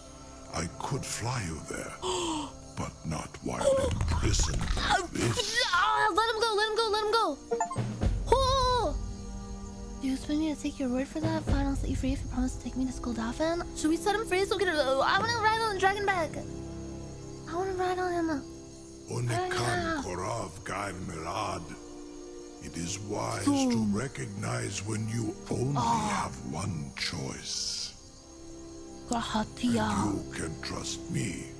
I could fly you there, but not while imprisoned like this. Let him go, let him go, let him go. Oh! Do you expect me to take your word for that? Fine, I'll set you free if you promise to take me to Skuldafn. Should we set him free so we can... I want to ride on the dragon back. I want to ride on him. Onekan Korav Gain Mirad. It is wise to recognize when you only have one choice. And you can trust me.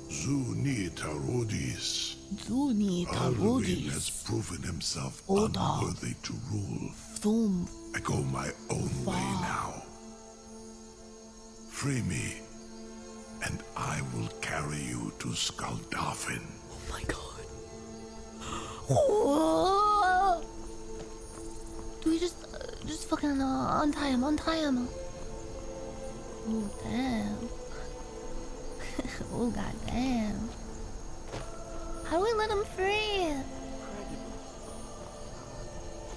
Zuni Tarudis. Alduin has proven himself unworthy to rule. I go my own way now. Free me, and I will carry you to Skuldafn. Oh my god. Oh. Do we just fucking untie him, Oh, damn. Oh, god damn. How do we let him free?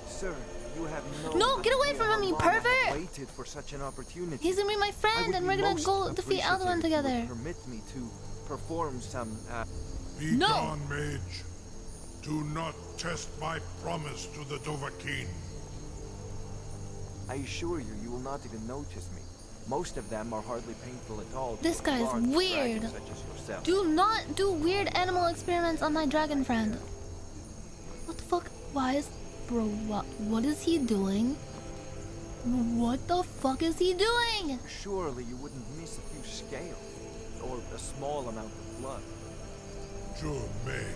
Sir, you have No, get away from him, you pervert! Waited for such an opportunity. He's gonna be my friend, and we're gonna go defeat Alduin together. Permit me to perform some. Be gone, mage. Do not test my promise to the Dovahkiin. I assure you, you will not even notice me. Most of them are hardly painful at all. This guy is weird. Such as yourself. Do not do weird animal experiments on my dragon friend. What the fuck? Why is... Bro, what is he doing? What the fuck is he doing? Surely you wouldn't miss a few scales. Or a small amount of blood. May,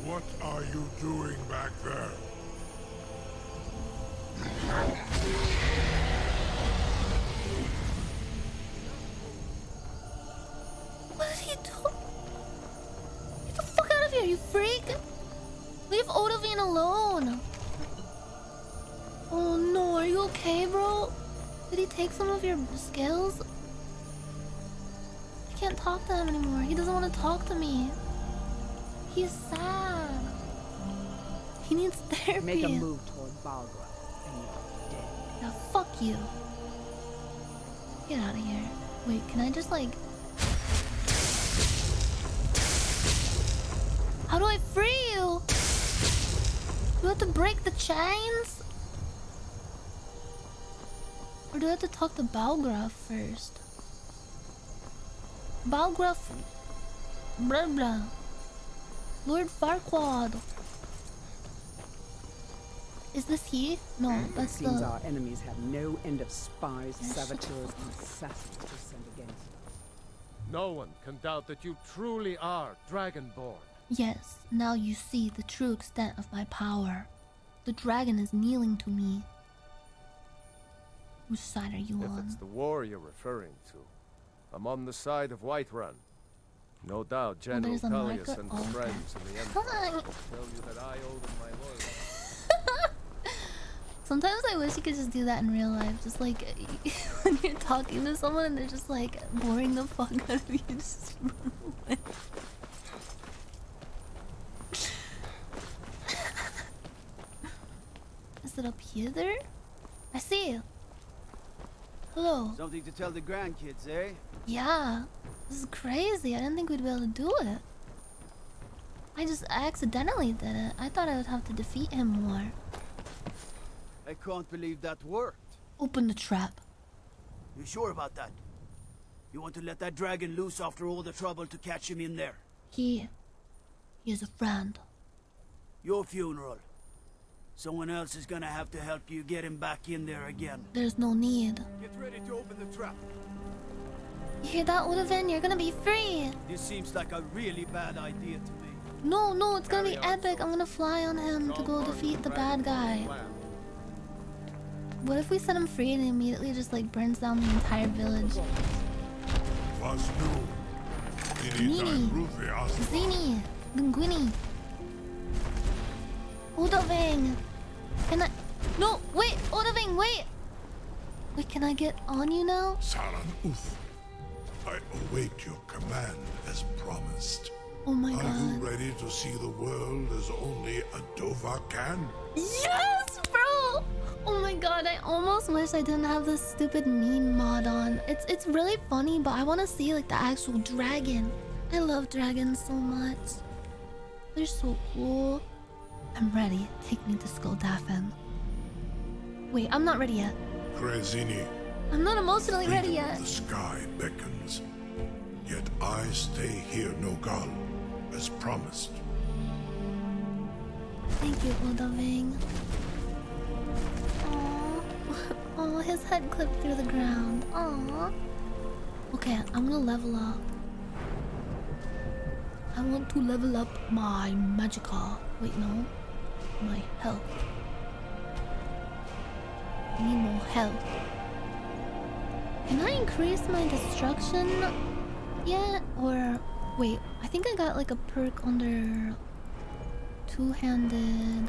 what are you doing back there? okay, bro? Did he take some of your skills? I can't talk to him anymore. He doesn't want to talk to me. He's sad. He needs therapy. Make a move toward Balgra, and you're dead. Now fuck you. Get out of here. Wait, can I just like... How do I free you? Do I have to break the chains? Or do I have to talk to Balgraf first? Balgraf... Blah blah. Lord Farquaad. Is this he? No, that's Seems the... our enemies have no end of spies, saboteurs, and assassins to send against us. No one can doubt that you truly are Dragonborn. Yes, now you see the true extent of my power. The dragon is kneeling to me. Whose side are you If on? it's the war you're referring to, I'm on the side of Whiterun. No doubt General there's a Tullius marker? and Oh, his okay. friends in the Come Empire on. will tell you that I owe them my loyalty. Sometimes I wish you could just do that in real life. Just like when you're talking to someone and they're just like boring the fuck out of you, just run away. Is it up here there? I see you. Hello. Something to tell the grandkids, eh? Yeah. This is crazy. I didn't think we'd be able to do it. I accidentally did it. I thought I would have to defeat him more. I can't believe that worked. Open the trap. You sure about that? You want to let that dragon loose after all the trouble to catch him in there? He is a friend. Your funeral. Someone else is gonna have to help you get him back in there again. There's no need. Get ready to open the trap. You hear that, Odovin? You're gonna be free. This seems like a really bad idea to me. No, it's gonna be epic. I'm gonna fly on him to go defeat the bad guy. What if we set him free and he immediately just like burns down the entire village? Nini, Zini, Linguini, Odoving. Can I? No, wait, Odoving, wait. Wait, can I get on you now? Saran Uth, I await your command as promised. Oh my Are god. you ready to see the world as only a Dova can? Yes, bro! Oh my god, I almost wish I didn't have this stupid meme mod on. It's really funny, but I want to see like the actual dragon. I love dragons so much. They're so cool. I'm ready. Take me to Skuldafen. Wait, I'm not ready yet. Krezini, I'm not emotionally ready freedom yet. of the sky beckons. Yet I stay here, Nogal, as promised. Thank you, Odoving. Oh, his head clipped through the ground. Aww. Okay, I'm gonna level up. I want to level up my magica. Wait, no. My health. I need more health. Can I increase my destruction yet? Or wait, I think I got like a perk under two-handed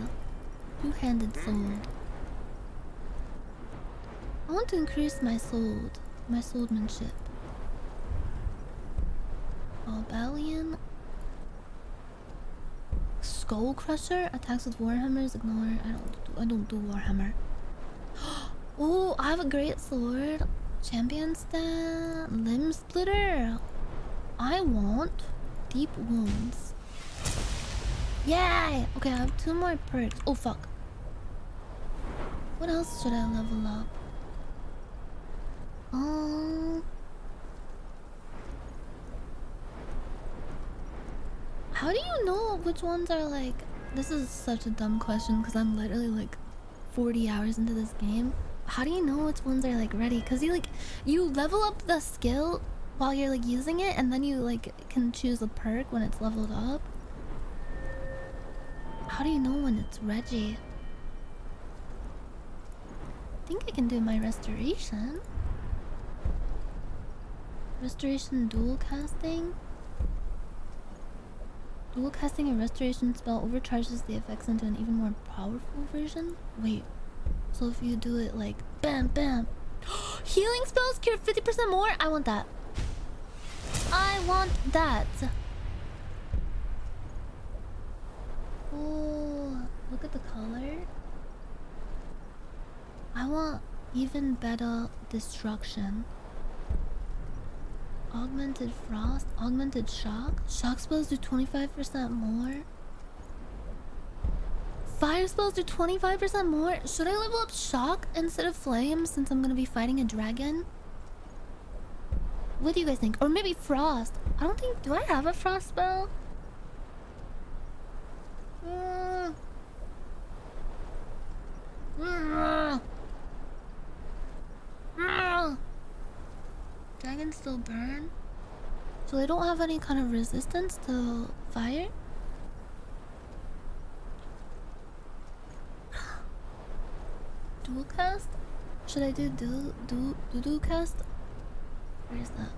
sword. I want to increase my swordmanship. Barbarian. Skull Crusher attacks with Warhammers. Ignore. I don't do Warhammer. Oh, I have a great sword. Champion stat. Limb splitter. I want deep wounds. Yay! Okay, I have 2 more perks. Oh fuck. What else should I level up? How do you know which ones are like... This is such a dumb question because I'm literally like 40 hours into this game. How do you know which ones are like ready? Because you level up the skill while you're like using it, and then you like can choose a perk when it's leveled up. How do you know when it's ready? I think I can do my restoration. Restoration dual casting. Dual casting a restoration spell overcharges the effects into an even more powerful version. Wait, So if you do it like bam bam. Healing spells cure 50% more? I want that. I want that. Oh, look at the color. I want even better destruction. Augmented frost, augmented shock. Shock spells do 25% more. Fire spells do 25% more. Should I level up shock instead of flame since I'm gonna be fighting a dragon? What do you guys think? Or maybe frost. I don't think. Do I have a frost spell? Dragons still burn? So they don't have any kind of resistance to fire? Dual cast? Should I do dual cast? Where is that?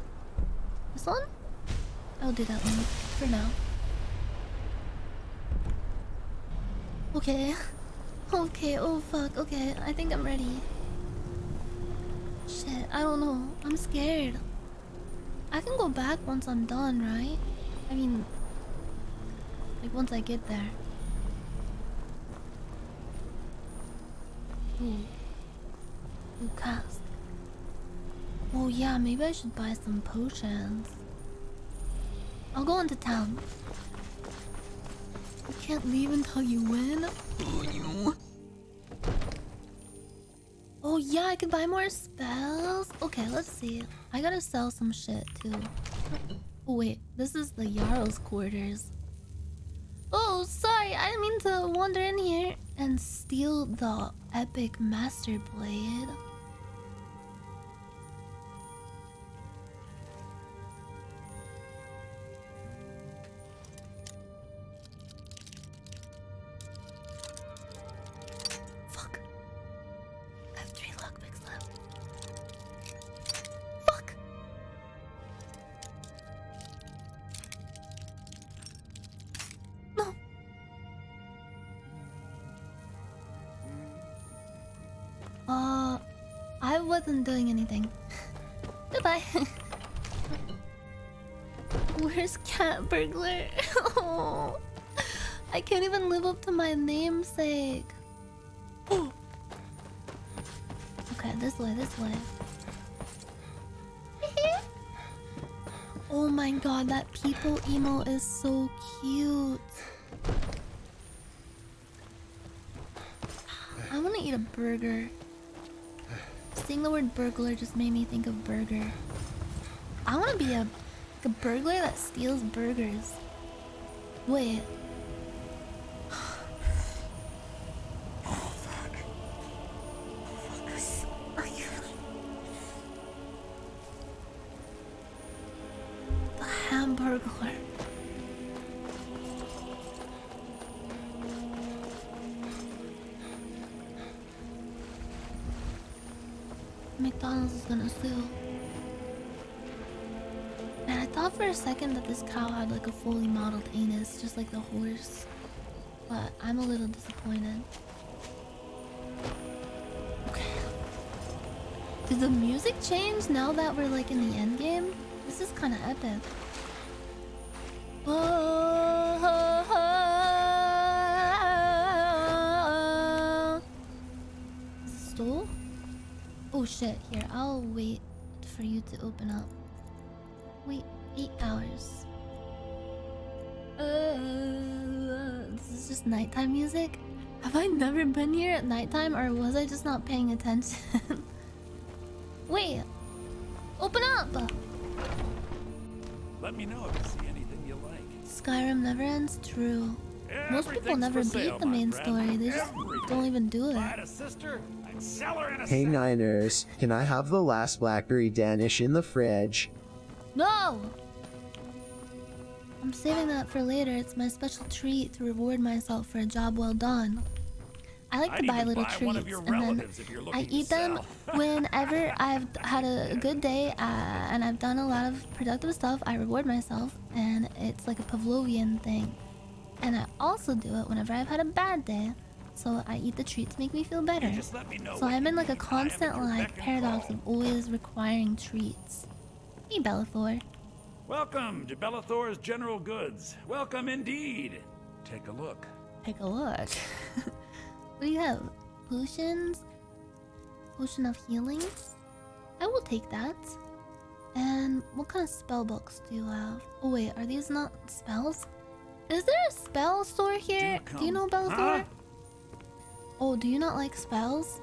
This one? I'll do that one for now. Okay. Okay, oh fuck, okay. I think I'm ready. Shit, I don't know. I'm scared. I can go back once I'm done, right? I mean, like once I get there. Ooh. Ooh, cast. Oh yeah, maybe I should buy some potions. I'll go into town. You can't leave until you win? Oh yeah, I could buy more spells. Okay, let's see. I gotta sell some shit too. Oh wait, this is the Jarl's quarters. Oh, sorry, I didn't mean to wander in here and steal the epic master blade. Fuck. I have 3 lockpicks left. Fuck. No. I wasn't doing anything. Goodbye. Where's Cat Burglar? Oh, I can't even live up to my namesake. Oh. Okay, this way, this way. Oh my god, that people emo is so cute. I want to eat a burger. Seeing the word burglar just made me think of burger. I want to be a burglar that steals burgers. Wait. The Hamburglar. McDonald's is gonna sue. And I thought for a second that this cow had like a fully modeled anus, just like the horse. But I'm a little disappointed. Okay. Did the music change now that we're like in the end game? This is kind of epic. Is it stole? Oh shit, here, I'll wait for you to open up. Wait, 8 hours. This is just nighttime music? Have I never been here at nighttime, or was I just not paying attention? Wait, open up! Let me know if you see anything you like. Skyrim never ends, true. Most people never beat the main story, they just don't even do it. Hey Nyanners, can I have the last blackberry Danish in the fridge? No! I'm saving that for later. It's my special treat to reward myself for a job well done. I like to buy little treats and then I eat them whenever I've had a good day and I've done a lot of productive stuff. I reward myself and it's like a Pavlovian thing. And I also do it whenever I've had a bad day. so I eat the treat to make me feel better. Just let me know So what I'm you in like a need. I am constant at your like beck and paradox call. of always requiring treats. Hey, Bellathor. Welcome to Bellathor's General Goods. Welcome indeed. Take a look. Take a look. What do you have? Potions? Potion of healing? I will take that. And what kind of spell books do you have? Oh wait, are these not spells? Is there a spell store here? Do you know Bellathor? Huh? Oh, do you not like spells?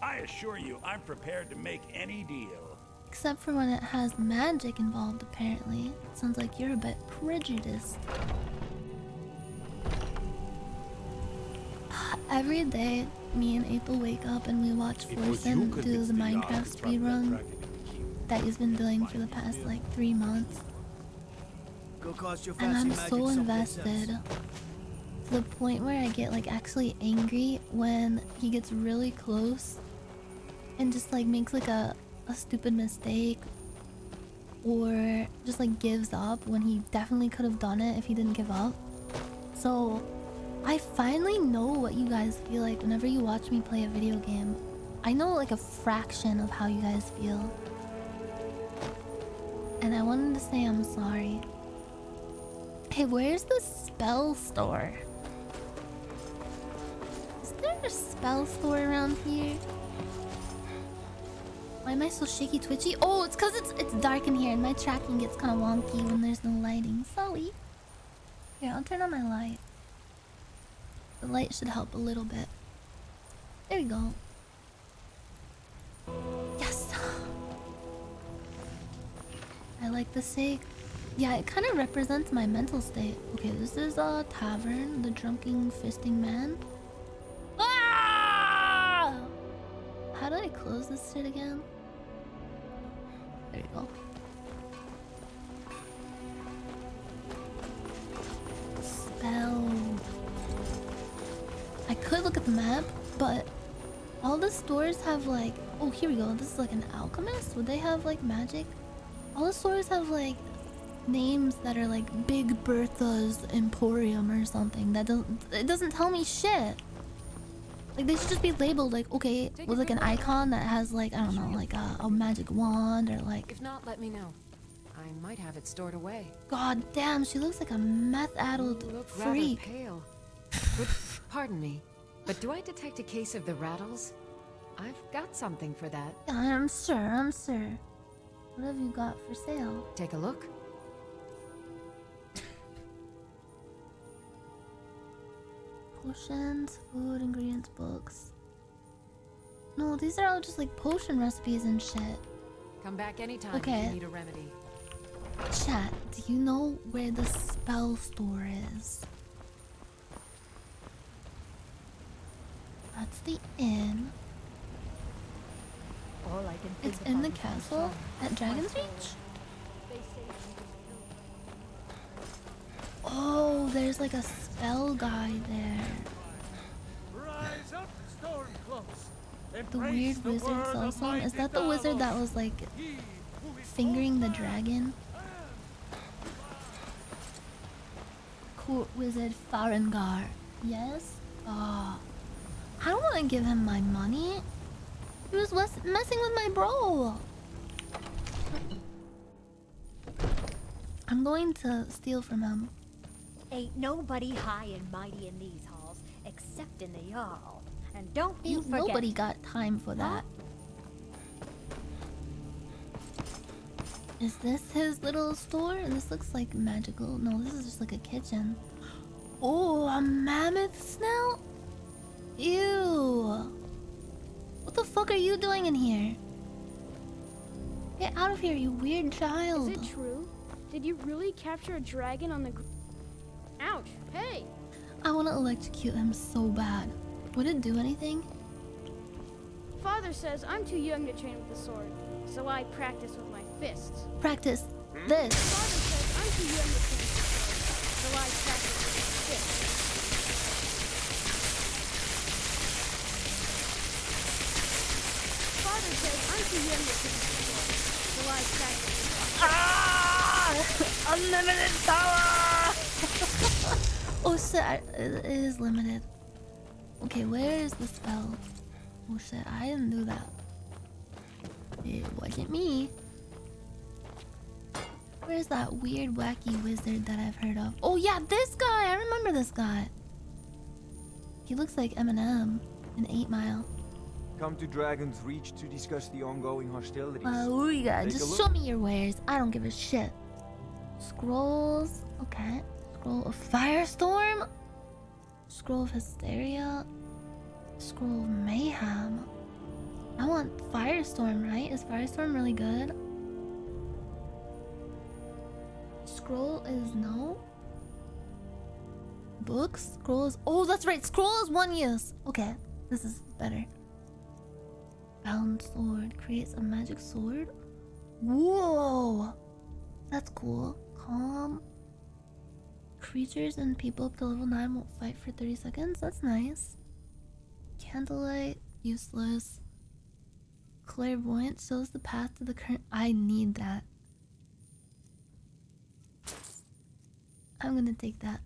I assure you, I'm prepared to make any deal. Except for when it has magic involved, apparently. Sounds like you're a bit prejudiced. Every day, me and April wake up and we watch Forsen do the Minecraft speedrun that he's been doing for the past like 3 months. Go cost your And fancy I'm magic so someplace invested else. to the point where I get like actually angry when he gets really close and just like makes like a stupid mistake or just like gives up when he definitely could have done it if he didn't give up. So I finally know what you guys feel like whenever you watch me play a video game. I know like a fraction of how you guys feel. And I wanted to say I'm sorry. Hey, where's the spell store? Is there a spell store around here? Why am I so shaky twitchy? Oh, it's because it's dark in here and my tracking gets kind of wonky when there's no lighting. Sorry. Here, I'll turn on my light. The light should help a little bit. There we go. Yes! I like the sake. Yeah, it kind of represents my mental state. Okay, this is a tavern, the drunken fisting man. Ah! How do I close this shit again? There you go. Spell. I could look at the map, but all the stores have like... Oh, here we go. This is like an alchemist. Would they have like magic? All the stores have like names that are like Big Bertha's Emporium or something. It doesn't tell me shit. Like they should just be labeled like, okay, with like an icon that has like, I don't know, like a magic wand or like... If not, let me know. I might have it stored away. God damn, she looks like a meth-addled freak. Rather pale. But, pardon me, but do I detect a case of the rattles? I've got something for that. I'm sure. What have you got for sale? Take a look. Potions, food, ingredients, books. No, these are all just like potion recipes and shit. Come back anytime Okay. if you need a remedy. Chat, do you know where the spell store is? That's the inn. All I can think It's in the about is castle at Dragon's Reach? They say you just Oh, there's like a spell guy there. Rise up, storm close. The weird wizard cell song? Is that the wizard that was like fingering the dragon? Court wizard Farengar. Yes? Ah. I don't want to give him my money. He was messing with my bro. I'm going to steal from him. Ain't nobody high and mighty in these halls except in the Jarl. And don't you Ain't forget. nobody got time for that. Is this his little store? This looks like magical. No, this is just like a kitchen. Oh, a mammoth snout? Ew. What the fuck are you doing in here? Get out of here, you weird child. Is it true? Did you really capture a dragon on the Ouch. Hey! I want to electrocute him so bad. Would it do anything? Father says I'm too young to train with the sword, so I practice with my fists. Practice this. Father says I'm too young to train with the sword, so I practice with my fists. Father says I'm too young to train with the sword, so I practice with my fists. Unlimited power! Oh shit, it is limited. Okay, where is the spell? Oh shit, I didn't do that. It wasn't me. Where's that weird wacky wizard that I've heard of? Oh yeah, this guy! I remember this guy. He looks like Eminem in 8 Mile. Come to Dragon's Reach to discuss the ongoing hostilities. Oh yeah, Take a just look. show me your wares. I don't give a shit. Scrolls. Okay. Scroll of Firestorm. Scroll of Hysteria. Scroll of Mayhem. I want Firestorm, right? Is Firestorm really good? Scroll is no. Books? Scroll is... Oh, that's right. Scroll is 1 use. Okay. This is better. Bound sword. Creates a magic sword. Whoa! That's cool. Calm. Creatures and people up to level 9 won't fight for 30 seconds. That's nice. Candlelight. Useless. Clairvoyant shows the path to the current... I need that. I'm gonna take that.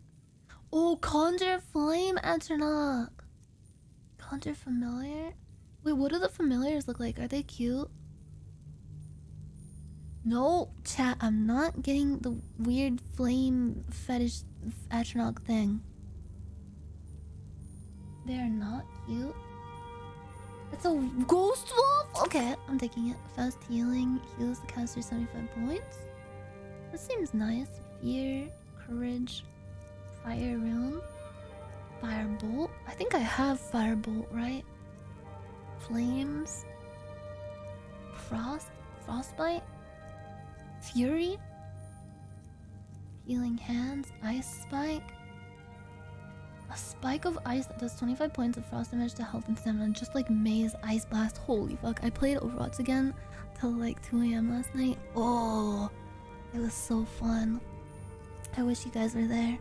Oh, Conjure Flame Atronach. Conjure Familiar? Wait, what do the familiars look like? Are they cute? No, chat, I'm not getting the weird flame fetish Atronach thing. They're not cute. It's a ghost wolf? Okay, I'm taking it. Fast healing heals the caster 75 points. That seems nice. Fear, courage, fire rune, firebolt. I think I have firebolt, right? Flames, frostbite, fury, healing hands, ice spike. A spike of ice that does 25 points of frost damage to health and stamina, just like May's Ice Blast. Holy fuck, I played Overwatch again till like 2 AM last night. Oh, it was so fun. I wish you guys were there.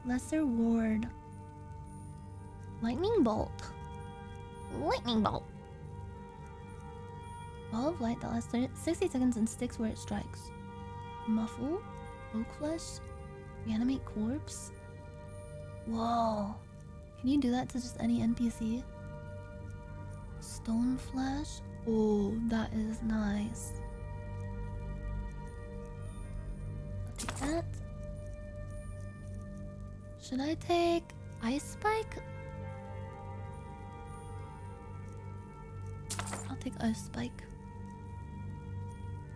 Lesser Ward. Lightning Bolt. Lightning Bolt. Ball of light that lasts 60 seconds and sticks where it strikes. Muffle. Oak Flesh. Reanimate Corpse. Whoa. Can you do that to just any NPC? Stone Flash. Oh, that is nice. I'll take that. Should I take Ice Spike? I'll take Ice Spike.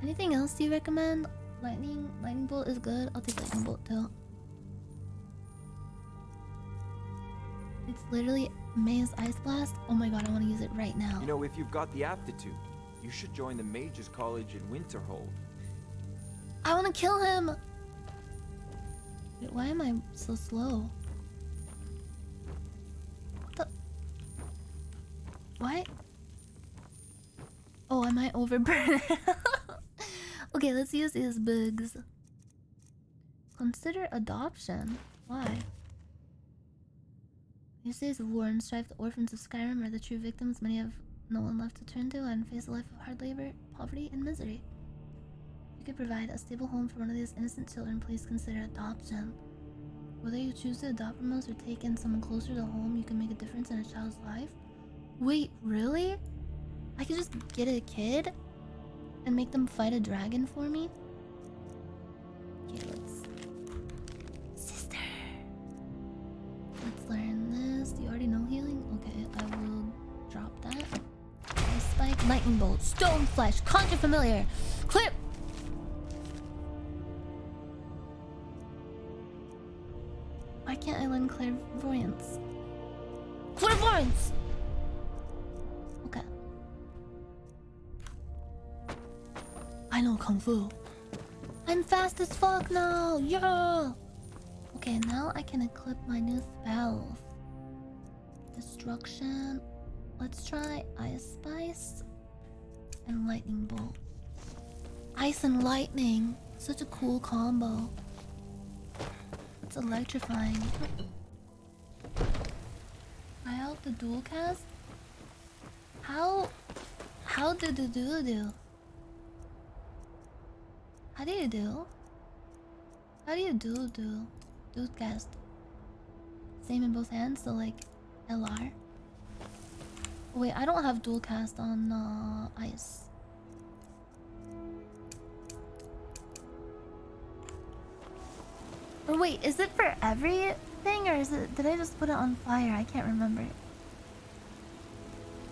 Anything else you recommend? Lightning Bolt is good. I'll take Lightning Bolt too. It's literally May's Ice Blast. Oh my god, I want to use it right now. You know, if you've got the aptitude, you should join the Mages College in Winterhold. I want to kill him! Wait, why am I so slow? What the? Why? Oh, I might overburn it. Okay, let's use these bugs. Consider adoption. Why? These days of war and strife, the orphans of Skyrim are the true victims. Many have no one left to turn to and face a life of hard labor, poverty, and misery. You could provide a stable home for one of these innocent children. Please consider adoption. Whether you choose to adopt from us or take in someone closer to home, you can make a difference in a child's life. Wait, really? I could just get a kid and make them fight a dragon for me? Okay, let's... Sister! Let's learn this. Do you already know healing? Okay, I will drop that. Ice Spike, Lightning Bolt, Stone Flesh, Conjure Familiar, Clip! Why can't I learn Clairvoyance? Clairvoyance! Okay. I know Kung Fu. I'm fast as fuck now! Yeah! Okay, now I can equip my new spells. Destruction. Let's try Ice Spice and Lightning Bolt. Ice and Lightning. Such a cool combo. It's electrifying. Try out the dual cast? How do do? How do you do? How do you do? Dual cast. Same in both hands, so like LR. Oh, wait, I don't have dual cast on ice. Or wait, is it for everything or is it? Did I just put it on fire? I can't remember.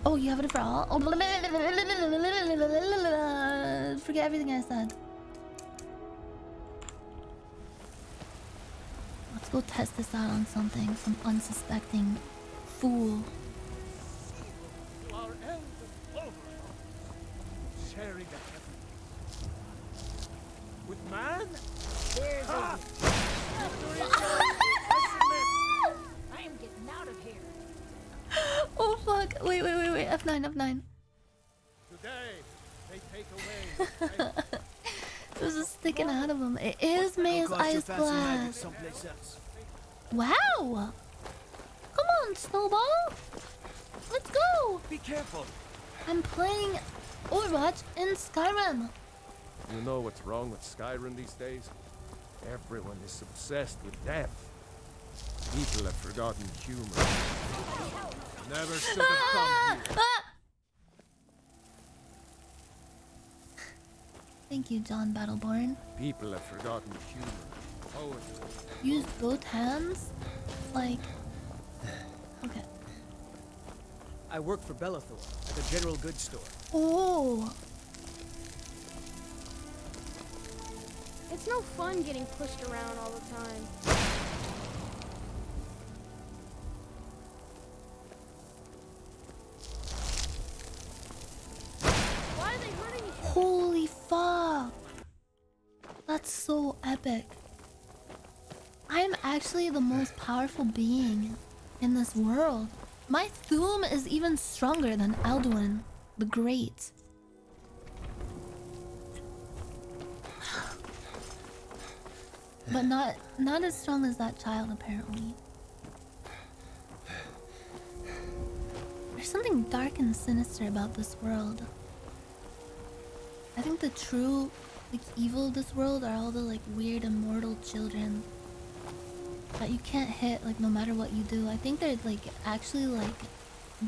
Oh, you have it for all? Oh, forget everything I said. Let's go test this out on something. Some unsuspecting fool. Our elves over sharing the heaven with man. There's Ah! I am getting out of here. Oh fuck! Wait! F9. Today they take away. It was just sticking out of him. It is May's ice blast. Wow! Come on, Snowball. Let's go. Be careful. I'm playing Overwatch in Skyrim. You know what's wrong with Skyrim these days? Everyone is obsessed with death. People have forgotten humor. Never should have come here. Thank you, John Battleborn. People have forgotten humor. Poetry. Use both hands? Like... Okay. I work for Bellathor at the general goods store. Oh! It's no fun getting pushed around all the time. Why are they hurting each other? Holy fuck! That's so epic. I am actually the most powerful being in this world. My Thuum is even stronger than Alduin the Great. But not as strong as that child, apparently. There's something dark and sinister about this world. I think the true, like, evil of this world are all the, like, weird immortal children that you can't hit, like, no matter what you do. I think they're, like, actually, like,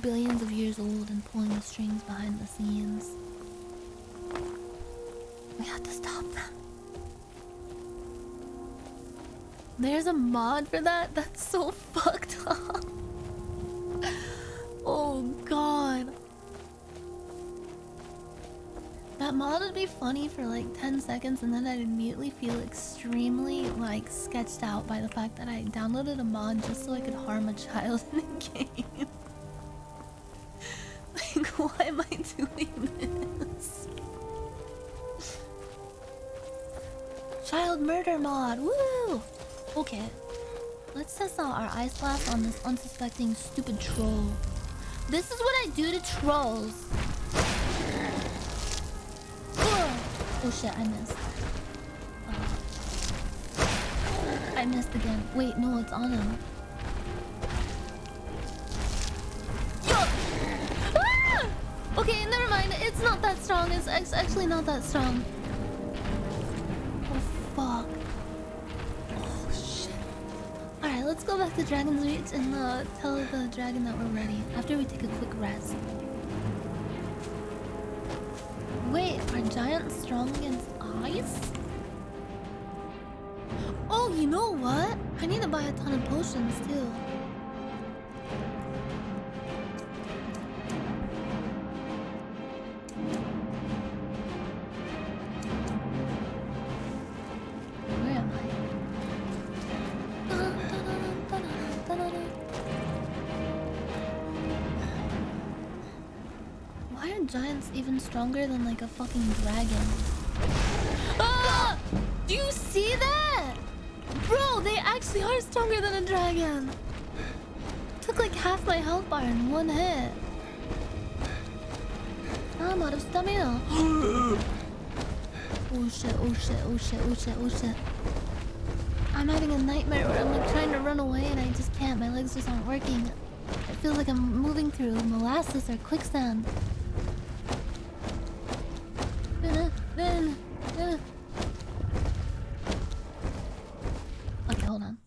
billions of years old and pulling the strings behind the scenes. We have to stop them. There's a mod for that? That's so fucked up. Oh god. That mod would be funny for like 10 seconds and then I'd immediately feel extremely like sketched out by the fact that I downloaded a mod just so I could harm a child in the game. Like, why am I doing this? Child murder mod, woo! Okay, let's test out our ice blast on this unsuspecting stupid troll. This is what I do to trolls. Ugh. Oh shit, I missed. I missed again. Wait, no, it's on him. Yo! Ah! Okay, never mind. It's not that strong. It's actually not that strong. Oh fuck. Alright, let's go back to Dragon's Reach and tell the dragon that we're ready after we take a quick rest. Wait, are giants strong against ice? Oh, you know what? I need to buy a ton of potions too. Where am I? Why are giants even stronger than like a fucking dragon? Ah! Do you see that? Bro, they actually are stronger than a dragon. Took like half my health bar in one hit. I'm out of stamina. Oh shit, oh shit, oh shit, oh shit, oh shit. I'm having a nightmare where I'm like trying to run away and I just can't. My legs just aren't working. It feels like I'm moving through molasses or quicksand. Okay, hold on.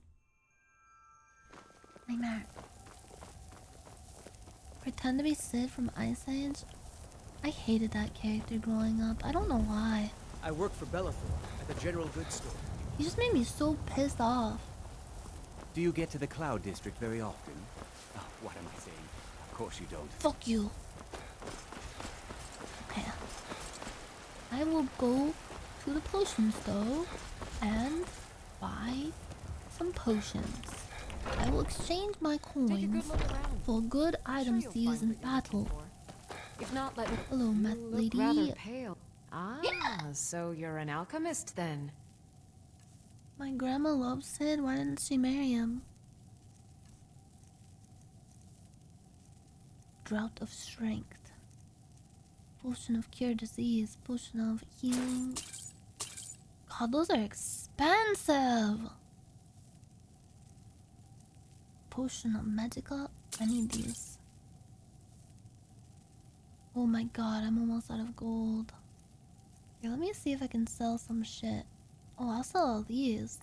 Pretend to be Sid from Ice Age. I hated that character growing up. I don't know why. I work for Bellathor at the general goods store. He just made me so pissed off. Do you get to the Cloud District very often? Oh, what am I saying? Of course you don't. Fuck you. Okay. I will go to the potion store and buy some potions. I will exchange my coins for good items to use in battle. If not, let me. Hello, Meth You Lady. look rather pale. Ah, so you're an alchemist then. My grandma loves Sid. Why didn't she marry him? Drought of Strength. Potion of Cure Disease. Potion of Healing. God, those are expensive. Potion of Magica. I need these. Oh my god, I'm almost out of gold. Okay, let me see if I can sell some shit. Oh, I'll sell all these.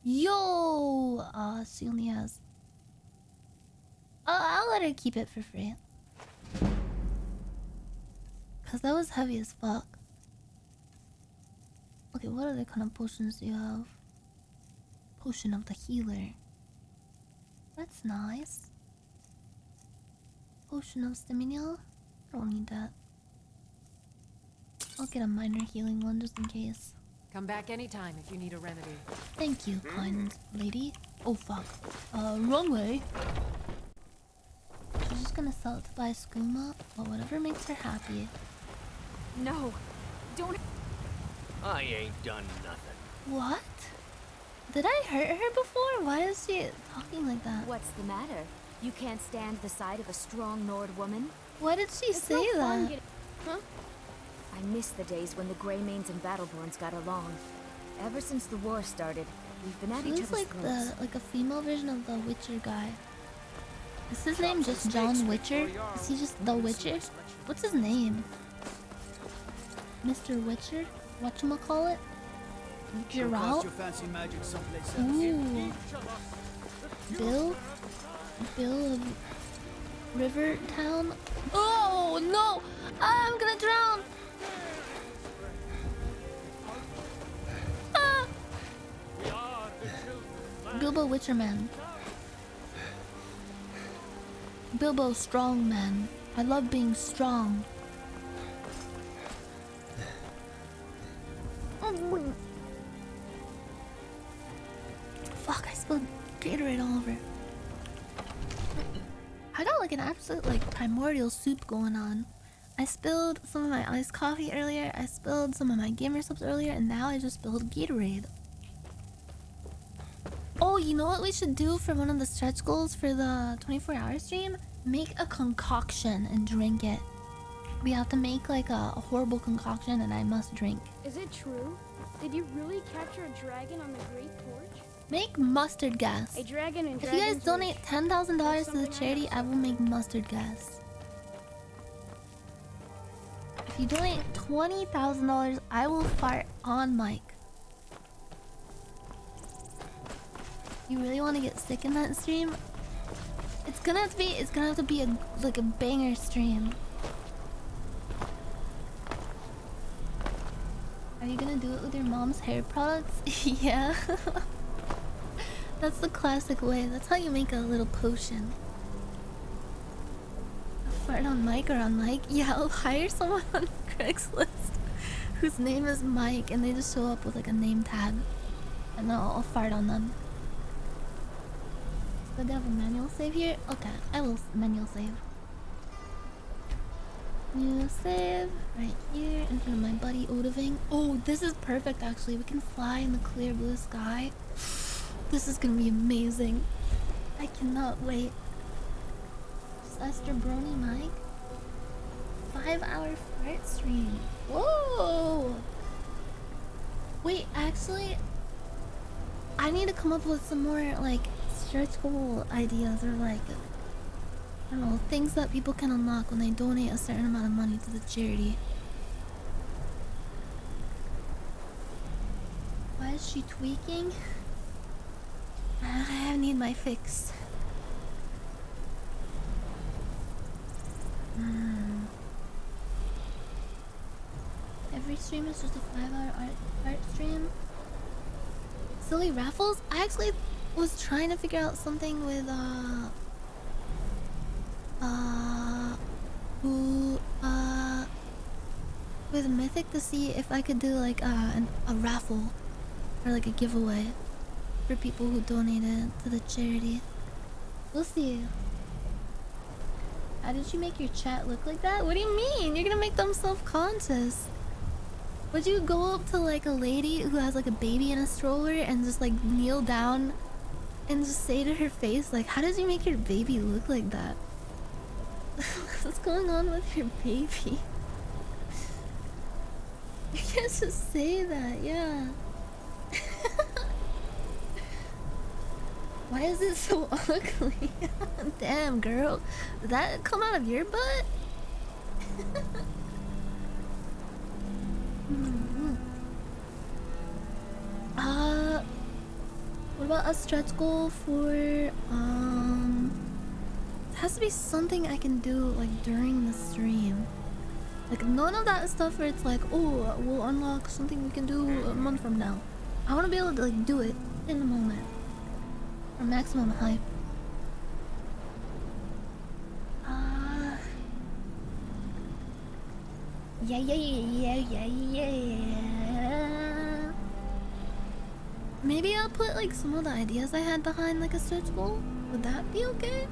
Yo! She only has... I'll let her keep it for free. Cause that was heavy as fuck. Okay, what other kind of potions do you have? Potion of the Healer. That's nice. Potion of Stamina. I don't need that. I'll get a minor healing one just in case. Come back anytime if you need a remedy. Thank you, kind lady. Oh fuck. Wrong way. She's just gonna sell it to buy skooma, or whatever makes her happy. No, don't. I ain't done nothing. What? Did I hurt her before? Why is she talking like that? What's the matter? You can't stand the sight of a strong Nord woman? Why did she say that? Huh? I miss the days when the Greymanes and Battleborns got along. Ever since the war started, we've been at She each looks other's throats. like a female version of the Witcher guy. Is his name just John Witcher? Is he just the Witcher? What's his name? Mr. Witcher? Whatchamacallit? Geralt? Ooh. Bill? Bill of Rivertown? Oh no! I'm gonna drown! Ah! Bilbo Witcherman. Bilbo Strongman. I love being strong. Fuck, I spilled Gatorade all over. I got like an absolute like primordial soup going on. I spilled some of my iced coffee earlier, I spilled some of my gamer subs earlier, and now I just spilled Gatorade. Oh, you know what we should do for one of the stretch goals for the 24-hour stream? Make a concoction and drink it. We have to make like a horrible concoction and I must drink. Is it true? Did you really capture a dragon on the Great Torch? Make mustard gas. A dragon and If you guys donate $10,000 to the charity, I will make mustard gas. If you donate $20,000, I will fart on mic. You really want to get sick in that stream? It's gonna have to be a banger stream. Are you gonna do it with your mom's hair products? Yeah. That's the classic way. That's how you make a little potion. A fart on Mike or on Mike? Yeah, I'll hire someone on Craigslist whose name is Mike and they just show up with like a name tag. And then I'll fart on them. So they have a manual save here? Okay, I will manual save. New save right here in front of my buddy Odoving. Oh, this is perfect actually. We can fly in the clear blue sky. This is gonna be amazing. I cannot wait. Esther Brony Mike. 5-hour fart stream. Whoa! Wait, actually, I need to come up with some more like stretch goal ideas or like, I don't know, things that people can unlock when they donate a certain amount of money to the charity. Why is she tweaking? I need my fix. stream is just a 5-hour art stream. Silly raffles? I actually was trying to figure out something with with Mythic to see if I could do like a raffle or like a giveaway for people who donated to the charity. We'll see. How did you make your chat look like that? What do you mean? You're gonna make them self-conscious. Would you go up to like a lady who has like a baby in a stroller and just like kneel down and just say to her face like, how did you make your baby look like that? What's going on with your baby? You can't just say that, yeah. Why is it so ugly? Damn, girl. Did that come out of your butt? What about a stretch goal for, it has to be something I can do, like, during the stream. Like, none of that stuff where it's like, oh, we'll unlock something we can do a month from now. I want to be able to, like, do it in the moment. For maximum hype. Yeah. Maybe I'll put like some of the ideas I had behind like a stretch goal. Would that be okay?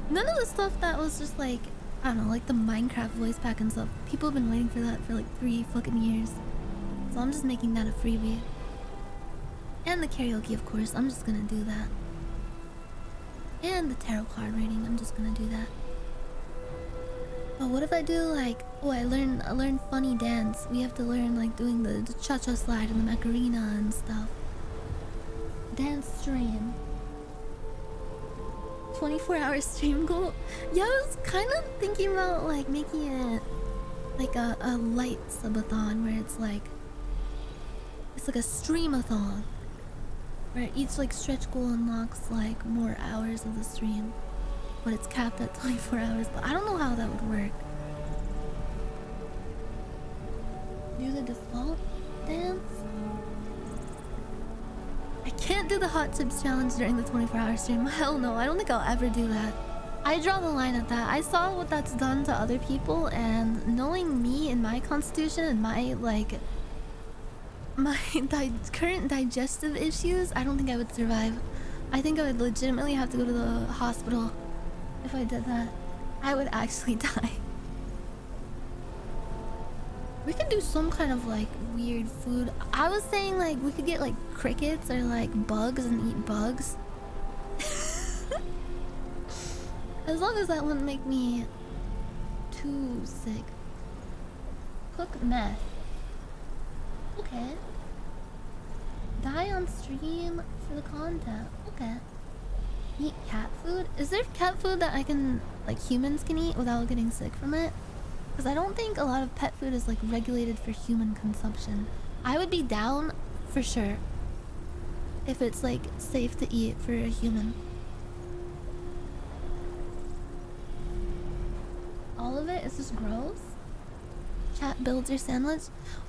None of the stuff that was just like, I don't know, like the Minecraft voice pack and stuff. People have been waiting for that for like 3 fucking years. So I'm just making that a freebie. And the karaoke, of course. I'm just gonna do that. And the tarot card reading. I'm just gonna do that. But what if I do like, oh, I learned funny dance. We have to learn like doing the cha-cha slide and the Macarena and stuff. Dance stream. 24-hour stream goal. Yeah, I was kind of thinking about like making it like a light subathon where it's like a streamathon where each like stretch goal unlocks like more hours of the stream, but it's capped at 24 hours. But I don't know how that would work. Do the default dance? I can't do the hot chips challenge during the 24-hour stream. Hell no, I don't think I'll ever do that. I draw the line at that. I saw what that's done to other people, and knowing me and my constitution and my like current digestive issues, I don't think I would survive. I think I would legitimately have to go to the hospital if I did that. I would actually die. We could do some kind of like weird food. I was saying like we could get like crickets or like bugs and eat bugs. As long as that wouldn't make me too sick. Cook meth. Okay. Die on stream for the content. Okay. Eat cat food? Is there cat food that I can, like, humans can eat without getting sick from it? Because I don't think a lot of pet food is, like, regulated for human consumption. I would be down for sure if it's, like, safe to eat for a human. All of it is just gross? Chat builds your sandwich?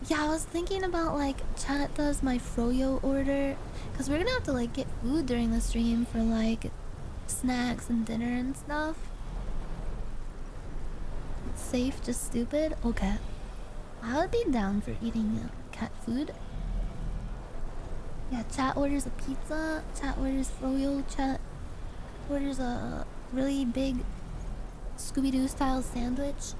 Yeah, I was thinking about like chat does my froyo order, because we're gonna have to like get food during the stream for like snacks and dinner and stuff. It's safe, just stupid? Okay. I would be down for eating cat food. Yeah, chat orders a pizza, chat orders froyo, chat orders a really big Scooby-Doo style sandwich.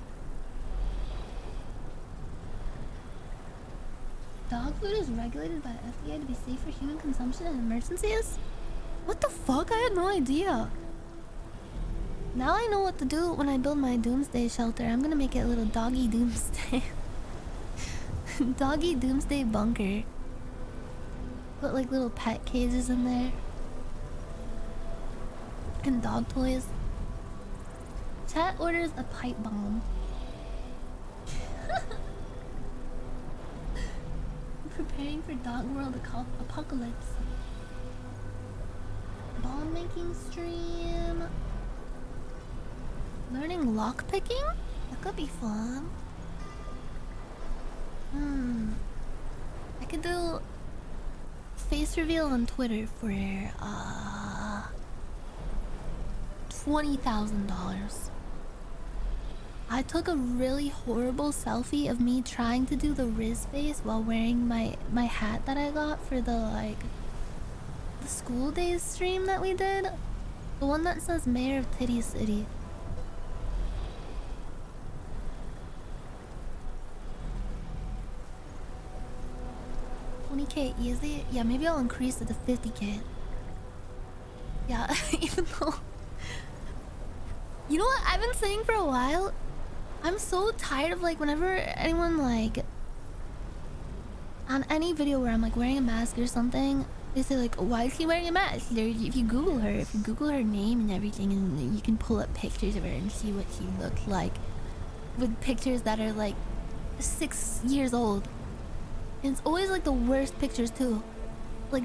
Dog food is regulated by the FDA to be safe for human consumption in emergencies? What the fuck? I had no idea. Now I know what to do when I build my doomsday shelter. I'm gonna make it a little doggy doomsday. Doggy doomsday bunker. Put like little pet cages in there. And dog toys. Chat orders a pipe bomb. Preparing for dog world apocalypse. Bomb making stream. Learning lockpicking? That could be fun. I could do face reveal on Twitter for $20,000. I took a really horrible selfie of me trying to do the Riz face while wearing my hat that I got for the school days stream that we did. The one that says Mayor of Titty City. $20K easy? Yeah, maybe I'll increase it to $50K. Yeah, even though... You know what I've been saying for a while? I'm so tired of whenever anyone on any video where I'm wearing a mask or something, they say why is she wearing a mask? If you Google her name and everything, and you can pull up pictures of her and see what she looks like with pictures that are 6 years old. And it's always the worst pictures too.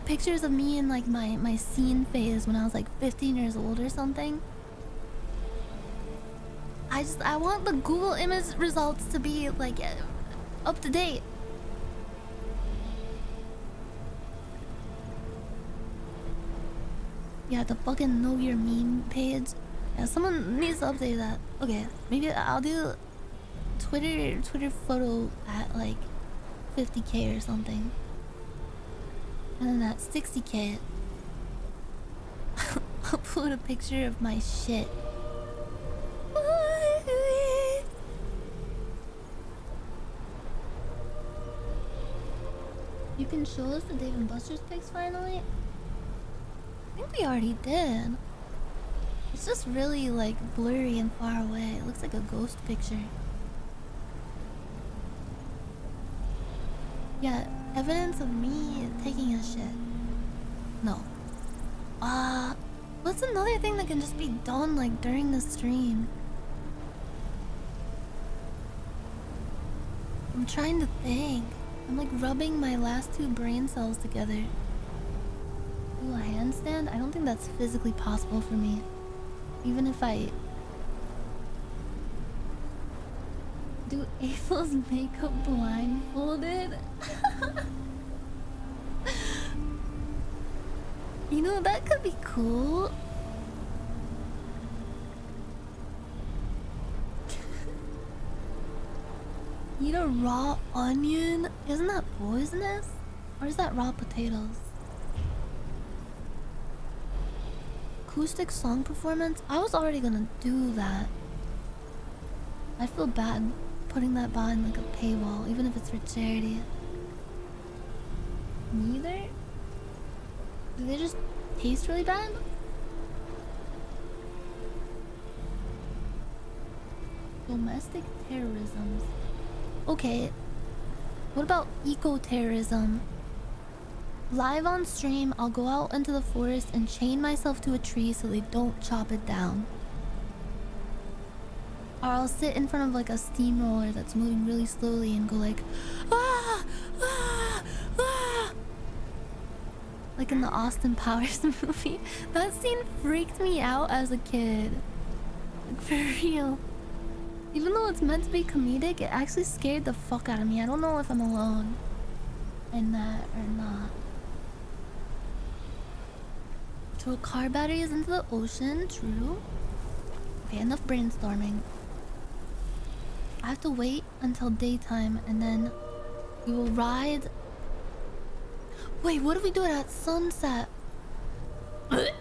Pictures of me in my scene phase when I was 15 years old or something. I want the Google image results to be up to date. Yeah, the fucking know your meme page. Yeah, someone needs to update that. Okay, maybe I'll do Twitter photo at 50K or something. And then at 60K, I'll upload a picture of my shit. You can show us the Dave and Buster's pics finally? I think we already did. It's just really blurry and far away. It looks like a ghost picture. Yeah, evidence of me taking a shit. No. What's another thing that can just be done during the stream? I'm trying to think. I'm rubbing my last 2 brain cells together. Do a handstand? I don't think that's physically possible for me. Even if I do April's makeup blindfolded. You know, that could be cool. Eat a raw onion? Isn't that poisonous? Or is that raw potatoes? Acoustic song performance? I was already gonna do that. I feel bad putting that behind a paywall, even if it's for charity. Neither? Do they just taste really bad? Domestic terrorism. Okay. What about eco-terrorism? Live on stream, I'll go out into the forest and chain myself to a tree so they don't chop it down. Or I'll sit in front of a steamroller that's moving really slowly and go ah! Ah! Ah! Like in the Austin Powers movie. That scene freaked me out as a kid. For real. Even though it's meant to be comedic, it actually scared the fuck out of me. I don't know if I'm alone in that or not. Throw car batteries into the ocean, true. Okay, enough brainstorming. I have to wait until daytime and then we will ride. Wait, what if we do it at sunset? Sorry.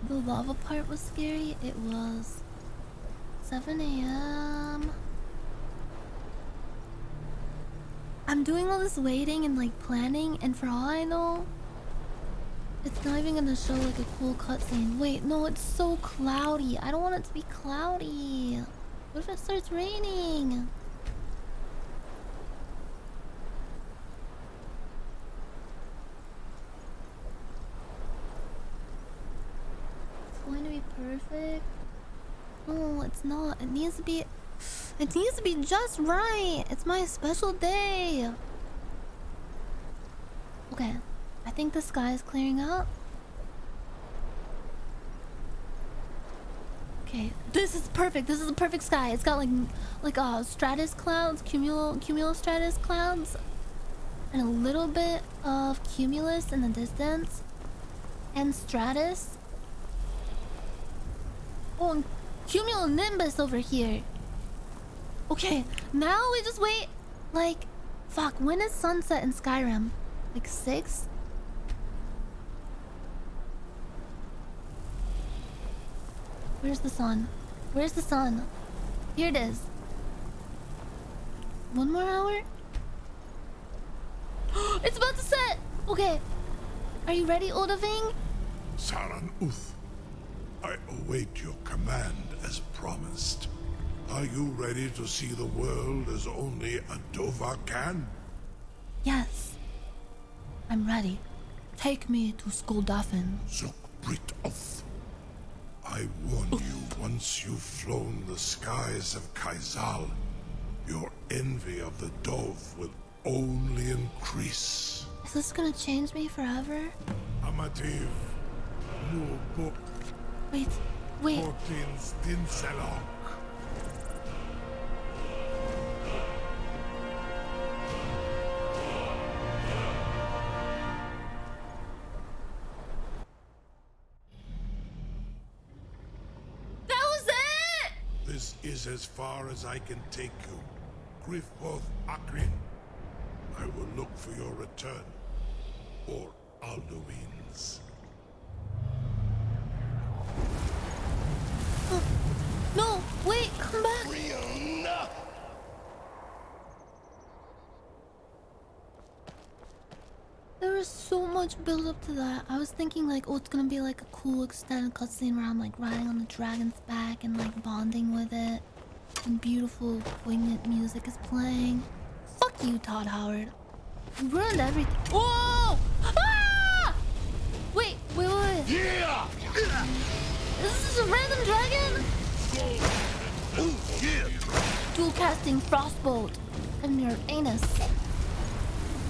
The lava part was scary. It was 7 a.m. I'm doing all this waiting and planning, and for all I know, it's not even gonna show a cool cutscene. Wait, no, it's so cloudy. I don't want it to be cloudy. What if it starts raining? It's going to be perfect. No, it's not. It needs to be just right. It's my special day. Okay. I think the sky is clearing up. Okay, this is perfect. This is the perfect sky. It's got like stratus clouds, cumulostratus clouds, and a little bit of cumulus in the distance, and stratus. Oh, and cumulonimbus over here. Okay, now we just wait. Like, fuck. When is sunset in Skyrim? Like 6? Where's the sun? Where's the sun? Here it is. 1 more hour? It's about to set! Okay. Are you ready, Odahviing? Saran Uth, I await your command as promised. Are you ready to see the world as only a Dova can? Yes. I'm ready. Take me to Skuldafn. Brit Uth. I warn you, once you've flown the skies of Kaizal, your envy of the Dove will only increase. Is this gonna change me forever? Amativ, Nubuk, Wait. Portins Dinselok. That was it! This is as far as I can take you. Griffboth Akrin. I will look for your return. Or Alduin's. No, wait, come back. There was so much build up to that. I was thinking like, oh, it's gonna be like a cool extended cutscene where I'm like riding on the dragon's back and like bonding with it. And beautiful, poignant music is playing. Fuck you, Todd Howard. You ruined everything. Whoa! Ah! Wait. Yeah! Is this a random dragon? Dual casting Frostbolt in your anus.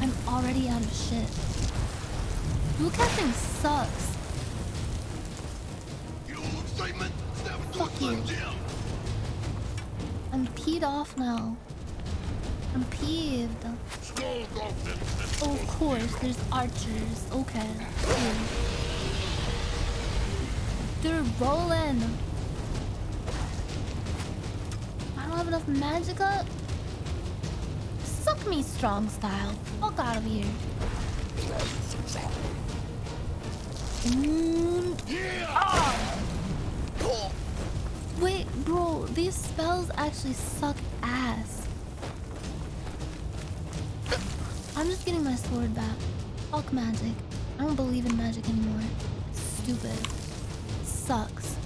I'm already out of shit. Dual casting sucks. Fuck you. I'm peed off now. I'm peeved. Oh, of course, there's archers. Okay. Cool. They're rolling. I don't have enough magicka. Suck me strong style. Fuck out of here. Wait, bro, these spells actually suck ass. I'm just getting my sword back. Fuck magic. I don't believe in magic anymore. It's stupid. It sucks.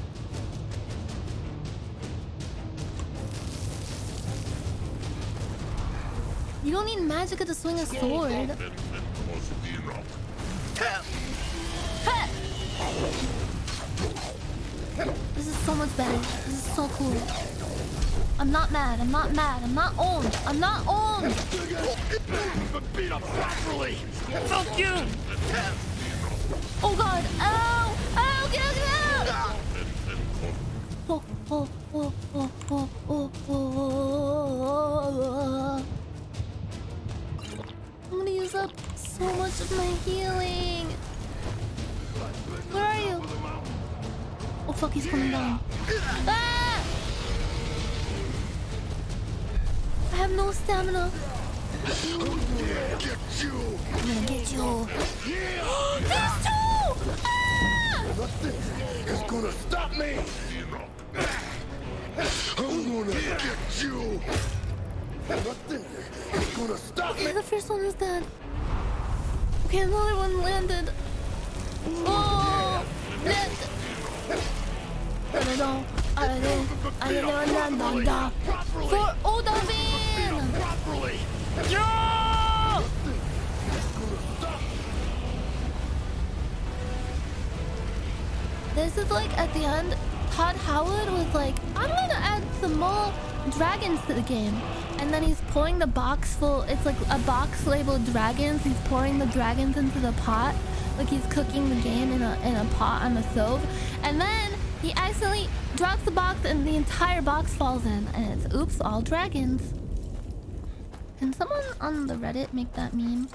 You don't need magicka to swing a sword. This is so much better. This is so cool. I'm not mad. I'm not mad. I'm not owned. I'm not owned. Beat up properly. Fuck you. Oh god. Ow. Ow. Get out. Get out. Oh, oh, oh, oh, oh, oh, oh. I'm gonna use up so much of my healing. Where are you? Oh fuck, he's coming down. Ah! I have no stamina. I'm gonna get you. These two! Ah! Nothing is gonna stop me. I'm gonna get you. Nothing is gonna stop me. Okay, the first one is dead. Okay, another one landed. Oh! Dead. For Odahviing! Yeah! This is like at the end, Todd Howard was like, I'm gonna add some more dragons to the game. And then he's pouring the box full, it's like a box labeled dragons. He's pouring the dragons into the pot. Like he's cooking the game in a pot on the stove. And then He accidentally drops the box and the entire box falls in. And it's oops, all dragons. Can someone on the Reddit make that meme?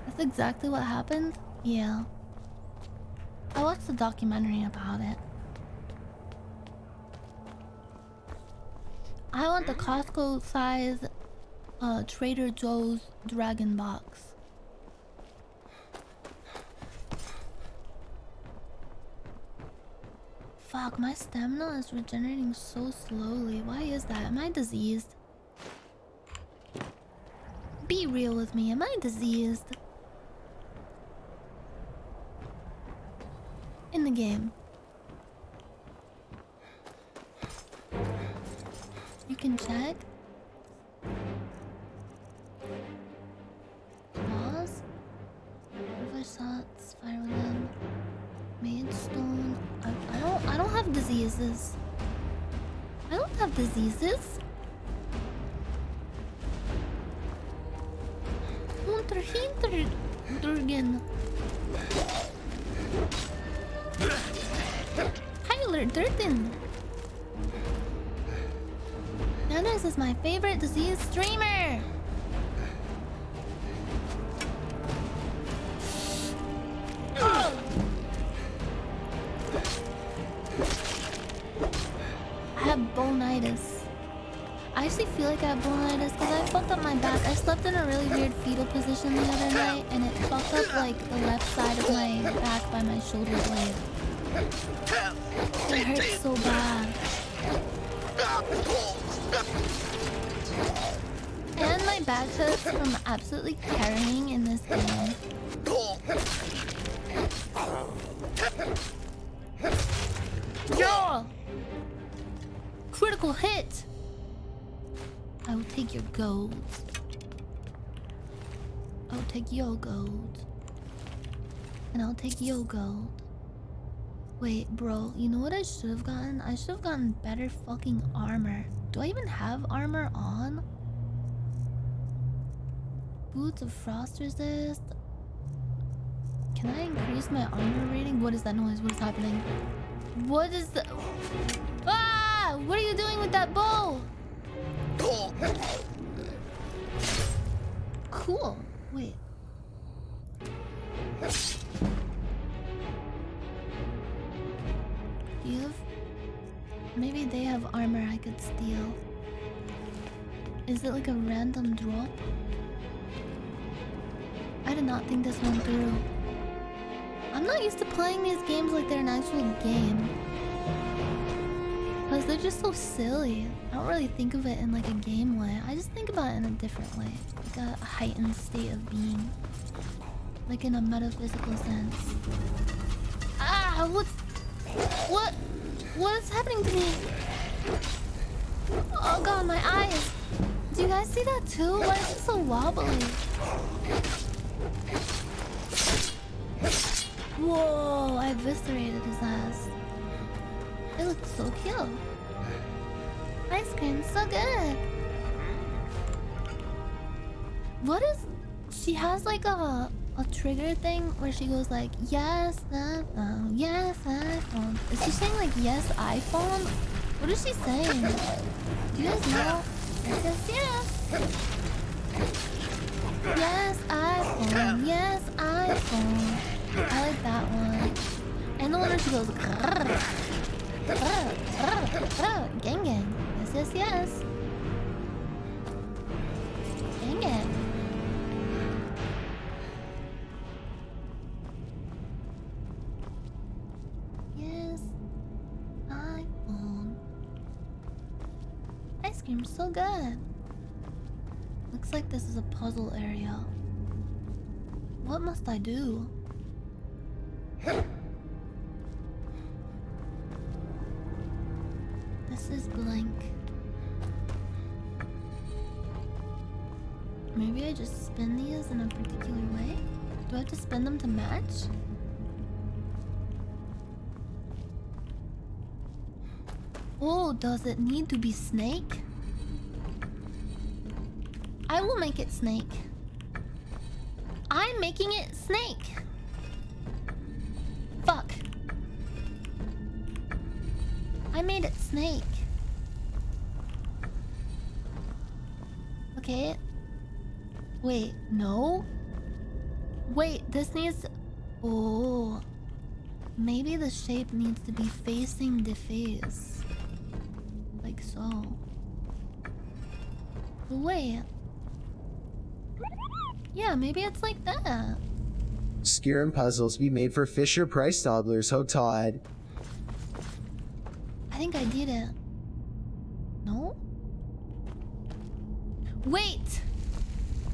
That's exactly what happened? Yeah. I watched a documentary about it. I want the Costco size Trader Joe's dragon box. Fuck, my stamina is regenerating so slowly. Why is that? Am I diseased? Be real with me. Am I diseased? In the game. You can check. Pause. River shots, fire again. Mage stone. I don't have diseases. I don't have diseases. Durgan. Tyler Durden. Nyanners is my favorite disease streamer. I have bonitis. I actually feel like I have bonitis because I fucked up my back. I slept in a really weird fetal position the other night and it fucked up like the left side of my back by my shoulder blade. It hurts so bad. And my back hurts from absolutely carrying in this game. Yo! Critical hit! I will take your gold. I'll take your gold. And I'll take your gold. Wait, bro, you know what I should have gotten? I should have gotten better fucking armor. Do I even have armor on? Boots of frost resist. Can I increase my armor rating? What is that noise? What is happening? What is the... Ah! What are you doing with that bow? Cool. Wait. You have... Maybe they have armor I could steal. Is it like a random drop? I did not think this one through. I'm not used to playing these games like they're an actual game. Because they're just so silly. I don't really think of it in like a game way. I just think about it in a different way. Like a heightened state of being. Like in a metaphysical sense. Ah! What is happening to me? Oh god, my eyes! Do you guys see that too? Why is it so wobbly? Whoa, I eviscerated his ass. It looks so cute. Ice cream, so good. What is... She has like a trigger thing where she goes like, yes, iPhone, yes, iPhone. Is she saying like, yes, iPhone? What is she saying? Do you guys know? Yes, yes. Yes, iPhone, yes, iPhone. I like that one. And the one where she goes, gang gang. Yes, yes, yes. Gang gang. Yes, iPhone. Ice cream's so good. Looks like this is a puzzle area. What must I do? This is blank. Maybe I just spin these in a particular way? Do I have to spin them to match? Oh, does it need to be snake? I will make it snake. I'm making it snake. I made it snake. Okay. Wait, no? Wait, this needs... Oh. Maybe the shape needs to be facing the face. Like so. Wait. Yeah, maybe it's like that. Skyrim puzzles be made for Fisher Price toddlers, ho Todd. I think I did it. No? Wait!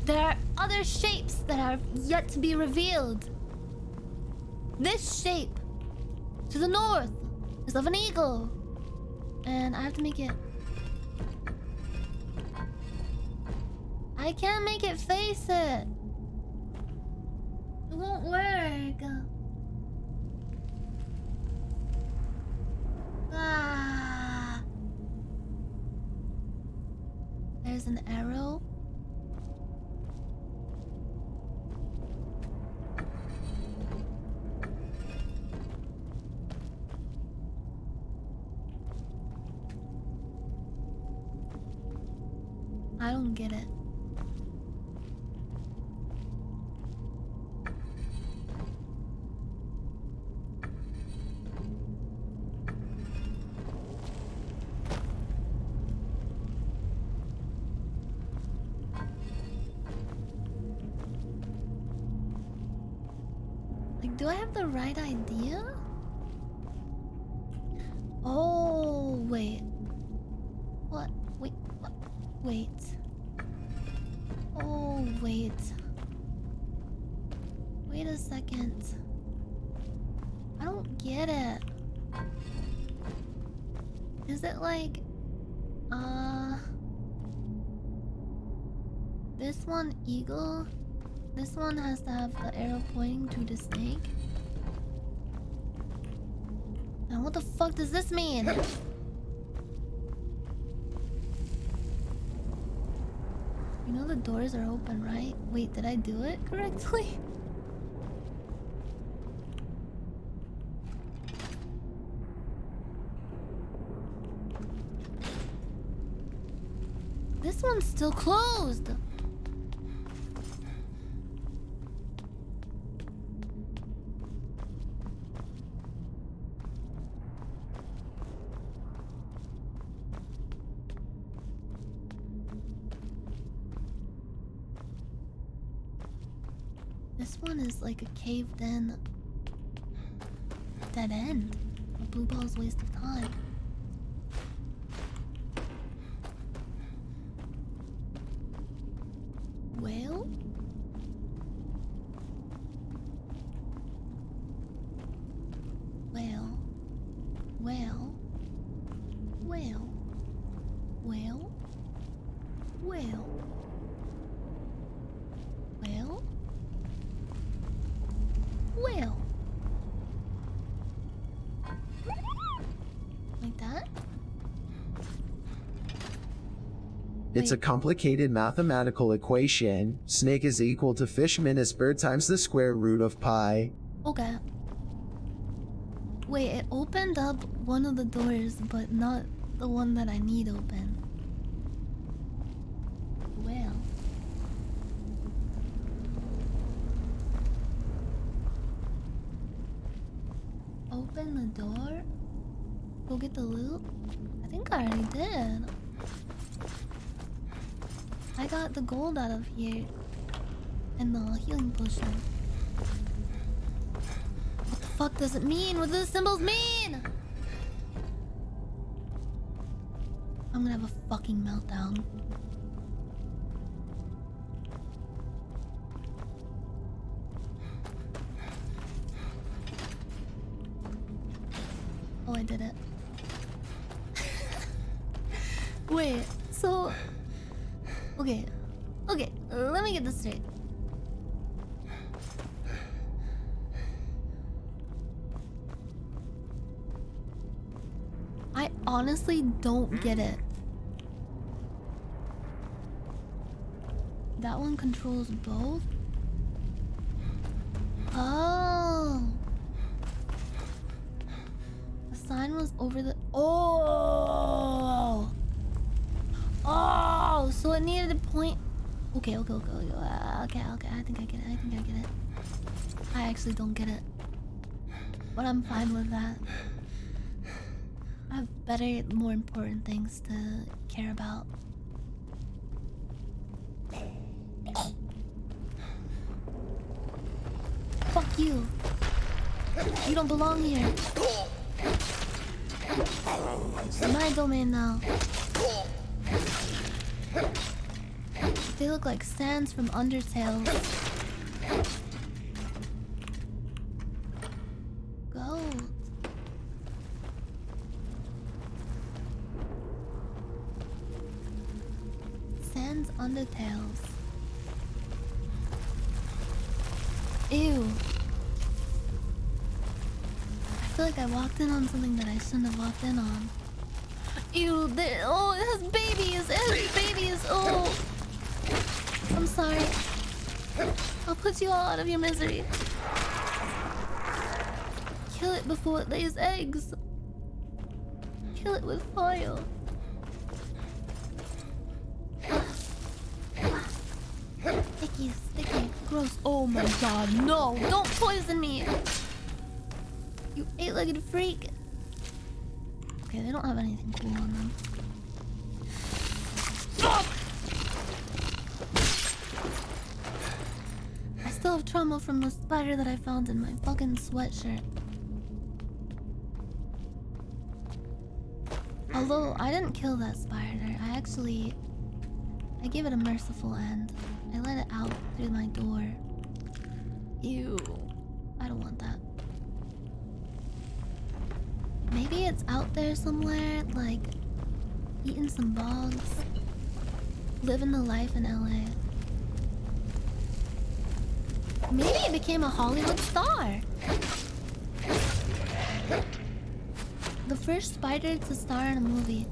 There are other shapes that are yet to be revealed. This shape to the north is of an eagle. And I have to make it... I can't make it face it. It won't work. Ah. There's an arrow. I don't get it. Like, do I have the right idea? Oh, wait. What? Wait, what? Wait. Oh, wait. Wait a second. I don't get it. Is it like... This one eagle? This one has to have the arrow pointing to the snake? Now what the fuck does this mean? You know the doors are open, right? Wait, did I do it correctly? This one's still closed. This one is like a caved in dead end. A blue ball's waste of time. Well? Well. Well. Well. Well. Well. Well. Well. Like that? It's a complicated mathematical equation. Snake is equal to fish minus bird times the square root of pi. Okay. Wait, it opened up one of the doors, but not the one that I need open. Well. Open the door? Go get the loot? I think I already did. I got the gold out of here. And the healing potion. What the fuck does it mean? What do the symbols mean? I'm gonna have a fucking meltdown. Oh, I did it. Wait, so... Okay, let me get this straight. I honestly don't get it. That one controls both? Oh! The sign Mine was over the... Oh! Oh! So it needed to point... Okay. Okay. I think I get it. I actually don't get it. But I'm fine with that. I have better, more important things to care about. Fuck you. You don't belong here. It's my domain now. They look like sands from Undertale. Gold. Sans Undertales. Ew. I feel like I walked in on something that I shouldn't have walked in on. Ew, oh, it has babies! Oh! I'm sorry. I'll put you all out of your misery. Kill it before it lays eggs. Kill it with fire. Sticky, gross. Oh my god, no! Don't poison me! You eight-legged freak! Okay, they don't have anything cool on them. Fuck! I still have trauma from the spider that I found in my fucking sweatshirt. Although, I didn't kill that spider. I gave it a merciful end. I let it out through my door. Ew. I don't want that. Maybe it's out there somewhere, like eating some bugs, living the life in LA. Maybe it became a Hollywood star. The first spider to star in a movie.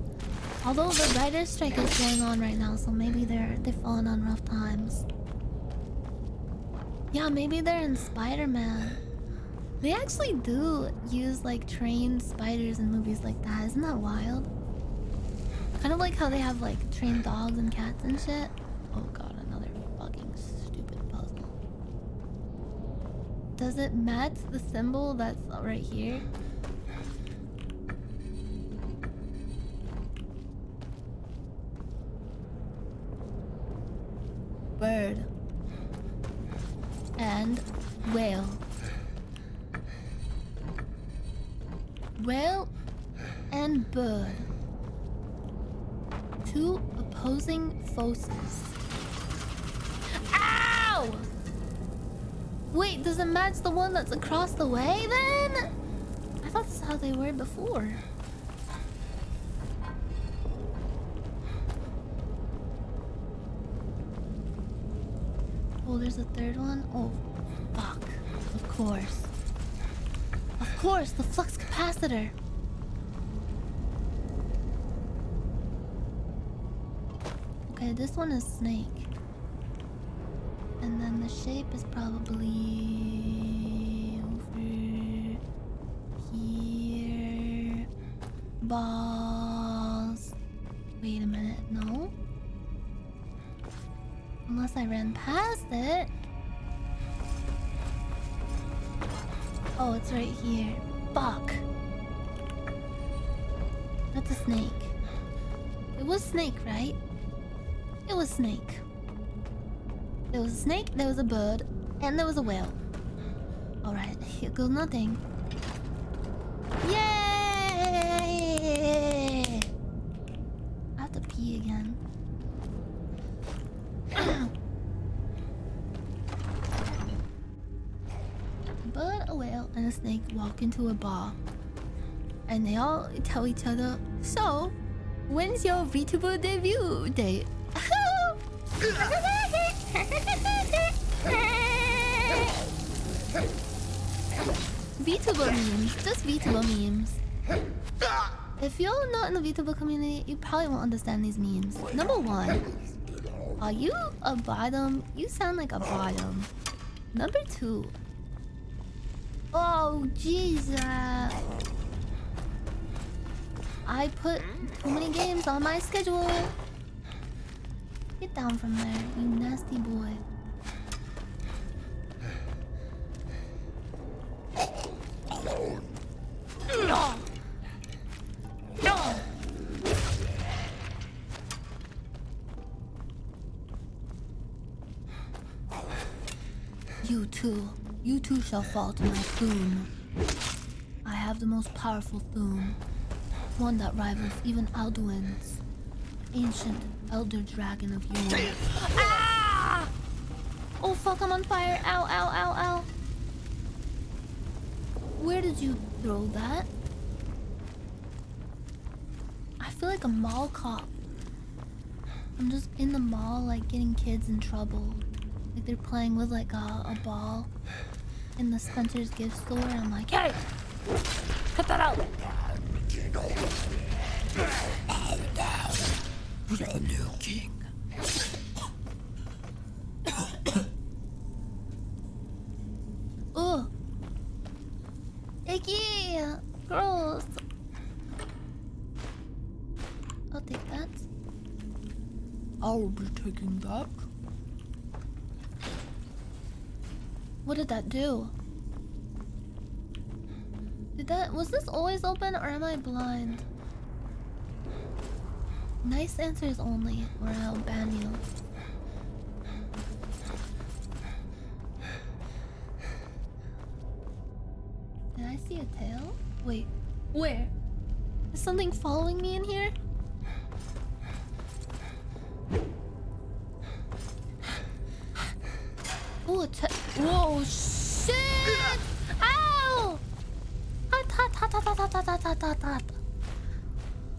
Although the writer's strike is going on right now, so maybe they've fallen on rough times. Yeah, maybe they're in Spider-Man. They actually do use like trained spiders in movies like that. Isn't that wild? Kind of like how they have like trained dogs and cats and shit. Oh god, another fucking stupid puzzle. Does it match the symbol that's right here? Bird and whale. Whale and bird. Two opposing forces. Ow! Wait, does it match the one that's across the way then? I thought this is how they were before. Oh, there's a third one? Oh, fuck. Of course. Of course, the flux capacitor. Okay, this one is snake. And then the shape is probably over here. Balls. Wait a minute, no? Unless I ran past it. Oh, it's right here. Fuck. That's a snake. It was snake, right? It was snake. There was a snake, there was a bird, and there was a whale. Alright, here goes nothing. Yay! I have to pee again. Bird, a whale, and a snake walk into a bar. And they all tell each other, so, when's your VTuber debut date? VTuber memes, just VTuber memes. If you're not in the VTuber community, you probably won't understand these memes. Number one, are you a bottom? You sound like a bottom. Number two, oh Jesus. I put too many games on my schedule. Get down from there, you nasty boy. No. No. You too shall fall to my Thune. I have the most powerful Thune. One that rivals even Alduin's. Ancient elder dragon of yore. Ah! Oh fuck, I'm on fire. Ow, ow, ow, ow. Where did you throw that? I feel like a mall cop. I'm just in the mall, like, getting kids in trouble. Like, they're playing with, like, a ball in the Spencer's gift store, and I'm like, hey! Cut that out! The new king. Ugh. Icky! Gross! I'll take that. I'll be taking that. What did that do? Was this always open or am I blind? Nice answers only, or I'll ban you. Did I see a tail? Wait, where? Is something following me in here? Oh, whoa, shit! Ow! Hot.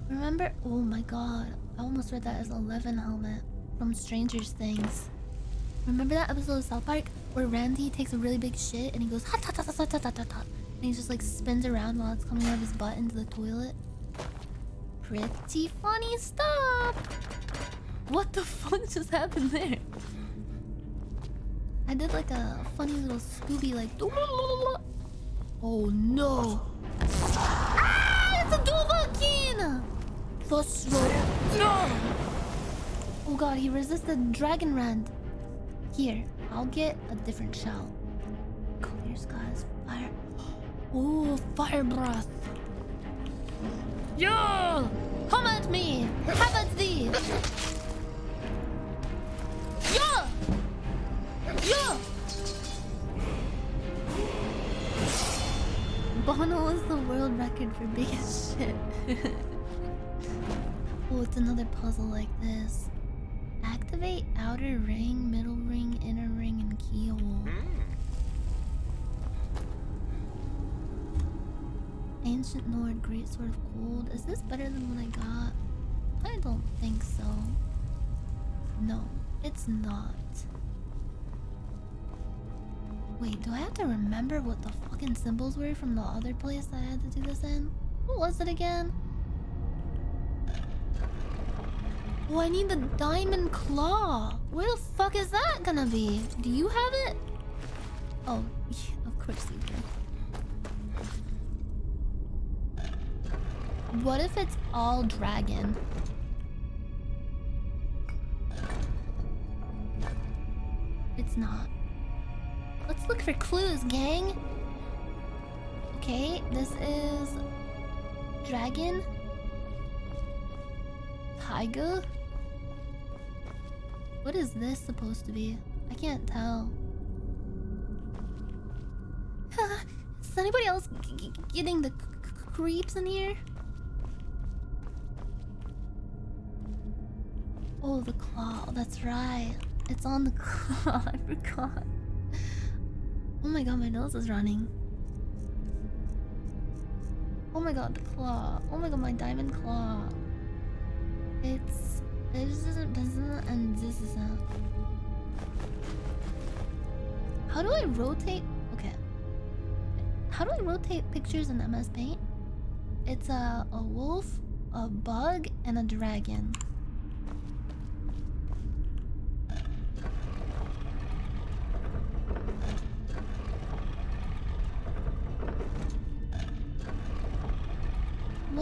Remember? Oh my god. I almost read that as 11 helmet from Stranger Things. Remember that episode of South Park where Randy takes a really big shit and he goes hot. And he just like spins around while it's coming out of his butt into the toilet? Pretty funny stuff! What the fuck just happened there? I did like a funny little Scooby like. Oh no! Ah! It's a Dovahkiin! No! Oh god, he resisted Dragon Rand. Here, I'll get a different shell. Clear skies, fire. Oh, fire breath. Yo! Come at me! Have at thee! Yo! Yo! Bono is the world record for biggest shit. Oh, it's another puzzle like this. Activate outer ring, middle ring, inner ring, and keyhole. Ancient Nord, Great Sword of Gold. Is this better than what I got? I don't think so. No, it's not. Wait, do I have to remember what the fucking symbols were from the other place that I had to do this in? What was it again? Oh, I need the diamond claw. Where the fuck is that gonna be? Do you have it? Oh, yeah, of course you do. What if it's all dragon? It's not. Let's look for clues, gang. Okay, this is dragon, tiger. What is this supposed to be? I can't tell. Is anybody else getting the creeps in here? Oh, the claw. That's right. It's on the claw. I forgot. Oh my god, my nose is running. Oh my god, the claw. Oh my god, my diamond claw. This isn't, and this isn't. How do I rotate? Okay. How do I rotate pictures in MS Paint? It's a wolf, a bug, and a dragon.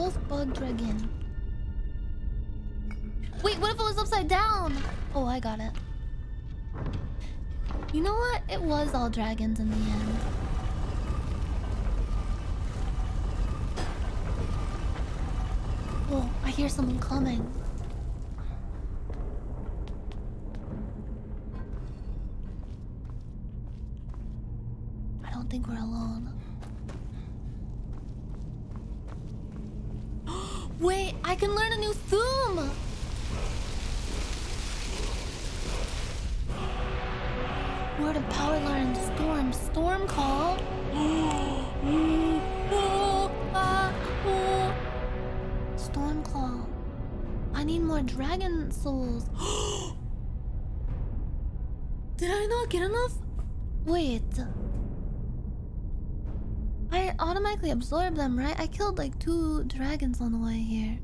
Wolf bug dragon. Wait, what if it was upside down? Oh, I got it. You know what? It was all dragons in the end. Oh, I hear someone coming. I don't think we're alone. Wait, I can learn a new thum! Word of power learned. Storm call. Storm call. I need more dragon souls. Did I not get enough? Wait. I automatically absorbed them, right? I killed like 2 dragons on the way here.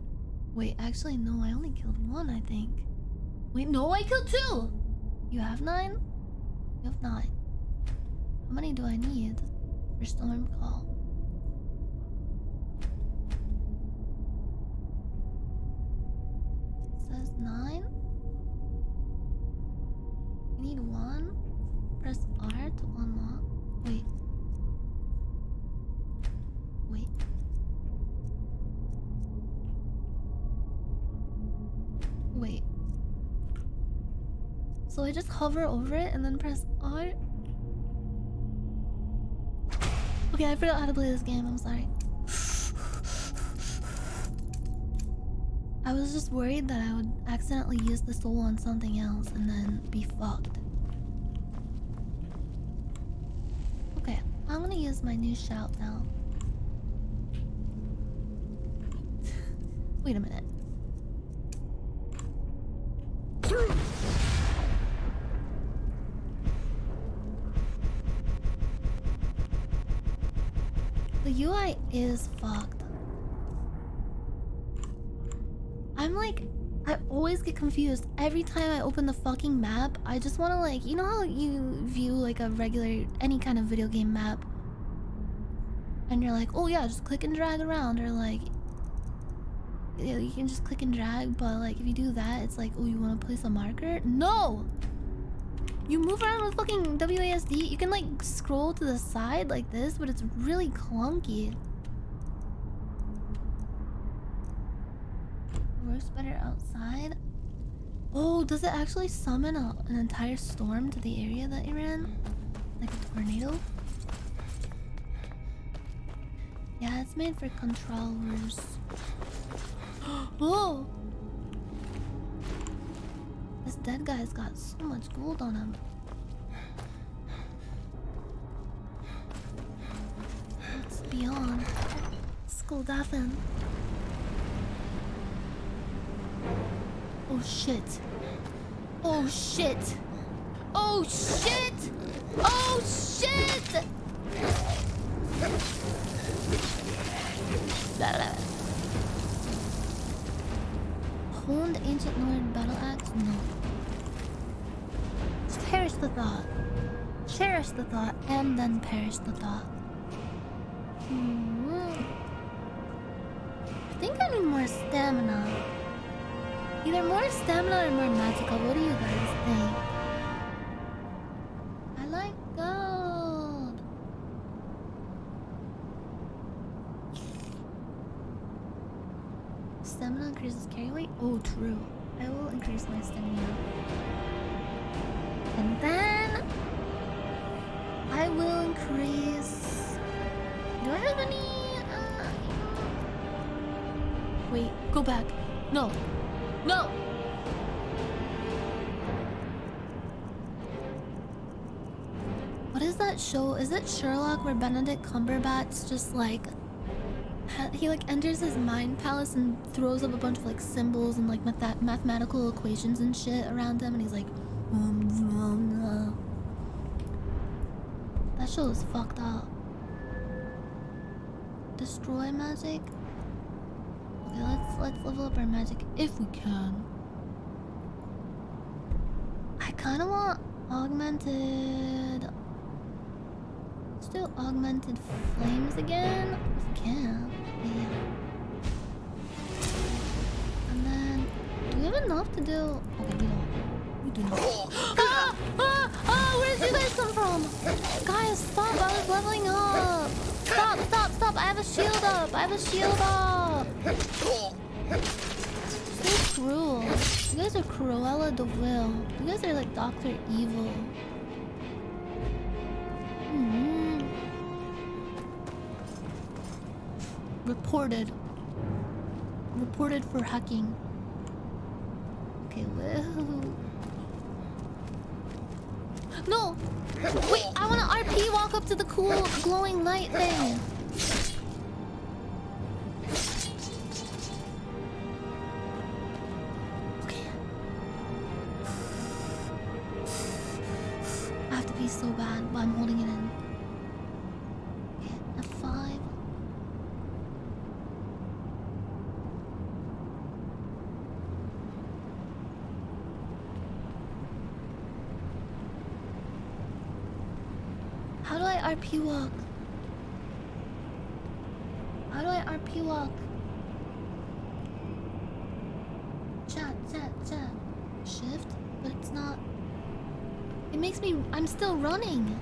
Wait, actually no, I only killed 1, I think. Wait, no, I killed 2! You have 9? You have 9. How many do I need for storm call? It says 9. You need 1. Press R to unlock. Wait. Wait. Wait. So I just hover over it and then press R? Okay, I forgot how to play this game, I'm sorry. I was just worried that I would accidentally use the soul on something else and then be fucked. Okay, I'm gonna use my new shout now. Wait a minute. The UI is fucked. I'm like, I always get confused every time I open the fucking map. I just want to like, you know how you view like a regular, any kind of video game map, and you're like, oh yeah, just click and drag around, or like, you can just click and drag, but like if you do that, it's like, oh, you want to place a marker? No! You move around with fucking WASD. You can like scroll to the side like this, but it's really clunky. Works better outside. Oh, does it actually summon an entire storm to the area that you're in? Like a tornado? Yeah, it's made for controllers. Oh! This dead guy's got so much gold on him. What's beyond? Skulldafin. Oh shit. Oh shit. Oh shit! Oh shit! Honed ancient Nord battle axe? No. Cherish the thought. Cherish the thought and then perish the thought. I think I need more stamina. Either more stamina or more magical. What do you guys think? I like gold. Stamina increases carry weight? Oh, true. I will increase my stamina. And then I will increase. Do I have any? Wait, go back. No. No! What is that show? Is it Sherlock where Benedict Cumberbatch just like he like enters his mind palace and throws up a bunch of like symbols and like mathematical equations and shit around him, and he's like that show is fucked up. Destroy magic? Okay, let's level up our magic if we can. I kinda want augmented. Let's do augmented flames again. If we can. Yeah. enough to do? Okay, we don't. We do not. Where did you guys come from? Guys, stop! I was leveling up. Stop! I have a shield up. So cruel. You guys are Cruella de Vil. You guys are like Dr. Evil. Reported for hacking. Okay, whoa. No! Wait, I wanna RP walk up to the cool glowing light thing. Okay. I have to pee so bad, but I'm holding it in. Okay, F5. How do I RP walk? Chat. Shift? But it's not. It makes me. I'm still running.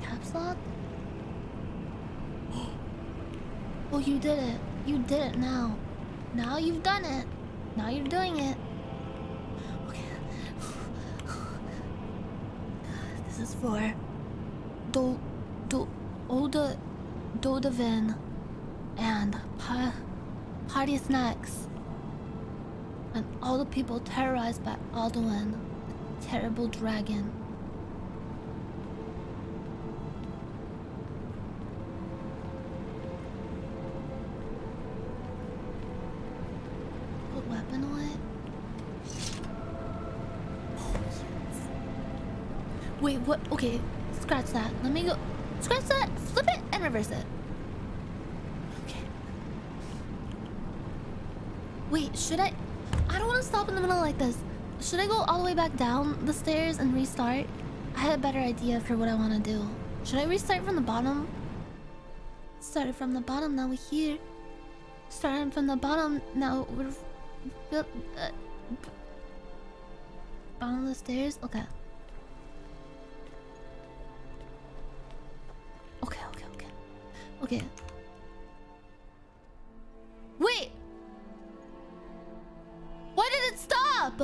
Caps lock? Oh, you did it. You did it now. Now you've done it. Now you're doing it. This is for Dodavin and Party Snacks and all the people terrorized by Alduin, the terrible dragon. Put weapon away. Wait, what? Okay, scratch that. Let me go. Scratch that, flip it, and reverse it. Okay. Wait, should I don't want to stop in the middle like this. Should I go all the way back down the stairs and restart? I had a better idea for what I want to do. Should I restart from the bottom? Started from the bottom, now we're here. Starting from the bottom, now we're... bottom of the stairs? Okay. Okay. Wait! Why did it stop?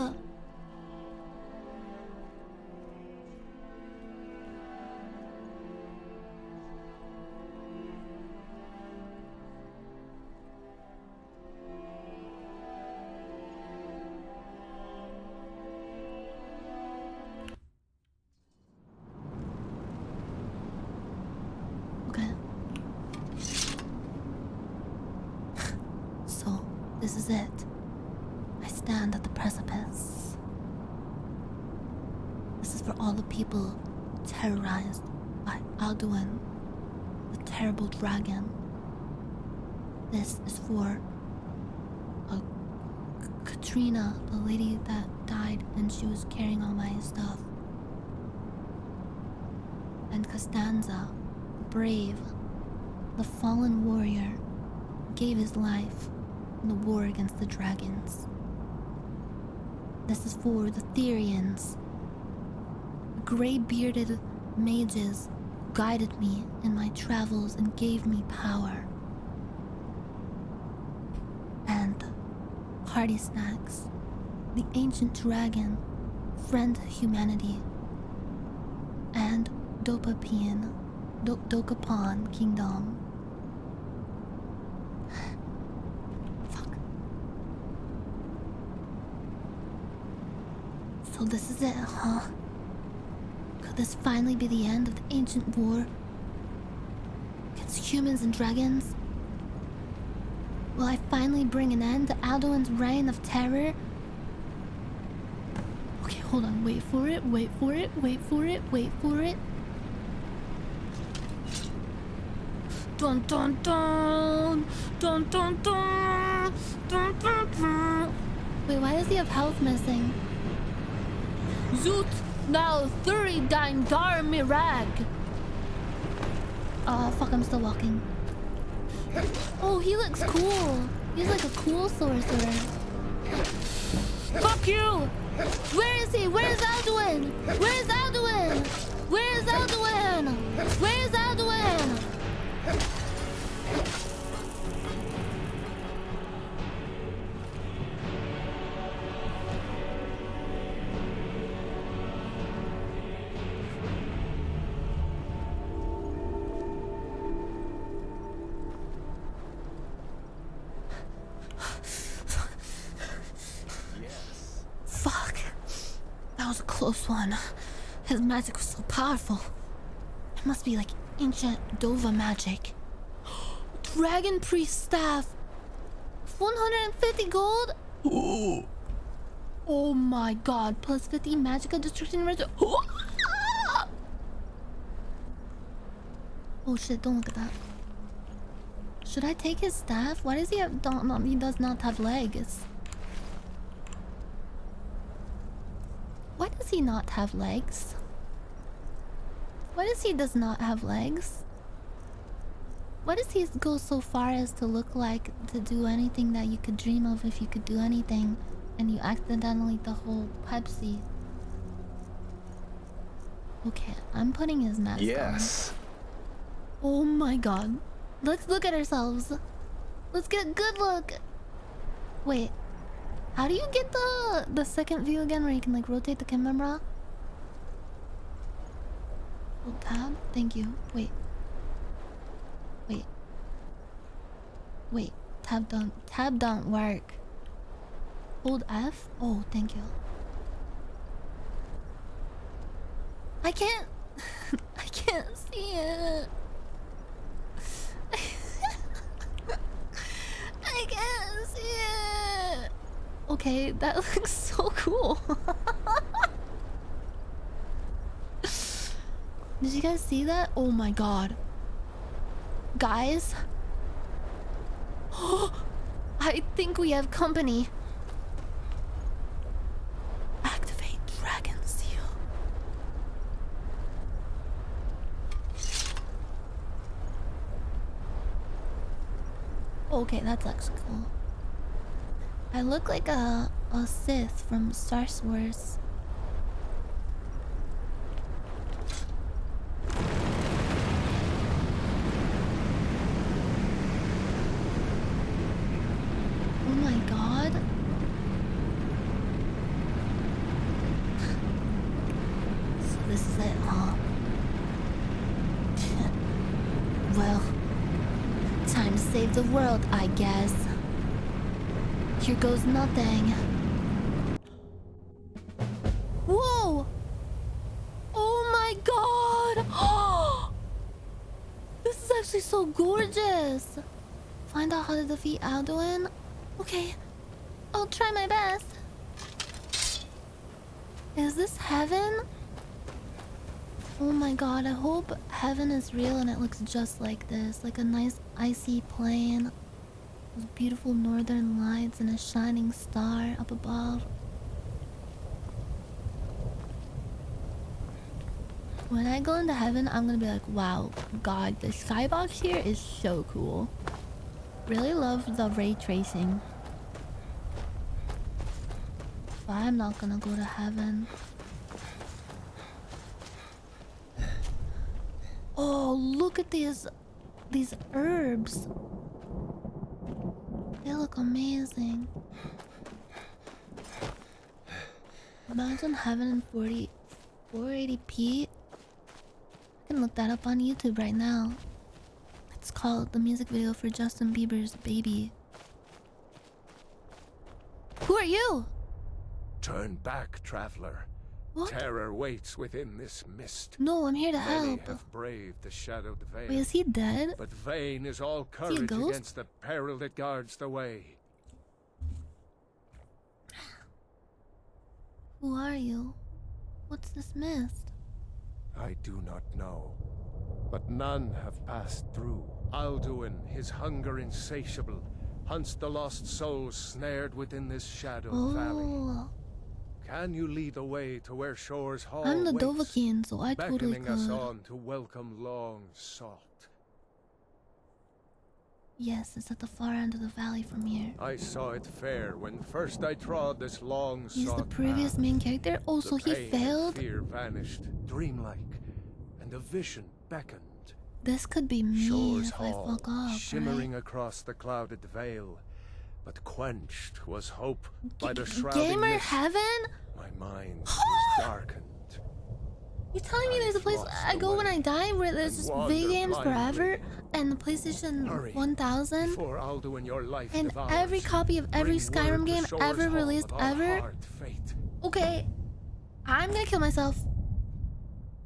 This is it. I stand at the precipice. This is for all the people terrorized by Alduin, the terrible dragon. This is for Katrina, the lady that died and she was carrying all my stuff. And Costanza, brave, the fallen warrior, gave his life in the war against the dragons. This is for the Therians, gray-bearded mages who guided me in my travels and gave me power. And Party Snacks, the ancient dragon, friend to humanity. And Dokapan Kingdom. So this is it, huh? Could this finally be the end of the ancient war against humans and dragons? Will I finally bring an end to Alduin's reign of terror? Okay, hold on. Wait for it. Dun dun dun! Dun dun dun! Dun dun dun! Wait, why does he have health missing? Zoot! Now Thuridine Dar Mirag! Oh, fuck, I'm still walking. Oh, he looks cool. He's like a cool sorcerer. Fuck you! Where is he? Where is Alduin? Where is Alduin? Where is Alduin? Where is Alduin? Fuck. That was a close one. His magic was so powerful. It must be like ancient Dova magic. Dragon Priest Staff. 150 gold? Oh my god. Plus 50 Magica Destruction Rate. Oh shit, don't look at that. Should I take his staff? Why does he have... he does not have legs. Why does he not have legs? Why does he not have legs? Why does he go so far as to look like to do anything that you could dream of if you could do anything and you accidentally the whole Pepsi? Okay, I'm putting his mask on. Oh my god. Let's look at ourselves. Let's get a good look. Wait. How do you get the second view again where you can like rotate the camera? Hold tab. Thank you. Wait. Tab don't work. Hold F? Oh, thank you. I can't see it. I can't see it. Okay, that looks so cool. Did you guys see that? Oh my god. Guys. I think we have company. Activate Dragon Seal. Okay, that's actually cool. I look like a Sith from Star Wars. Oh my god. So this is it, huh? Well, time to save the world, I guess. Here goes nothing. Whoa! Oh my god! This is actually so gorgeous! Find out how to defeat Alduin? Okay, I'll try my best. Is this heaven? Oh my god, I hope heaven is real and it looks just like this. Like a nice icy plain. Those beautiful northern lights and a shining star up above. When I go into heaven, I'm gonna be like, wow, god, the skybox here is so cool. Really love the ray tracing. But I'm not gonna go to heaven. Oh, look at these herbs. They look amazing. Imagine heaven in 480p. I can look that up on YouTube right now. It's called the music video for Justin Bieber's Baby. Who are you? Turn back, traveler. What? Terror waits within this mist. No, I'm here to Many help. have braved the shadowed veil. Wait, is he dead? But vain is all Is he a courage ghost? against the peril that guards the way. Who are you? What's this mist? I do not know. But none have passed through. Alduin, his hunger insatiable, hunts the lost souls snared within this shadowed valley. Can you lead the way to where Shore's Hall I'm the waits, Dovahkiin, so I totally beckoning us could. on to welcome long sought? Yes, it's at the far end of the valley from here. I saw it fair when first I trod this long He's the sought previous path. main character? Oh, The so he pain and failed? fear vanished, dreamlike, and a vision beckoned. This could be me Shores if I Hall, fuck off, shimmering right? across the clouded veil, but quenched was hope by the shrouding Gamer mist. heaven? My mind was darkened. You telling me there's a place I go when I die where there's just video games forever and the PlayStation 1000 Before Aldo and your life and devours, every copy of every bring Skyrim word to game Shores ever Hall released of our ever? hard fate. Okay, I'm gonna kill myself.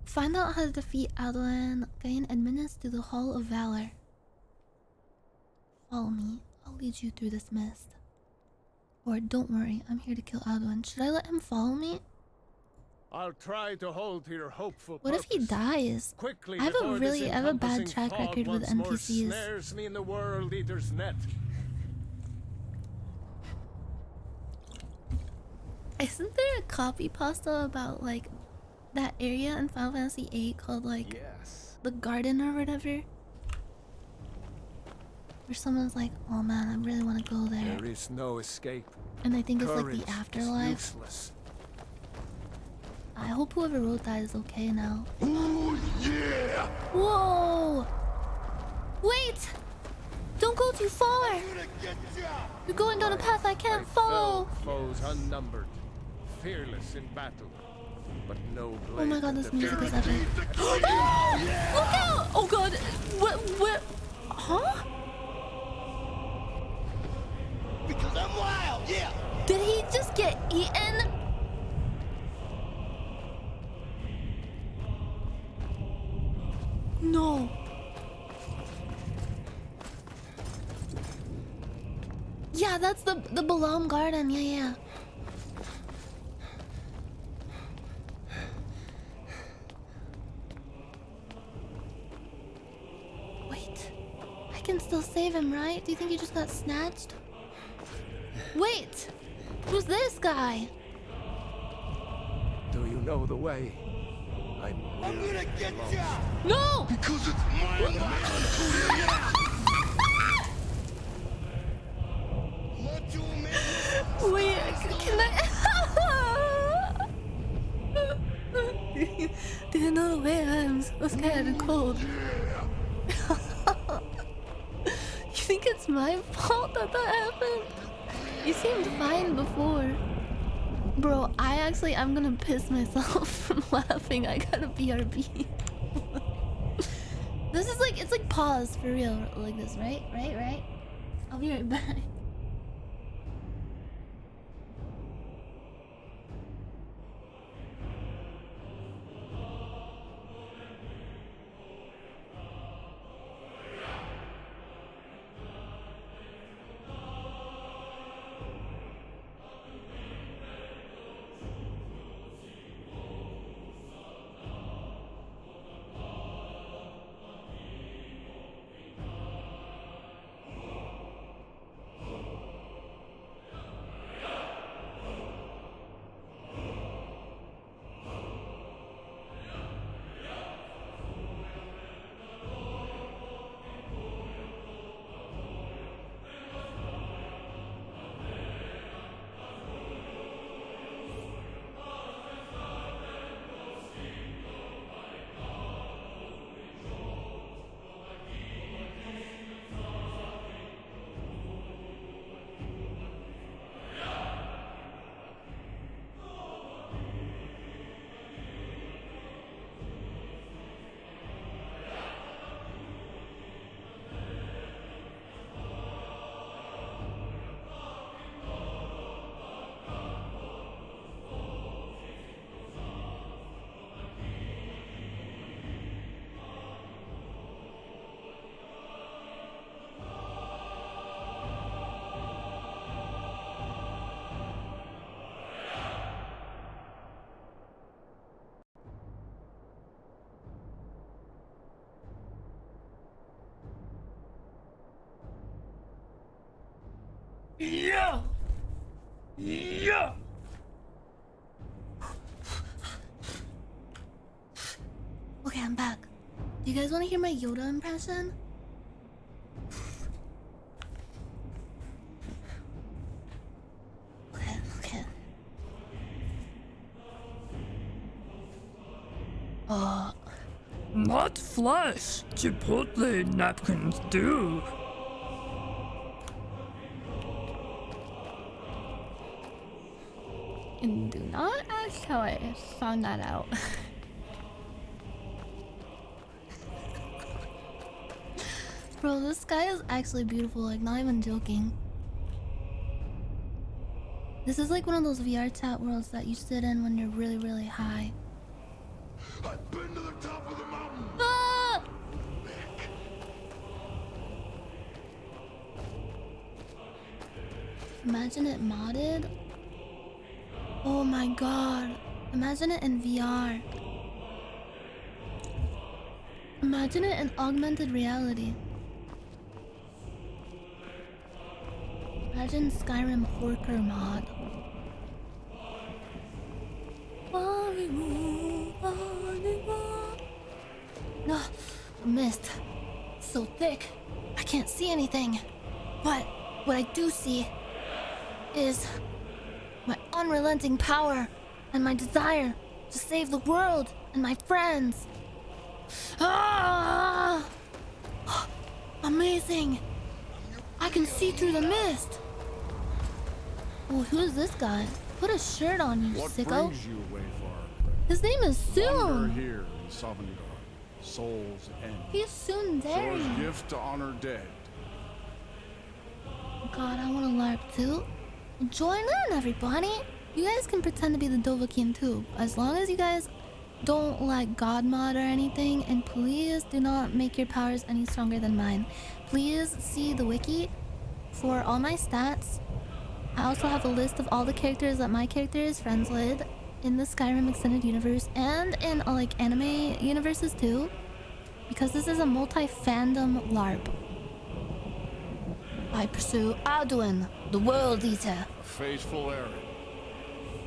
Find out how to defeat Alduin, gain admittance to the Hall of Valor. Follow me, I'll lead you through this mist. Or don't worry, I'm here to kill Alduin. Should I let him follow me? I'll try to hold to your hopeful What if he dies? Quickly, I have before a this bad encompassing track fog record with once more NPCs. snares me in the World Eater's net. Isn't there a copy pasta about like that area in Final Fantasy VIII called like the Garden or whatever? Where someone's like, oh man, I really want to go there. There is no escape. And I think it's like Courage the is afterlife. useless. I hope whoever wrote that is okay now. Ooh, yeah! Whoa! Wait! Don't go too far! You're going down a path I can't follow! Foes unnumbered, fearless in battle, but no blade. Oh my god, this music is epic. Oh! Look out! Oh god! What? Huh? Because I'm wild, yeah! Did he just get eaten? No. Yeah, that's the Balam Garden. Yeah. Wait. I can still save him, right? Do you think he just got snatched? Wait. Who's this guy? Do you know the way? I'm gonna get ya! No! Because it's mine, Wait, can I? Do you know the way? I'm so scared and cold. You think it's my fault that happened? You seemed fine before. Bro, I'm gonna piss myself from laughing. I gotta BRB. This is like, it's like pause for real, like this, right? Right? I'll be right back. Yeah! Yeah! Okay, I'm back. Do you guys want to hear my Yoda impression? Not flush. Chipotle napkins do. And do not ask how I found that out. Bro, this sky is actually beautiful, like not even joking. This is like one of those VR chat worlds that you sit in when you're really, really high. I've been to the top of the mountain. Ah! Imagine it modded. Oh my god. Imagine it in VR. Imagine it in augmented reality. Imagine Skyrim Horker mod. No, mist. So thick. I can't see anything. But what I do see is my unrelenting power and my desire to save the world and my friends. Ah! Amazing! I can see through the mist. Oh, who is this guy? Put a shirt on, you What sicko. brings you, Wayfarer? His name is Wander Soon. here in Sovngarde, Soul's End. He's Soon Sora's Dairy. gift to honor dead. God, I want to LARP too. Join in, everybody. You guys can pretend to be the Dovahkiin too, as long as you guys don't like God mod or anything. And please do not make your powers any stronger than mine. Please see the wiki for all my stats. I also have a list of all the characters that my character is friends with in the Skyrim extended universe and in like anime universes too, because this is a multi-fandom LARP. I pursue Alduin, the World Eater. A faithful errand.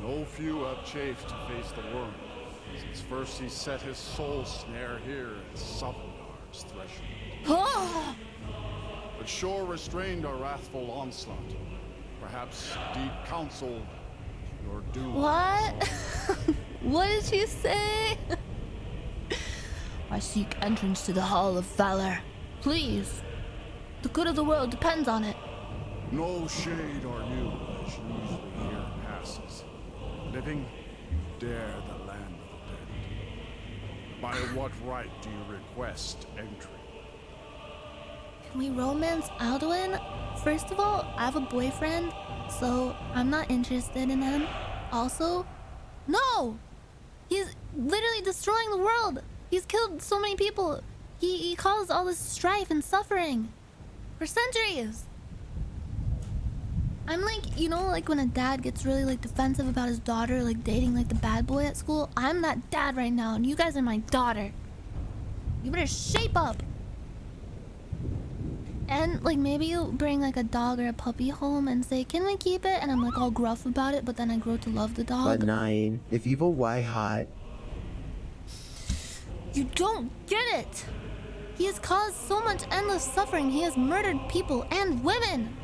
No few have chafed to face the worm, since first he set his soul snare here at Sovngarde's threshold. Oh! But Shor restrained our wrathful onslaught. Perhaps deep counseled your doom. What? What did you say? I seek entrance to the Hall of Valor. Please. The good of the world depends on it. No shade or you as usually here passes. Living, dare the land of the dead. By what right do you request entry? Can we romance Alduin? First of all, I have a boyfriend, so I'm not interested in him. Also, no! He's literally destroying the world! He's killed so many people! He caused all this strife and suffering for centuries! I'm like, you know, like when a dad gets really like defensive about his daughter, like dating like the bad boy at school? I'm that dad right now, and you guys are my daughter. You better shape up! And like maybe you bring like a dog or a puppy home and say, can we keep it? And I'm like all gruff about it, but then I grow to love the dog. But 9, if evil, why hot? You don't get it! He has caused so much endless suffering. He has murdered people and women!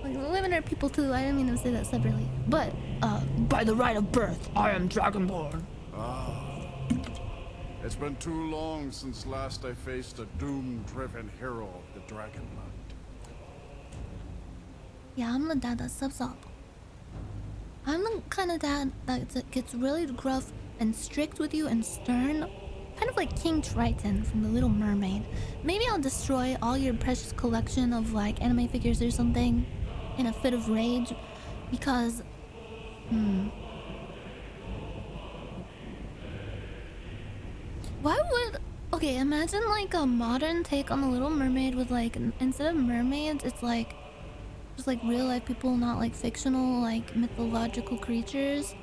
Like, women are people too. I didn't mean to say that separately. But, by the right of birth, I am Dragonborn. Ah. It's been too long since last I faced a doom-driven hero of the Dragonland. Yeah, I'm the dad that subs up. I'm the kind of dad that gets really gruff and strict with you and stern. Kind of like King Triton from The Little Mermaid. Maybe I'll destroy all your precious collection of like anime figures or something in a fit of rage. Because... Why would... Okay, imagine like a modern take on The Little Mermaid with like, instead of mermaids, it's like just like real life people, not like fictional, like mythological creatures.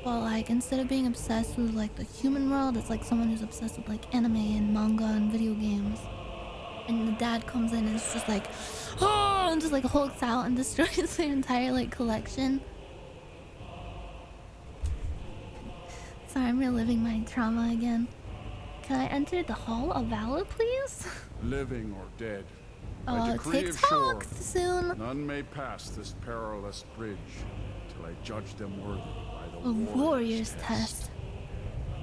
But like instead of being obsessed with like the human world, it's like someone who's obsessed with like anime and manga and video games. And the dad comes in and it's just like, oh, and just like hulks out and destroys their entire like collection. Sorry, I'm reliving my trauma again. Can I enter the Hall of Valor, please? Living or dead, TikTok soon. None may pass this perilous bridge till I judge them worthy by the A warrior's test.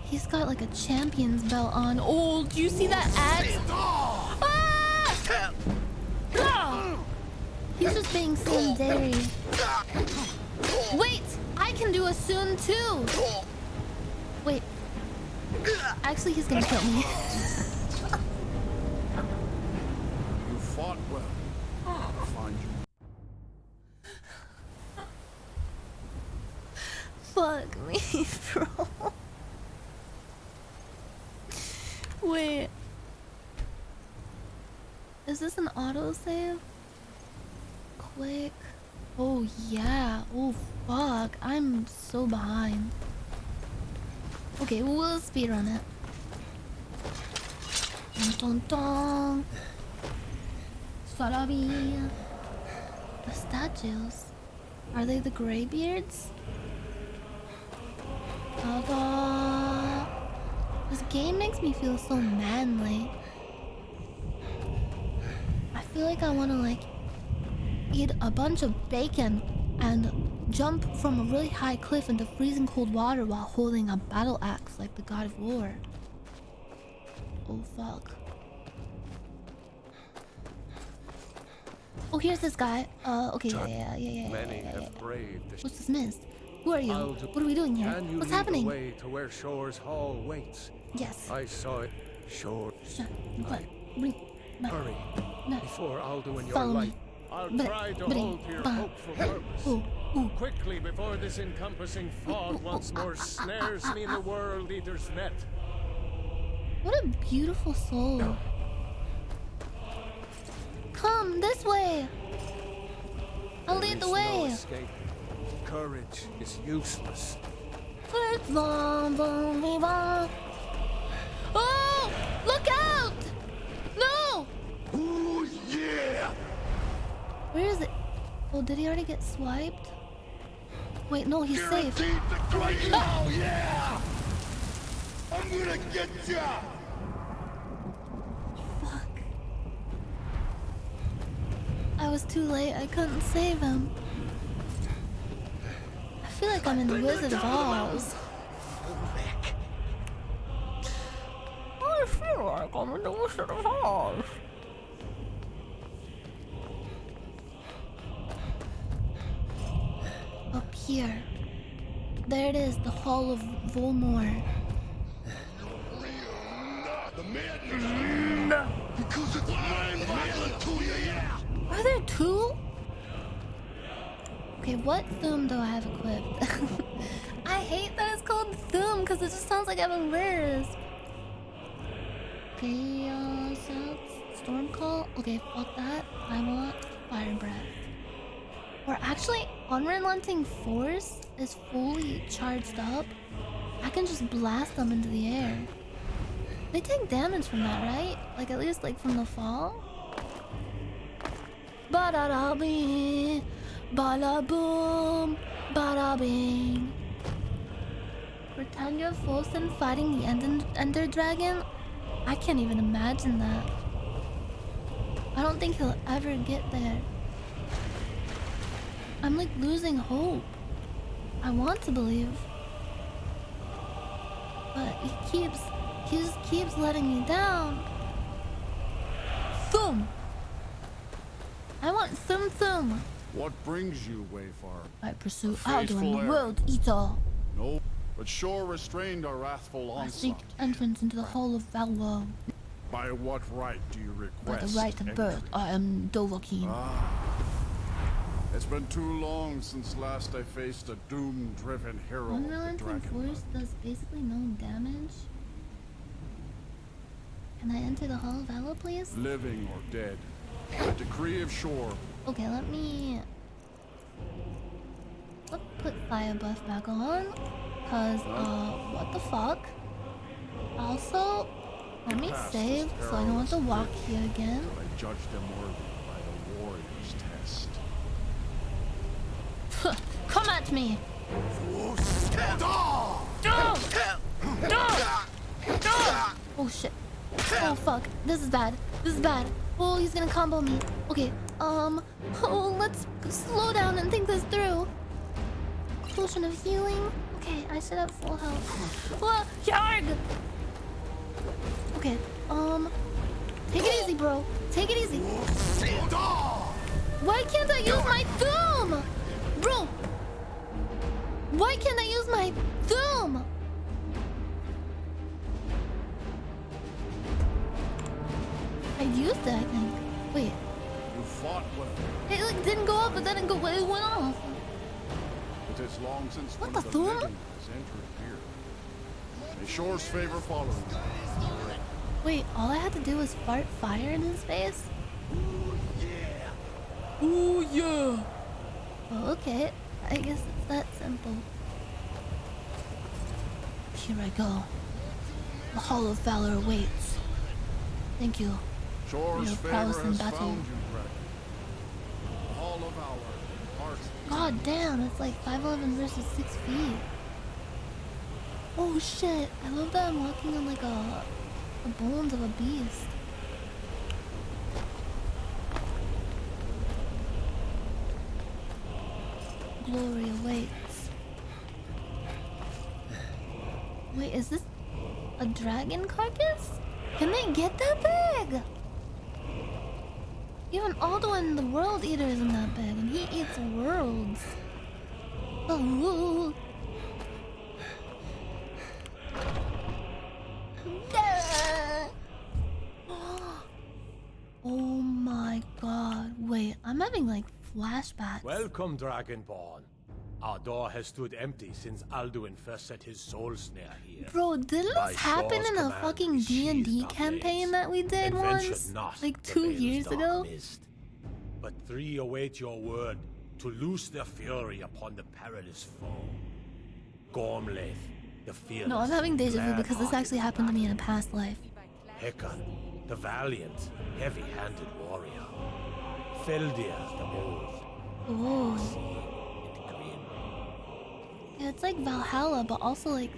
He's got like a champion's belt on. Oh, do you see that axe? Ah! Ah! He's just being tsundere. Wait, I can do a soon too. Wait. Actually, he's gonna kill me. You fought well. I'll find you. Fuck me, bro. Wait. Is this an autosave? Click. Oh yeah. Oh fuck. I'm so behind. Okay, we'll speedrun it. Dun dun dun. Sarabi. The statues. Are they the Greybeards? Ta-da. This game makes me feel so manly. I feel like I want to like eat a bunch of bacon and jump from a really high cliff into freezing cold water while holding a battle axe like the god of war. Oh fuck. Oh, here's this guy. Okay, yeah. Many have braved the What's this mist? Who are you? What are we doing here? Can you What's lead happening? the way to where Shore's Hall waits? Yes. I saw it. Shore. Hurry. Before Alduin your Follow light. me. I'll try to hold to your hopeful purpose. Quickly, before this encompassing fog once more snares me in the World Eater's net. What a beautiful soul. Come this way. I'll lead the way. No escape. Courage is useless. Oh! Look out! No! Ooh, yeah! Where is it? Oh, did he already get swiped? Wait, no, he's safe. Oh, yeah! I'm gonna get ya! Fuck. I was too late. I couldn't save him. I feel like I'm in the Wizard of Oz. I feel like I'm in the Wizard of Oz. Up here. There it is, the Hall of Volmore. Because it's mine, yeah! Are there two? Okay, what Thum do I have equipped? I hate that it's called Thum because it just sounds like I have a lisp. Okay, Storm Call. Okay, fuck that. I want Fire Breath. Or actually, Unrelenting Force is fully charged up. I can just blast them into the air. They take damage from that, right? Like at least like from the fall. Ba-da-da-bing, ba-da-boom, ba-da-bing. Pretend you're Fulson fighting the Ender Dragon? I can't even imagine that. I don't think he'll ever get there. I'm like losing hope. I want to believe. But he just keeps letting me down. Thum! I want Thum. What brings you, Wayfar? I pursue Alduin, the World Eater. No, but Shore restrained our wrathful I onslaught. seek entrance into the Hall of Valor. By what right do you request? By the right of birth, I am Dovahkiin. It's been too long since last I faced a doom-driven hero. Unrelenting Force does basically no damage. Can I enter the Hall of Valor, please? Living or dead, by decree of Shore. Okay, let's put fire buff back on. Cause, what the fuck? Also, let me save so I don't have to walk here again. I judge them worthy by the warrior's test. Come at me! Oh shit. Oh fuck. This is bad. Oh, he's gonna combo me. Okay, oh, let's slow down and think this through. Potion of healing. Okay, I should have full health. Whoa, yarg! Okay, take it easy, bro. Take it easy. Why can't I use my Doom? Bro! Why can't I use my Doom? I used it, I think. Wait. You fought well. It like didn't go up, but then it went off. It is long since What one the of the fuck? living has entered here. May Shore's favor follow you. Wait, all I had to do was fart fire in his face? Ooh yeah! Oh, okay. I guess it's that simple. Here I go. The Hall of Valor awaits. Thank you. Shore's Your favor prowess in has battle. found you, Dragon. All of our hearts. God damn, it's like 5'11" versus 6 feet. Oh shit, I love that I'm walking on like the bones of a beast. Glory awaits. Wait, is this a dragon carcass? Can they get that big? Even Alduin, the World Eater, isn't that big, and he eats worlds. Oh. Oh my god. Wait, I'm having like flashbacks. Welcome, Dragonborn. Our door has stood empty since Alduin first set his soul snare here. Bro, didn't By this happen Shore's in a command, fucking we D&D seized our campaign blades that we did and ventured once? not Like the 2 Vale's years dark ago? mist. But 3 await your word to loose their fury upon the perilous foe. Gormlaith, the fearless. No, I'm having deja vu because this glad-hearted actually happened to me in a past life. Hekon, the valiant, heavy-handed warrior. Feldir, the old. Oh. Yeah, it's like Valhalla, but also like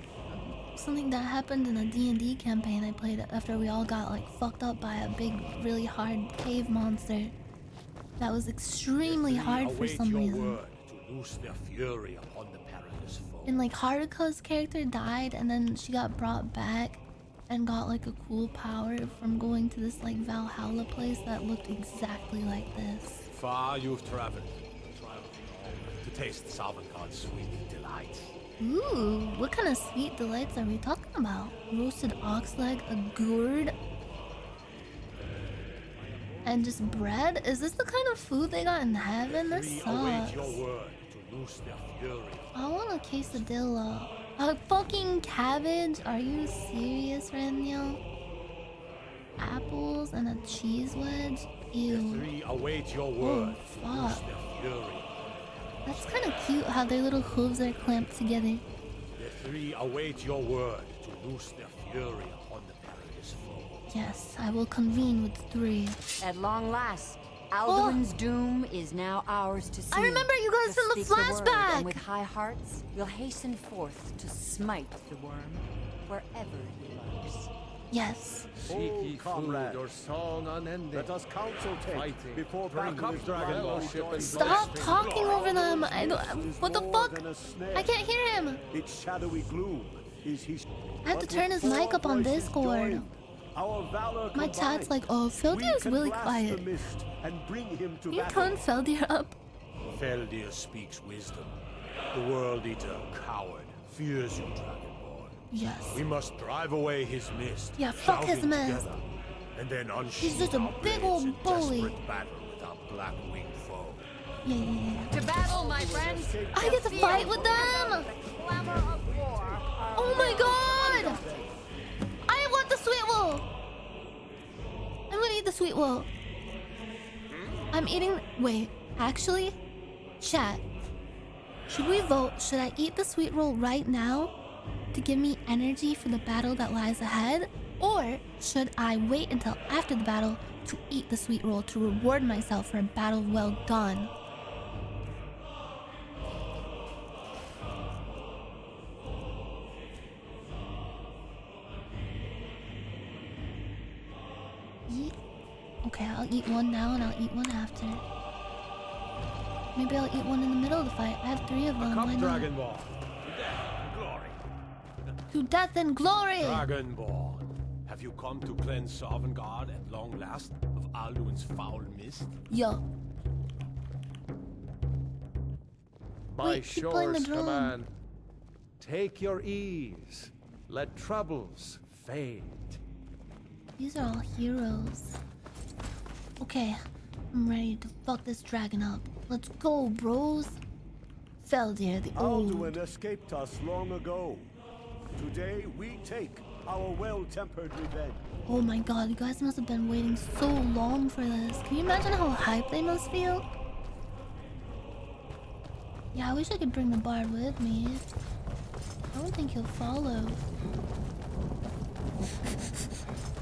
something that happened in a D&D campaign I played after we all got like fucked up by a big, really hard cave monster. That was extremely hard for some reason. Word to loose their fury upon the perilous foe. And like Haruka's character died and then she got brought back and got like a cool power from going to this like Valhalla place that looked exactly like this. Far you've traveled, to taste Salvacon's sweet delights. Ooh, what kind of sweet delights are we talking about? Roasted ox leg, a gourd, and just bread? Is this the kind of food they got in heaven? This Await sucks. your word to loose their fury. I want a quesadilla. A fucking cabbage? Are you serious, Renyo? Apples and a cheese wedge? Ew. Three await your word to loose Fuck. their fury. That's kind of cute how their little hooves are clamped together. The 3 await your word to loose their fury upon the perilous foe. Yes, I will convene with 3. At long last, Alduin's doom is now ours to see. I remember you guys Just from the speak word, flashback! and with high hearts, we'll hasten forth to smite the worm wherever he lurks. Yes. Seek ye comrade, your song unending. Let us counsel take Fighting. before Bring back up fellowship and Stop talking over them! I don't. What the fuck? I can't hear him! Its shadowy gloom is his. I have to turn his mic up on Discord. Our valor My chat's like, oh, Feldir is really quiet. And bring him to You battle. turn Feldir up. Feldir speaks wisdom. The World Eater, coward, fears you, Dragonborn. Yes. We must drive away his mist. Yeah, fuck his shouting mist. together, and then unsheathe He's just a our big blades old in bully. desperate battle with our black-winged foe. Yeah. To battle, my friends! I get to fight with them! Oh my god! I want the sweet wool! I'm gonna eat the sweet wool. I'm eating. Wait, actually, chat. Should we vote? Should I eat the sweet roll right now to give me energy for the battle that lies ahead? Or should I wait until after the battle to eat the sweet roll to reward myself for a battle well done? Okay, I'll eat one now and I'll eat one after. Maybe I'll eat one in the middle of the fight. I have 3 of them. Why not? Dragon Ball. Glory. To death and glory! Dragonborn, have you come to cleanse Sovngarde at long last of Alduin's foul mist? Yo. By Shore's command, take your ease. Let troubles fade. These are all heroes. Okay, I'm ready to fuck this dragon up. Let's go, bros. Feldir the old. Alduin escaped us long ago. Today we take our well-tempered revenge. Oh my god, you guys must have been waiting so long for this. Can you imagine how hyped they must feel? Yeah, I wish I could bring the bard with me. I don't think he'll follow.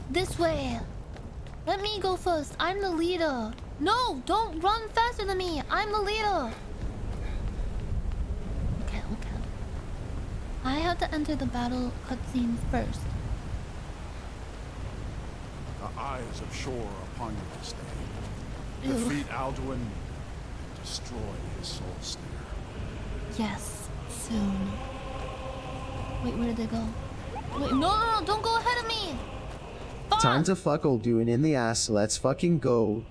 This way! Let me go first. I'm the leader. No, don't run faster than me. I'm the leader. Okay. I have to enter the battle cutscene first. The eyes of Shore are upon you this day. Ew. Defeat Alduin and destroy his soul snare. Yes, soon. Wait, where did they go? Wait, no, don't go ahead of me! Fuck! Time to fuck Alduin in the ass. Let's fucking go.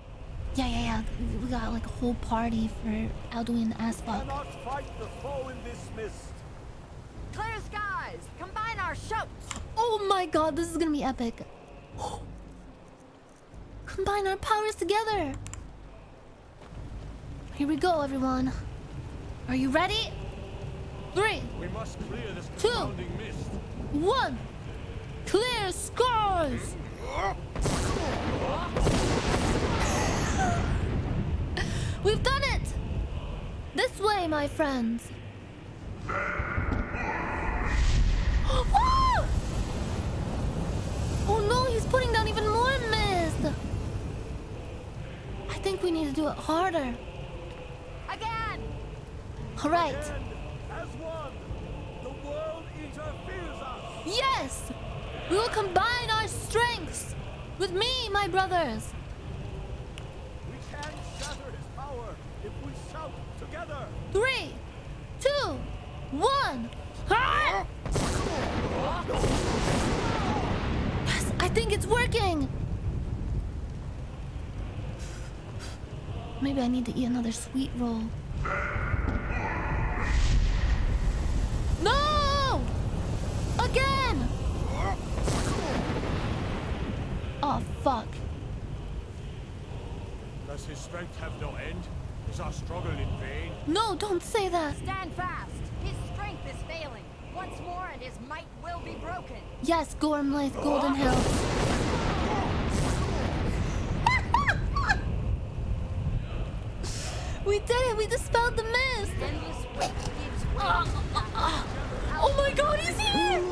Yeah. We got like a whole party for Alduin ass fuck. Cannot fight the foe in this mist. Clear skies! Combine our shouts! Oh my god, this is gonna be epic. Combine our powers together. Here we go, everyone. Are you ready? 3, We must clear this 2, confounding mist. 1. Clear skies! We've done it! This way, my friends. Oh no, he's putting down even more mist! I think we need to do it harder. Again! Alright. As one, the World Eater fears us. Yes! We will combine our strengths with me, my brothers. We can shatter his power if we shout together. 3, 2, 1. Ah! Yes, I think it's working. Maybe I need to eat another sweet roll. No! Again! Oh, fuck. Does his strength have no end? Is our struggle in vain? No, don't say that. Stand fast! His strength is failing. Once more and his might will be broken. Yes, Gormlaith, Golden Hill. We did it! We dispelled the mist! Oh my god, he's here!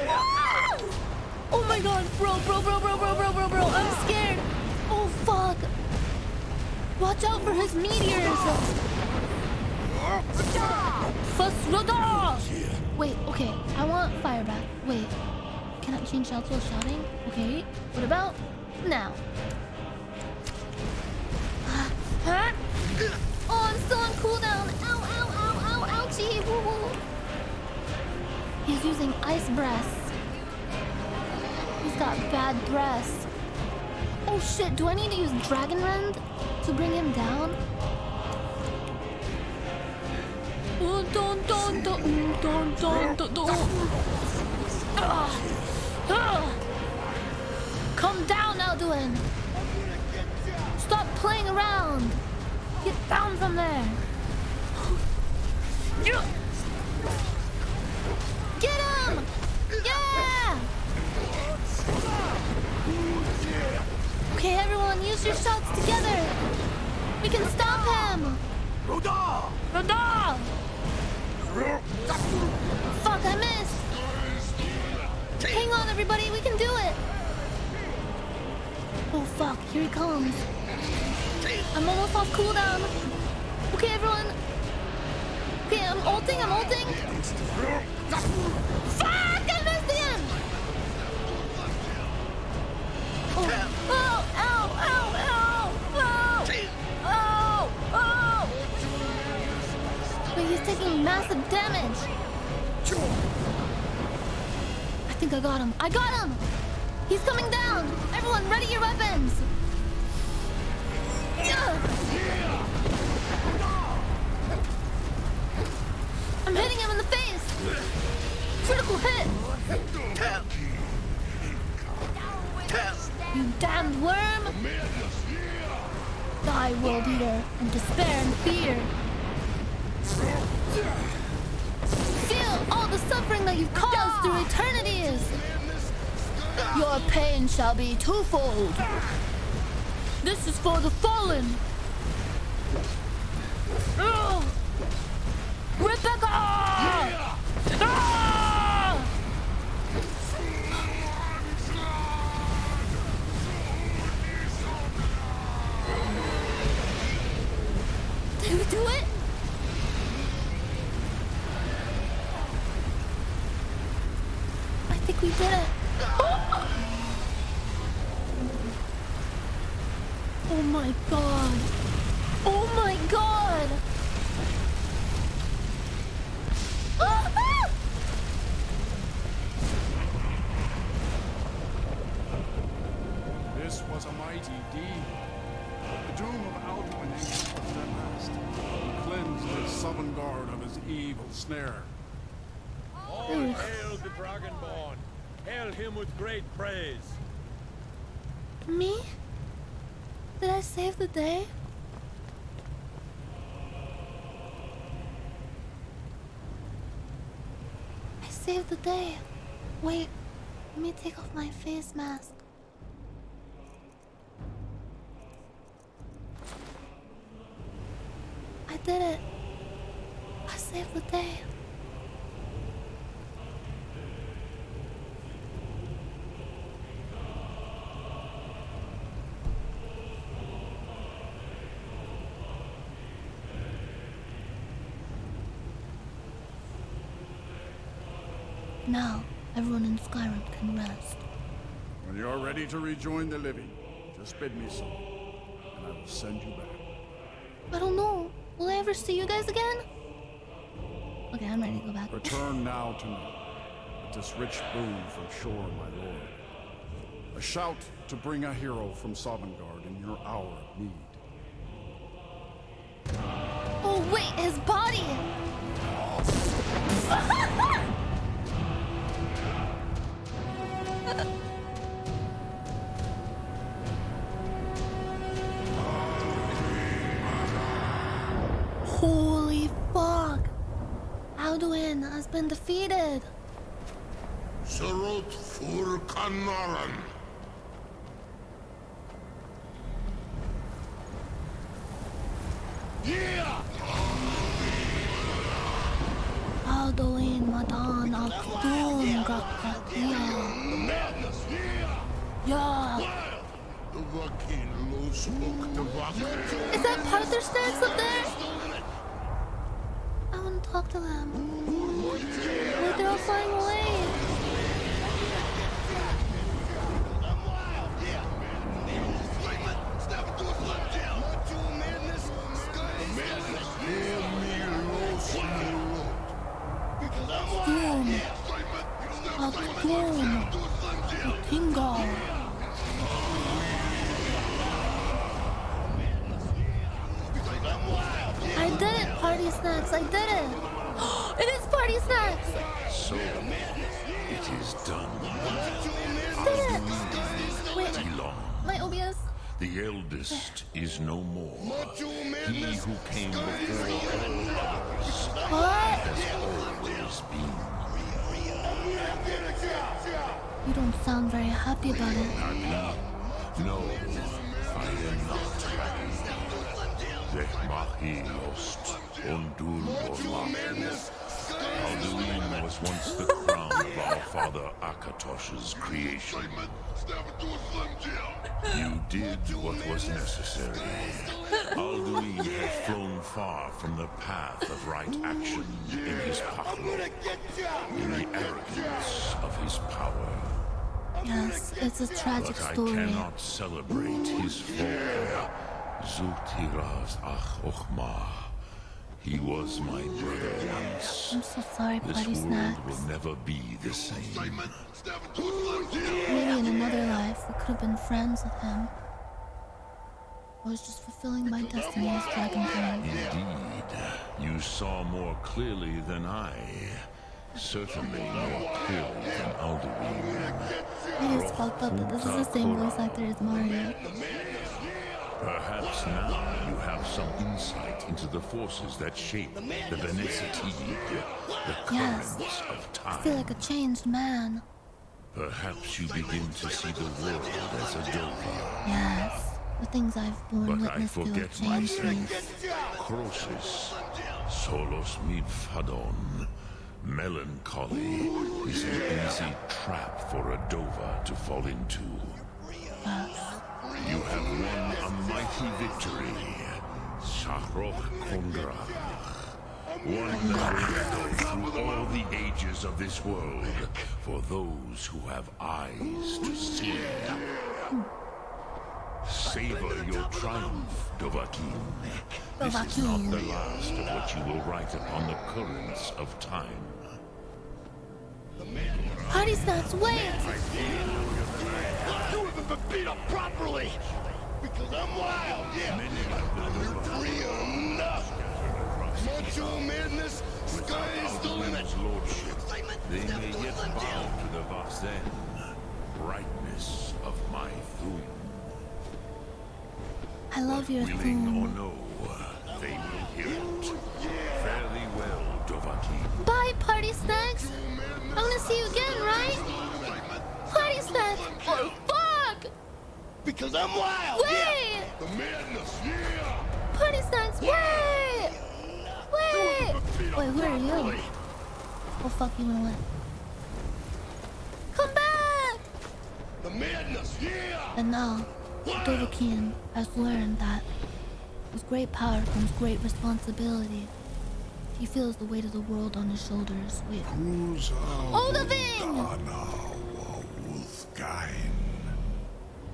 Ah! Oh my god, bro, I'm scared! Oh fuck! Watch out for his meteors! Fasroda! Wait, okay, I want fire back. Wait, can I change shouts while shouting? Okay, what about now? Huh? Oh, I'm still on cooldown! Ow, ouchie! Woo woo! He's using ice breaths. He's got bad breaths. Oh shit, do I need to use Dragon Rend to bring him down? Come down, Alduin! Stop playing around! Get down from there! Get him! Yeah! Okay, everyone, use your shouts together! We can stop him! Roda! Fuck, I missed! Hang on, everybody, we can do it! Oh fuck, here he comes. I'm almost off cooldown. Okay, everyone. Okay, I'm ulting. Fuck, I missed him! Oh, ow! taking massive damage. I think I got him. I got him! He's coming down! Everyone, ready your weapons! I'm hitting him in the face! Critical hit! You damned worm! Die, world eater, in despair and fear! Feel all the suffering that you've caused through eternities! Your pain shall be twofold! This is for the fallen! Rebecca! Ah! Did we do it? I think we did it. Oh my god. Oh my god. This was a mighty deed. The doom of Alduin was at last. He cleansed the Sovngarde of his evil snare. All hail the Dragonborn! Hail him with great praise! Me? Did I save the day? I saved the day. Wait, let me take off my face mask. I did it. I saved the day. Now, everyone in Skyrim can rest. When you're ready to rejoin the living, just bid me so, and I will send you back. I don't know. Will I ever see you guys again? Okay, I'm ready to go back. Return now to me, with this rich boon from shore, my lord. A shout to bring a hero from Sovngarde in your hour of need. Oh wait, his body! Holy fuck! Alduin has been defeated! Surut fur Kanaran. Alduin madan al-Qudum Gakatia. Yeah! Is that Partherstacks up there? I want to talk to them. Wait, they're all flying away. Doom. Doom. Tingle. I did it, Party Snacks. I did it. It is Party Snacks. So, it is done. Did it. Wait, Elon, my OBS. the eldest, is no more. He who came before all others What? has always been. You don't sound very happy about it. No, I am not happy. Zehmahi lost Undul Ormaku. Alduin was once the crown of our father Akatosh's creation. You did what was necessary. Alduin had flown far from the path of right action in his pachlo, in the arrogance of his power. Yes, it's a tragic story. But I cannot celebrate his fall. Zutiraz ach ochma. He was my brother once. I'm so sorry, This Party world Snacks. will never be the same. Maybe in another life we could have been friends with him. I was just fulfilling my destiny as Dragonborn. Indeed, you saw more clearly than I. Certainly more clearly than Alduin. It is fucked up that this is the same voice actor as Mario. Perhaps now you have some insight into the forces that shape the Bene Setiig, the Yes. currents of I time. feel like a changed man. Perhaps you begin to see the world as a Dova. Yes. The things I've borne But I witness to have forget changed me. myself. Croesus, solos mid fadon. Melancholy is an easy trap for a Dova to fall into. You have won a mighty victory, Shahroch Kondra. One that will echo through all the ages of this world for those who have eyes to see. Savor your triumph, Dovahkiin. This is not the last of what you will write upon the currents of time. Party Snacks, wait! You haven't been beat up properly! Because I'm wild, yeah! You're free enough! Macho madness, sky is the limit! Lordship, they may yet bow to the Vasen, brightness of my Thu'um. I love your Willing theme. or no, they will hear it. Fare thee well, Dovahkiin. Bye, Party Snacks! I'm gonna see you again, right? Party Snacks! Oh, fuck! Because I'm wild, Wait! yeah! The madness, yeah! Party Snacks, wait! Wait! Wait, who are you? Oh, fuck, you went away. Come back! The madness, yeah! And now, Dovahkiin has learned that with great power comes great responsibility. He feels the weight of the world on his shoulders. Wait. Oh, the thing!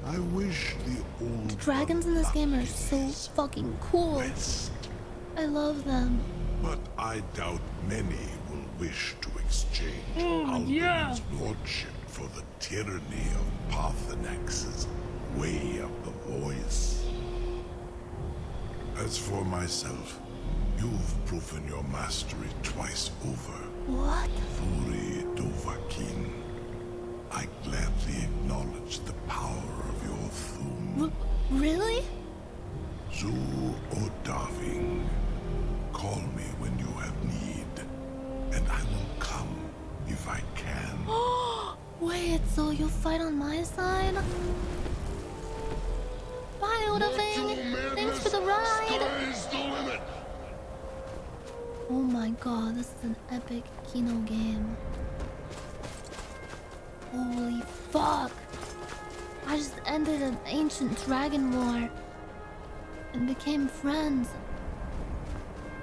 I wish the old The dragons in this game are so fucking cool. I love them. But I doubt many will wish to exchange Alduin's lordship for the tyranny of Parthenex's way of the voice. As for myself, you've proven your mastery twice over. What? Furi Dovahkiin, I gladly acknowledge the power of your Thu'um. Really? Zu Odaving, call me when you have need, and I will come if I can. Wait, so you'll fight on my side? Bye, Odaving! Thanks for the ride! Oh my god, this is an epic Kino game. Holy fuck! I just ended an ancient dragon war and became friends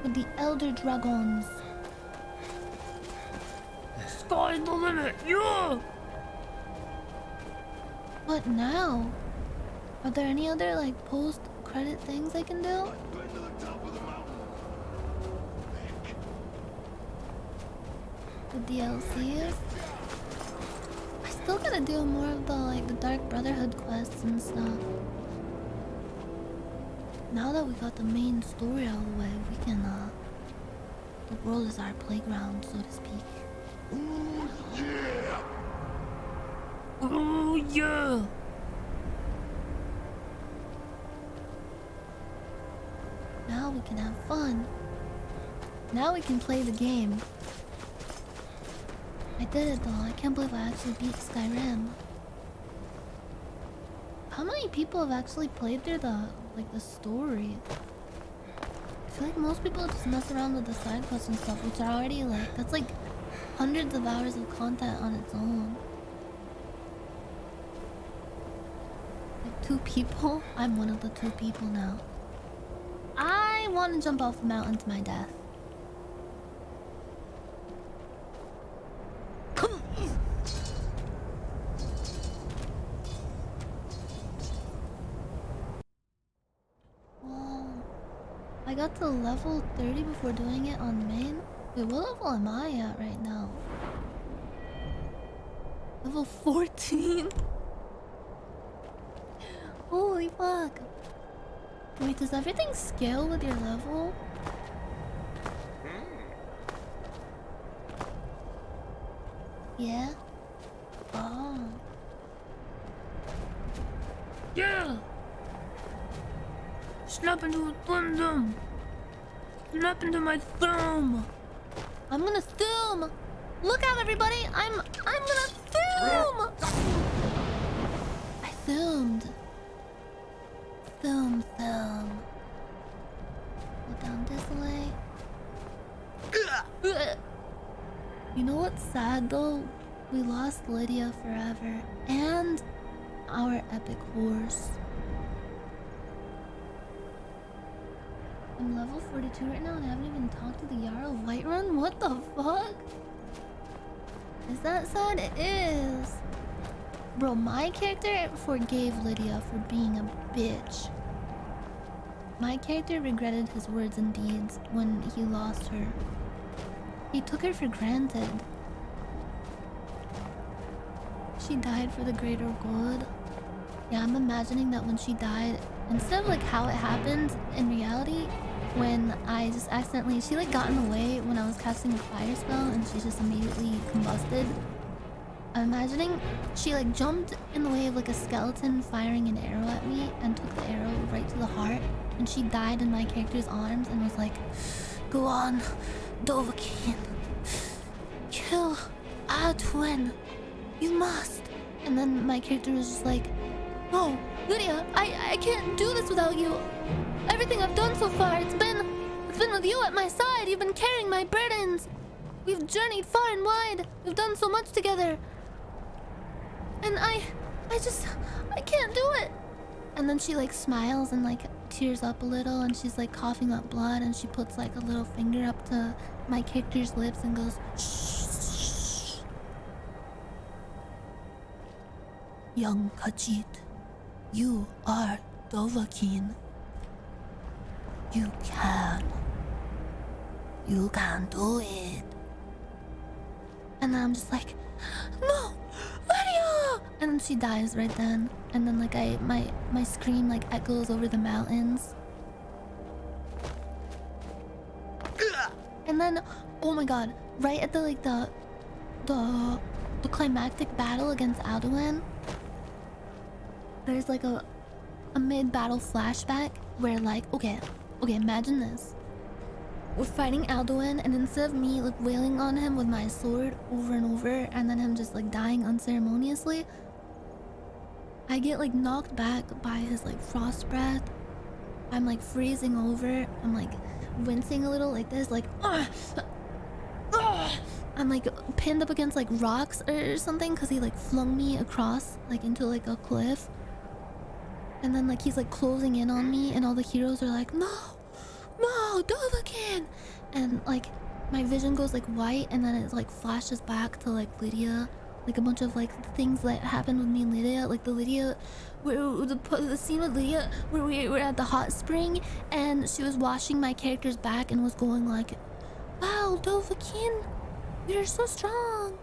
with the Elder Dragons. Sky's the limit, yeah! What now? Are there any other, like, post-credit things I can do? The DLCs? I still gotta do more of the, like, the Dark Brotherhood quests and stuff. Now that we got the main story out of the way, we can, the world is our playground, so to speak. Ooh, yeah! Oh, yeah! Now we can have fun. Now we can play the game. I did it though. I can't believe I actually beat Skyrim. How many people have actually played through the story? I feel like most people just mess around with the side quests and stuff, which are already like, that's like hundreds of hours of content on its own. Like 2 people? I'm one of the 2 people now. I want to jump off a mountain to my death. Whoa. I got to level 30 before doing it on main. Wait, what level am I at right now? Level 14? Holy fuck. Wait, does everything scale with your level? Yeah? Oh. Yeah! Snap into a thumb. Snap into my thumb. I'm gonna thumb. Look out, everybody! I'm gonna thumb. I thumbed. Thumb. Go down this way. You know what's sad though? We lost Lydia forever, and our epic horse. I'm level 42 right now and I haven't even talked to the Jarl of Whiterun? What the fuck? Is that sad? It is. Bro, my character forgave Lydia for being a bitch. My character regretted his words and deeds when he lost her. He took her for granted. She died for the greater good. Yeah, I'm imagining that when she died, instead of like how it happened in reality, when I just accidentally, she like got in the way when I was casting a fire spell and she just immediately combusted. I'm imagining she like jumped in the way of like a skeleton firing an arrow at me and took the arrow right to the heart, and she died in my character's arms and was like, "Go on, Dovahkiin. Kill Adwin. You must." And then my character was just like, "No, Lydia, I can't do this without you. Everything I've done so far, it's been with you at my side. You've been carrying my burdens. We've journeyed far and wide. We've done so much together. And I can't do it." And then she like smiles and like tears up a little and she's like coughing up blood and she puts like a little finger up to my character's lips and goes, "Shh. Young Khajiit, you are Dovahkiin. You can do it." And then I'm just like, "No, Lydia!" And then she dies right then. And then like my scream like echoes over the mountains. And then, oh my god, right at the like the climactic battle against Alduin, there's like a mid-battle flashback where like, okay, imagine this. We're fighting Alduin, and instead of me like wailing on him with my sword over and over and then him just like dying unceremoniously, I get like knocked back by his like frost breath. I'm like freezing over. I'm like wincing a little like this, like I'm like pinned up against like rocks or something because he like flung me across like into like a cliff. And then like he's like closing in on me and all the heroes are like, "No, Dovahkiin!" And like my vision goes like white and then it like flashes back to like Lydia, like a bunch of like things that happened with me and Lydia, like the scene with Lydia where we were at the hot spring and she was washing my character's back and was going like, "Wow, Dovahkiin, you're so strong.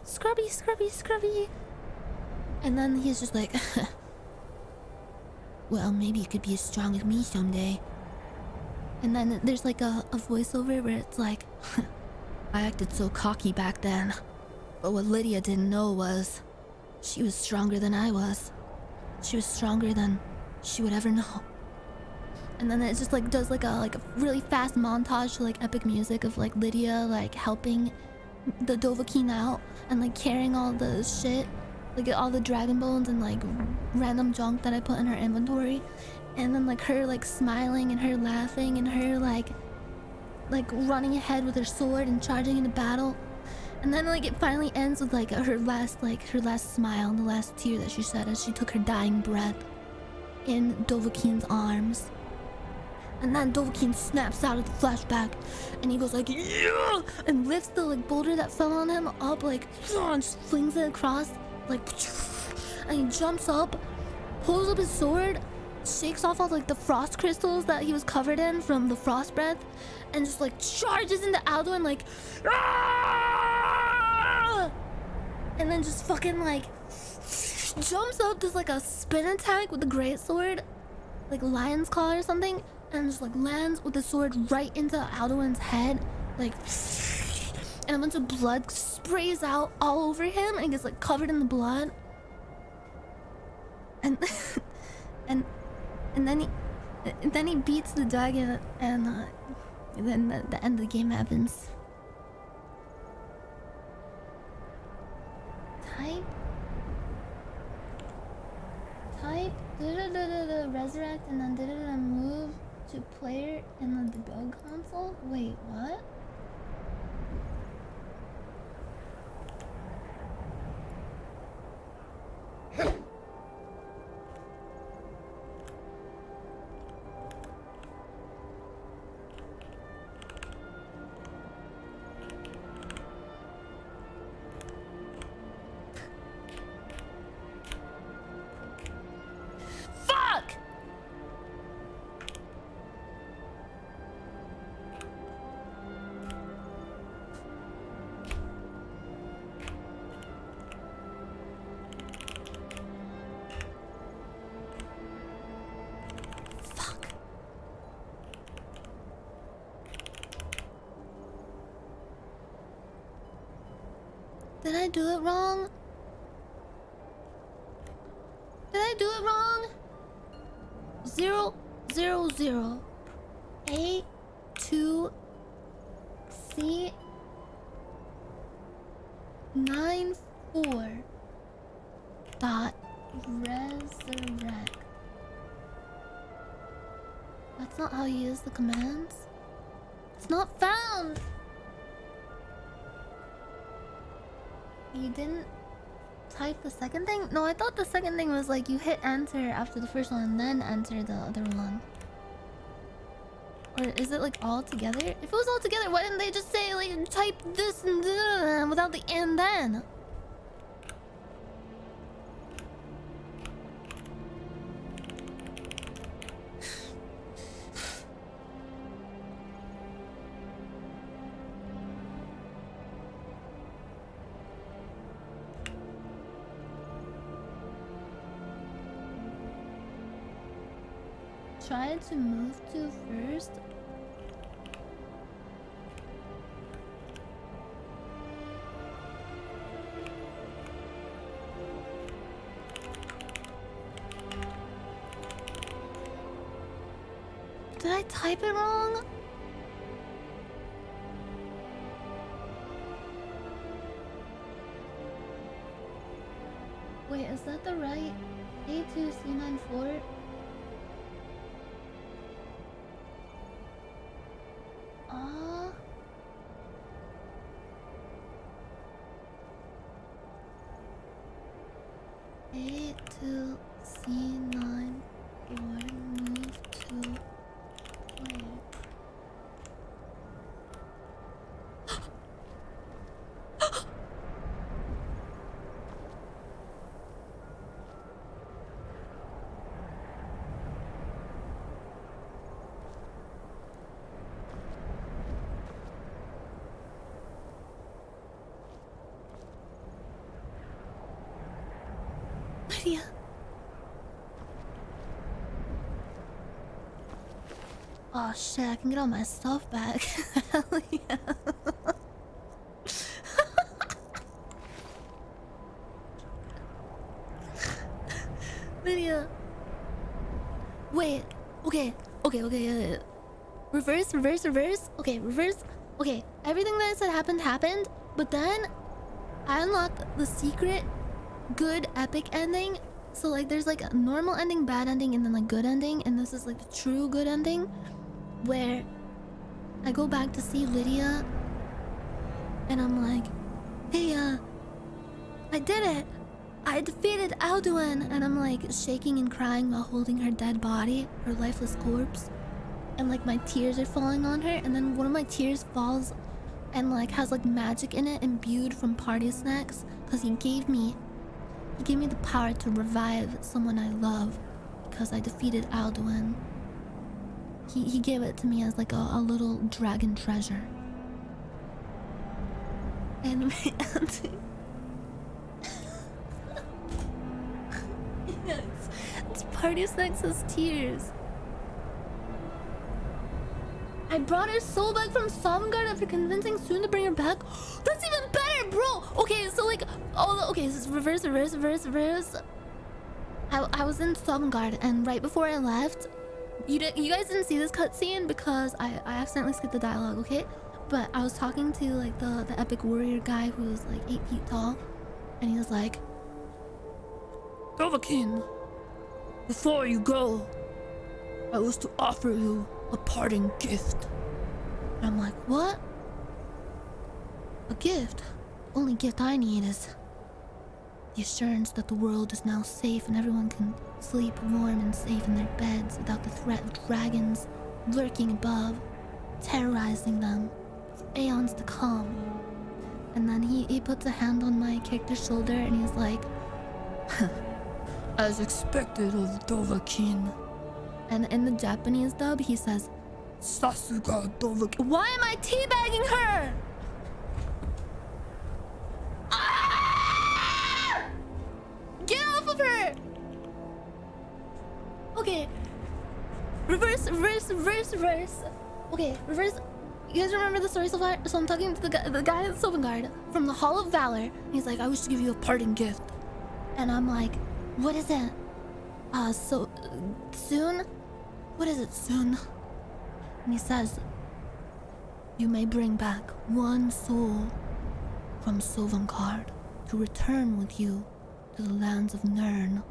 Scrubby. And then he's just like, "Well, maybe you could be as strong as me someday." And then there's like a voiceover where it's like, "I acted so cocky back then. But what Lydia didn't know was she was stronger than I was. She was stronger than she would ever know." And then it just like does like a really fast montage to like epic music of like Lydia like helping the Dovahkiin out and like carrying all the shit, like all the dragon bones and like random junk that I put in her inventory. And then like her like smiling and her laughing and her like running ahead with her sword and charging into battle. And then like it finally ends with like her last smile and the last tear that she shed as she took her dying breath in Dovahkiin's arms. And then Dovahkiin snaps out of the flashback and he goes like, "Yeah!" and lifts the like boulder that fell on him up like and just flings it across like, and he jumps up, pulls up his sword shakes off all like the frost crystals that he was covered in from the frost breath, and just like charges into Alduin like, "Ah!" And then just fucking like jumps up, does like a spin attack with the great sword, like lion's claw or something, and just like lands with the sword right into Alduin's head, like, and a bunch of blood sprays out all over him and gets like covered in the blood. And and then he beats the dragon, and then the end of the game happens. Type resurrect and then move to player in the debug console. Wait, what? Did I do it wrong? Did I do it wrong? 0 0 0 A 2 C 9 4 dot resurrect. That's not how you use the commands. It's not found. You didn't type the second thing? No, I thought the second thing was like you hit enter after the first one and then enter the other one. Or is it like all together? If it was all together, why didn't they just say like type this and without the and then? Try to move to first. Did I type it wrong? Wait, is that the right A2C94? A2C9 move to player. Lydia. Oh shit, I can get all my stuff back. Hell yeah. Lydia. Wait. Okay. Yeah. Reverse. Okay, reverse. Okay, everything that I said happened. But then I unlocked the secret good epic ending. So like there's like a normal ending, bad ending, and then like good ending, and this is like the true good ending where I go back to see Lydia and I'm like, hey, I did it! I defeated Alduin! And I'm like shaking and crying while holding her dead body, her lifeless corpse, and like my tears are falling on her, and then one of my tears falls and like has like magic in it imbued from party snacks, because he gave me the power to revive someone I love. because I defeated Alduin. He gave it to me as like a little dragon treasure. And my auntie. Yes, it's party sex as tears. I brought her soul back from Sovngarde after convincing Soon to bring her back. That's even better, bro. Okay, so like, okay, this is reverse. I was in Sovngarde, and right before I left, you guys didn't see this cutscene because I accidentally skipped the dialogue, okay? But I was talking to like the epic warrior guy who was like 8 feet tall, and he was like, Dovahkiin, before you go, I was to offer you a parting gift. And I'm like, what? A gift? Only gift I need is the assurance that the world is now safe and everyone can sleep warm and safe in their beds without the threat of dragons lurking above, terrorizing them for aeons to come. And then he puts a hand on my character's shoulder and he's like, as expected of Dovahkiin. And in the Japanese dub, he says, Sasuga Dovahkiin. Why am I teabagging her? Ah! Get off of her! Okay. Reverse. Okay, reverse. You guys remember the story so far? So I'm talking to the guy at Sovngarde from the Hall of Valor. He's like, I wish to give you a parting gift. And I'm like, what is it? So soon? What is it, soon? And he says, you may bring back one soul from Sovngarde to return with you to the lands of Nirn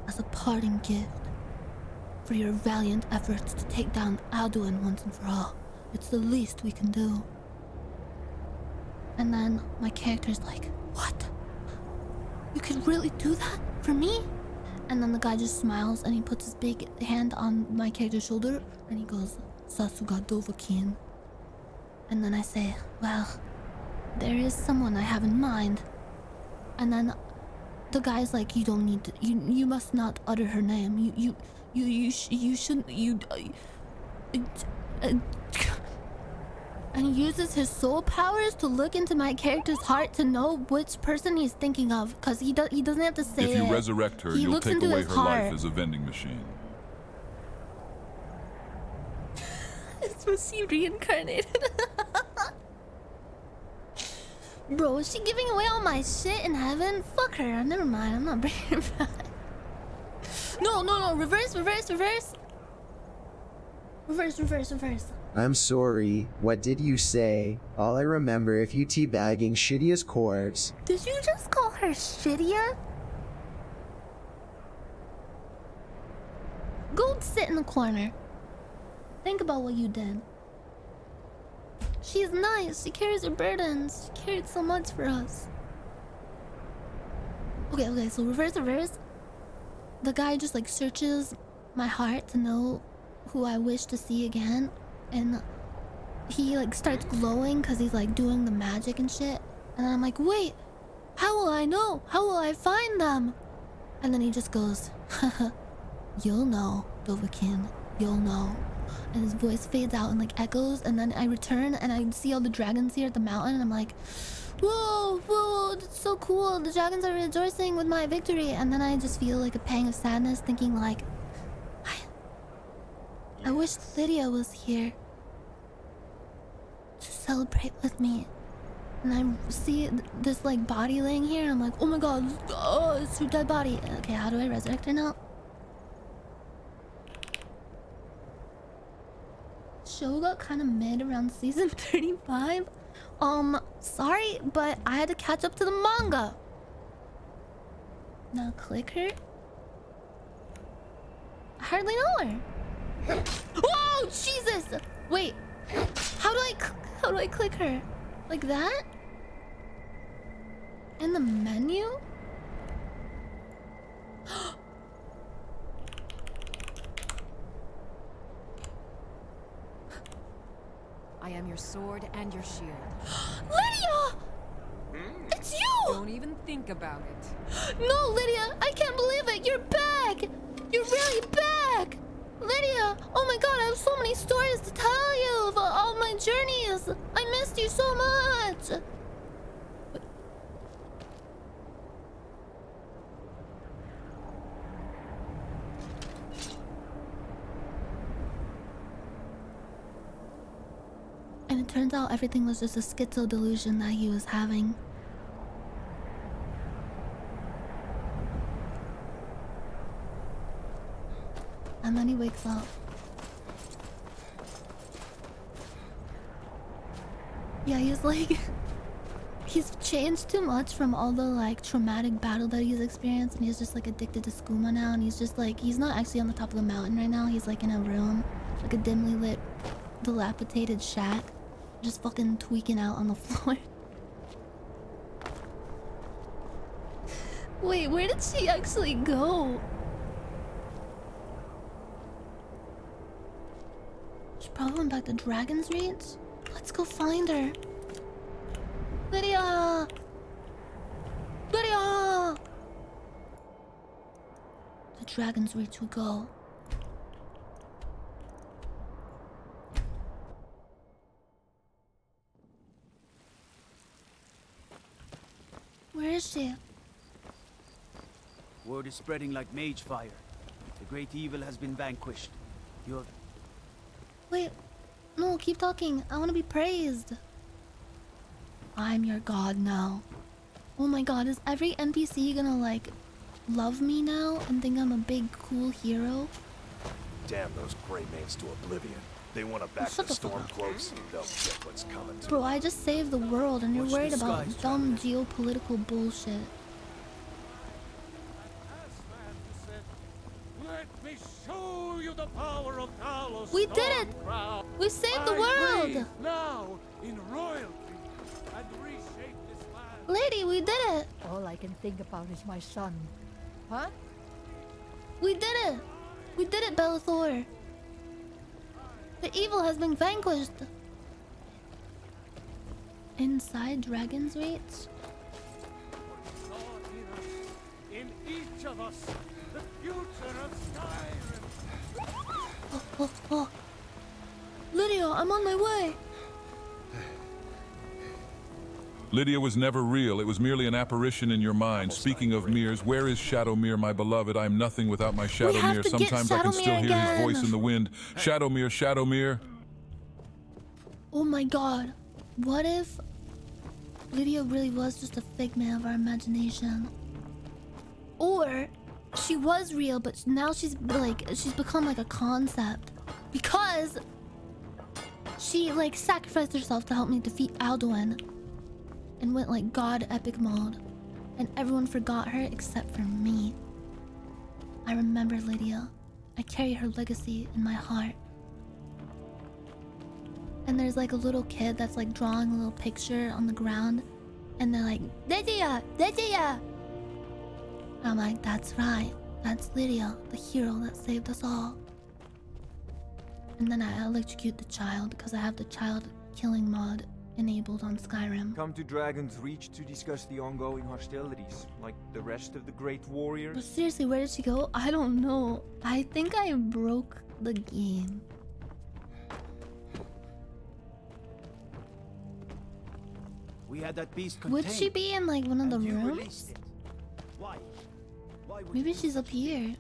as a parting gift for your valiant efforts to take down Alduin once and for all. It's the least we can do. And then my character's like, what? You could really do that for me? And then the guy just smiles and he puts his big hand on my character's shoulder and he goes, Sasuga Dovahkiin. And then I say, well, there is someone I have in mind. And then the guy's like, you don't need to, you must not utter her name. You shouldn't, and he uses his soul powers to look into my character's heart to know which person he's thinking of, because he doesn't have to say it. If you resurrect her, you'll take away her life as a vending machine. It's supposed to be reincarnated. Bro, was she giving away all my shit in heaven? Fuck her. Never mind. I'm not bringing her back. No. Reverse. I'm sorry. What did you say? All I remember if you teabagging shittiest corpse. Did you just call her shittier? Go sit in the corner. Think about what you did. She's nice. She carries her burdens. She cared so much for us. Okay, so reverse. The guy just like searches my heart to know who I wish to see again. And he like starts glowing because he's like doing the magic and shit. And I'm like, wait, how will I know? How will I find them? And then he just goes, you'll know, Dovahkiin, you'll know. And his voice fades out and like echoes. And then I return and I see all the dragons here at the mountain. And I'm like, whoa, that's so cool. The dragons are rejoicing with my victory. And then I just feel like a pang of sadness, thinking like, I wish Lydia was here to celebrate with me. And I see this like body laying here and I'm like, oh my god, oh, it's her dead body. Okay, how do I resurrect her now? Show got kind of mid around season 35. Sorry, but I had to catch up to the manga. Now click her. I hardly know her. Oh Jesus! Wait, how do I click her? Like that? In the menu? I am your sword and your shield. Lydia! It's you! Don't even think about it. No, Lydia, I can't believe it. You're back. really back! Lydia! Oh my god, I have so many stories to tell you of all my journeys! I missed you so much! And it turns out everything was just a schizo delusion that he was having. And then he wakes up. Yeah, he's like... he's changed too much from all the like traumatic battle that he's experienced, and he's just like addicted to skooma now, and he's just like... he's not actually on the top of the mountain right now, he's like in a room. Like a dimly lit, dilapidated shack. Just fucking tweaking out on the floor. Wait, where did she actually go? She probably went back to Dragon's Reach? Let's go find her. Lydia! Lydia! To Dragon's Reach we go. Where is she? Word is spreading like mage fire. The great evil has been vanquished. You're... Wait, no, keep talking. I want to be praised. I'm your god now. Oh my god, is every NPC gonna like love me now and think I'm a big cool hero? Damn those gray mains to oblivion. They want to back the storm cloaks. They'll get what's coming to Bro, I just saved the world and you're Watch worried the about skies, dumb geopolitical bullshit. Let me show you the power of Talos. We did it! We saved the world! Now in royalty and reshape this land. Lady, we did it! All I can think about is my son. Huh? We did it! We did it, Bellathor! The evil has been vanquished! Inside Dragon's Reach? In each of us, the future of Skyrim. Oh. Lydia, I'm on my way! Lydia was never real. It was merely an apparition in your mind. Speaking of mirrors, where is Shadowmere, my beloved? I am nothing without my Shadowmere. Sometimes I can still hear his voice in the wind. Shadowmere, Shadowmere. Oh my god. What if Lydia really was just a figment of our imagination? Or she was real, but now she's become like a concept. Because she like sacrificed herself to help me defeat Alduin. And went like god epic mode. And everyone forgot her except for me. I remember Lydia. I carry her legacy in my heart. And there's like a little kid that's like drawing a little picture on the ground. And they're like, Lydia! Lydia! And I'm like, that's right. That's Lydia, the hero that saved us all. And then I electrocute the child because I have the child killing mod enabled on Skyrim. Come to Dragon's Reach to discuss the ongoing hostilities, like the rest of the great warriors. But seriously, where did she go? I don't know. I think I broke the game. We had that beast contained. Would she be in like one of the rooms? Why? Maybe she's up here.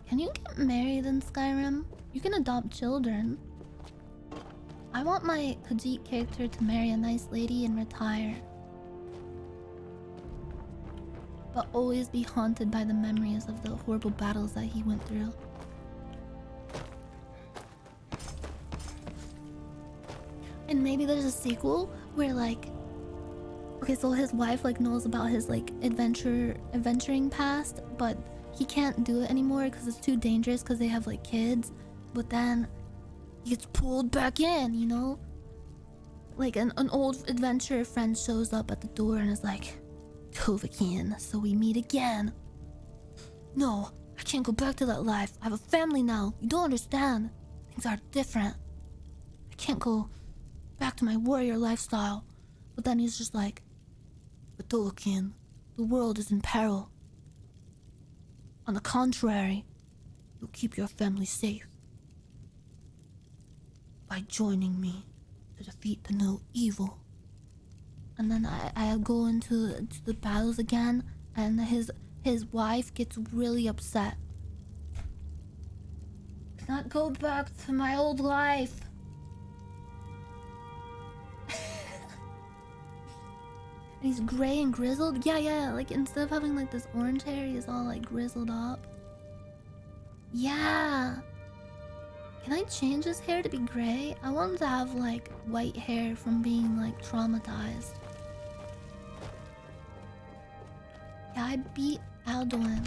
Can you get married in Skyrim? You can adopt children. I want my Khajiit character to marry a nice lady and retire. But always be haunted by the memories of the horrible battles that he went through. And maybe there's a sequel where like... Okay, so his wife like knows about his like adventuring past, but he can't do it anymore because it's too dangerous because they have like kids. But then he gets pulled back in, you know? Like an old adventurer friend shows up at the door and is like, Tovakin, so we meet again. No, I can't go back to that life. I have a family now. You don't understand. Things are different. I can't go back to my warrior lifestyle. But then he's just like, but Tovakin, the world is in peril. On the contrary, you'll keep your family safe by joining me to defeat the new evil. And then I go into the battles again, and his wife gets really upset. Not go back to my old life. And he's gray and grizzled. Yeah, like instead of having like this orange hair, he's all like grizzled up. Yeah. Can I change his hair to be gray? I want him to have like white hair from being like traumatized. Yeah, I beat Alduin.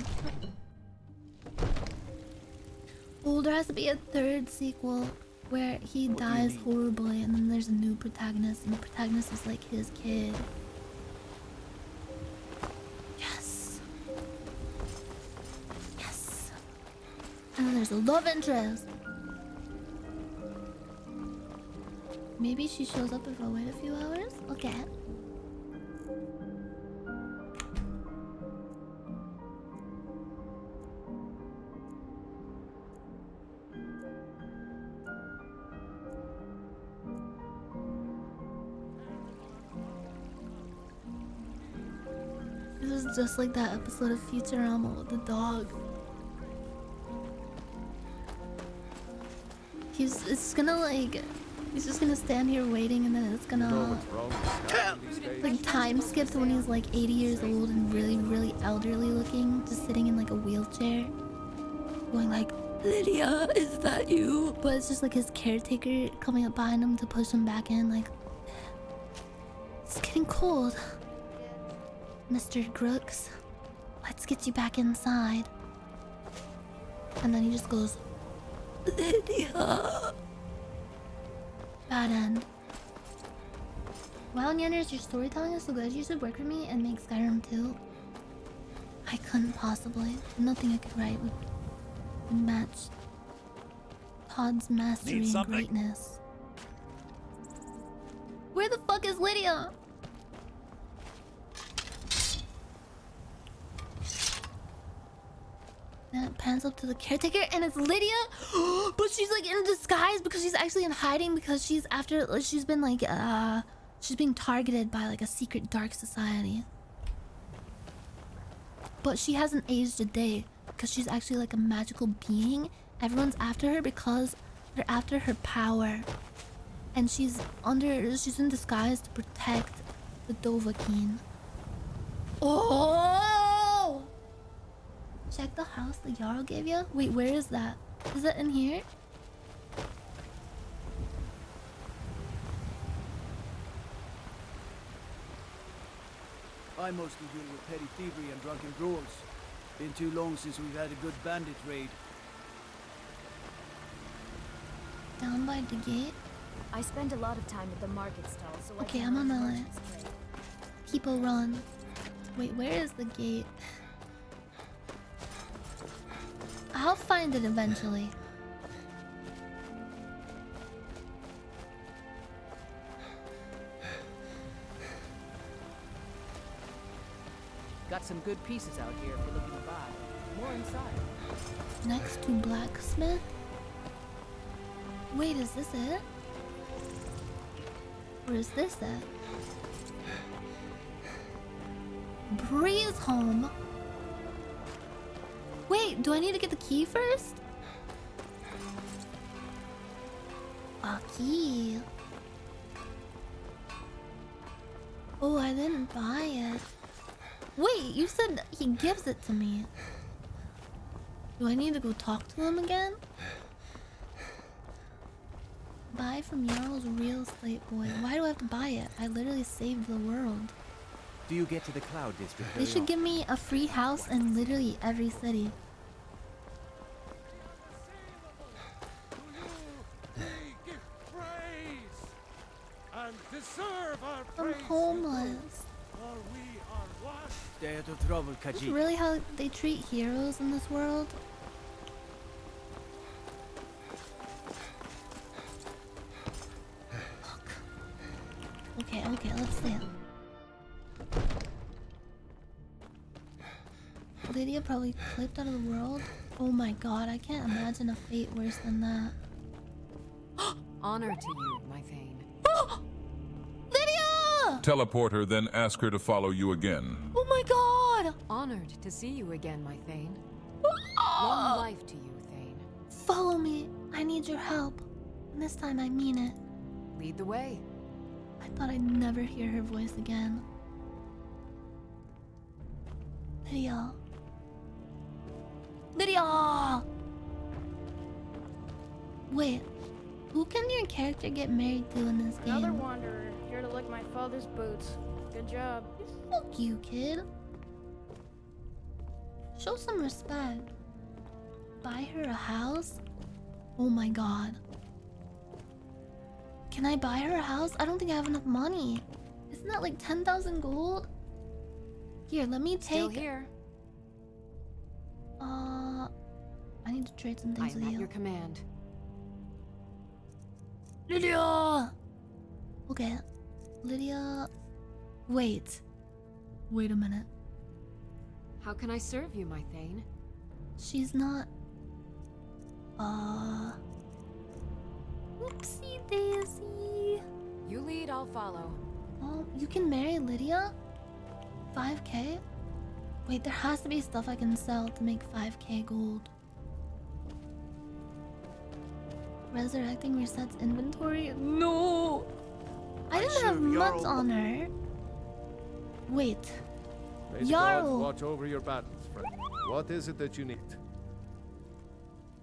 Oh, there has to be a third sequel where he dies horribly and then there's a new protagonist and the protagonist is like his kid. Yes. Yes. And then there's a love interest. Maybe she shows up if I wait a few hours? Okay. This is just like that episode of Futurama with the dog. He's just gonna stand here waiting and then it's gonna like time skip to when he's like 80 years old and really, really elderly looking, just sitting in like a wheelchair, going like, Lydia, is that you? But it's just like his caretaker coming up behind him to push him back in, like, it's getting cold. Mr. Grooks, let's get you back inside. And then he just goes, Lydia. Bad end. Wow, Nyanners, your storytelling is so good. You should work with me and make Skyrim too. I couldn't possibly. Nothing I could write would match Todd's mastery and greatness. Where the fuck is Lydia? Then it pans up to the caretaker and it's Lydia. But she's like in disguise because she's actually in hiding because she's been like she's being targeted by like a secret dark society. But she hasn't aged a day because she's actually like a magical being. Everyone's after her because they're after her power. And she's in disguise to protect the Dovahkiin. Oh! Check the house the Jarl gave you? Wait, where is that? Is it in here? I mostly deal with petty thievery and drunken brawls. Been too long since we've had a good bandit raid. Down by the gate? I spend a lot of time at the market stall, so okay, I'm on my way. People run. Wait, where is the gate? I'll find it eventually. Got some good pieces out here if you're looking to buy. More inside. Next to blacksmith? Wait, is this it? Or is this it? Breeze home? Wait, do I need to get the key first? A key. Oh, I didn't buy it. Wait, you said he gives it to me. Do I need to go talk to him again? Buy from Jarl's real estate boy. Why do I have to buy it? I literally saved the world. Do you get to the Cloud District? They should give me a free house in literally every city. I'm homeless. Stay out of trouble, Khajiit. Is this really how they treat heroes in this world? Okay, let's see. Lydia probably clipped out of the world. Oh my god, I can't imagine a fate worse than that. Honor to you, my Thane. Lydia! Teleport her, then ask her to follow you again. Oh my god! Honored to see you again, my Thane. Long life to you, Thane. Follow me. I need your help. And this time I mean it. Lead the way. I thought I'd never hear her voice again. Lydia. Lydia! Wait, who can your character get married to in this game? Another wanderer, here to lick my father's boots. Good job. Fuck you, kid. Show some respect. Buy her a house? Oh my god. Can I buy her a house? I don't think I have enough money. Isn't that like 10,000 gold? Here, let me take... Still here. I need to trade some things with I'm you. at your command. Lydia! Okay. Lydia... Wait. Wait a minute. How can I serve you, my Thane? She's not... Oopsie daisy. You lead, I'll follow. Oh, you can marry Lydia? 5k? Wait, there has to be stuff I can sell to make 5k gold. Resurrecting resets inventory? No! I didn't have much on her. Wait. May the gods watch over your battles, friend. What is it that you need?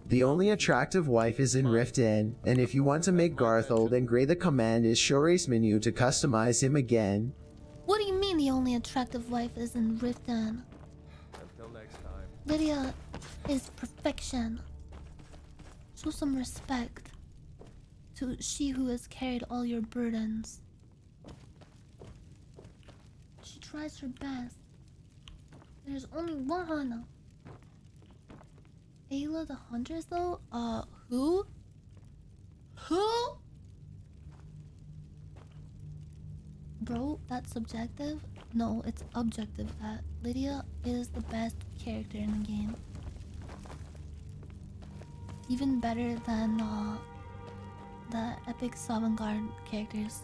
The only attractive wife is in Rift Inn, and if you want to make Garth old and grey, the command is show race menu to customize him again. What do you mean the only attractive wife is in Rift Inn? Until next time. Lydia is perfection. Show some respect to she who has carried all your burdens. She tries her best. There's only one. Ayla the Huntress though? Who? Who? Bro, that's subjective? No, it's objective that Lydia is the best character in the game. Even better than the epic Sovngarde characters.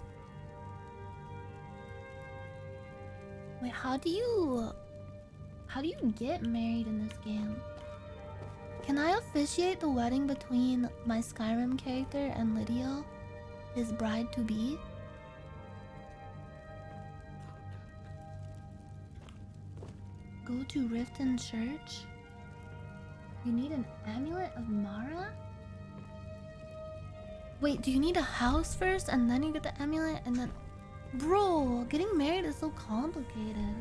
Wait, how do you get married in this game? Can I officiate the wedding between my Skyrim character and Lydia, his bride-to-be? Go to Riften Church? You need an amulet of Mara? Wait, do you need a house first and then you get the amulet and then... Bro, getting married is so complicated.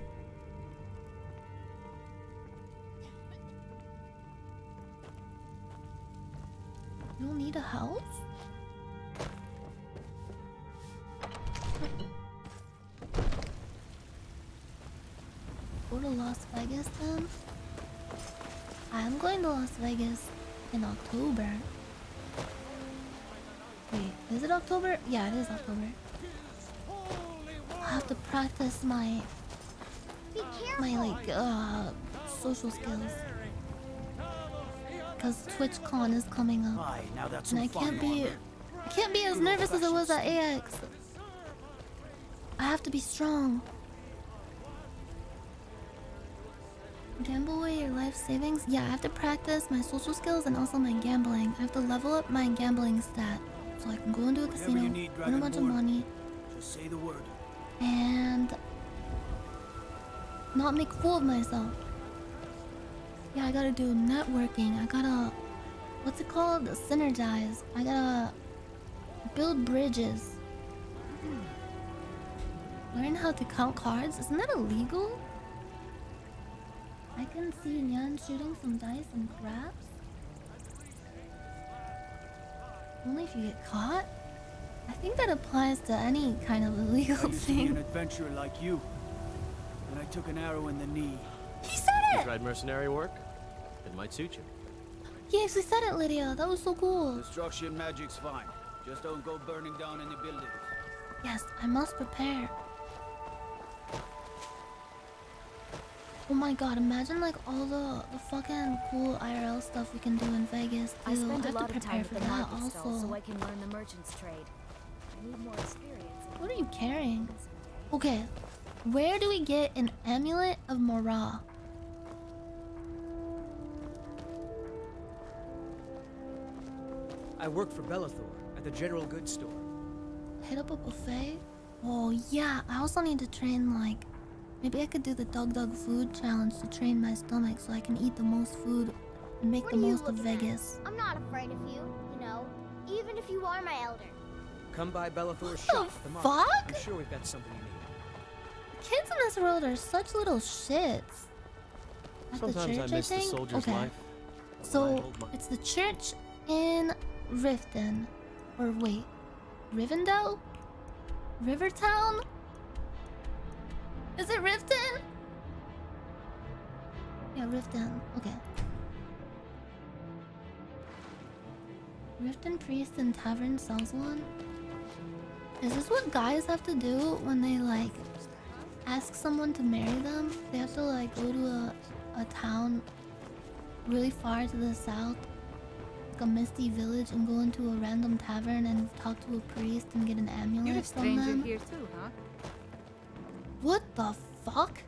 You don't need a house? Go to Las Vegas then? I'm going to Las Vegas in October. Wait, is it October? Yeah, it is October. I have to practice my social skills. Because TwitchCon is coming up. And I can't be as nervous as I was at AX. I have to be strong. Gamble away your life savings? Yeah, I have to practice my social skills and also my gambling. I have to level up my gambling stat. So I can go into a casino, win a bunch of money. Just say the word. And not make a fool of myself. Yeah, I gotta do networking. I gotta, what's it called? Synergize. I gotta build bridges. Learn how to count cards. Isn't that illegal? I can see Nyan shooting some dice and craps. Only if you get caught? I think that applies to any kind of illegal I used to be an thing. adventurer like you, and I took an arrow in the knee. He said You it! tried mercenary work? It might suit you. Yes, he said it, Lydia. That was so cool. Destruction magic's fine. Just don't go burning down any buildings. Yes, I must prepare. Oh my god, imagine like all the fucking cool IRL stuff we can do in Vegas. I Dude, spend I a have to lot of prepare time for at the that market stall also. so I can learn the merchant's trade. I need more experience. What are you carrying? Okay, where do we get an amulet of Mara? I work for Bellathor at the general goods store. Hit up a buffet? Oh yeah, I also need to train like... Maybe I could do the Dog Food Challenge to train my stomach so I can eat the most food and make the most of Vegas. I'm not afraid of you, you know, even if you are my elder. Come by Bellathor's What shop the at the market. fuck? I'm sure we've got something you need. Kids in this world are such little shits. At the Sometimes church, I miss the think? soldier's Okay. life. So, it's the church in Riften. Or wait, Rivendell? Rivertown? Is it Riften? Yeah, Riften. Okay. Riften Priest and Tavern sells one? Is this what guys have to do when they like ask someone to marry them? They have to like go to a town really far to the south, like a misty village, and go into a random tavern and talk to a priest and get an amulet You're a from stranger them? here too, huh? What the fuck?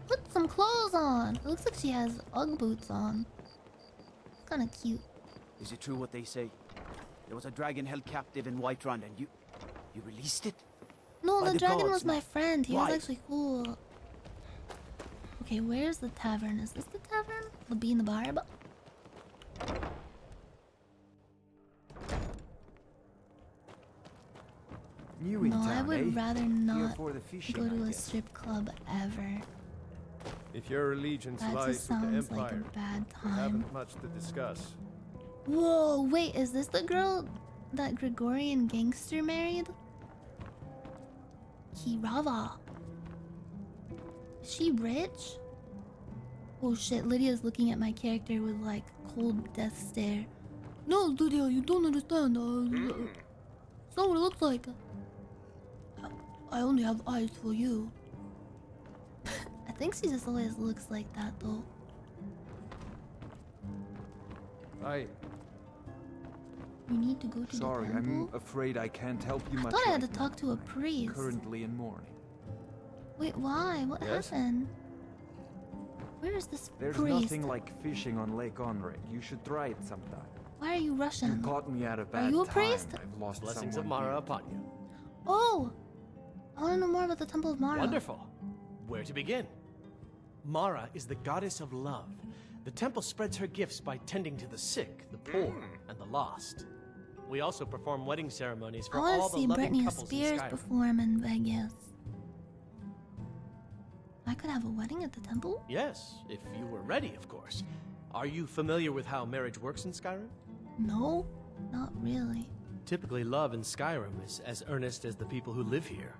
Put some clothes on. It looks like she has Ugg boots on. It's kind of cute. Is it true what they say? There was a dragon held captive in Whiterun and you released it? No, By the dragon gods, was my friend. He Why? was actually cool. Okay, where's the tavern? Is this the tavern? The Bee in the Barb? New in No, I town, would eh? rather Here not for the fishing, go to I a guess. strip club ever. If your allegiance That lies just with the sounds like a Empire, bad we time. haven't much to discuss. Whoa, wait, is this the girl that Gregorian gangster married? Kirava. Is she rich? Oh shit, Lydia's looking at my character with like cold death stare. No, Lydia, you don't understand. It's not what it looks like. I only have eyes for you. I think she just always looks like that though. You need to go to Sorry, the temple? I'm afraid I can't help you I much thought I had to right talk to a priest. now. Currently in mourning. Wait, why? What Yes? happened? Where is this There's priest? nothing like fishing on Lake Onreg. You should try it sometime. Why are you You Russian? caught me at a Are bad you a time. priest? I've lost Blessings of someone Mara dear. upon you. Oh! I want to know more about the Temple of Mara. Wonderful. Where to begin? Mara is the goddess of love. The temple spreads her gifts by tending to the sick, the poor, and the lost. We also perform wedding ceremonies for I all want the to see loving Britney couples in Spears Skyrim. perform in Vegas. I could have a wedding at the temple? Yes, if you were ready, of course. Are you familiar with how marriage works in Skyrim? No, not really. Typically, love in Skyrim is as earnest as the people who live here.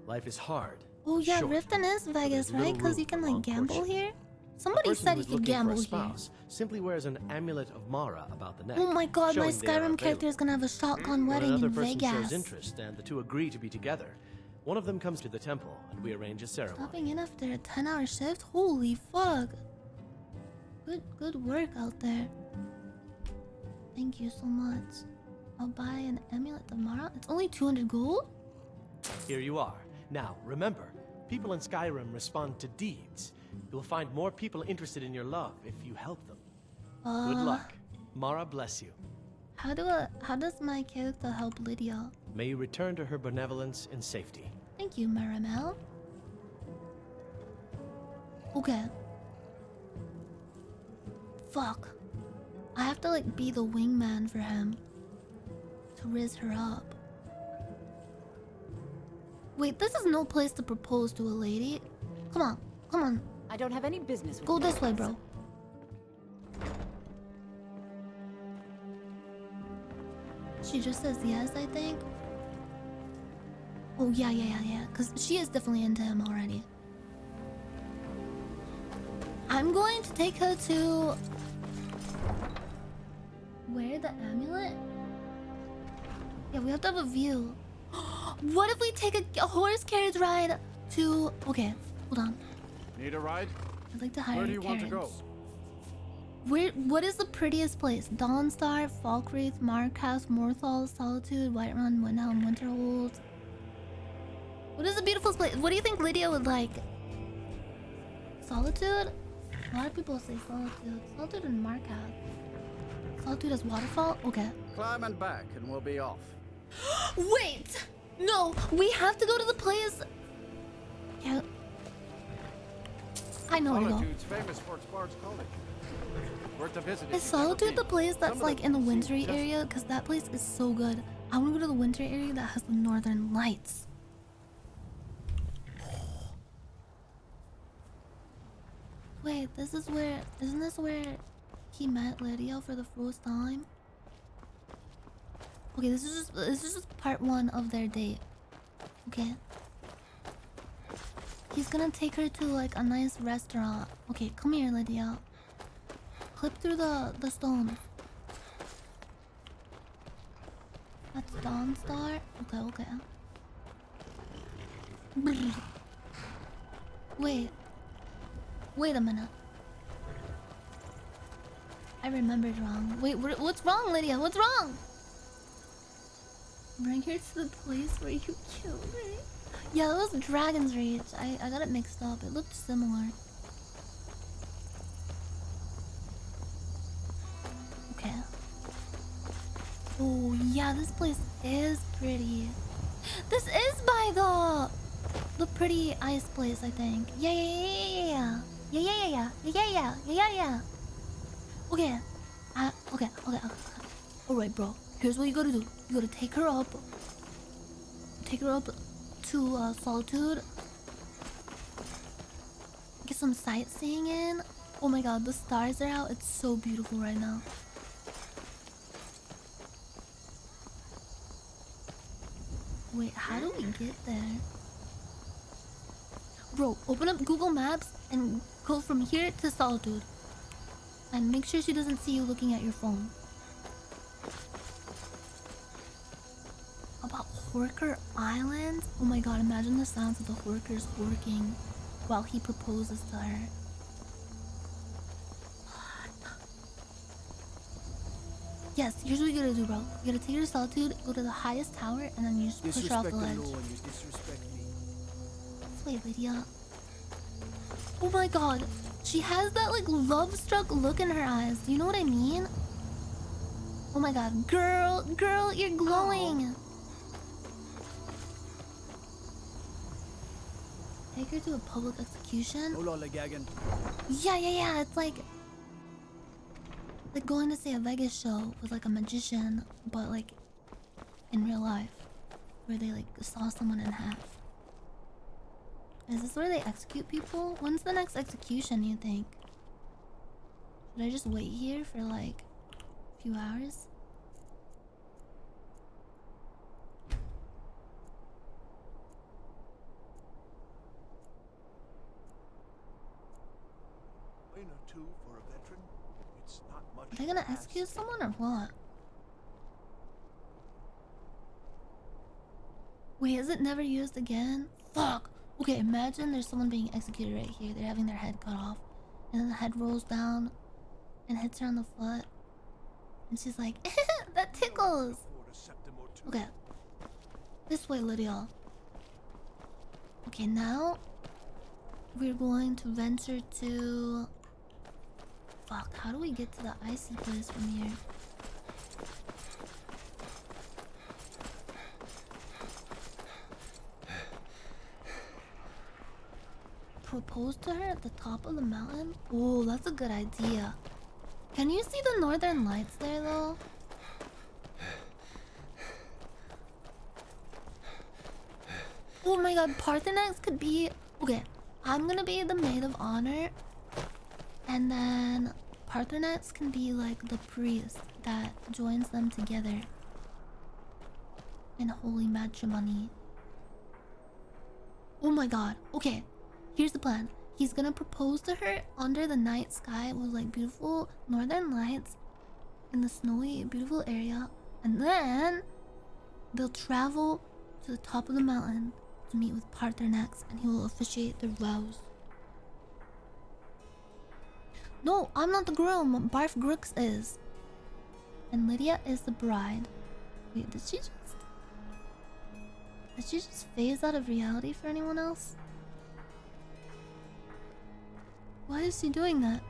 Life is hard. Oh yeah, short. Riften is Vegas, little right? Because room you can for like long gamble courtship. here? A Somebody person said who you is could looking for gamble a here. spouse simply wears an amulet of Mara about the neck. Oh my god, my showing they are Skyrim character available. is gonna have a shotgun When wedding another in person shows Vegas. interest and the two agree to be together, one of them comes to the temple and we arrange a ceremony. Stopping in after a 10-hour shift? Holy fuck. Good work out there. Thank you so much. I'll buy an amulet tomorrow. It's only 200 gold? Here you are. Now, remember, people in Skyrim respond to deeds. You'll find more people interested in your love if you help them. Good luck. Mara bless you. How does my character help Lydia? May you return to her benevolence in safety. Thank you, Maramel. Okay. Fuck. I have to like be the wingman for him to riz her up. Wait, this is no place to propose to a lady. Come on, come on. I don't have any business with Go you. this way, bro. She just says yes, I think. Oh, yeah. Because she is definitely into him already. I'm going to take her to... Where? The amulet? Yeah, we have to have a view. What if we take a horse carriage ride to... Okay, hold on. Need a ride? I'd like to hire Where do your you want to parents. go? What is the prettiest place? Dawnstar, Falkreath, Markhouse, Morthal, Solitude, Whiterun, Windhelm, Winterhold. What is the beautiful place? What do you think Lydia would like? Solitude? A lot of people say Solitude. Solitude and Markhouse. Solitude as waterfall? Okay. Climb and back and we'll be off. Wait! No! We have to go to the place! Yeah. I know where to go. Solitude's famous for its Bard's College. Worth a visit. Is Solitude the place that's like in the wintry area? Because that place is so good. I want to go to the winter area that has the northern lights. Wait, this is where... Isn't this where he met Lydia for the first time? Okay, this is just part 1 of their date. Okay. He's gonna take her to like a nice restaurant. Okay, come here, Lydia. Clip through the stone. That's Dawnstar. Okay. Wait a minute. I remembered wrong. Wait, what's wrong, Lydia? What's wrong? Bring her to the place where you killed her. Yeah, that was Dragon's Reach. I got it mixed up. It looked similar. Okay. Oh, yeah, this place is pretty. This is by the pretty ice place, I think. Yeah. Okay. Okay. Alright, bro. Here's what you gotta do. You gotta take her up. Take her up to Solitude. Get some sightseeing in. Oh my god, the stars are out. It's so beautiful right now. Wait, how do we get there? Bro, open up Google Maps and go from here to Solitude. And make sure she doesn't see you looking at your phone. About Horker Island? Oh my god, imagine the sounds of the Horkers working while he proposes to her. Yes, here's what you gotta do, bro. You gotta take her to Solitude, go to the highest tower, and then you just push her off the ledge. This way, Lydia. Oh my god. She has that, like, love-struck look in her eyes. Do you know what I mean? Oh my god. Girl, you're glowing. Take her to a public execution? Yeah. It's like going to say a Vegas show with like a magician, but like in real life, where they like saw someone in half. Is this where they execute people? When's the next execution, you think? Should I just wait here for like a few hours? Are they gonna execute someone or what? Wait, is it never used again? Fuck! Okay, imagine there's someone being executed right here. They're having their head cut off. And then the head rolls down and hits her on the foot. And she's like, that tickles! Okay. This way, Lydia. Okay, now we're going to venture to... Fuck, how do we get to the icy place from here? Propose to her at the top of the mountain? Oh, that's a good idea. Can you see the northern lights there, though? Oh my god, Parthenax could be... Okay, I'm gonna be the maid of honor. And then Parthenax can be like the priest that joins them together in holy matrimony. Oh my god. Okay, here's the plan. He's gonna propose to her under the night sky with like beautiful northern lights in the snowy, beautiful area. And then they'll travel to the top of the mountain to meet with Parthenax, and he will officiate their vows. No, I'm not the groom. Barf Grooks is. And Lydia is the bride. Wait, did she just phase out of reality for anyone else? Why is she doing that?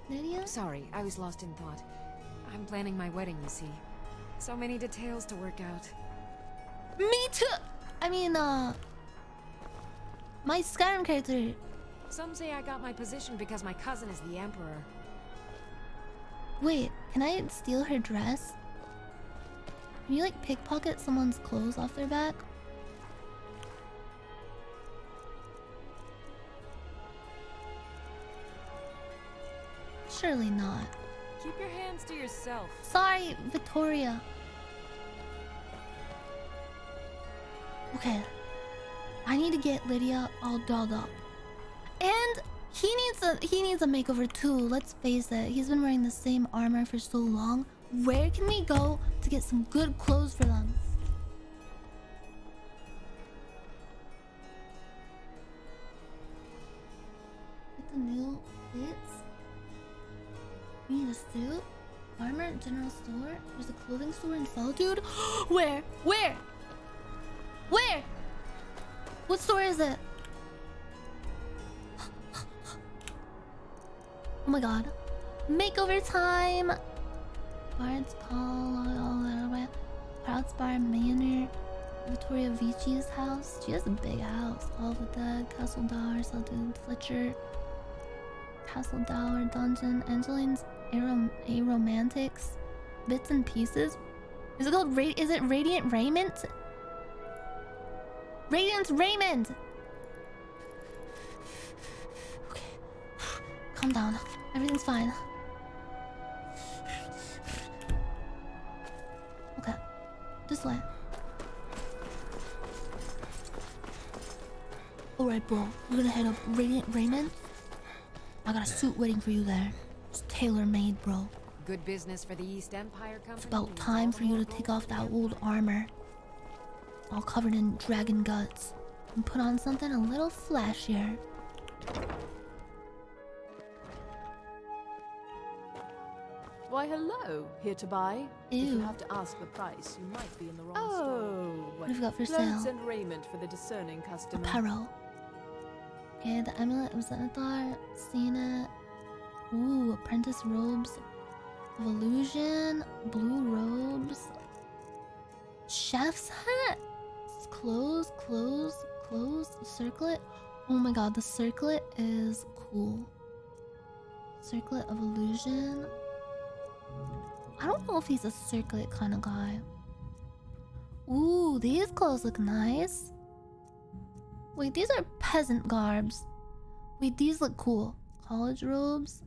Lydia? Sorry, I was lost in thought. I'm planning my wedding, you see. So many details to work out. Me too! I mean, my Skyrim character. Some say I got my position because my cousin is the emperor. Wait, can I steal her dress? Can you like pickpocket someone's clothes off their back? Surely not. Keep your hands to yourself. Sorry, Victoria. Okay. I need to get Lydia all dolled up. And he needs a makeover too, let's face it. He's been wearing the same armor for so long. Where can we go to get some good clothes for them? Get the new fits. We need a suit. Armor, general store. There's a clothing store in Solitude. Where? Where? Where? What store is it? Oh my god. Makeover time! Bard's Call, Proudspire Manor, Victoria Vici's house. She has a big house. All the Dead, Castle Dower, Solitude, Fletcher, Castle Dower, Dungeon, Angeline's Aromantics, Bits and Pieces. Is it called is it Radiant Raiment? Radiant Raiment! Okay. Calm down. Everything's fine. Okay. This way. Alright, bro. We're gonna head up Radiant Raiment. I got a suit waiting for you there. It's tailor-made, bro. Good business for the East Empire Company. It's about time for you to take off that old armor. All covered in dragon guts. And put on something a little flashier. Why, hello. Here to buy? Ew. If you have to ask the price, you might be in the wrong store. Oh, what have you got for clothes sale? And raiment for the discerning customer. Apparel. Okay, the Amulet of Zenithar. Seen it. Ooh, Apprentice Robes of Illusion. Blue robes. Chef's hat. Clothes. Circlet. Oh my god, the circlet is cool. Circlet of Illusion. I don't know if he's a circlet kind of guy. Ooh, these clothes look nice. Wait, these are peasant garbs. Wait, these look cool. College robes.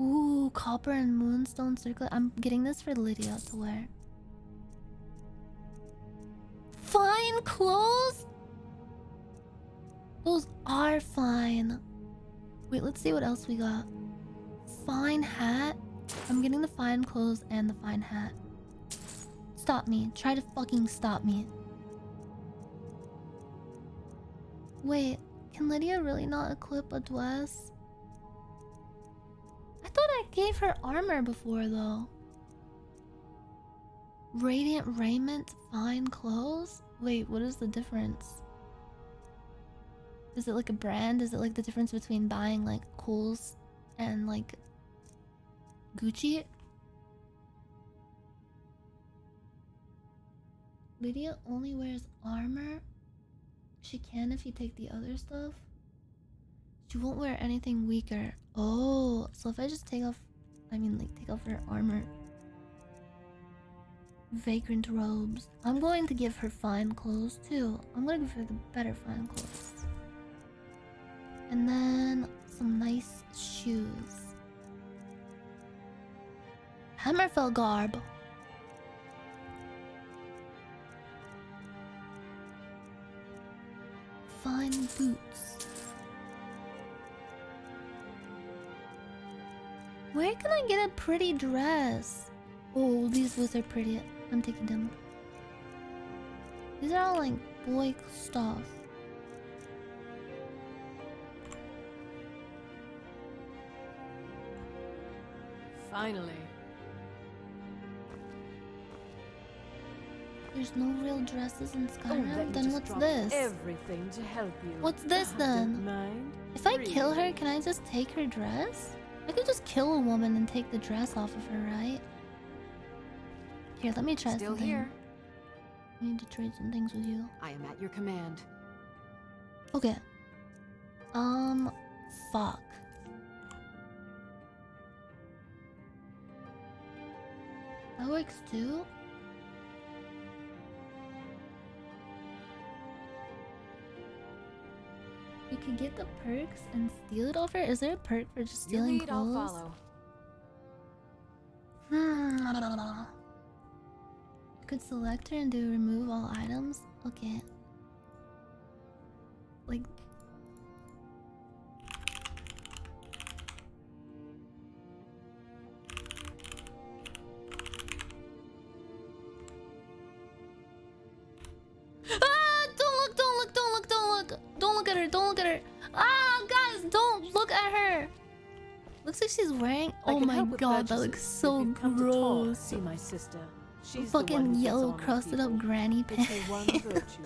Ooh, copper and moonstone circlet. I'm getting this for Lydia to wear. Fine clothes? Those are fine. Wait, let's see what else we got. Fine hat. I'm getting the fine clothes and the fine hat. Stop me. Try to fucking stop me. Wait, can Lydia really not equip a dress? I thought I gave her armor before though. Radiant raiment, fine clothes? Wait, what is the difference? Is it like a brand? Is it like the difference between buying like Kohl's and like Gucci? Lydia only wears armor. She can if you take the other stuff. She won't wear anything weaker. Oh, so if I just take off, take off her armor. Vagrant robes. I'm going to give her fine clothes too. I'm going to give her the better fine clothes. And then some nice shoes. Hammerfell garb. Fine boots. Where can I get a pretty dress? Oh, these boots are pretty. I'm taking them. These are all like boy stuff. Finally. There's no real dresses in Skyrim? let me Then just what's drop this? Everything to help you. What's this Don't then? mind. If I kill her, can I just take her dress? I could just kill a woman and take the dress off of her, right? Here, let me try Still something. here. I need to trade some things with you. I am at your command. Okay. Fuck. That works too? You could get the perks and steal it off her? Is there a perk for just You stealing lead, I'll clothes? follow. You could select her and do remove all items? Okay. Like... Ah! Don't look, don't look, don't look, don't look! Don't look at her, don't look at her! Ah! Guys, don't look at her! Looks like she's wearing... Oh my god, that looks so gross. See my sister. She's the one Fucking who yellow gets on with crusted up granny It's pants. her one virtue.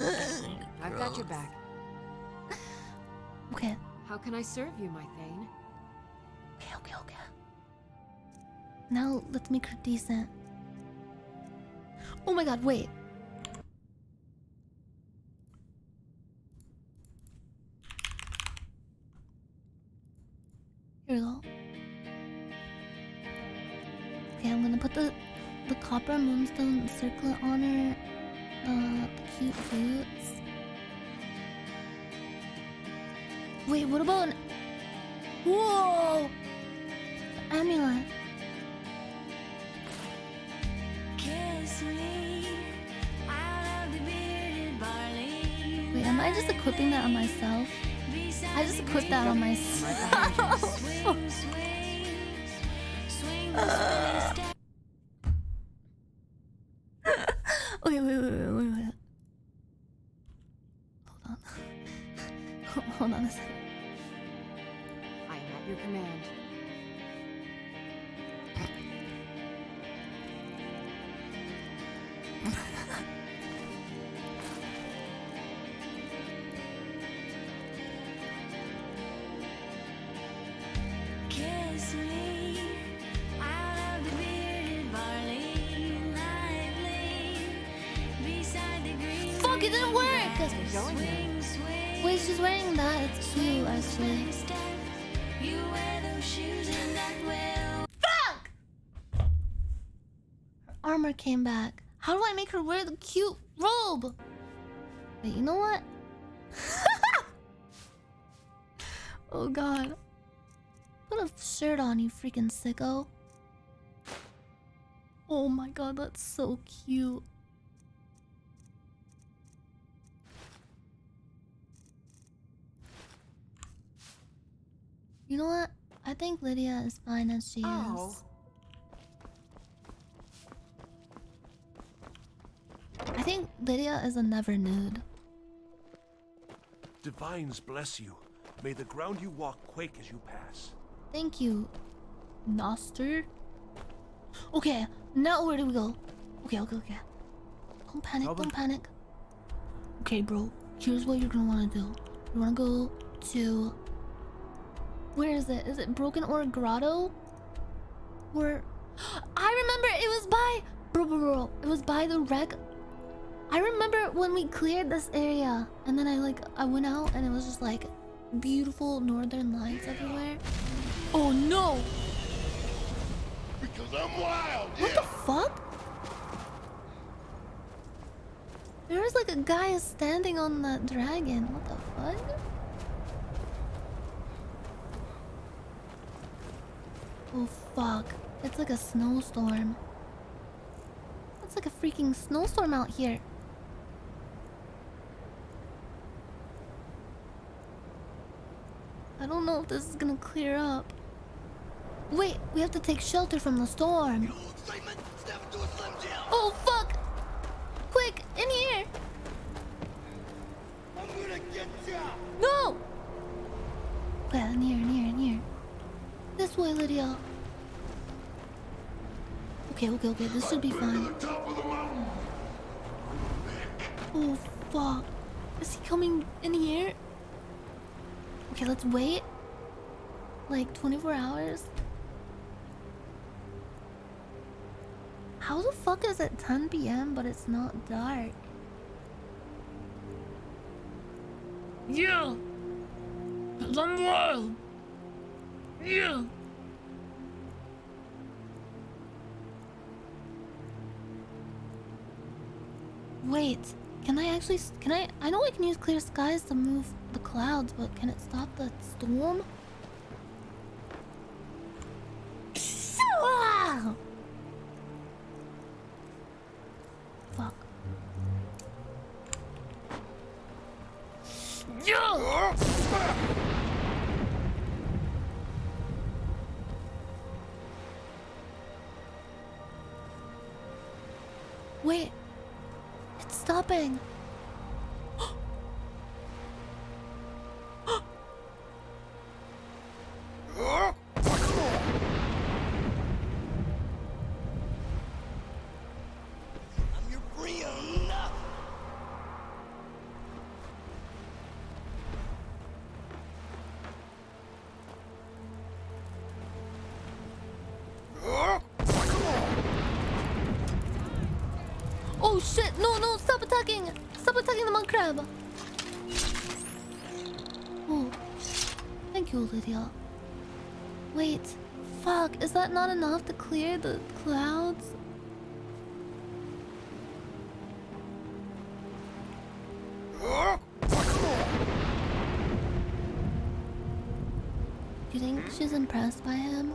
I've got your back. Okay. How can I serve you, my Thane? Okay. Now let's make her decent. Oh my god, wait. Here we go. Okay, I'm gonna put the copper moonstone circlet on her. The cute boots. Wait, what about an... Whoa! The amulet. Wait, am I just equipping that on myself? I just equipped that on myself. Okay, wait. Hold on a second. I am at your command. Fuck, it didn't work! Wait, she's wearing that. It's cute, actually. Fuck! Her armor came back. How do I make her wear the cute robe? Wait, you know what? Oh god. Put a shirt on, you freaking sicko. Oh my god, that's so cute. You know what? I think Lydia is fine as she is. I think Lydia is a never nude. Divines bless you. May the ground you walk quake as you pass. Thank you, Noster. Okay, now where do we go? Okay. Don't panic. Okay, bro. Here's what you're gonna want to do. You wanna go to... Where is it? Is it Broken Ore Grotto? Where... I remember it was by... Bro. It was by the wreck. I remember when we cleared this area. And then I went out and it was just like... beautiful northern lights everywhere. Oh no! Because I'm wild, What the fuck? There was like a guy standing on that dragon. What the fuck? Oh fuck. It's like a snowstorm. It's like a freaking snowstorm out here. I don't know if this is gonna clear up. Wait, we have to take shelter from the storm. Oh fuck! Quick, in here! I'm gonna get ya! No! Okay, in here. This way, Lydia. Okay, this should be fine. Oh, fuck. Is he coming in here? Okay, let's wait. Like 24 hours? How the fuck is it 10 p.m. but it's not dark? Yeah! 'Cause I'm wild! Yeah! Wait, can I actually... I know I can use clear skies to move the clouds, but can it stop the storm? Fuck. Yeah! Wait. It's stopping. You're free enough. Oh shit! No! Stop attacking! Stop attacking the monk crab! Oh. Thank you, Lydia. Wait. Fuck, is that not enough to clear the clouds? Do you think she's impressed by him?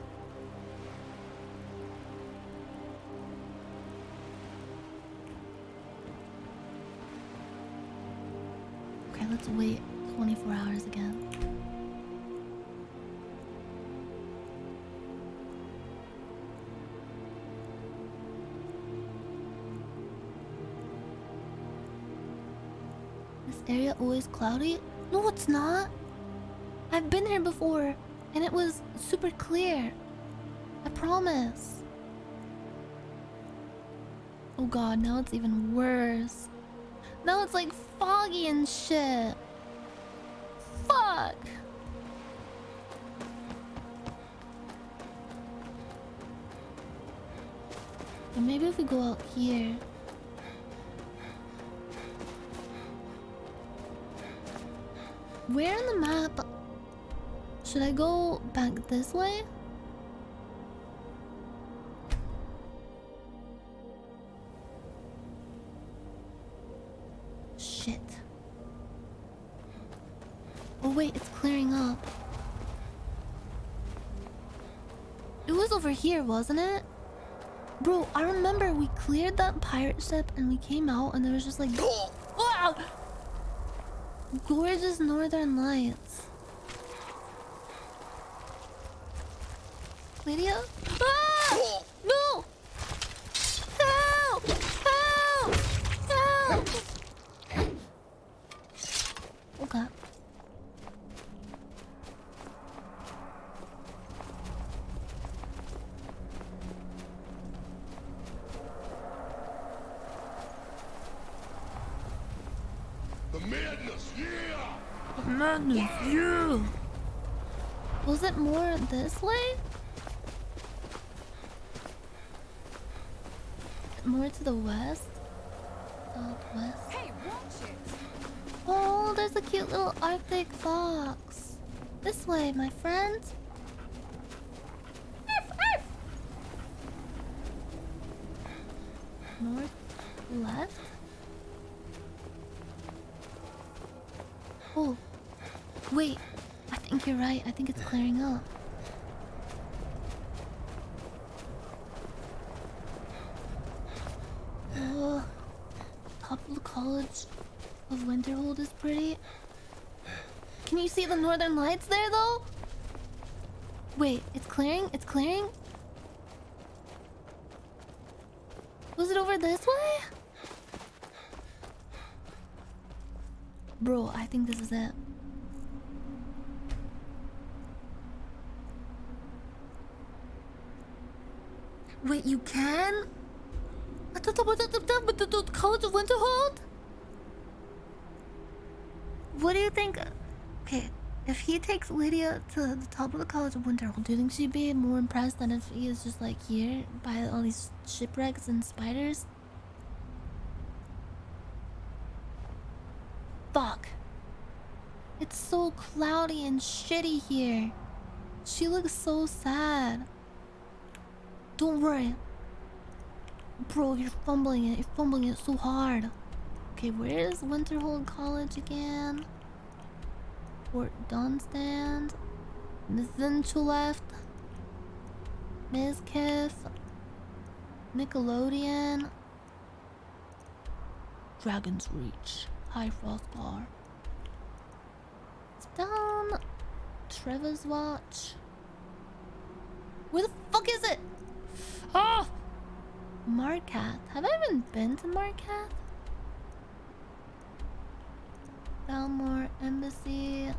Okay, let's wait 24 hours again. This area always cloudy? No, it's not. I've been here before, and it was super clear. I promise. Oh god, now it's even worse. Now it's like foggy and shit. Fuck. And maybe if we go out here. Where in the map? Should I go back this way? Shit. Oh wait, it's clearing up. It was over here, wasn't it? Bro, I remember we cleared that pirate ship and we came out and there was just like... Ah! Gorgeous northern lights. Lydia? Ah! No! Help! Help! Help! Okay. The madness, yeah! The madness, yeah! Was it more this way? More to the west? Southwest? Hey, watch it! Oh, there's a cute little Arctic fox. This way, my friend. North, left? Oh, wait. I think you're right. I think it's clearing up. Oh, top of the College of Winterhold is pretty. Can you see the northern lights there, though? Wait, it's clearing? It's clearing? Was it over this way? Bro, I think this is it. Wait, you can? But the College of Winterhold? What do you think? Okay, if he takes Lydia to the top of the College of Winterhold, do you think she'd be more impressed than if he is just like here by all these shipwrecks and spiders? Fuck. It's so cloudy and shitty here. She looks so sad. Don't worry. Bro, you're fumbling it. You're fumbling it so hard. Okay, where is Winterhold College again? Fort Dunstand. Mizinchu left. Mizkif. Nickelodeon. Dragon's Reach. High Frost Bar. It's down. Trevor's Watch. Where the fuck is it? Oh! Markath. Have I even been to Markath? Balmore Embassy.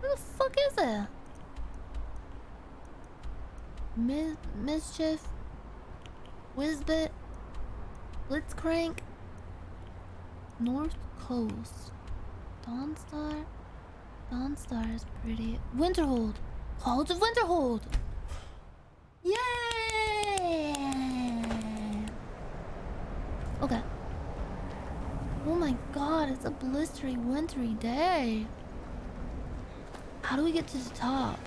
Where the fuck is it? Mischief. Wisbit. Blitzcrank. North Coast. Dawnstar. Dawnstar is pretty. Winterhold. College of Winterhold. Yay! Okay. Oh my god, it's a blistery, wintry day. How do we get to the top?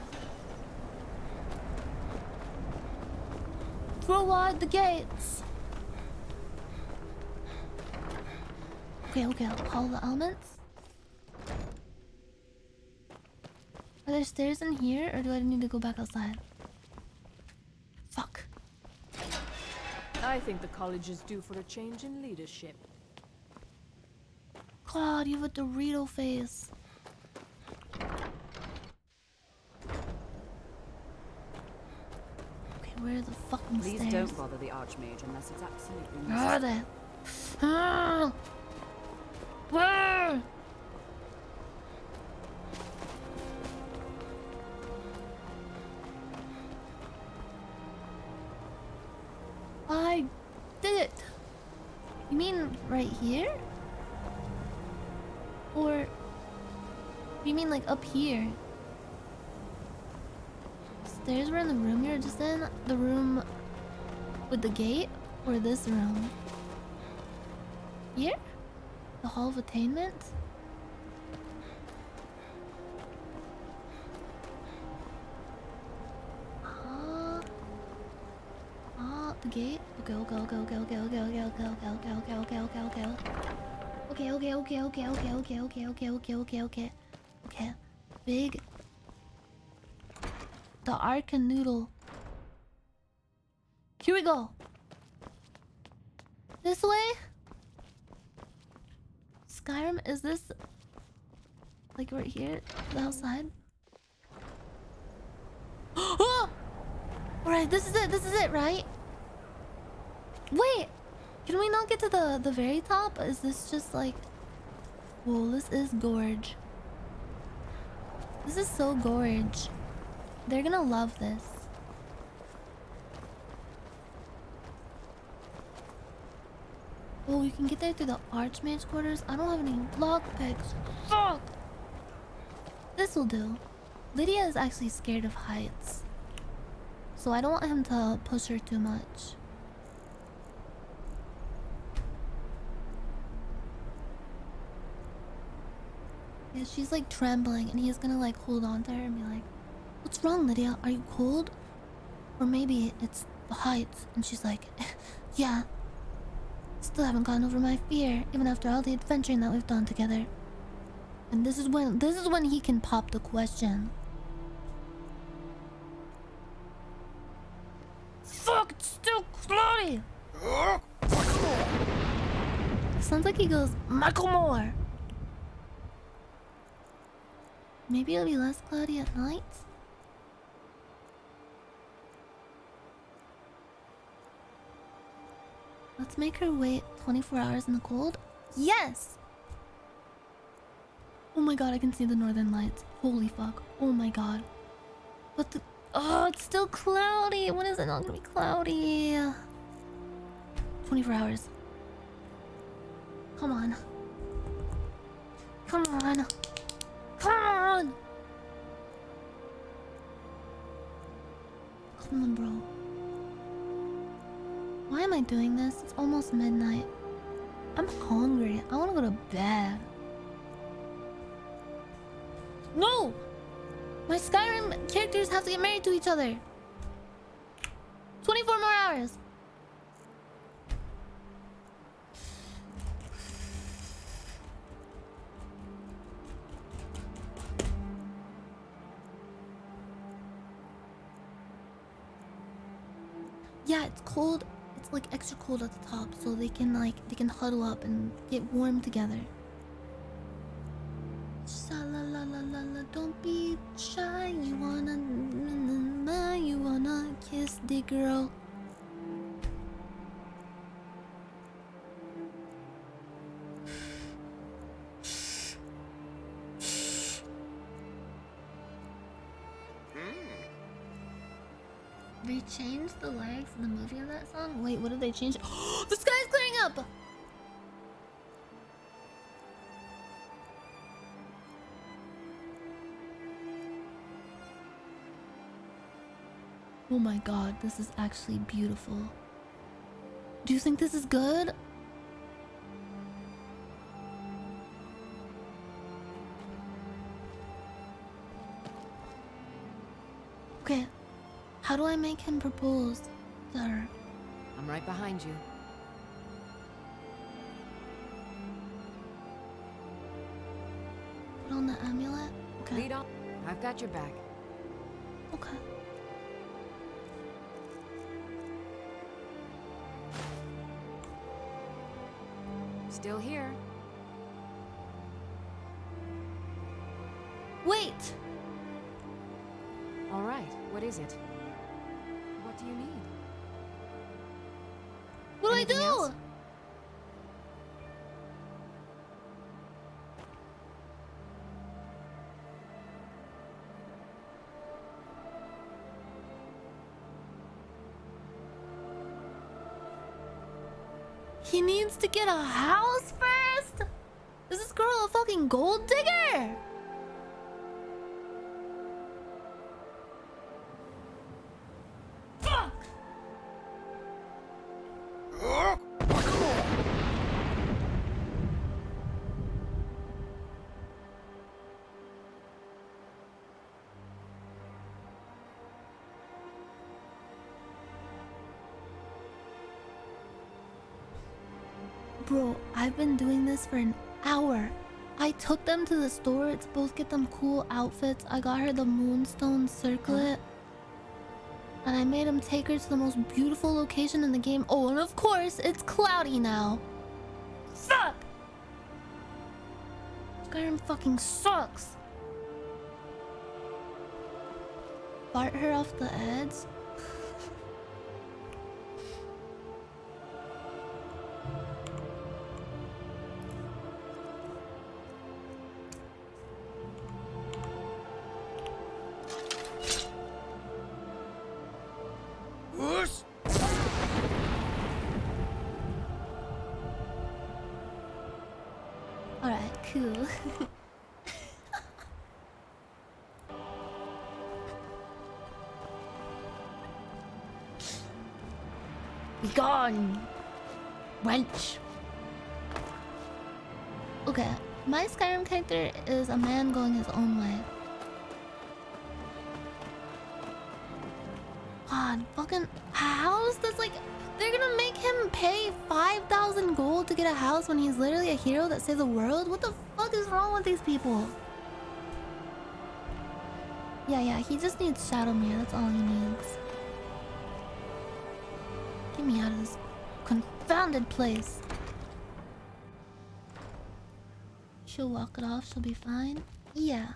Throw wide the gates. Okay, I'll call the elements. Are there stairs in here, or do I need to go back outside? Fuck. I think the college is due for a change in leadership. God, you have a Dorito face. Okay, where are the fucking Please stairs? don't bother the Archmage unless it's absolutely Where are necessary. they? Ah! Where? I did it. You mean right here? Or you mean like up here? Stairs were in the room you're just in? The room with the gate? Or this room? Here? The Hall of Attainment? The gate? Okay. Okay. Big. The Arcan Noodle. Here we go. This way? Skyrim, is this like right here? The outside? Oh! Alright, this is it, right? Wait! Can we not get to the very top? Is this just like... Whoa, this is gorge. This is so gorge. They're gonna love this. Oh, we can get there through the Archmage's quarters. I don't have any lockpicks. Fuck! This'll do. Lydia is actually scared of heights. So I don't want him to push her too much. Yeah, she's like trembling and he's gonna like hold on to her and be like, "What's wrong, Lydia? Are you cold?" Or maybe it's the heights and she's like, "Yeah. Still haven't gotten over my fear, even after all the adventuring that we've done together." And this is when he can pop the question. Fuck, it's still cloudy. Sounds like he goes, "Michael Moore." Maybe it'll be less cloudy at night. Let's make her wait 24 hours in the cold. Yes! Oh my god, I can see the northern lights. Holy fuck. Oh my god. But the... Oh, it's still cloudy. When is it not gonna be cloudy? 24 hours. Come on. Come on. Come on. Come on, bro. Why am I doing this? It's almost midnight. I'm hungry. I want to go to bed. No! My Skyrim characters have to get married to each other. 24 more hours. Yeah, it's cold. It's like extra cold at the top, so they can huddle up and get warm together. Sha-la-la-la-la-la, don't be shy. You wanna kiss the girl. They changed the lyrics in the movie of that song? Wait, what did they change? The sky's clearing up! Oh my god, this is actually beautiful. Do you think this is good? Okay. How do I make him propose to her? I'm right behind you. Put on the amulet? Okay. Lead on. I've got your back. Okay. Still here. Wait! All right, what is it? What do you need? What do I do? Else? He needs to get a house first? Is this girl a fucking gold digger? Fuck! Bro, I've been doing this for an hour. I took them to the store to both get them cool outfits. I got her the moonstone circlet. And I made him take her to the most beautiful location in the game. Oh, and of course, it's cloudy now. Fuck! Skyrim fucking sucks. Fart her off the edge. Alright, cool. Be gone, wench. Okay, my Skyrim character is a man going his own way. God, fucking house? That's like, they're gonna make him pay 5,000 gold to get a house when he's literally a hero that saved the world? What the fuck is wrong with these people? Yeah, he just needs Shadowmere, that's all he needs. Get me out of this confounded place. She'll walk it off, she'll be fine. Yeah.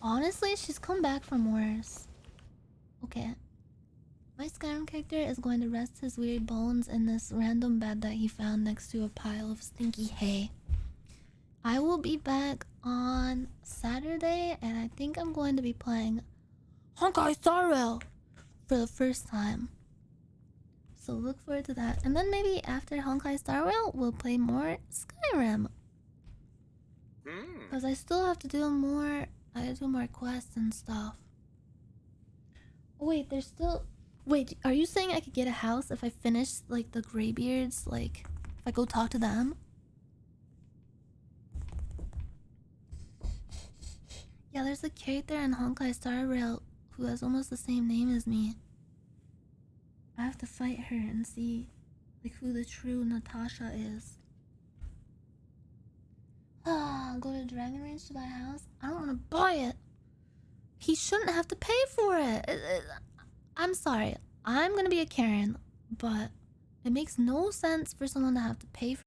Honestly, she's come back from worse. Okay. My Skyrim character is going to rest his weird bones in this random bed that he found next to a pile of stinky hay. I will be back on Saturday, and I think I'm going to be playing Honkai Star Rail for the first time. So look forward to that. And then maybe after Honkai Star Rail, we'll play more Skyrim. Because I still have to do more. I gotta do more quests and stuff. Oh, wait, there's still. Wait, are you saying I could get a house if I finish like the Greybeards? Like, if I go talk to them? Yeah, there's a character in Honkai Star Rail who has almost the same name as me. I have to fight her and see like who the true Natasha is. Go to Dragon Range to buy a house? I don't want to buy it. He shouldn't have to pay for it. I'm sorry. I'm gonna be a Karen, but it makes no sense for someone to have to pay for